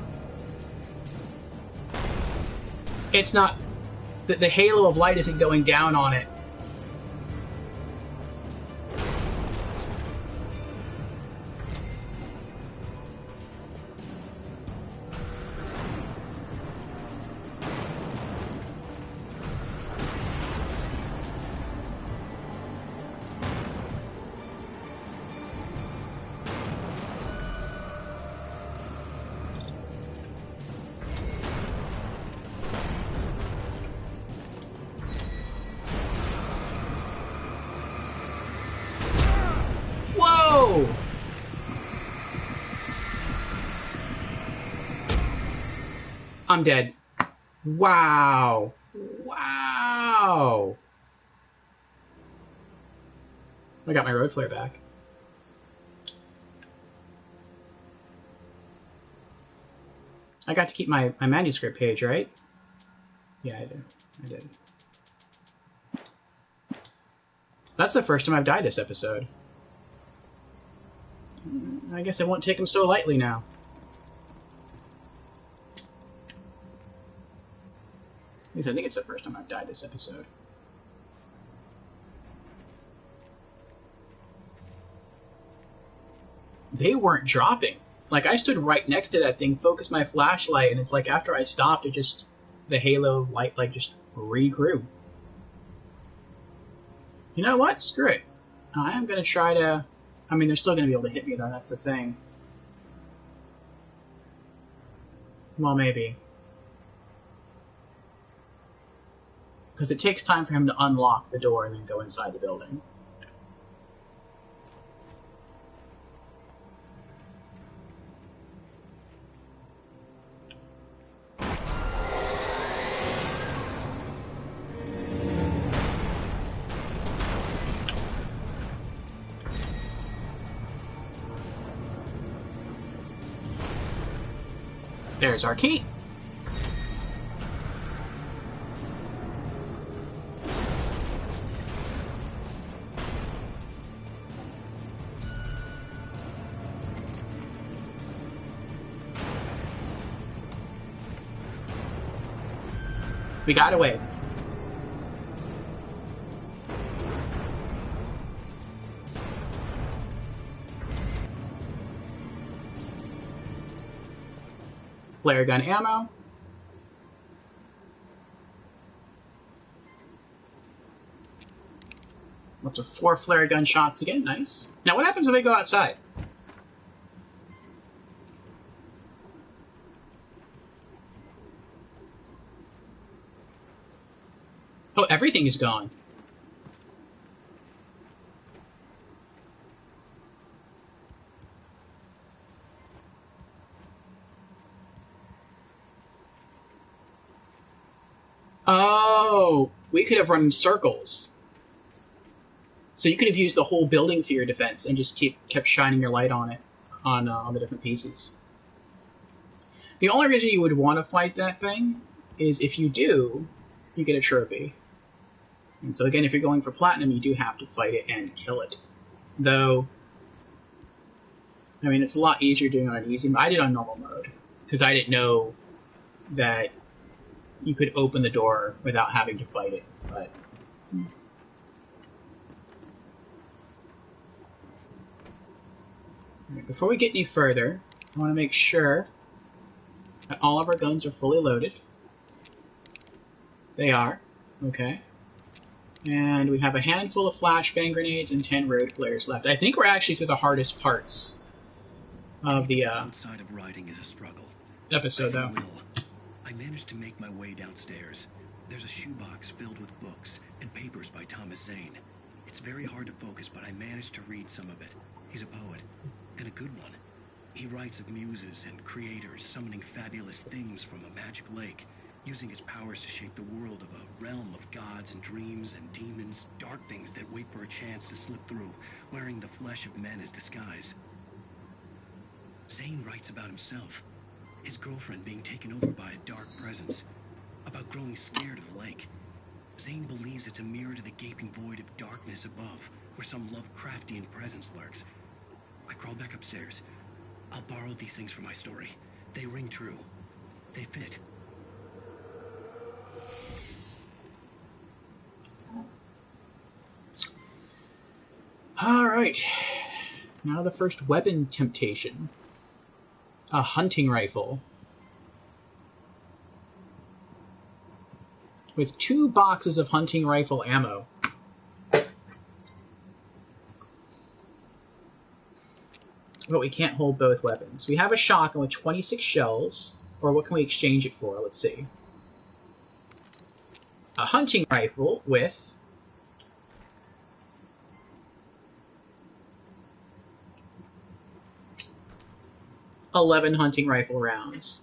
It's not... The halo of light isn't going down on it. I'm dead. Wow. Wow. I got my road flare back. I got to keep my manuscript page, right? Yeah, I did. I did. That's the first time I've died this episode. I guess I won't take him so lightly now. At least I think it's the first time I've died this episode. They weren't dropping. Like, I stood right next to that thing, focused my flashlight, and it's like after I stopped, it just... the halo light, like, just regrew. You know what? Screw it. I am going to try to... I mean, they're still going to be able to hit me, though. That's the thing. Well, maybe. Because it takes time for him to unlock the door and then go inside the building. There's our key. We got away. Flare gun ammo. Up to 4 flare gun shots again. Nice. Now, what happens if I go outside? Oh, everything is gone. Oh, we could have run in circles. So you could have used the whole building for your defense and just kept shining your light on it, on the different pieces. The only reason you would want to fight that thing is if you do, you get a trophy. And so again, if you're going for platinum, you do have to fight it and kill it. Though, I mean, it's a lot easier doing it on easy mode. I did it on normal mode, because I didn't know that you could open the door without having to fight it. But right, before we get any further, I want to make sure that all of our guns are fully loaded. They are. Okay. And we have a handful of flashbang grenades and 10 road flares left. I think we're actually through the hardest parts of the outside of riding is a struggle. Episode, though. I managed to make my way downstairs. There's a shoebox filled with books and papers by Thomas Zane. It's very hard to focus, but I managed to read some of it. He's a poet, and a good one. He writes of muses and creators summoning fabulous things from a magic lake, using his powers to shape the world of a realm of gods and dreams and demons, dark things that wait for a chance to slip through, wearing the flesh of men as disguise. Zane writes about himself, his girlfriend being taken over by a dark presence, about growing scared of the lake. Zane believes it's a mirror to the gaping void of darkness above, where some Lovecraftian presence lurks. I crawled back upstairs. I'll borrow these things for my story. They ring true. They fit. Alright. Now the first weapon temptation. A hunting rifle. With 2 boxes of hunting rifle ammo. But we can't hold both weapons. We have a shotgun with 26 shells. Or what can we exchange it for? Let's see. A hunting rifle with 11 hunting rifle rounds.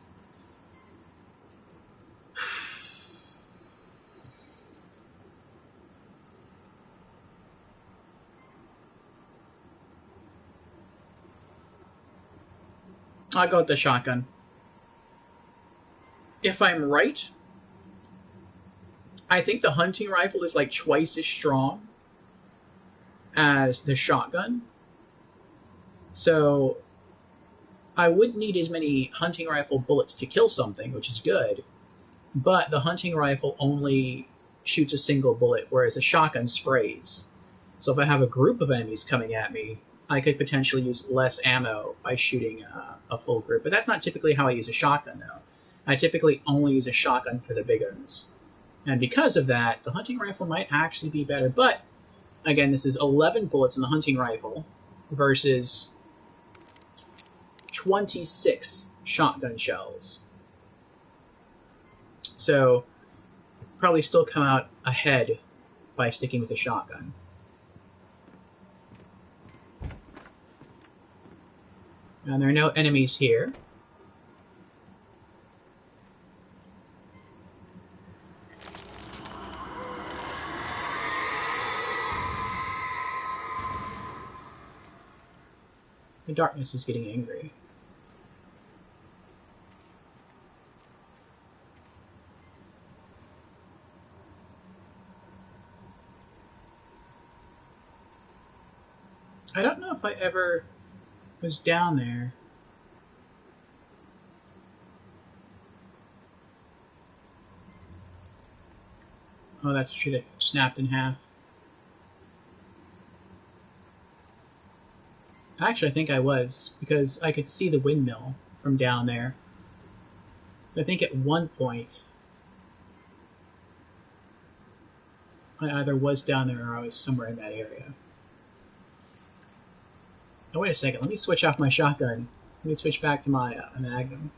I'll go with the shotgun. If I'm right, I think the hunting rifle is like twice as strong as the shotgun. So I wouldn't need as many hunting rifle bullets to kill something, which is good. But the hunting rifle only shoots a single bullet, whereas a shotgun sprays. So if I have a group of enemies coming at me, I could potentially use less ammo by shooting a full group. But that's not typically how I use a shotgun, though. I typically only use a shotgun for the big guns. And because of that, the hunting rifle might actually be better. But, again, this is 11 bullets in the hunting rifle versus 26 shotgun shells. So, probably still come out ahead by sticking with the shotgun. And there are no enemies here. The darkness is getting angry. I don't know if I ever was down there. Oh, that's true, that snapped in half. Actually, I think I was, because I could see the windmill from down there. So I think at one point I either was down there or I was somewhere in that area. Oh, wait a second. Let me switch off my shotgun. Let me switch back to my Magnum.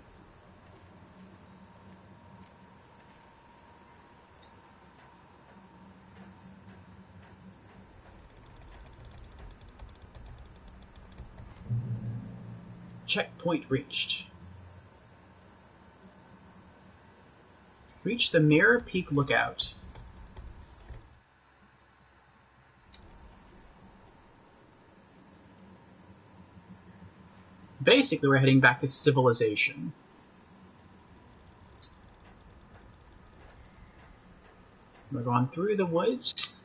Checkpoint reached. Reach the Mirror Peak Lookout. Basically, we're heading back to civilization. We're going through the woods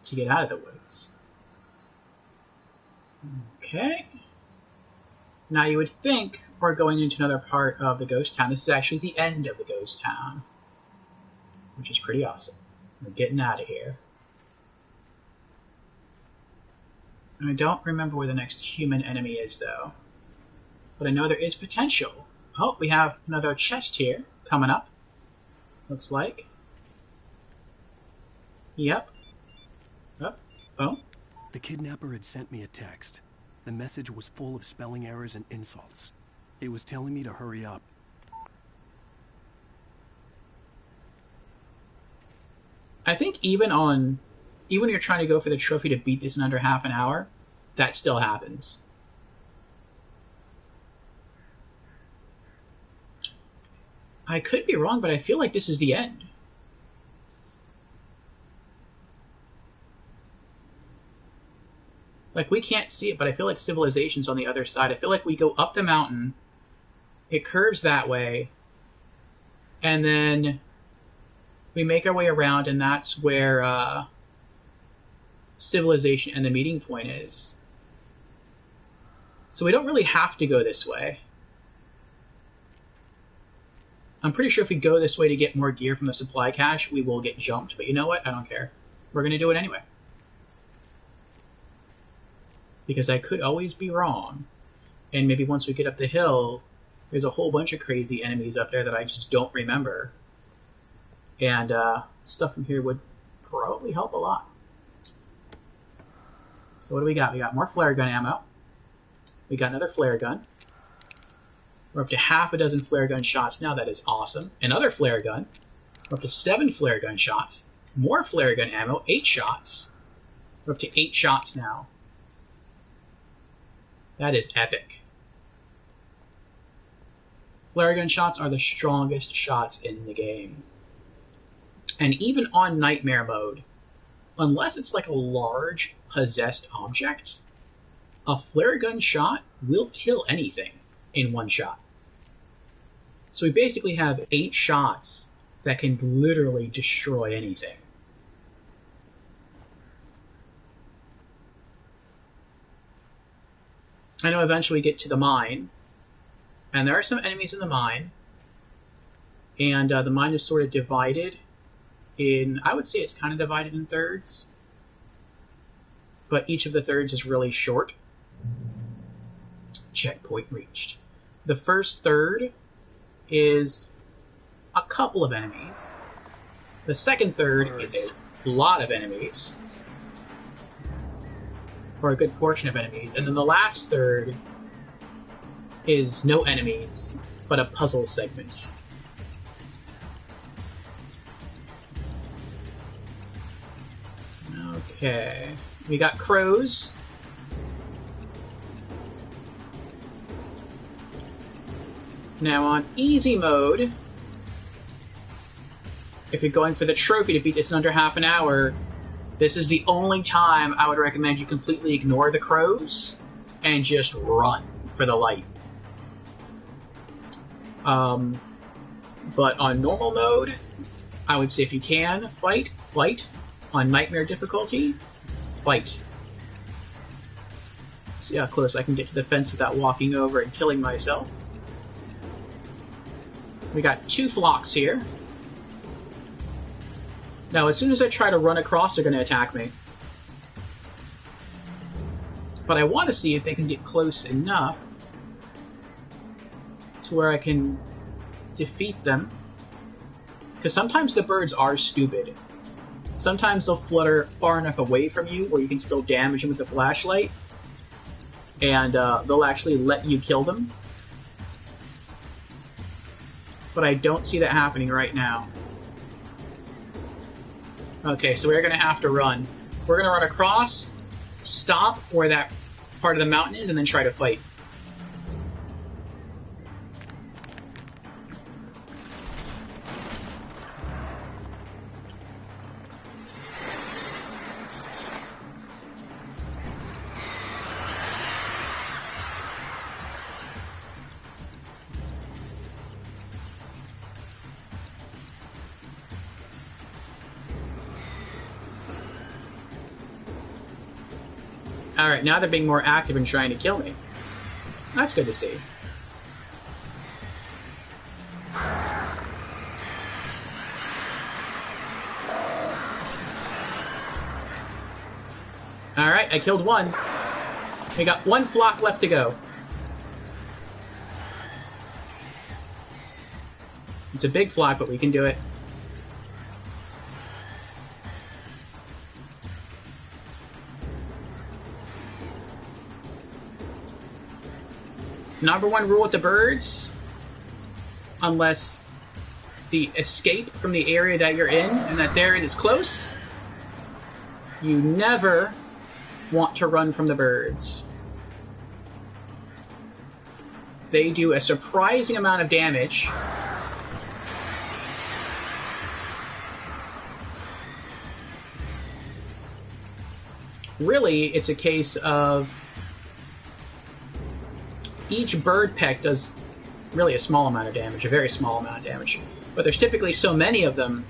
to get out of the woods. Okay. Now you would think we're going into another part of the ghost town. This is actually the end of the ghost town, which is pretty awesome. We're getting out of here. I don't remember where the next human enemy is, though. But I know there is potential. Oh, we have another chest here coming up. Looks like. Yep. Oh, phone. The kidnapper had sent me a text. The message was full of spelling errors and insults. It was telling me to hurry up. I think even when you're trying to go for the trophy to beat this in under half an hour, that still happens. I could be wrong, but I feel like this is the end. Like, we can't see it, but I feel like civilization's on the other side. I feel like we go up the mountain, it curves that way, and then we make our way around, and that's where civilization and the meeting point is. So we don't really have to go this way. I'm pretty sure if we go this way to get more gear from the supply cache, we will get jumped. But you know what? I don't care. We're going to do it anyway. Because I could always be wrong. And maybe once we get up the hill, there's a whole bunch of crazy enemies up there that I just don't remember. And stuff from here would probably help a lot. So what do we got? We got more flare gun ammo. We got another flare gun. We're up to half a dozen flare gun shots now. That is awesome. Another flare gun. We're up to 7 flare gun shots. More flare gun ammo. 8 shots. We're up to 8 shots now. That is epic. Flare gun shots are the strongest shots in the game. And even on Nightmare mode, unless it's like a large possessed object, a flare gun shot will kill anything in one shot. So we basically have 8 shots that can literally destroy anything. I know eventually we get to the mine, and there are some enemies in the mine, and the mine is sort of divided in, I would say it's kind of divided in thirds, but each of the thirds is really short. Checkpoint reached. The first third is a couple of enemies. The second third is a lot of enemies, or a good portion of enemies, and then the last third is no enemies, but a puzzle segment. Okay, we got crows. Now on easy mode, if you're going for the trophy to beat this in under half an hour, this is the only time I would recommend you completely ignore the crows and just run for the light. But on normal mode, I would say if you can, fight. On Nightmare difficulty, fight. See how close I can get to the fence without walking over and killing myself. We got 2 flocks here. Now, as soon as I try to run across, they're going to attack me. But I want to see if they can get close enough to where I can defeat them. Because sometimes the birds are stupid. Sometimes they'll flutter far enough away from you where you can still damage them with the flashlight, and they'll actually let you kill them. But I don't see that happening right now. Okay, so we're going to have to run. We're going to run across, stop where that part of the mountain is, and then try to fight. Alright, now they're being more active in trying to kill me. That's good to see. Alright, I killed one. We got one flock left to go. It's a big flock, but we can do it. Number one rule with the birds, unless the escape from the area that you're in and that they're in is close, you never want to run from the birds. They do a surprising amount of damage. Really, it's a case of each bird peck does really a small amount of damage, a very small amount of damage. But there's typically so many of them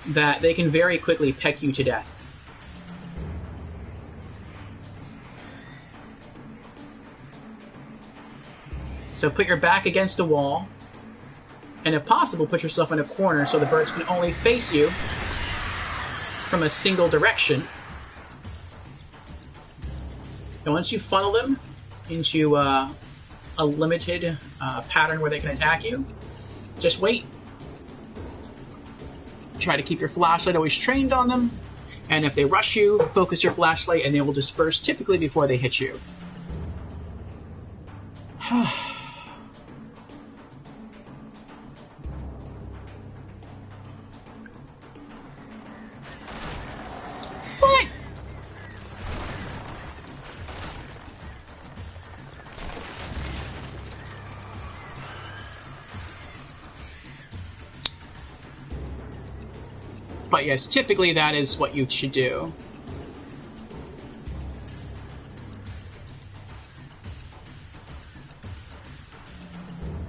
that they can very quickly peck you to death. So put your back against a wall, and if possible, put yourself in a corner so the birds can only face you from a single direction. And once you funnel them into a limited pattern where they can attack you, just wait. Try to keep your flashlight always trained on them, and if they rush you, focus your flashlight and they will disperse typically before they hit you. What? But yes, typically that is what you should do.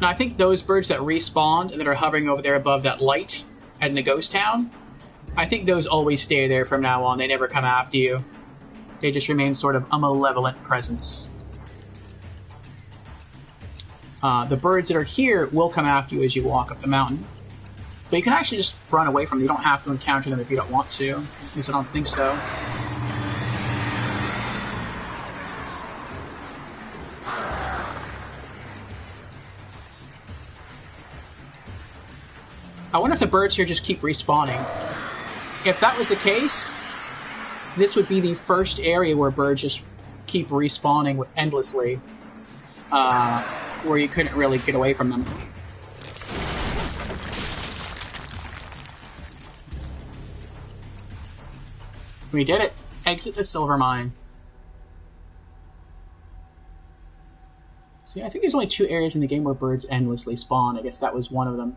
Now I think those birds that respawned and that are hovering over there above that light in the ghost town, I think those always stay there from now on. They never come after you. They just remain sort of a malevolent presence. The birds that are here will come after you as you walk up the mountain. But you can actually just run away from them. You don't have to encounter them if you don't want to. At least I don't think so. I wonder if the birds here just keep respawning. If that was the case, this would be the first area where birds just keep respawning endlessly, where you couldn't really get away from them. We did it! Exit the silver mine. See, I think there's only 2 areas in the game where birds endlessly spawn. I guess that was one of them.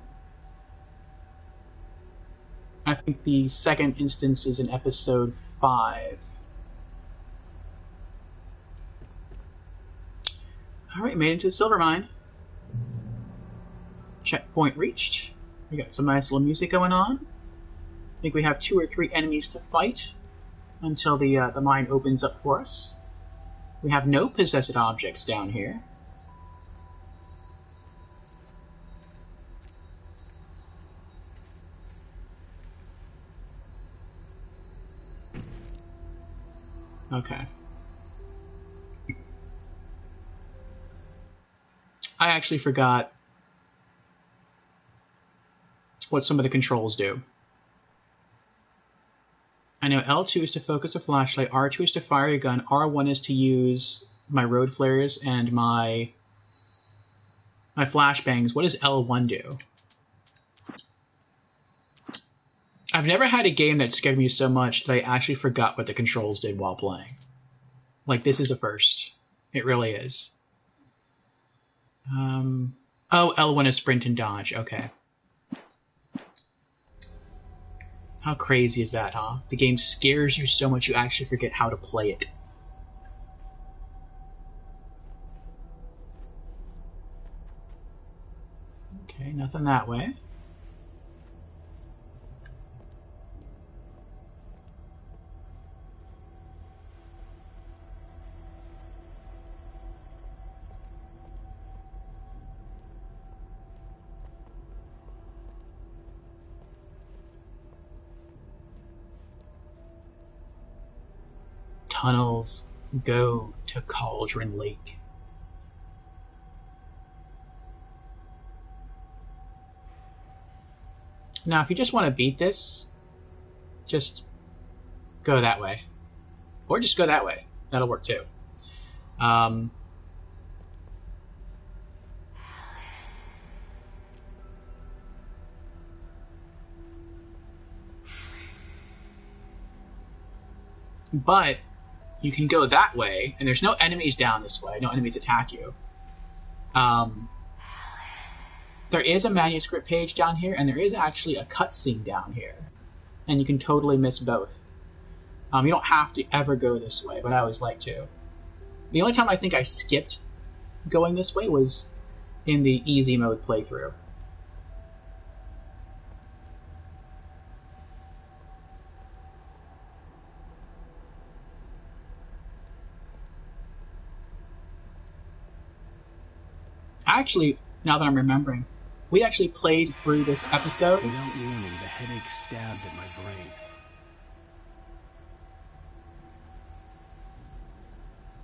I think the second instance is in episode 5. Alright, made it to the silver mine. Checkpoint reached. We got some nice little music going on. I think we have 2 or 3 enemies to fight until the mine opens up for us. We have no possessed objects down here. Okay. I actually forgot what some of the controls do. I know L2 is to focus a flashlight, R2 is to fire a gun, R1 is to use my road flares and my flashbangs. What does L1 do? I've never had a game that scared me so much that I actually forgot what the controls did while playing. Like, this is a first. It really is. Oh, L1 is sprint and dodge. Okay. How crazy is that, huh? The game scares you so much you actually forget how to play it. Okay, nothing that way. Tunnels go to Cauldron Lake. Now, if you just want to beat this, just go that way. Or just go that way. That'll work too. But you can go that way, and there's no enemies down this way. No enemies attack you. There is a manuscript page down here, and there is actually a cutscene down here. And you can totally miss both. You don't have to ever go this way, but I always like to. The only time I think I skipped going this way was in the easy mode playthrough. Actually, now that I'm remembering, we actually played through this episode. Without warning, the headache stabbed at my brain.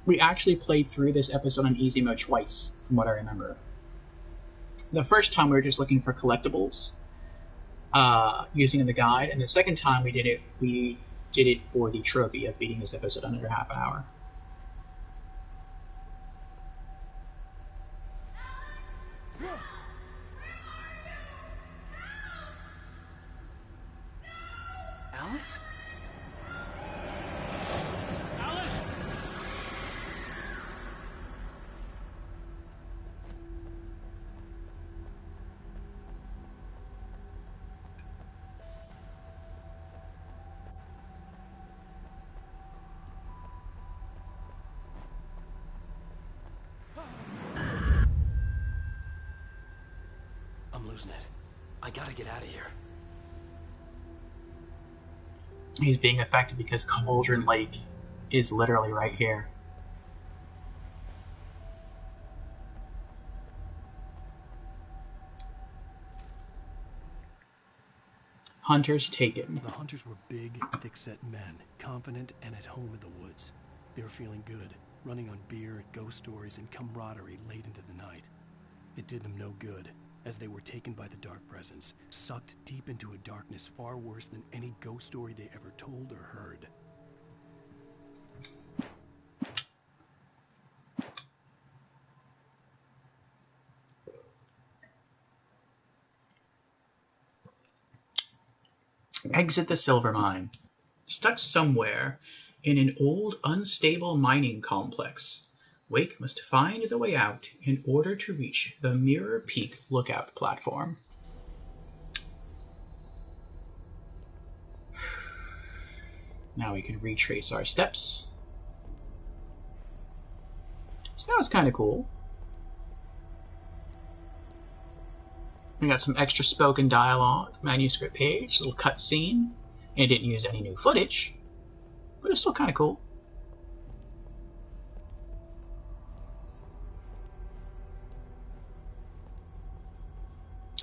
We actually played through this episode on easy mode twice, from what I remember. The first time we were just looking for collectibles, using the guide, and the second time we did it for the trophy of beating this episode under half an hour. Alice? I'm losing it. I gotta get out of here. He's being affected because Cauldron Lake is literally right here. Hunters taken. The hunters were big, thick-set men, confident and at home in the woods. They were feeling good, running on beer, ghost stories, and camaraderie late into the night. It did them no good, as they were taken by the dark presence, sucked deep into a darkness far worse than any ghost story they ever told or heard. Exit the silver mine. Stuck somewhere in an old, unstable mining complex, Wake must find the way out in order to reach the Mirror Peak lookout platform. Now we can retrace our steps. So that was kind of cool. We got some extra spoken dialogue, manuscript page, little cutscene. It didn't use any new footage, but it's still kind of cool.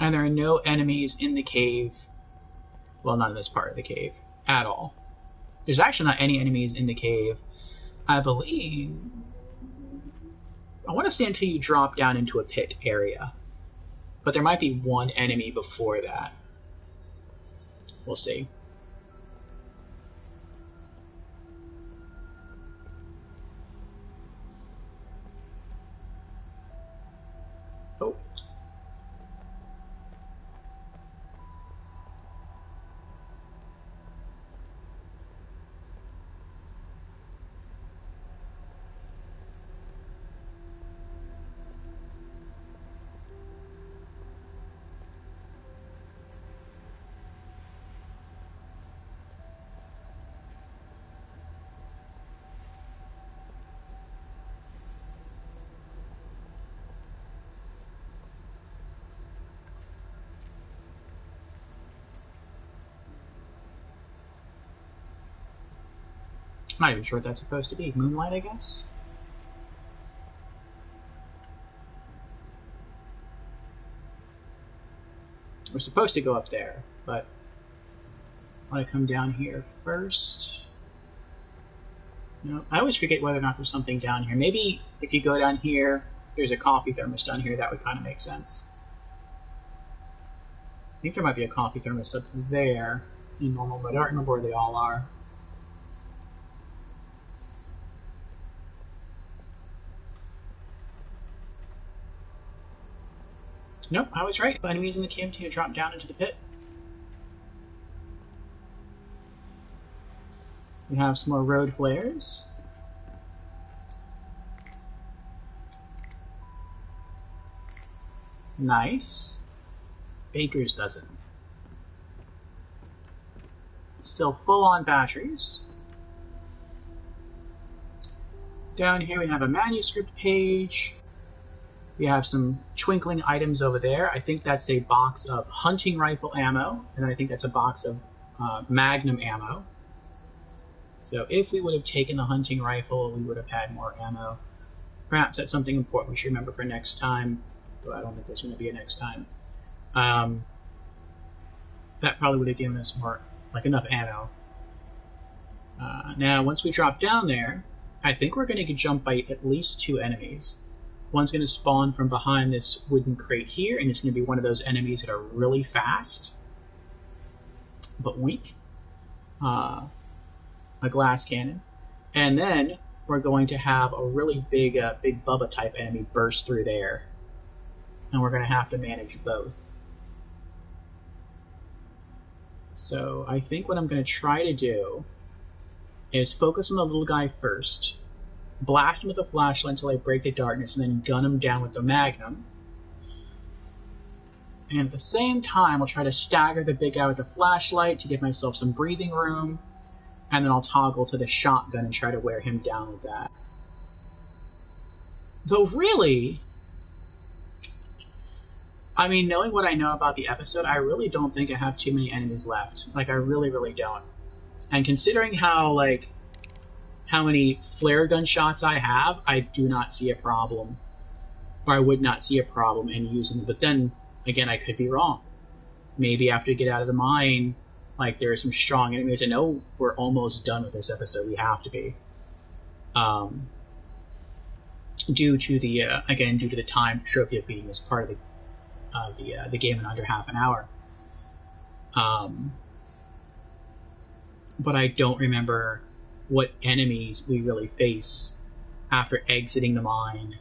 And there are no enemies in the cave. Well, not in this part of the cave at all. There's actually not any enemies in the cave, I believe. I want to say until you drop down into a pit area. But there might be one enemy before that. We'll see. I'm not even sure what that's supposed to be. Moonlight, I guess? We're supposed to go up there, but I want to come down here first. No, I always forget whether or not there's something down here. Maybe if you go down here, there's a coffee thermos down here. That would kind of make sense. I think there might be a coffee thermos up there in normal mode. I don't remember where they all are. Nope, I was right. Enemies in the KMT drop down into the pit. We have some more road flares. Nice. Baker's dozen. Still full on batteries. Down here we have a manuscript page. We have some twinkling items over there. I think that's a box of hunting rifle ammo, and I think that's a box of magnum ammo. So if we would have taken the hunting rifle, we would have had more ammo. Perhaps that's something important we should remember for next time, though I don't think there's going to be a next time. That probably would have given us more, like enough ammo. Now, once we drop down there, I think we're going to get jumped by at least 2 enemies. One's going to spawn from behind this wooden crate here, and it's going to be one of those enemies that are really fast, but weak. A glass cannon. And then we're going to have a really big Bubba type enemy burst through there. And we're going to have to manage both. So I think what I'm going to try to do is focus on the little guy first. Blast him with a flashlight until I break the darkness, and then gun him down with the magnum. And at the same time, I'll try to stagger the big guy with the flashlight to give myself some breathing room. And then I'll toggle to the shotgun and try to wear him down with that. Though really, I mean, knowing what I know about the episode, I really don't think I have too many enemies left. Like, I really, really don't. And considering how many flare gun shots I have, I do not see a problem. Or I would not see a problem in using them. But then, again, I could be wrong. Maybe after we get out of the mine, like, there are some strong enemies. I know we're almost done with this episode. We have to be. Due to the time trophy of beating this part of the game in under half an hour. But I don't remember what enemies we really face after exiting the mine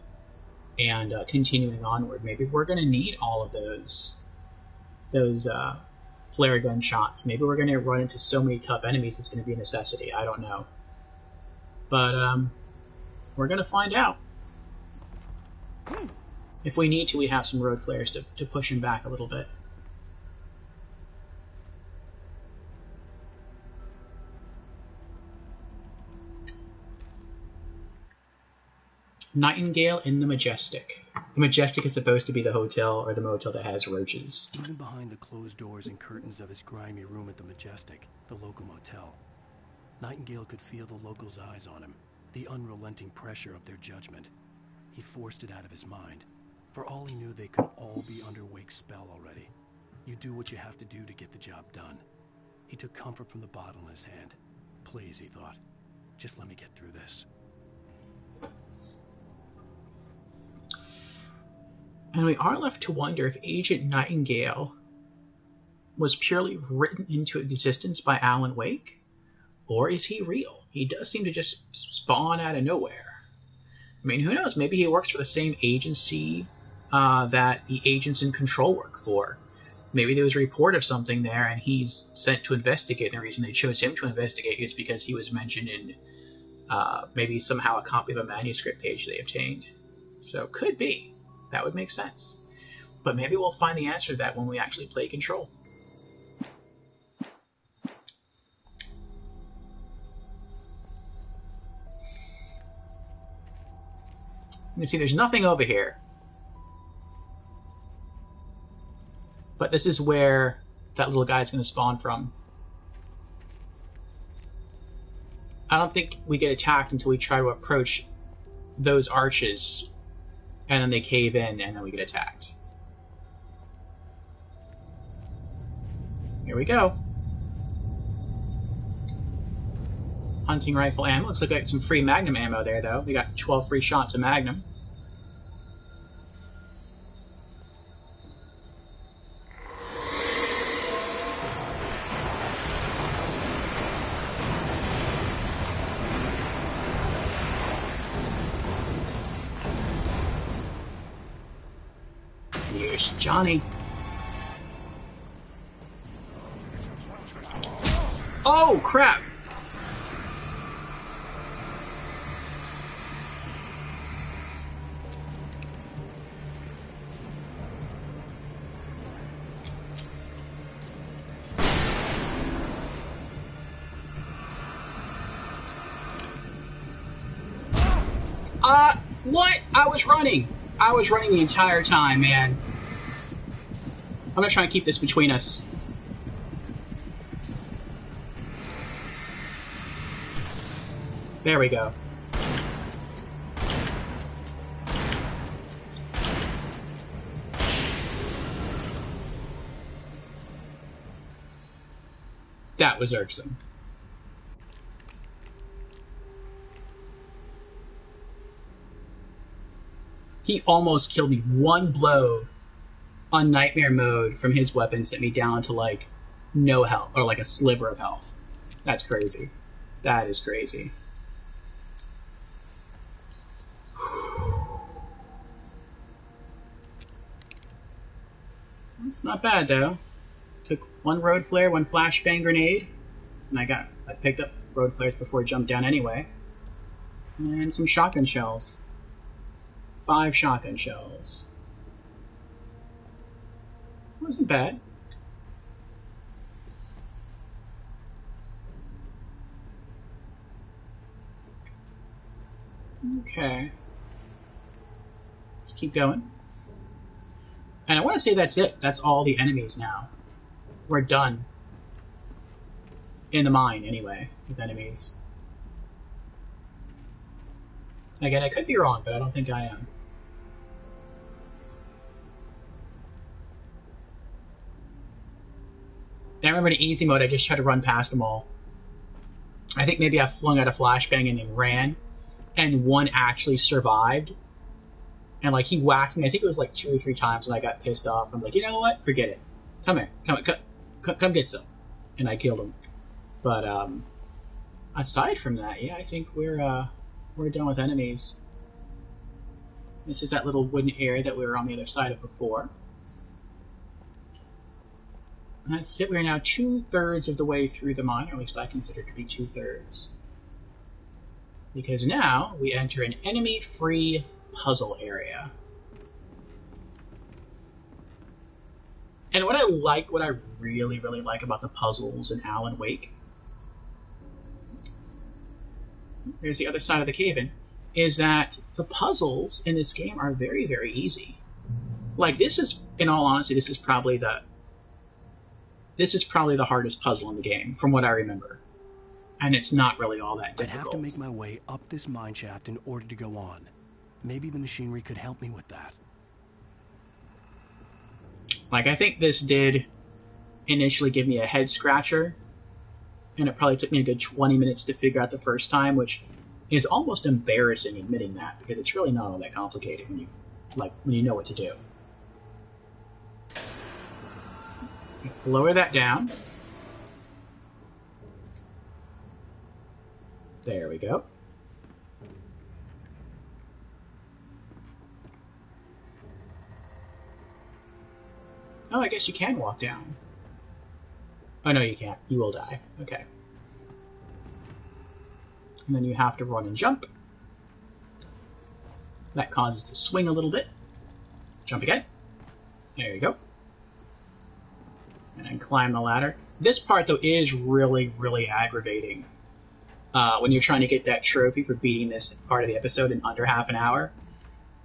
and continuing onward. Maybe we're going to need all of those flare gun shots. Maybe we're going to run into so many tough enemies it's going to be a necessity. I don't know. But we're going to find out. If we need to, we have some road flares to push him back a little bit. Nightingale in the Majestic. The Majestic is supposed to be the hotel or the motel that has roaches. Even behind the closed doors and curtains of his grimy room at the Majestic, the local motel, Nightingale could feel the locals' eyes on him, the unrelenting pressure of their judgment. He forced it out of his mind. For all he knew, they could all be under Wake's spell already. You do what you have to do to get the job done. He took comfort from the bottle in his hand. Please, he thought, just let me get through this. And we are left to wonder if Agent Nightingale was purely written into existence by Alan Wake, or is he real? He does seem to just spawn out of nowhere. I mean, who knows? Maybe he works for the same agency that the agents in Control work for. Maybe there was a report of something there, and he's sent to investigate. And the reason they chose him to investigate is because he was mentioned in maybe somehow a copy of a manuscript page they obtained. So, could be. That would make sense. But maybe we'll find the answer to that when we actually play Control. You see, there's nothing over here. But this is where that little guy is going to spawn from. I don't think we get attacked until we try to approach those arches, and then they cave in, and then we get attacked. Here we go. Hunting rifle ammo. Looks like we got some free Magnum ammo there, though. We got 12 free shots of Magnum. Here's Johnny. Oh, crap! What? I was running! I was running the entire time, man. I'm gonna try and keep this between us. There we go. That was irksome. He almost killed me. One blow on Nightmare mode from his weapon sent me down to, like, no health, or like a sliver of health. That's crazy. That is crazy. It's not bad, though. Took one road flare, one flashbang grenade, and I picked up road flares before I jumped down anyway. And some shotgun shells. 5 shotgun shells. Wasn't bad. Okay. Let's keep going. And I want to say that's it. That's all the enemies now. We're done. In the mine, anyway, with enemies. Again, I could be wrong, but I don't think I am. I remember in easy mode, I just tried to run past them all. I think maybe I flung out a flashbang and then ran, and one actually survived. And, like, he whacked me, I think it was like 2 or 3 times, and I got pissed off. I'm like, you know what? Forget it. Come here. Come get some. And I killed him. But, aside from that, yeah, I think we're done with enemies. This is that little wooden area that we were on the other side of before. That's it. We're now 2/3 of the way through the mine, or at least I consider it to be 2/3. Because now we enter an enemy-free puzzle area. And what I really, really like about the puzzles in Alan Wake, here's the other side of the cave-in, is that the puzzles in this game are very, very easy. Like, this is, in all honesty, this is probably the hardest puzzle in the game, from what I remember. And it's not really all that difficult. I'd have to make my way up this mine shaft in order to go on. Maybe the machinery could help me with that. Like, I think this did initially give me a head scratcher, and it probably took me a good 20 minutes to figure out the first time, which is almost embarrassing admitting that, because it's really not all that complicated when you know what to do. Lower that down. There we go. Oh, I guess you can walk down. Oh, no, you can't. You will die. Okay. And then you have to run and jump. That causes to swing a little bit. Jump again. There you go. And then climb the ladder. This part, though, is really, really aggravating. When you're trying to get that trophy for beating this part of the episode in under half an hour.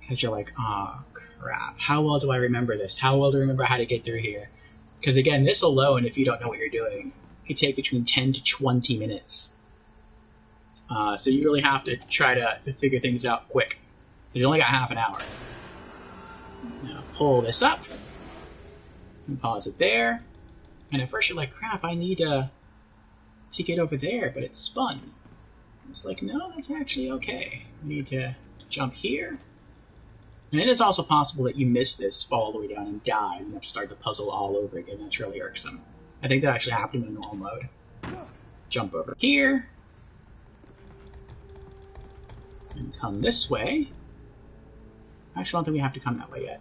Because you're like, oh, crap. How well do I remember this? How well do I remember how to get through here? Because, again, this alone, if you don't know what you're doing, could take between 10 to 20 minutes. So you really have to try to figure things out quick. You only got half an hour. Now pull this up and pause it there. And at first you're like, crap, I need to get over there, but it's spun. It's like, no, that's actually okay. You need to jump here. And it is also possible that you miss this, fall all the way down, and die, and you have to start the puzzle all over again. That's really irksome. I think that actually happened in normal mode. Jump over here. And come this way. Actually, I don't think we have to come that way yet.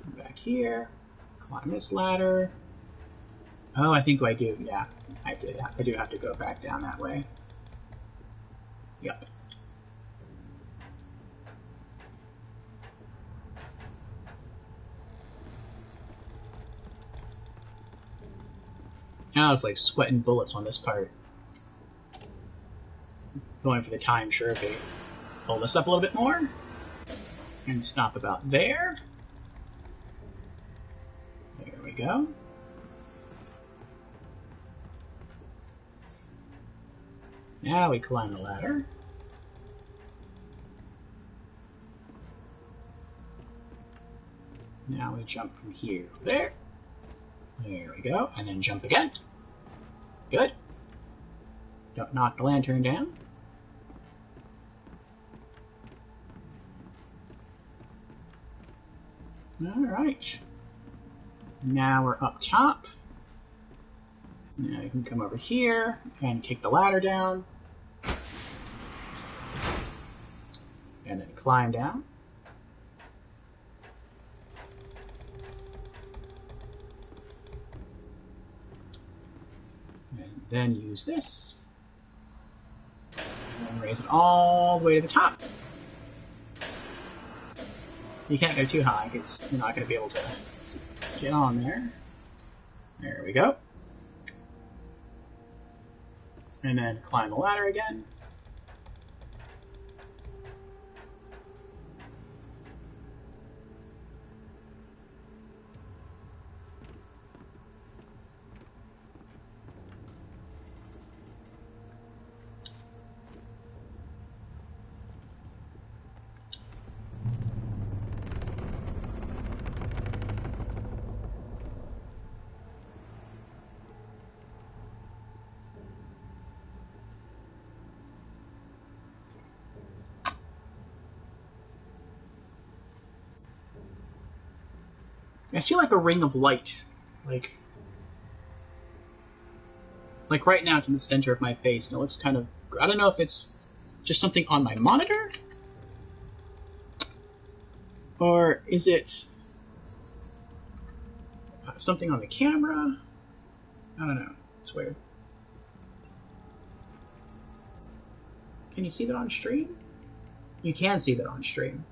Come back here. Climb this ladder. Oh, I think I do. Yeah, I did. I do have to go back down that way. Yep. Now it's like sweating bullets on this part. Going for the time survey. Pull this up a little bit more. And stop about there. There we go. Now we climb the ladder. Now we jump from here to there. There we go. And then jump again. Good. Don't knock the lantern down. Alright. Now we're up top. Now you can come over here and kick the ladder down. And then climb down. And then use this. And raise it all the way to the top. You can't go too high because you're not going to be able to get on there. There we go. And then climb the ladder again. I see like a ring of light, like right now it's in the center of my face, and it looks kind of, I don't know if it's just something on my monitor, or is it something on the camera? I don't know, it's weird. Can you see that on stream? You can see that on stream.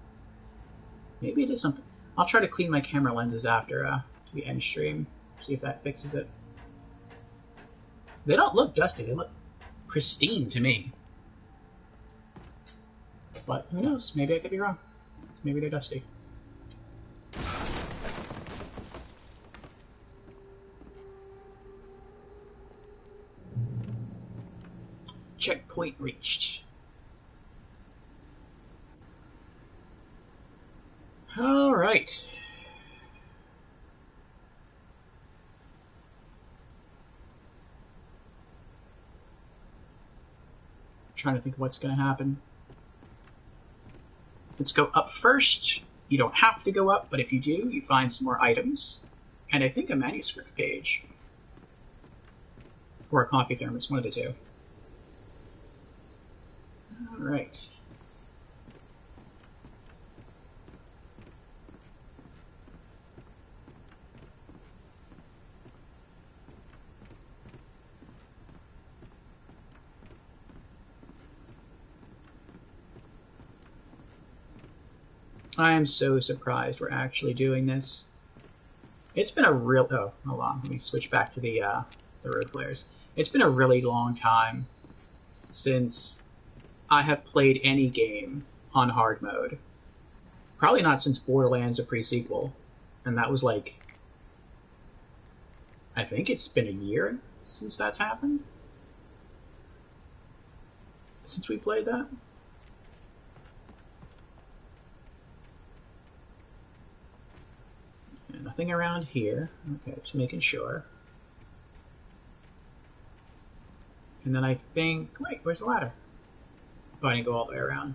Maybe it is something. I'll try to clean my camera lenses after we end stream, see if that fixes it. They don't look dusty, they look pristine to me. But who knows, maybe I could be wrong. Maybe they're dusty. Checkpoint reached. All right. Trying to think of what's going to happen. Let's go up first. You don't have to go up, but if you do, you find some more items. And I think a manuscript page. Or a coffee thermos, one of the two. All right. I am so surprised we're actually doing this. It's been a real... Oh, hold on. Let me switch back to the road flares. It's been a really long time since I have played any game on hard mode. Probably not since Borderlands, a pre-sequel. And that was like... I think it's been a year since that's happened. since we played that. And nothing around here. Okay, just making sure. And then I think... Wait, where's the ladder? Oh, I didn't go all the way around.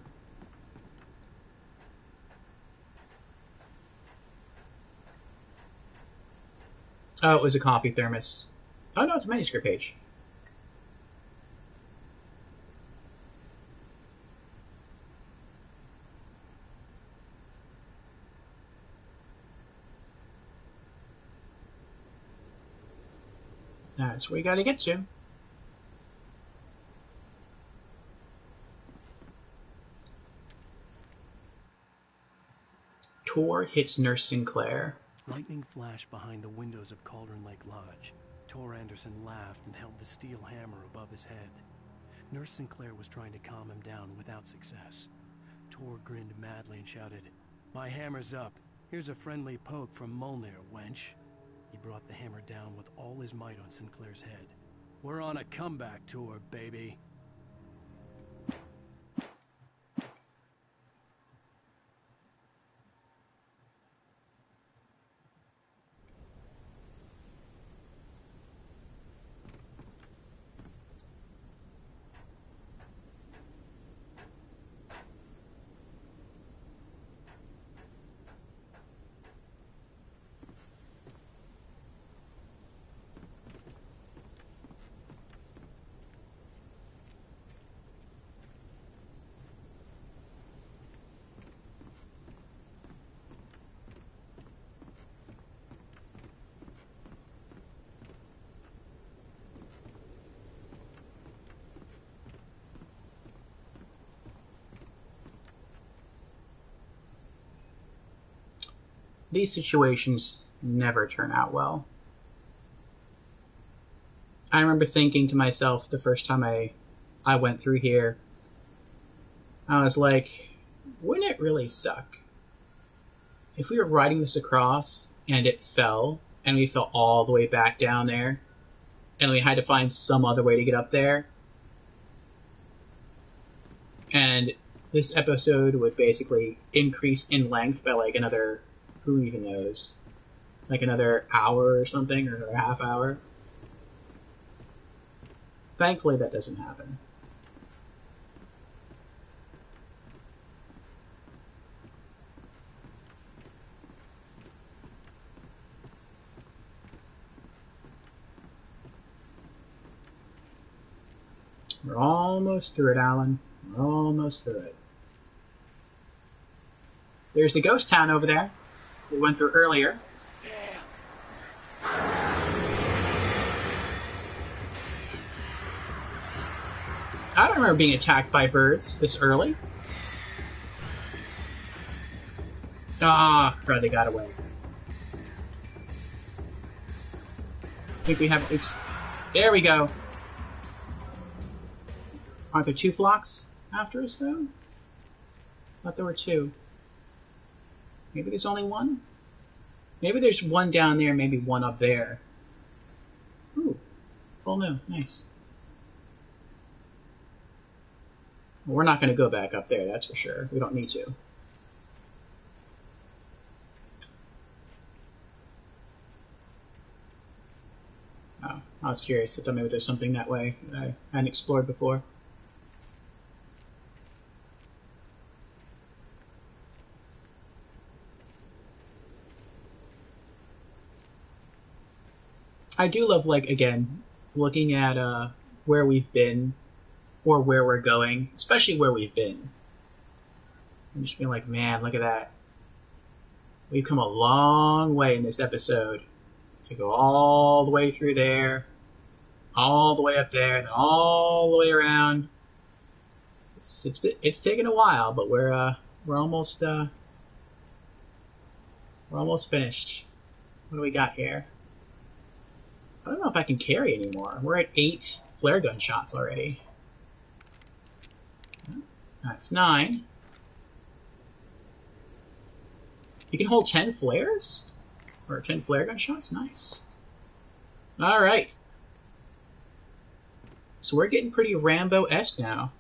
Oh, it was a coffee thermos. Oh no, it's a manuscript page. That's where you gotta get to. Tor hits Nurse Sinclair. Lightning flashed behind the windows of Cauldron Lake Lodge. Tor Anderson laughed and held the steel hammer above his head. Nurse Sinclair was trying to calm him down without success. Tor grinned madly and shouted, "My hammer's up. Here's a friendly poke from Molnir, wench." He brought the hammer down with all his might on Sinclair's head. "We're on a comeback tour, baby." These situations never turn out well. I remember thinking to myself the first time I went through here, I was like, wouldn't it really suck if we were riding this across and it fell and we fell all the way back down there and we had to find some other way to get up there? And this episode would basically increase in length by like another, who even knows, like another hour or something, or a half hour. Thankfully, that doesn't happen. We're almost through it, Alan. We're almost through it. There's the ghost town over there we went through earlier. I don't remember being attacked by birds this early. Ah, crud, they got away. I think we have at least... There we go. Aren't there two flocks after us, though? I thought there were two. Maybe there's only one? Maybe there's one down there, maybe one up there. Ooh, full moon. Nice. Well, we're not going to go back up there, that's for sure. We don't need to. Oh, I was curious. I thought maybe there's something that way that I hadn't explored before. I do love, like, again, looking at where we've been or where we're going, especially where we've been. I'm just being like, man, look at that. We've come a long way in this episode to go all the way through there, all the way up there, and all the way around. It's taken a while, but we're almost finished. What do we got here? I don't know if I can carry anymore. We're at 8 flare gun shots already. That's 9. You can hold 10 flares? Or 10 flare gun shots? Nice. Alright. So we're getting pretty Rambo-esque now.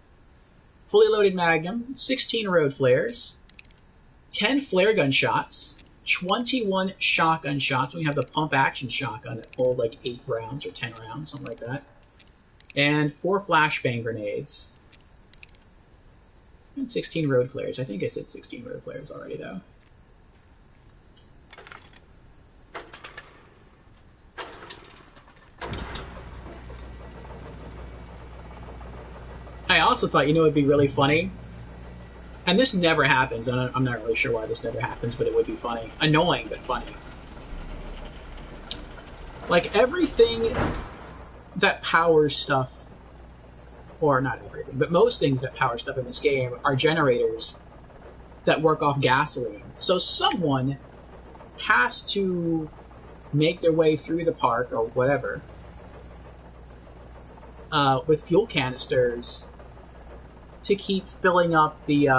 fully loaded Magnum, 16 road flares, 10 flare gun shots, 21 shotgun shots. We have the pump action shotgun that pulled like 8 rounds or 10 rounds, something like that. And 4 flashbang grenades. And 16 road flares. I think I said 16 road flares already, though. I also thought, it'd be really funny. And this never happens, and I'm not really sure why this never happens, but it would be funny. Annoying, but funny. Like, everything that powers stuff, or not everything, but most things that power stuff in this game are generators that work off gasoline. So someone has to make their way through the park, or whatever, with fuel canisters to keep filling up the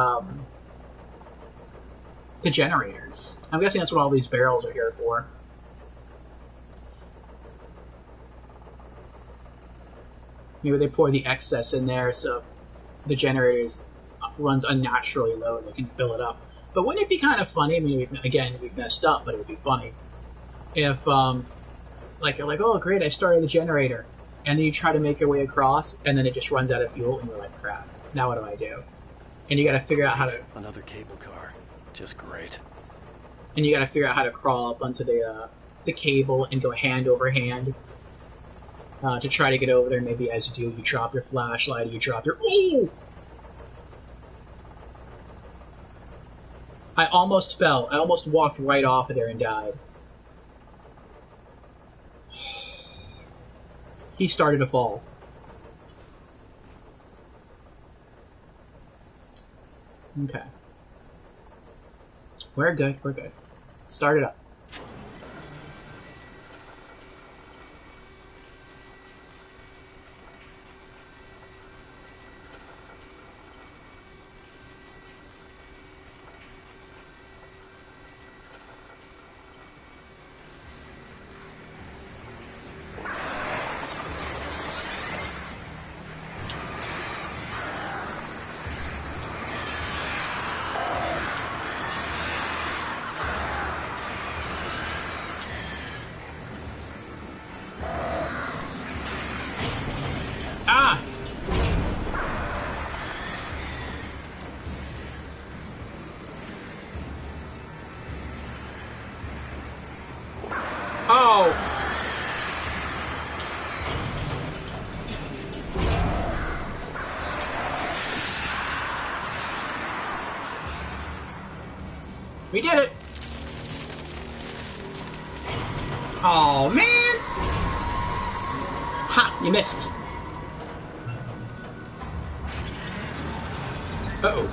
generators. I'm guessing that's what all these barrels are here for. Maybe they pour the excess in there so if the generators runs unnaturally low, they can fill it up. But wouldn't it be kind of funny? I mean, again, we've messed up, but it would be funny if, like, you're like, oh, great, I started the generator, and then you try to make your way across, and then it just runs out of fuel, and you're like, crap, now what do I do? And you got to figure out how to... Another cable car. Just great. And you got to figure out how to crawl up onto the cable and go hand over hand to try to get over there. Maybe as you do, you drop your flashlight, you drop your... Ooh! I almost fell. I almost walked right off of there and died. He started to fall. Okay. We're good, we're good. Start it up. We did it! Oh man! Ha! You missed. Uh-oh.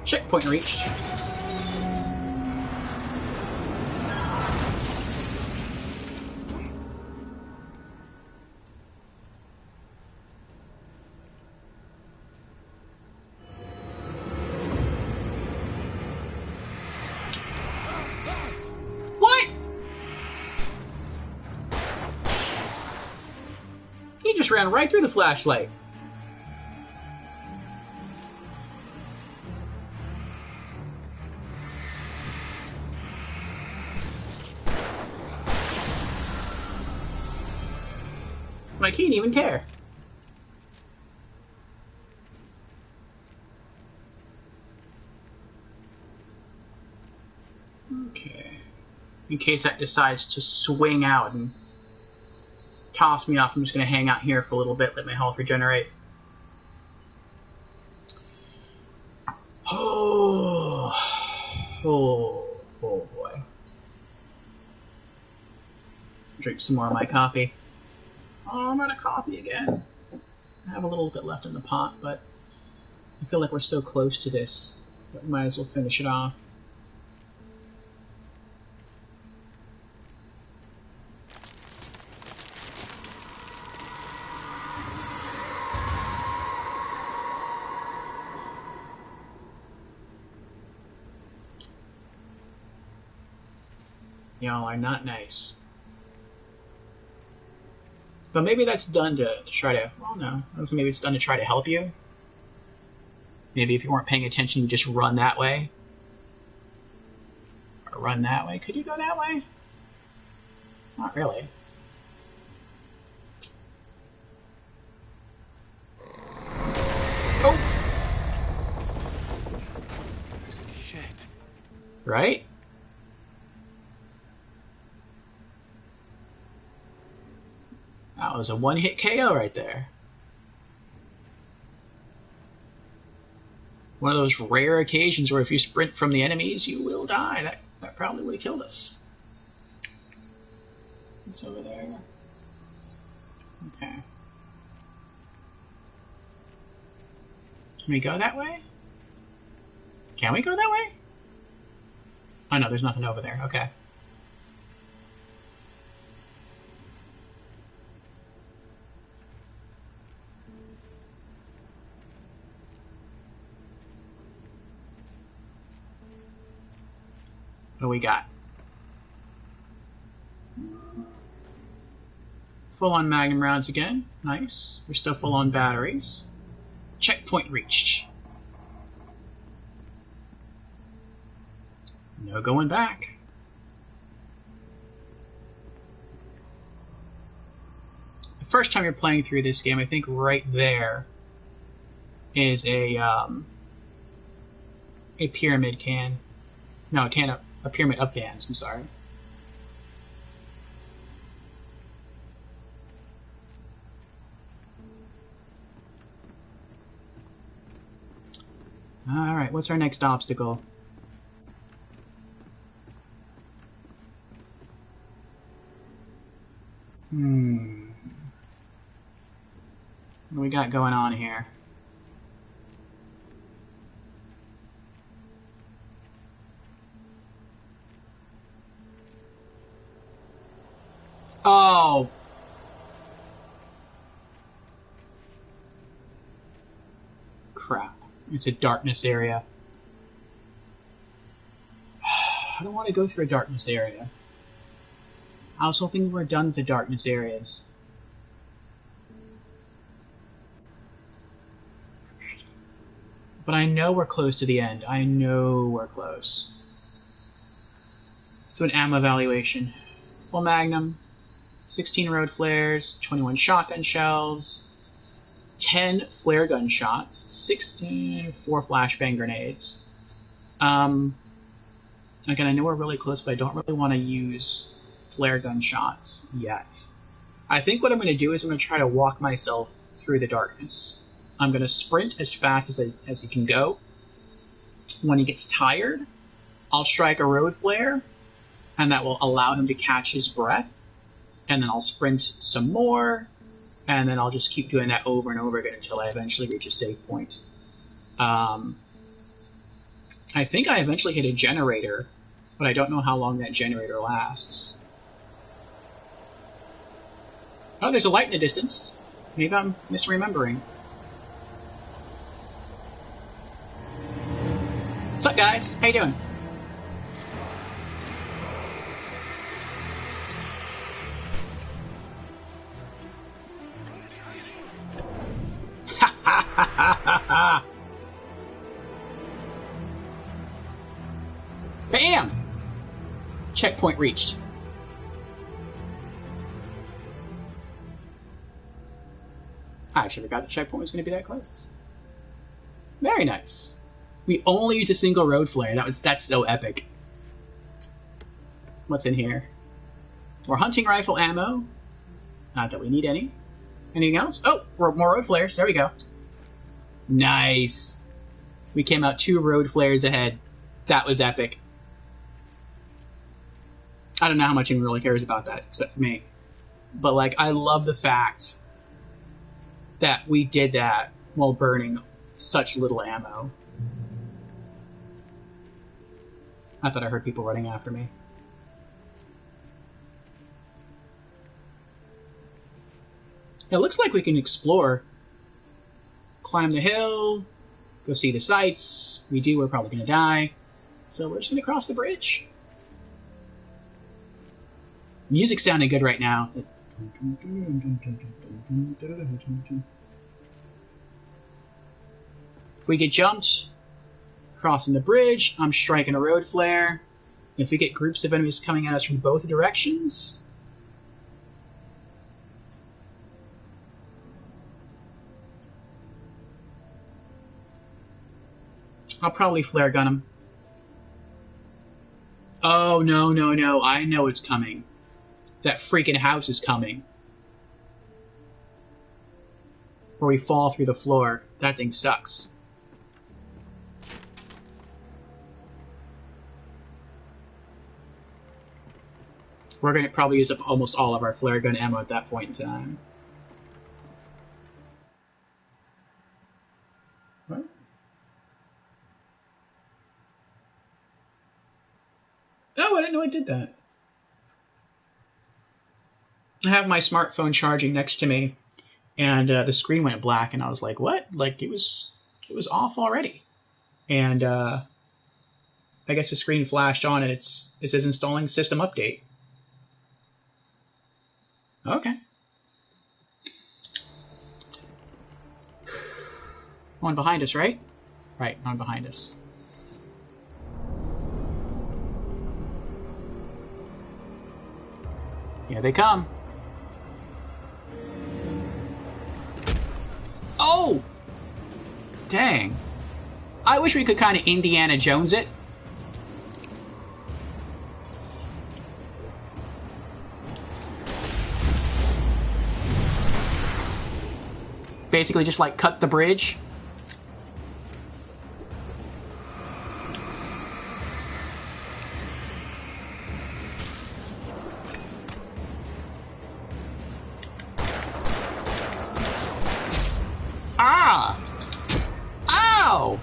Checkpoint reached. Ran right through the flashlight. Like he didn't even care. Okay. In case that decides to swing out and toss me off, I'm just going to hang out here for a little bit, let my health regenerate. Oh boy. Drink some more of my coffee. Oh, I'm out of coffee again. I have a little bit left in the pot, but I feel like we're so close to this that we might as well finish it off. Y'all are not nice. But maybe that's done to try to... Well, no. Maybe it's done to try to help you. Maybe if you weren't paying attention, you just run that way. Or run that way. Could you go that way? Not really. Oh! Shit. Right? That was a one-hit KO right there. One of those rare occasions where if you sprint from the enemies, you will die. That probably would have killed us. It's over there. Okay. Can we go that way? Can we go that way? Oh no, there's nothing over there. Okay. What do we got? Full on magnum rounds again. Nice. We're still full on batteries. Checkpoint reached. No going back. The first time you're playing through this game, I think right there is a pyramid can. No, a pyramid of cans, I'm sorry. Alright, what's our next obstacle? What do we got going on here? Oh! Crap. It's a darkness area. I don't want to go through a darkness area. I was hoping we were done with the darkness areas. But I know we're close to the end. I know we're close. Let's do an ammo evaluation. Full magnum, 16 road flares, 21 shotgun shells, 10 flare gun shots, 4 flashbang grenades. Again, I know we're really close, but I don't really want to use flare gun shots yet. I think what I'm going to do is I'm going to try to walk myself through the darkness. I'm going to sprint as fast as he can go. When he gets tired, I'll strike a road flare, and that will allow him to catch his breath. And then I'll sprint some more, and then I'll just keep doing that over and over again until I eventually reach a save point. I think I eventually hit a generator, but I don't know how long that generator lasts. Oh, there's a light in the distance. Maybe I'm misremembering. What's up, guys? How you doing? Bam! Checkpoint reached. I actually forgot the checkpoint was going to be that close. Very nice. We only used a single road flare. That's so epic. What's in here? More hunting rifle ammo. Not that we need any. Anything else? Oh, more road flares. There we go. Nice. We came out 2 road flares ahead. That was epic. I don't know how much anyone really cares about that, except for me. But, like, I love the fact that we did that while burning such little ammo. I thought I heard people running after me. It looks like we can explore. Climb the hill, go see the sights. We do, we're probably going to die. So we're just going to cross the bridge. Music's sounding good right now. If we get jumped, crossing the bridge, I'm striking a road flare. If we get groups of enemies coming at us from both directions, I'll probably flare gun them. Oh, no, no, no. I know it's coming. That freaking house is coming. Where we fall through the floor. That thing sucks. We're going to probably use up almost all of our flare gun ammo at that point in time. What? Oh, I didn't know I did that. I have my smartphone charging next to me, and the screen went black, and I was like, what? Like, it was off already. And I guess the screen flashed on, and it says installing system update. Okay. One behind us, right? Right, one behind us. Here they come. Oh! Dang. I wish we could kind of Indiana Jones it. Basically just like cut the bridge. Ah! Ow!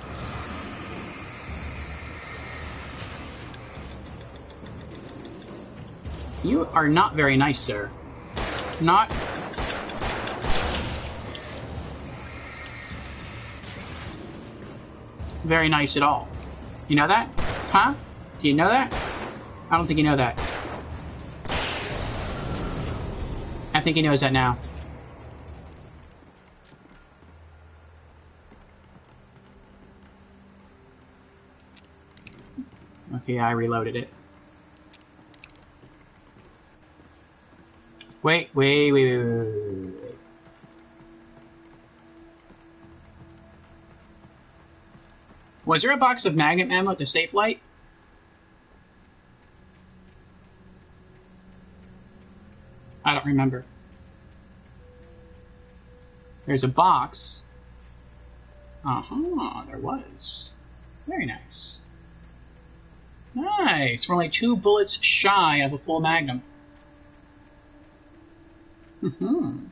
You are not very nice, sir. Not... very nice at all. You know that? Huh? Do you know that? I don't think you know that. I think he knows that now. Okay, I reloaded it. Wait. Was there a box of magnum ammo at the safe light? I don't remember. There's a box. Uh-huh, there was. Very nice. Nice! We're only 2 bullets shy of a full magnum. Mm-hmm.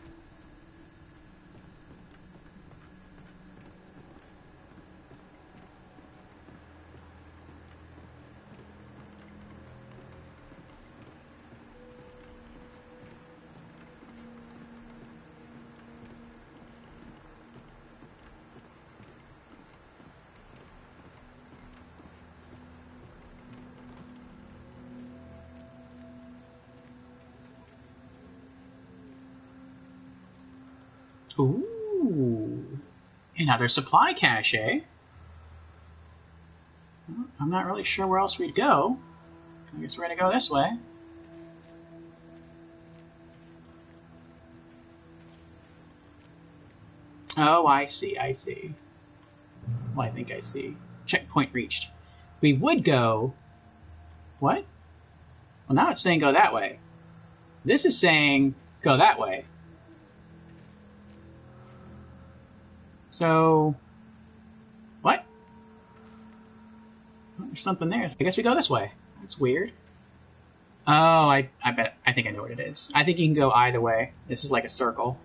Ooh, another supply cache, eh? Well, I'm not really sure where else we'd go. I guess we're gonna go this way. Oh, I see. Well, I think I see. Checkpoint reached. We would go... What? Well, now it's saying go that way. This is saying go that way. So... What? Oh, there's something there. I guess we go this way. That's weird. Oh, I think I know what it is. I think you can go either way. This is like a circle.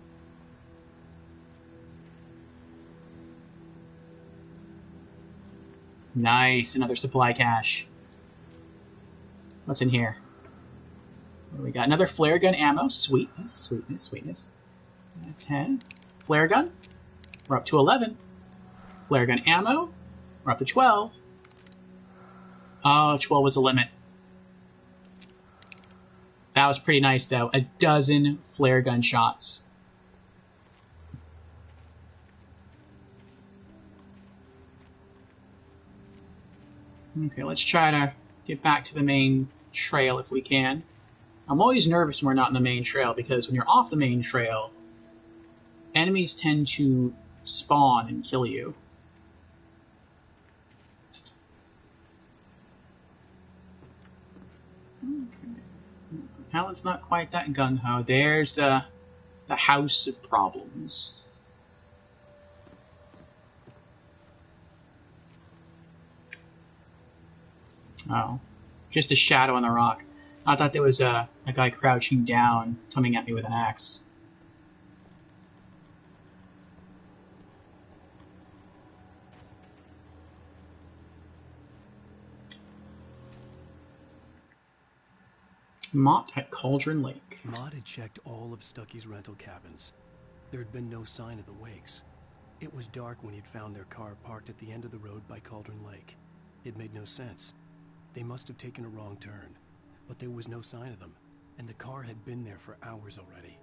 Nice, another supply cache. What's in here? What do we got? Another flare gun ammo. Sweetness. 10. Flare gun. We're up to 11. Flare gun ammo. We're up to 12. Oh, 12 was the limit. That was pretty nice, though. 12 flare gun shots. Okay, let's try to get back to the main trail if we can. I'm always nervous when we're not in the main trail, because when you're off the main trail, enemies tend to spawn and kill you. Okay. Helen's not quite that gung-ho. There's the house of problems. Oh, just a shadow on the rock. I thought there was a guy crouching down, coming at me with an axe. Mott at Cauldron Lake. Maud had checked all of Stucky's rental cabins. There had been no sign of the wakes. It was dark when he'd found their car parked at the end of the road by Cauldron Lake. It made no sense. They must have taken a wrong turn, but there was no sign of them, and the car had been there for hours already.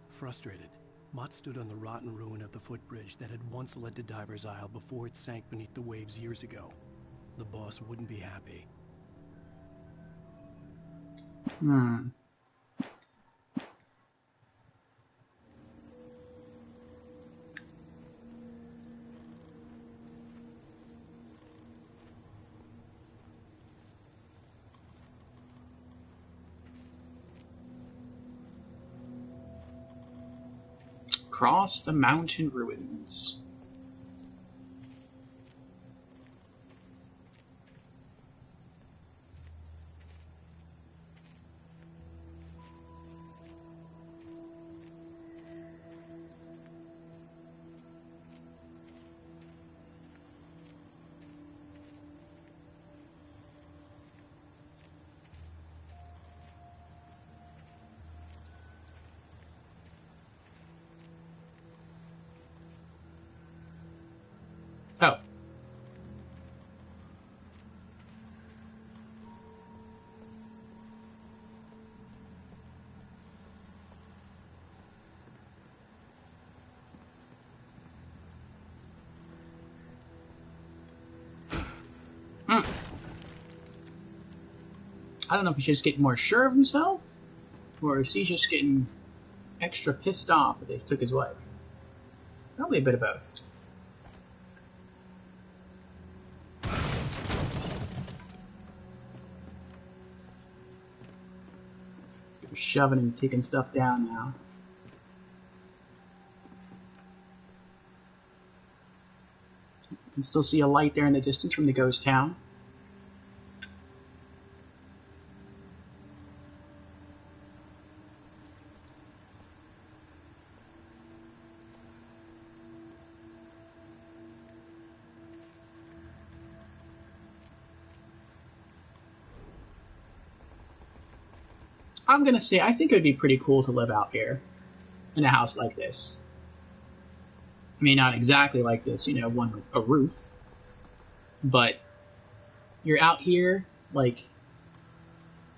Frustrated, Mott stood on the rotten ruin of the footbridge that had once led to Diver's Isle before it sank beneath the waves years ago. The boss wouldn't be happy. Across the mountain ruins. Oh. I don't know if he's just getting more sure of himself, or is he just getting extra pissed off that they took his wife. Probably a bit of both. Let's go shoving and taking stuff down now. You can still see a light there in the distance from the ghost town. I'm gonna say I think it would be pretty cool to live out here in a house like this. I mean, not exactly like this, you know, one with a roof, but you're out here, like,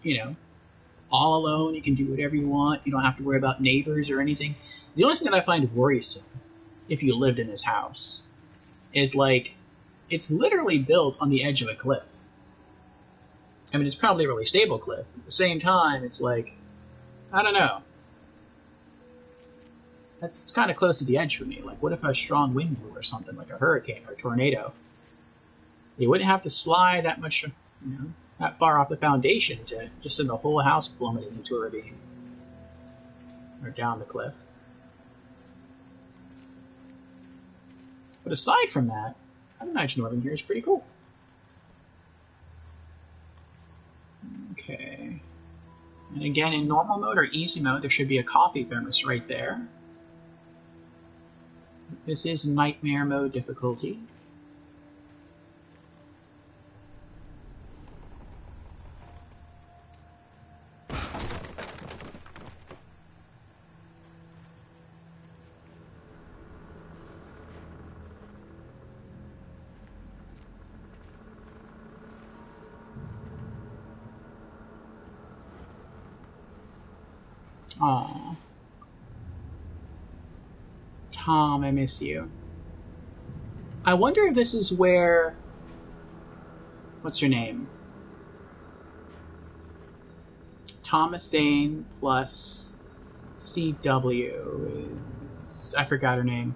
you know, all alone. You can do whatever you want. You don't have to worry about neighbors or anything. The only thing that I find worrisome, if you lived in this house, is like, it's literally built on the edge of a cliff. I mean, it's probably a really stable cliff. But at the same time, it's like, I don't know. That's kind of close to the edge for me. Like, what if a strong wind blew or something, like a hurricane or a tornado? You wouldn't have to slide that much, you know, that far off the foundation to just send the whole house plummeting into a ravine. Or down the cliff. But aside from that, I'd imagine living here is pretty cool. Okay. And again, in normal mode or easy mode, there should be a coffee thermos right there. This is nightmare mode difficulty. Aw. Tom, I miss you. I wonder if this is where... What's her name? Thomas Zane plus CW is... I forgot her name.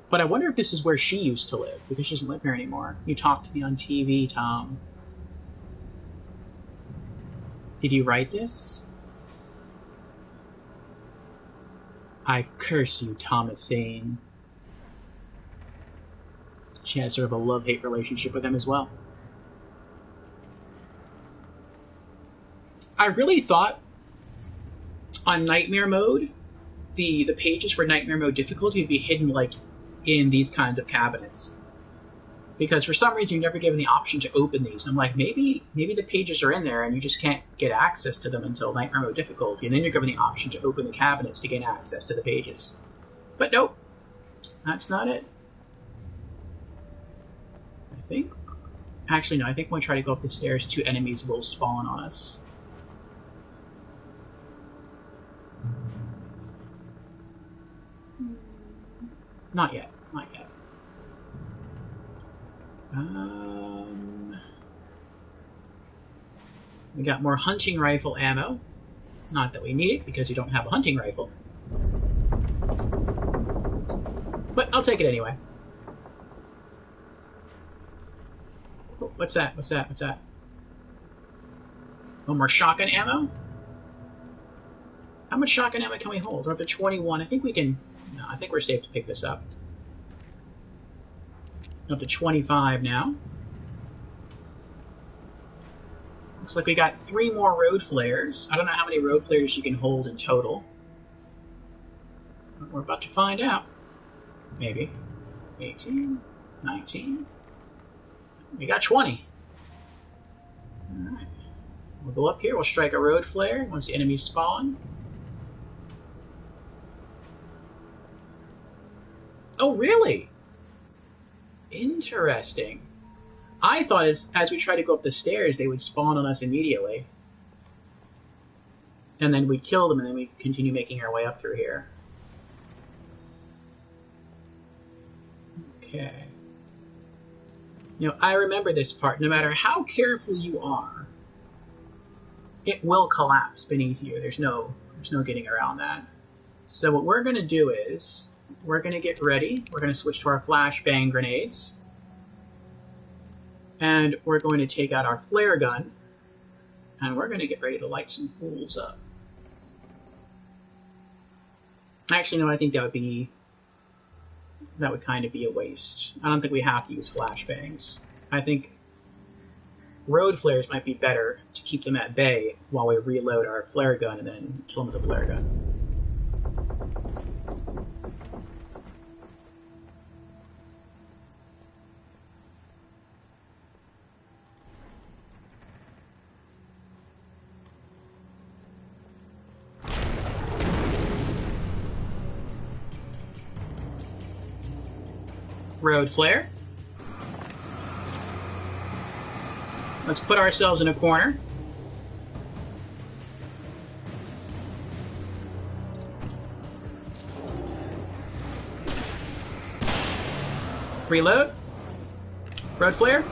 But I wonder if this is where she used to live, because she doesn't live here anymore. You talked to me on TV, Tom. Did you write this? I curse you, Thomas Zane. She has sort of a love-hate relationship with him as well. I really thought on Nightmare Mode, the pages for Nightmare Mode difficulty would be hidden like in these kinds of cabinets. Because for some reason you're never given the option to open these. I'm like, maybe the pages are in there and you just can't get access to them until Nightmare Mode difficulty, and then you're given the option to open the cabinets to gain access to the pages. But nope, that's not it. I think... Actually, no, I think when we try to go up the stairs, 2 enemies will spawn on us. Not yet, not yet. We got more hunting rifle ammo. Not that we need it, because we don't have a hunting rifle. But I'll take it anyway. Oh, what's that? What's that? What's that? Oh, more shotgun ammo? How much shotgun ammo can we hold? We're up to 21. I think we can... No, I think we're safe to pick this up. Up to 25 now. Looks like we got 3 more road flares. I don't know how many road flares you can hold in total. But we're about to find out. Maybe. 18, 19. We got 20. Alright. We'll go up here, we'll strike a road flare once the enemies spawn. Oh, really? Interesting. I thought as we try to go up the stairs, they would spawn on us immediately. And then we'd kill them, and then we'd continue making our way up through here. Okay. You know, I remember this part. No matter how careful you are, it will collapse beneath you. There's no getting around that. So what we're going to do is, we're going to get ready. We're going to switch to our flashbang grenades. And we're going to take out our flare gun. And we're going to get ready to light some fools up. Actually, no, I think that would kind of be a waste. I don't think we have to use flashbangs. I think road flares might be better to keep them at bay while we reload our flare gun and then kill them with the flare gun. Road flare. Let's put ourselves in a corner. Reload. Road flare.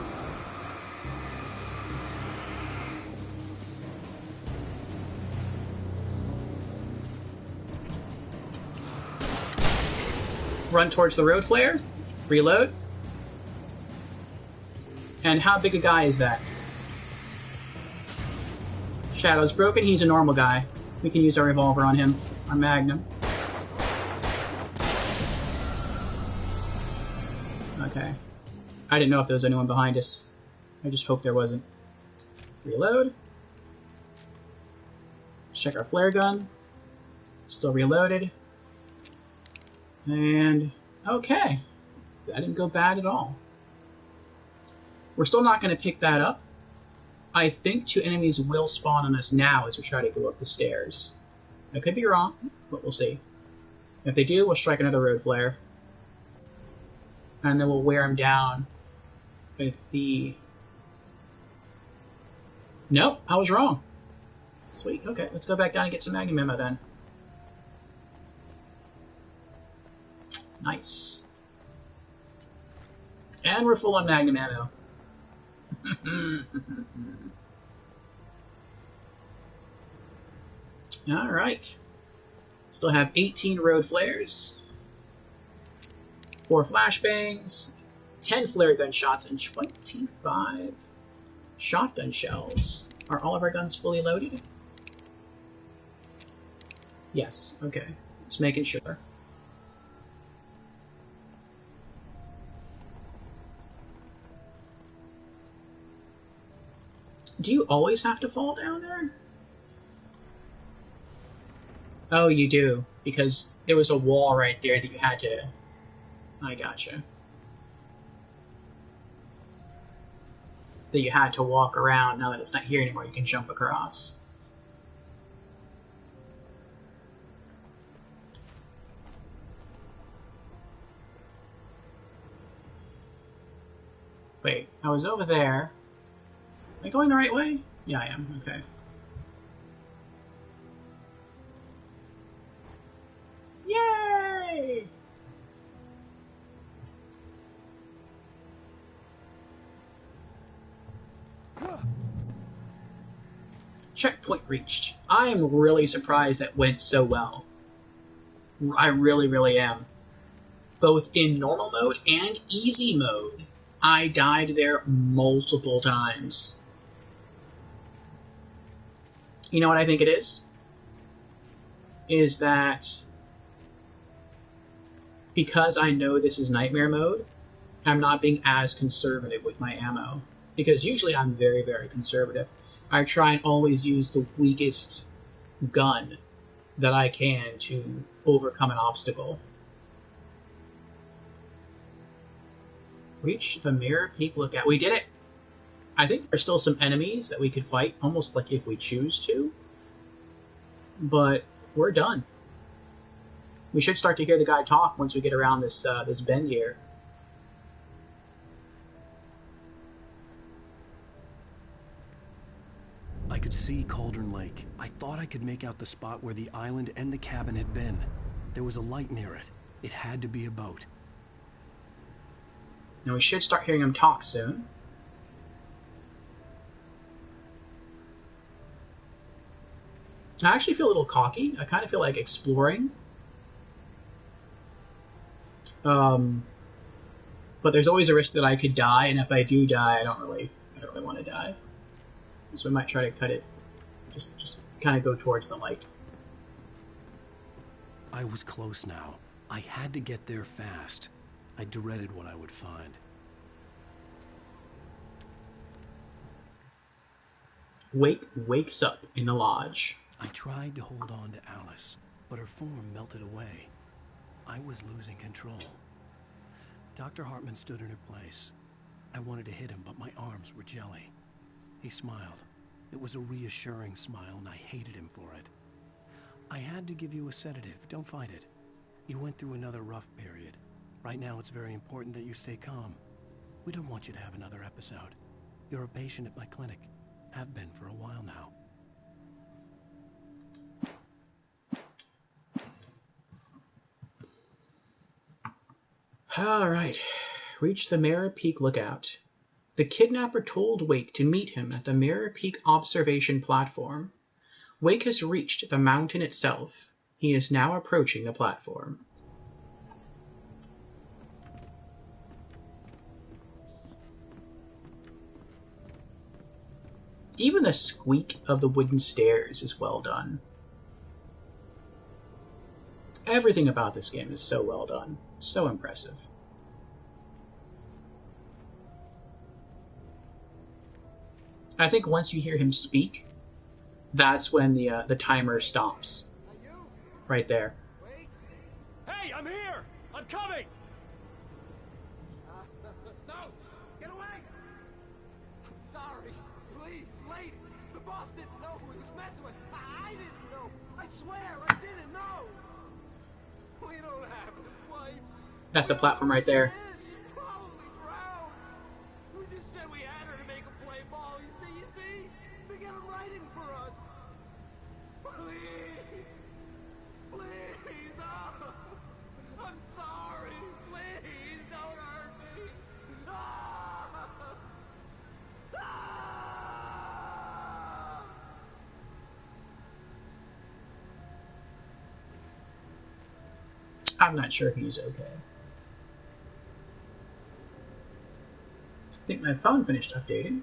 Run towards the road flare. Reload. And how big a guy is that? Shadow's broken. He's a normal guy. We can use our revolver on him. Our magnum. Okay. I didn't know if there was anyone behind us. I just hope there wasn't. Reload. Check our flare gun. Still reloaded. And... okay. That didn't go bad at all. We're still not going to pick that up. I think 2 enemies will spawn on us now as we try to go up the stairs. I could be wrong, but we'll see. If they do, we'll strike another road flare. And then we'll wear them down with the... Nope, I was wrong. Sweet. Okay, let's go back down and get some magnum ammo then. Nice. And we're full on magnum ammo. Alright. Still have 18 road flares, 4 flashbangs, 10 flare gun shots, and 25 shotgun shells. Are all of our guns fully loaded? Yes, okay. Just making sure. Do you always have to fall down there? Oh, you do, because there was a wall right there that you had to... I gotcha. That you had to walk around. Now that it's not here anymore, you can jump across. Wait, I was over there. Am I going the right way? Yeah, I am. Okay. Yay! Checkpoint reached. I am really surprised that went so well. I really, really am. Both in normal mode and easy mode, I died there multiple times. You know what I think it is? Is that because I know this is nightmare mode, I'm not being as conservative with my ammo. Because usually I'm very, very conservative. I try and always use the weakest gun that I can to overcome an obstacle. Reach the Mirror Peak Lookout. We did it! I think there's still some enemies that we could fight, almost like if we choose to. But we're done. We should start to hear the guy talk once we get around this this bend here. I could see Cauldron Lake. I thought I could make out the spot where the island and the cabin had been. There was a light near it. It had to be a boat. Now we should start hearing him talk soon. I actually feel a little cocky. I kind of feel like exploring. But there's always a risk that I could die, and if I do die, I don't really want to die. So we might try to cut it, just kind of go towards the light. I was close now. I had to get there fast. I dreaded what I would find. Wake wakes up in the lodge. I tried to hold on to Alice, but her form melted away. I was losing control. Dr. Hartman stood in her place. I wanted to hit him, but my arms were jelly. He smiled. It was a reassuring smile, and I hated him for it. I had to give you a sedative. Don't fight it. You went through another rough period. Right now, it's very important that you stay calm. We don't want you to have another episode. You're a patient at my clinic. Have been for a while now. All right. Reach the Mirror Peak Lookout. The kidnapper told Wake to meet him at the Mirror Peak observation platform. Wake has reached the mountain itself. He is now approaching the platform. Even the squeak of the wooden stairs is well done. Everything about this game is so well done. So impressive. I think once you hear him speak, that's when the timer stops. Right there. Hey, I'm here! I'm coming! No! Get away! I'm sorry. Please, lady. The boss didn't know who he was messing with. I didn't know. I swear, I didn't know. We don't have a wife. That's the platform right there. She's probably drowned. We just said we had her to make a play ball. You see? They got him writing for us. I'm not sure he's okay. I think my phone finished updating.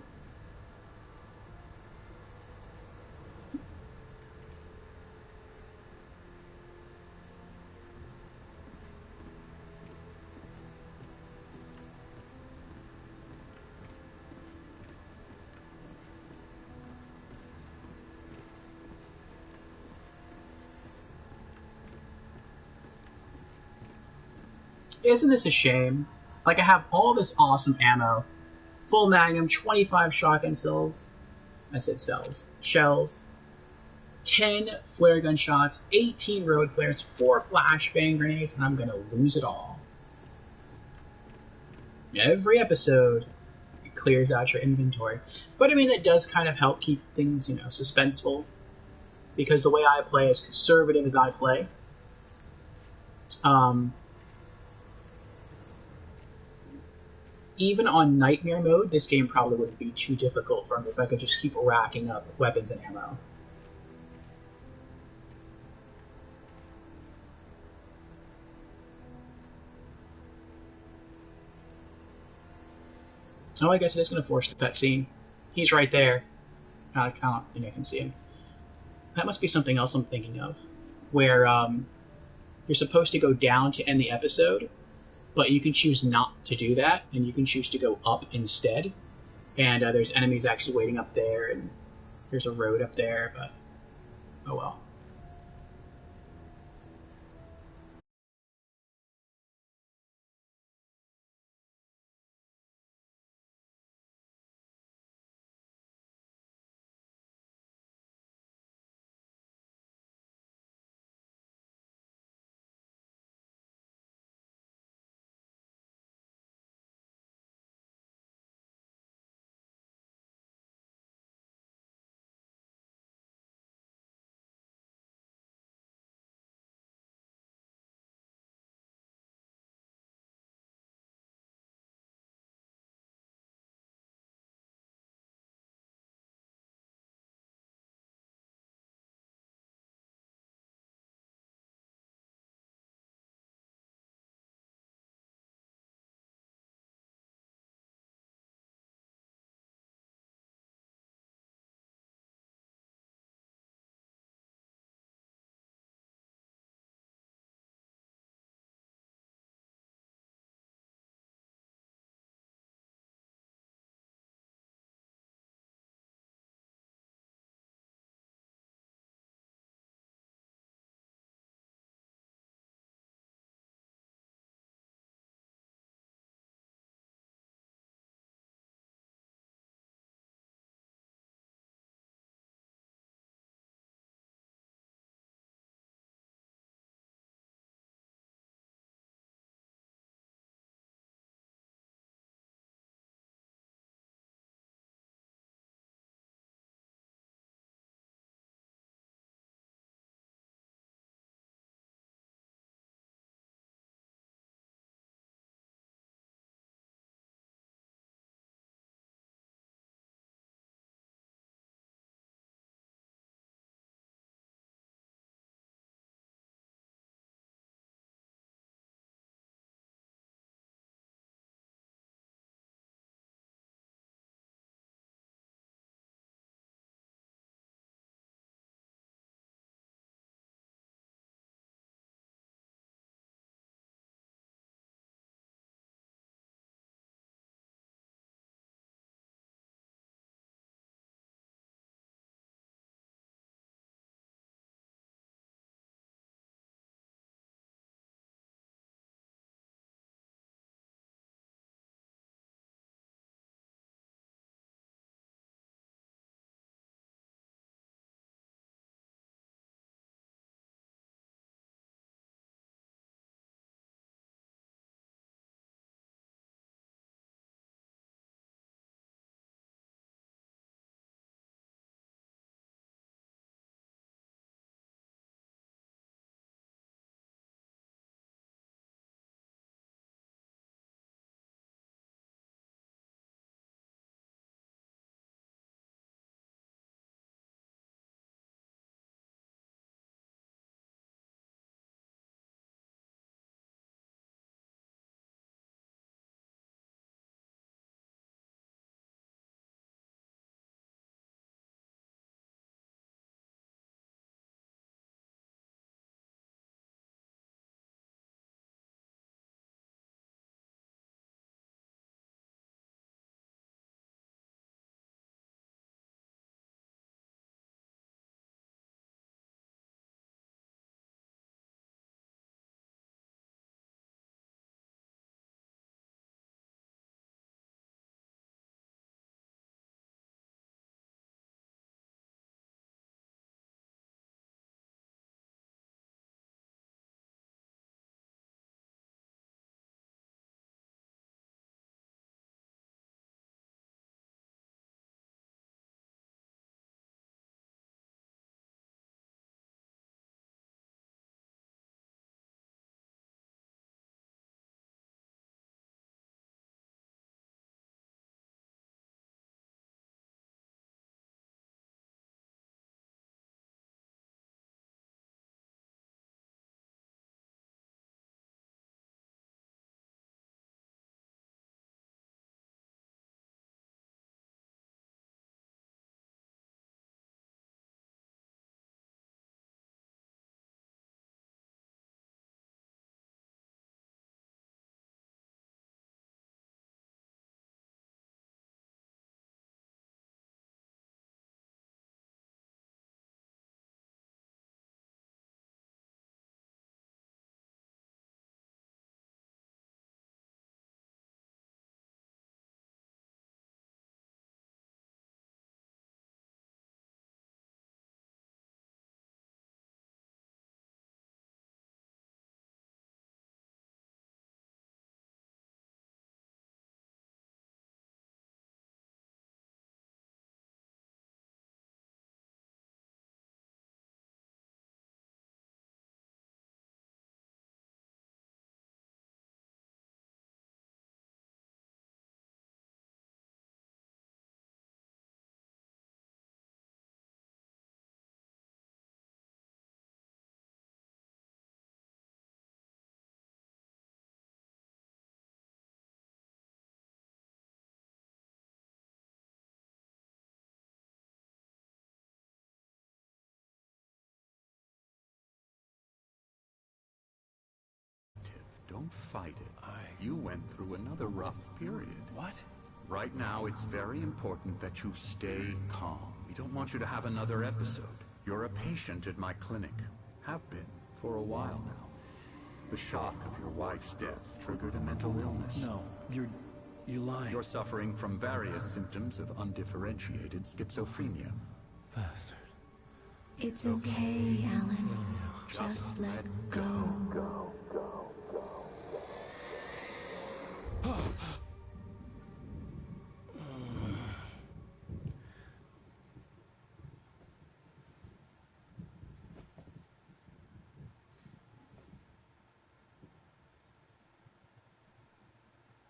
Isn't this a shame? Like, I have all this awesome ammo. Full magnum, 25 shotgun cells. I said cells. Shells. 10 flare gun shots, 18 road flares, 4 flashbang grenades, and I'm gonna lose it all. Every episode, it clears out your inventory. But I mean, that does kind of help keep things, suspenseful. Because the way I play, as conservative as I play, even on Nightmare mode, this game probably wouldn't be too difficult for me if I could just keep racking up weapons and ammo. Oh, I guess it is going to force the cutscene. He's right there. I don't think I can see him. That must be something else I'm thinking of, where you're supposed to go down to end the episode, but you can choose not to do that, and you can choose to go up instead. And there's enemies actually waiting up there, and there's a road up there, but oh well. Don't fight it. You went through another rough period. What? Right now, it's very important that you stay calm. We don't want you to have another episode. You're a patient at my clinic. Have been for a while now. The shock of your wife's death triggered a mental illness. No, you're lying. You're suffering from various symptoms of undifferentiated schizophrenia. Bastard. It's okay, Alan. Just let go.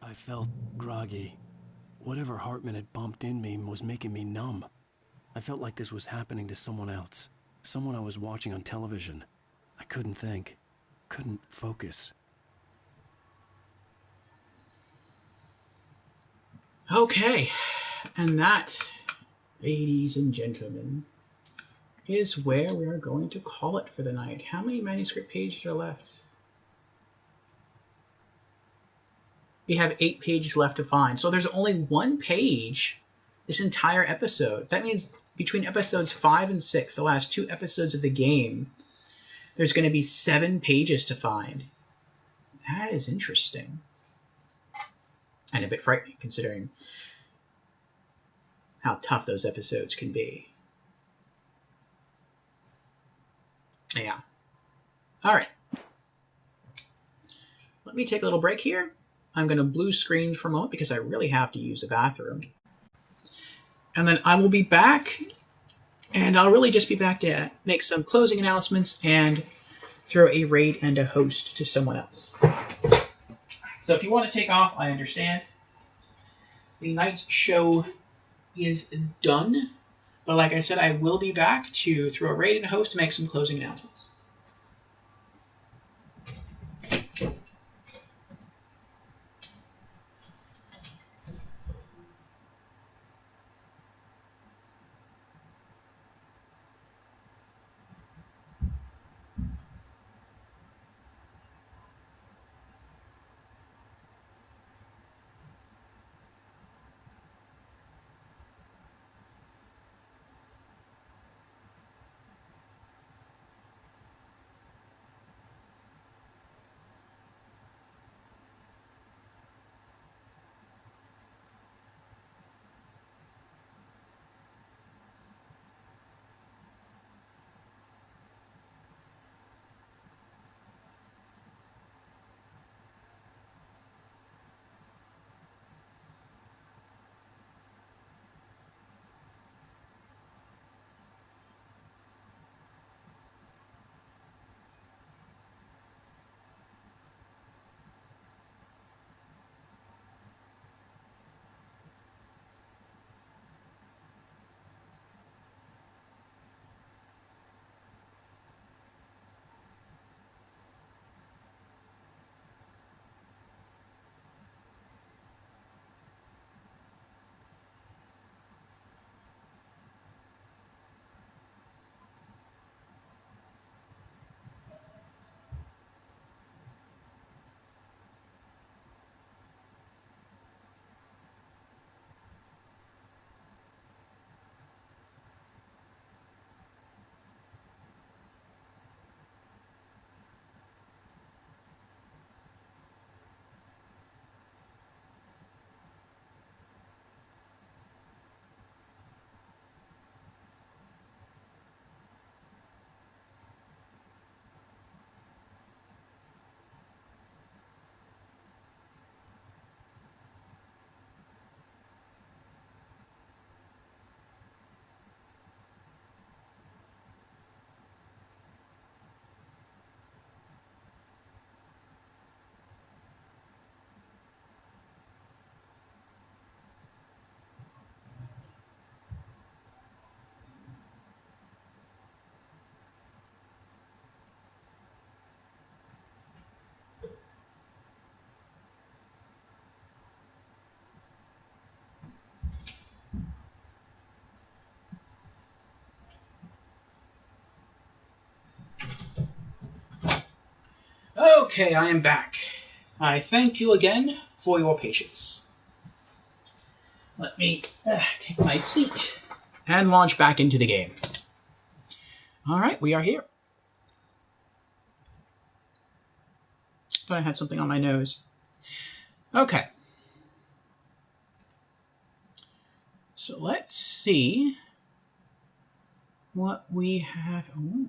I felt groggy. Whatever Hartman had bumped in me was making me numb. I felt like this was happening to someone else. Someone I was watching on television. I couldn't think. Couldn't focus. Okay, and that, ladies and gentlemen, is where we are going to call it for the night. How many manuscript pages are left? We have 8 pages left to find. So there's only 1 page this entire episode. That means between episodes 5 and 6, the last 2 episodes of the game, there's going to be 7 pages to find. That is interesting. And a bit frightening, considering how tough those episodes can be. Yeah. All right. Let me take a little break here. I'm going to blue screen for a moment because I really have to use the bathroom. And then I will be back, and I'll really just be back to make some closing announcements and throw a raid and a host to someone else. So if you want to take off, I understand. The night's show is done. But like I said, I will be back to throw a raid and a host to make some closing announcements. Okay, I am back. I thank you again for your patience. Let me take my seat and launch back into the game. All right, we are here. Thought I had something on my nose. Okay. So let's see what we have. Ooh.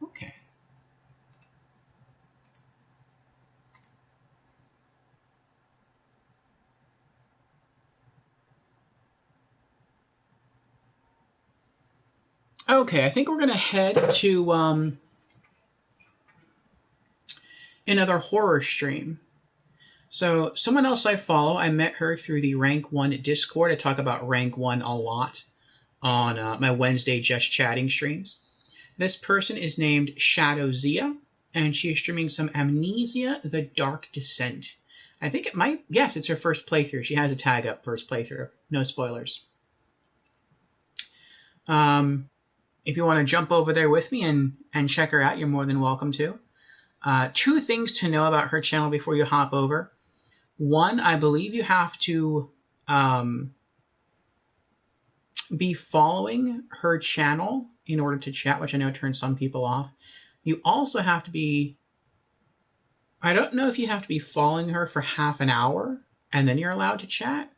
Okay. Okay, I think we're going to head to another horror stream. So someone else I follow, I met her through the Rank 1 Discord. I talk about Rank 1 a lot on my Wednesday Just Chatting streams. This person is named Shadow Zia, and she is streaming some Amnesia: The Dark Descent. I think it might, yes, it's her first playthrough. She has a tag up, first playthrough. No spoilers. If you want to jump over there with me and check her out, you're more than welcome to. Two things to know about her channel before you hop over. One, I believe you have to be following her channel in order to chat, which I know turns some people off. You also have to be, I don't know if you have to be following her for half an hour and then you're allowed to chat,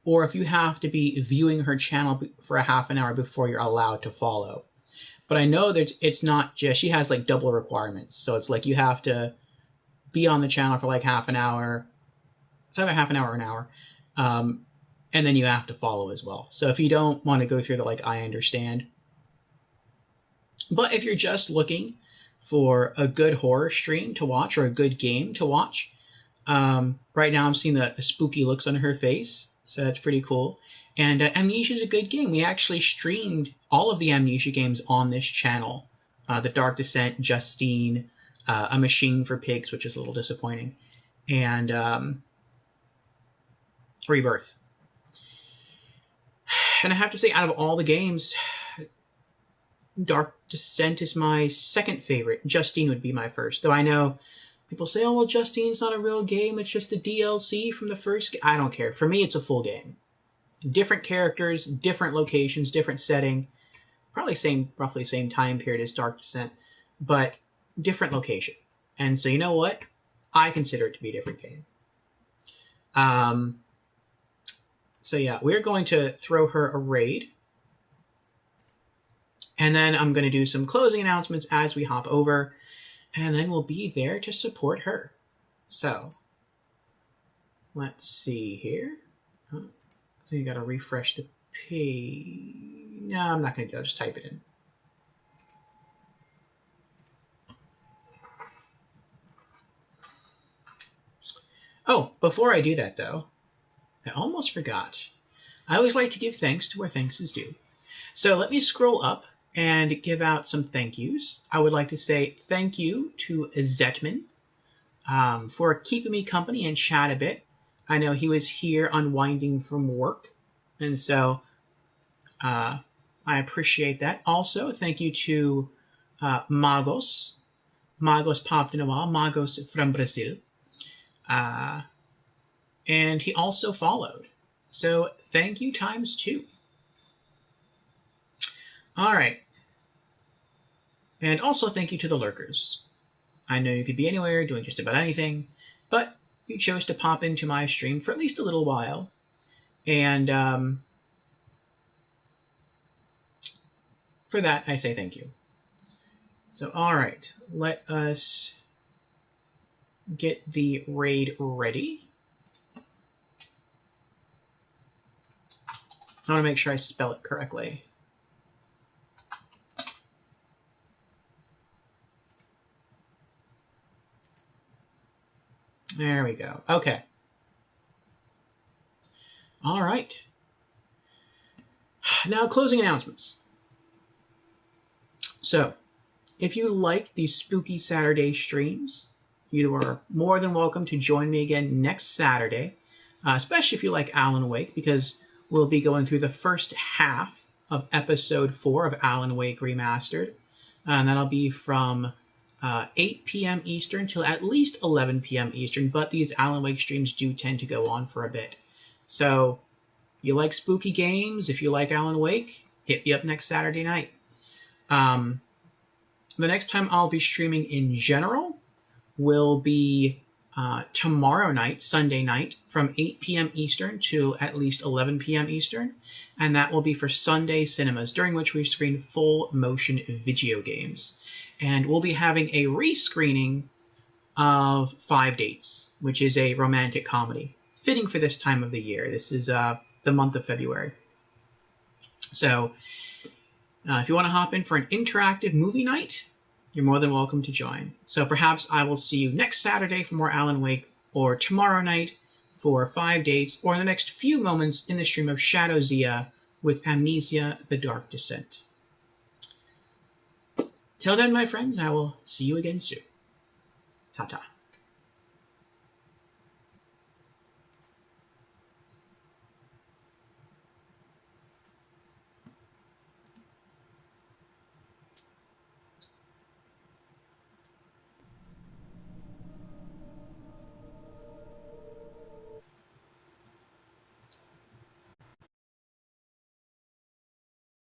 or if you have to be viewing her channel for a half an hour before you're allowed to follow. But I know that it's not just, she has like double requirements. So it's like you have to be on the channel for like half an hour. It's either half an hour or an hour. And then you have to follow as well. So if you don't want to go through the like, I understand. But if you're just looking for a good horror stream to watch or a good game to watch, right now I'm seeing the spooky looks on her face. So that's pretty cool. And Amnesia is a good game. We actually streamed all of the Amnesia games on this channel. The Dark Descent, Justine, A Machine for Pigs, which is a little disappointing, and Rebirth. And I have to say, out of all the games, Dark Descent is my second favorite. Justine would be my first. Though I know people say, oh, well, Justine's not a real game. It's just the DLC from the first game. I don't care. For me, it's a full game. Different characters, different locations, different setting. Probably roughly same time period as Dark Descent, but different location. And so you know what? I consider it to be a different game. So yeah, we're going to throw her a raid. And then I'm going to do some closing announcements as we hop over. And then we'll be there to support her. So, let's see here. I think I got to refresh the page. No, I'm not going to do it. I'll just type it in. Oh, before I do that, though, I almost forgot. I always like to give thanks to where thanks is due. So let me scroll up and give out some thank yous. I would like to say thank you to Zetman for keeping me company and chat a bit. I know he was here unwinding from work, and so I appreciate that. Also, thank you to Magos. Magos popped in a while. Magos from Brazil. And he also followed. So thank you times 2. All right. And also thank you to the lurkers. I know you could be anywhere doing just about anything, but you chose to pop into my stream for at least a little while. And for that, I say thank you. So, all right. Let us get the raid ready. I want to make sure I spell it correctly. There we go. Okay. All right. Now, closing announcements. So, if you like these spooky Saturday streams, you are more than welcome to join me again next Saturday, especially if you like Alan Wake, because we'll be going through the first half of episode 4 of Alan Wake Remastered, and that'll be from 8 p.m. Eastern till at least 11 p.m. Eastern, but these Alan Wake streams do tend to go on for a bit. So, you like spooky games, if you like Alan Wake, hit me up next Saturday night. The next time I'll be streaming in general will be tomorrow night, Sunday night, from 8 p.m. Eastern to at least 11 p.m. Eastern, and that will be for Sunday cinemas, during which we screen full motion video games. And we'll be having a rescreening of 5 Dates, which is a romantic comedy, fitting for this time of the year. This is the month of February. So, if you want to hop in for an interactive movie night, you're more than welcome to join. So perhaps I will see you next Saturday for more Alan Wake, or tomorrow night for 5 Dates, or in the next few moments in the stream of Shadow Zia with Amnesia: The Dark Descent. Till then, my friends, I will see you again soon. Ta-ta.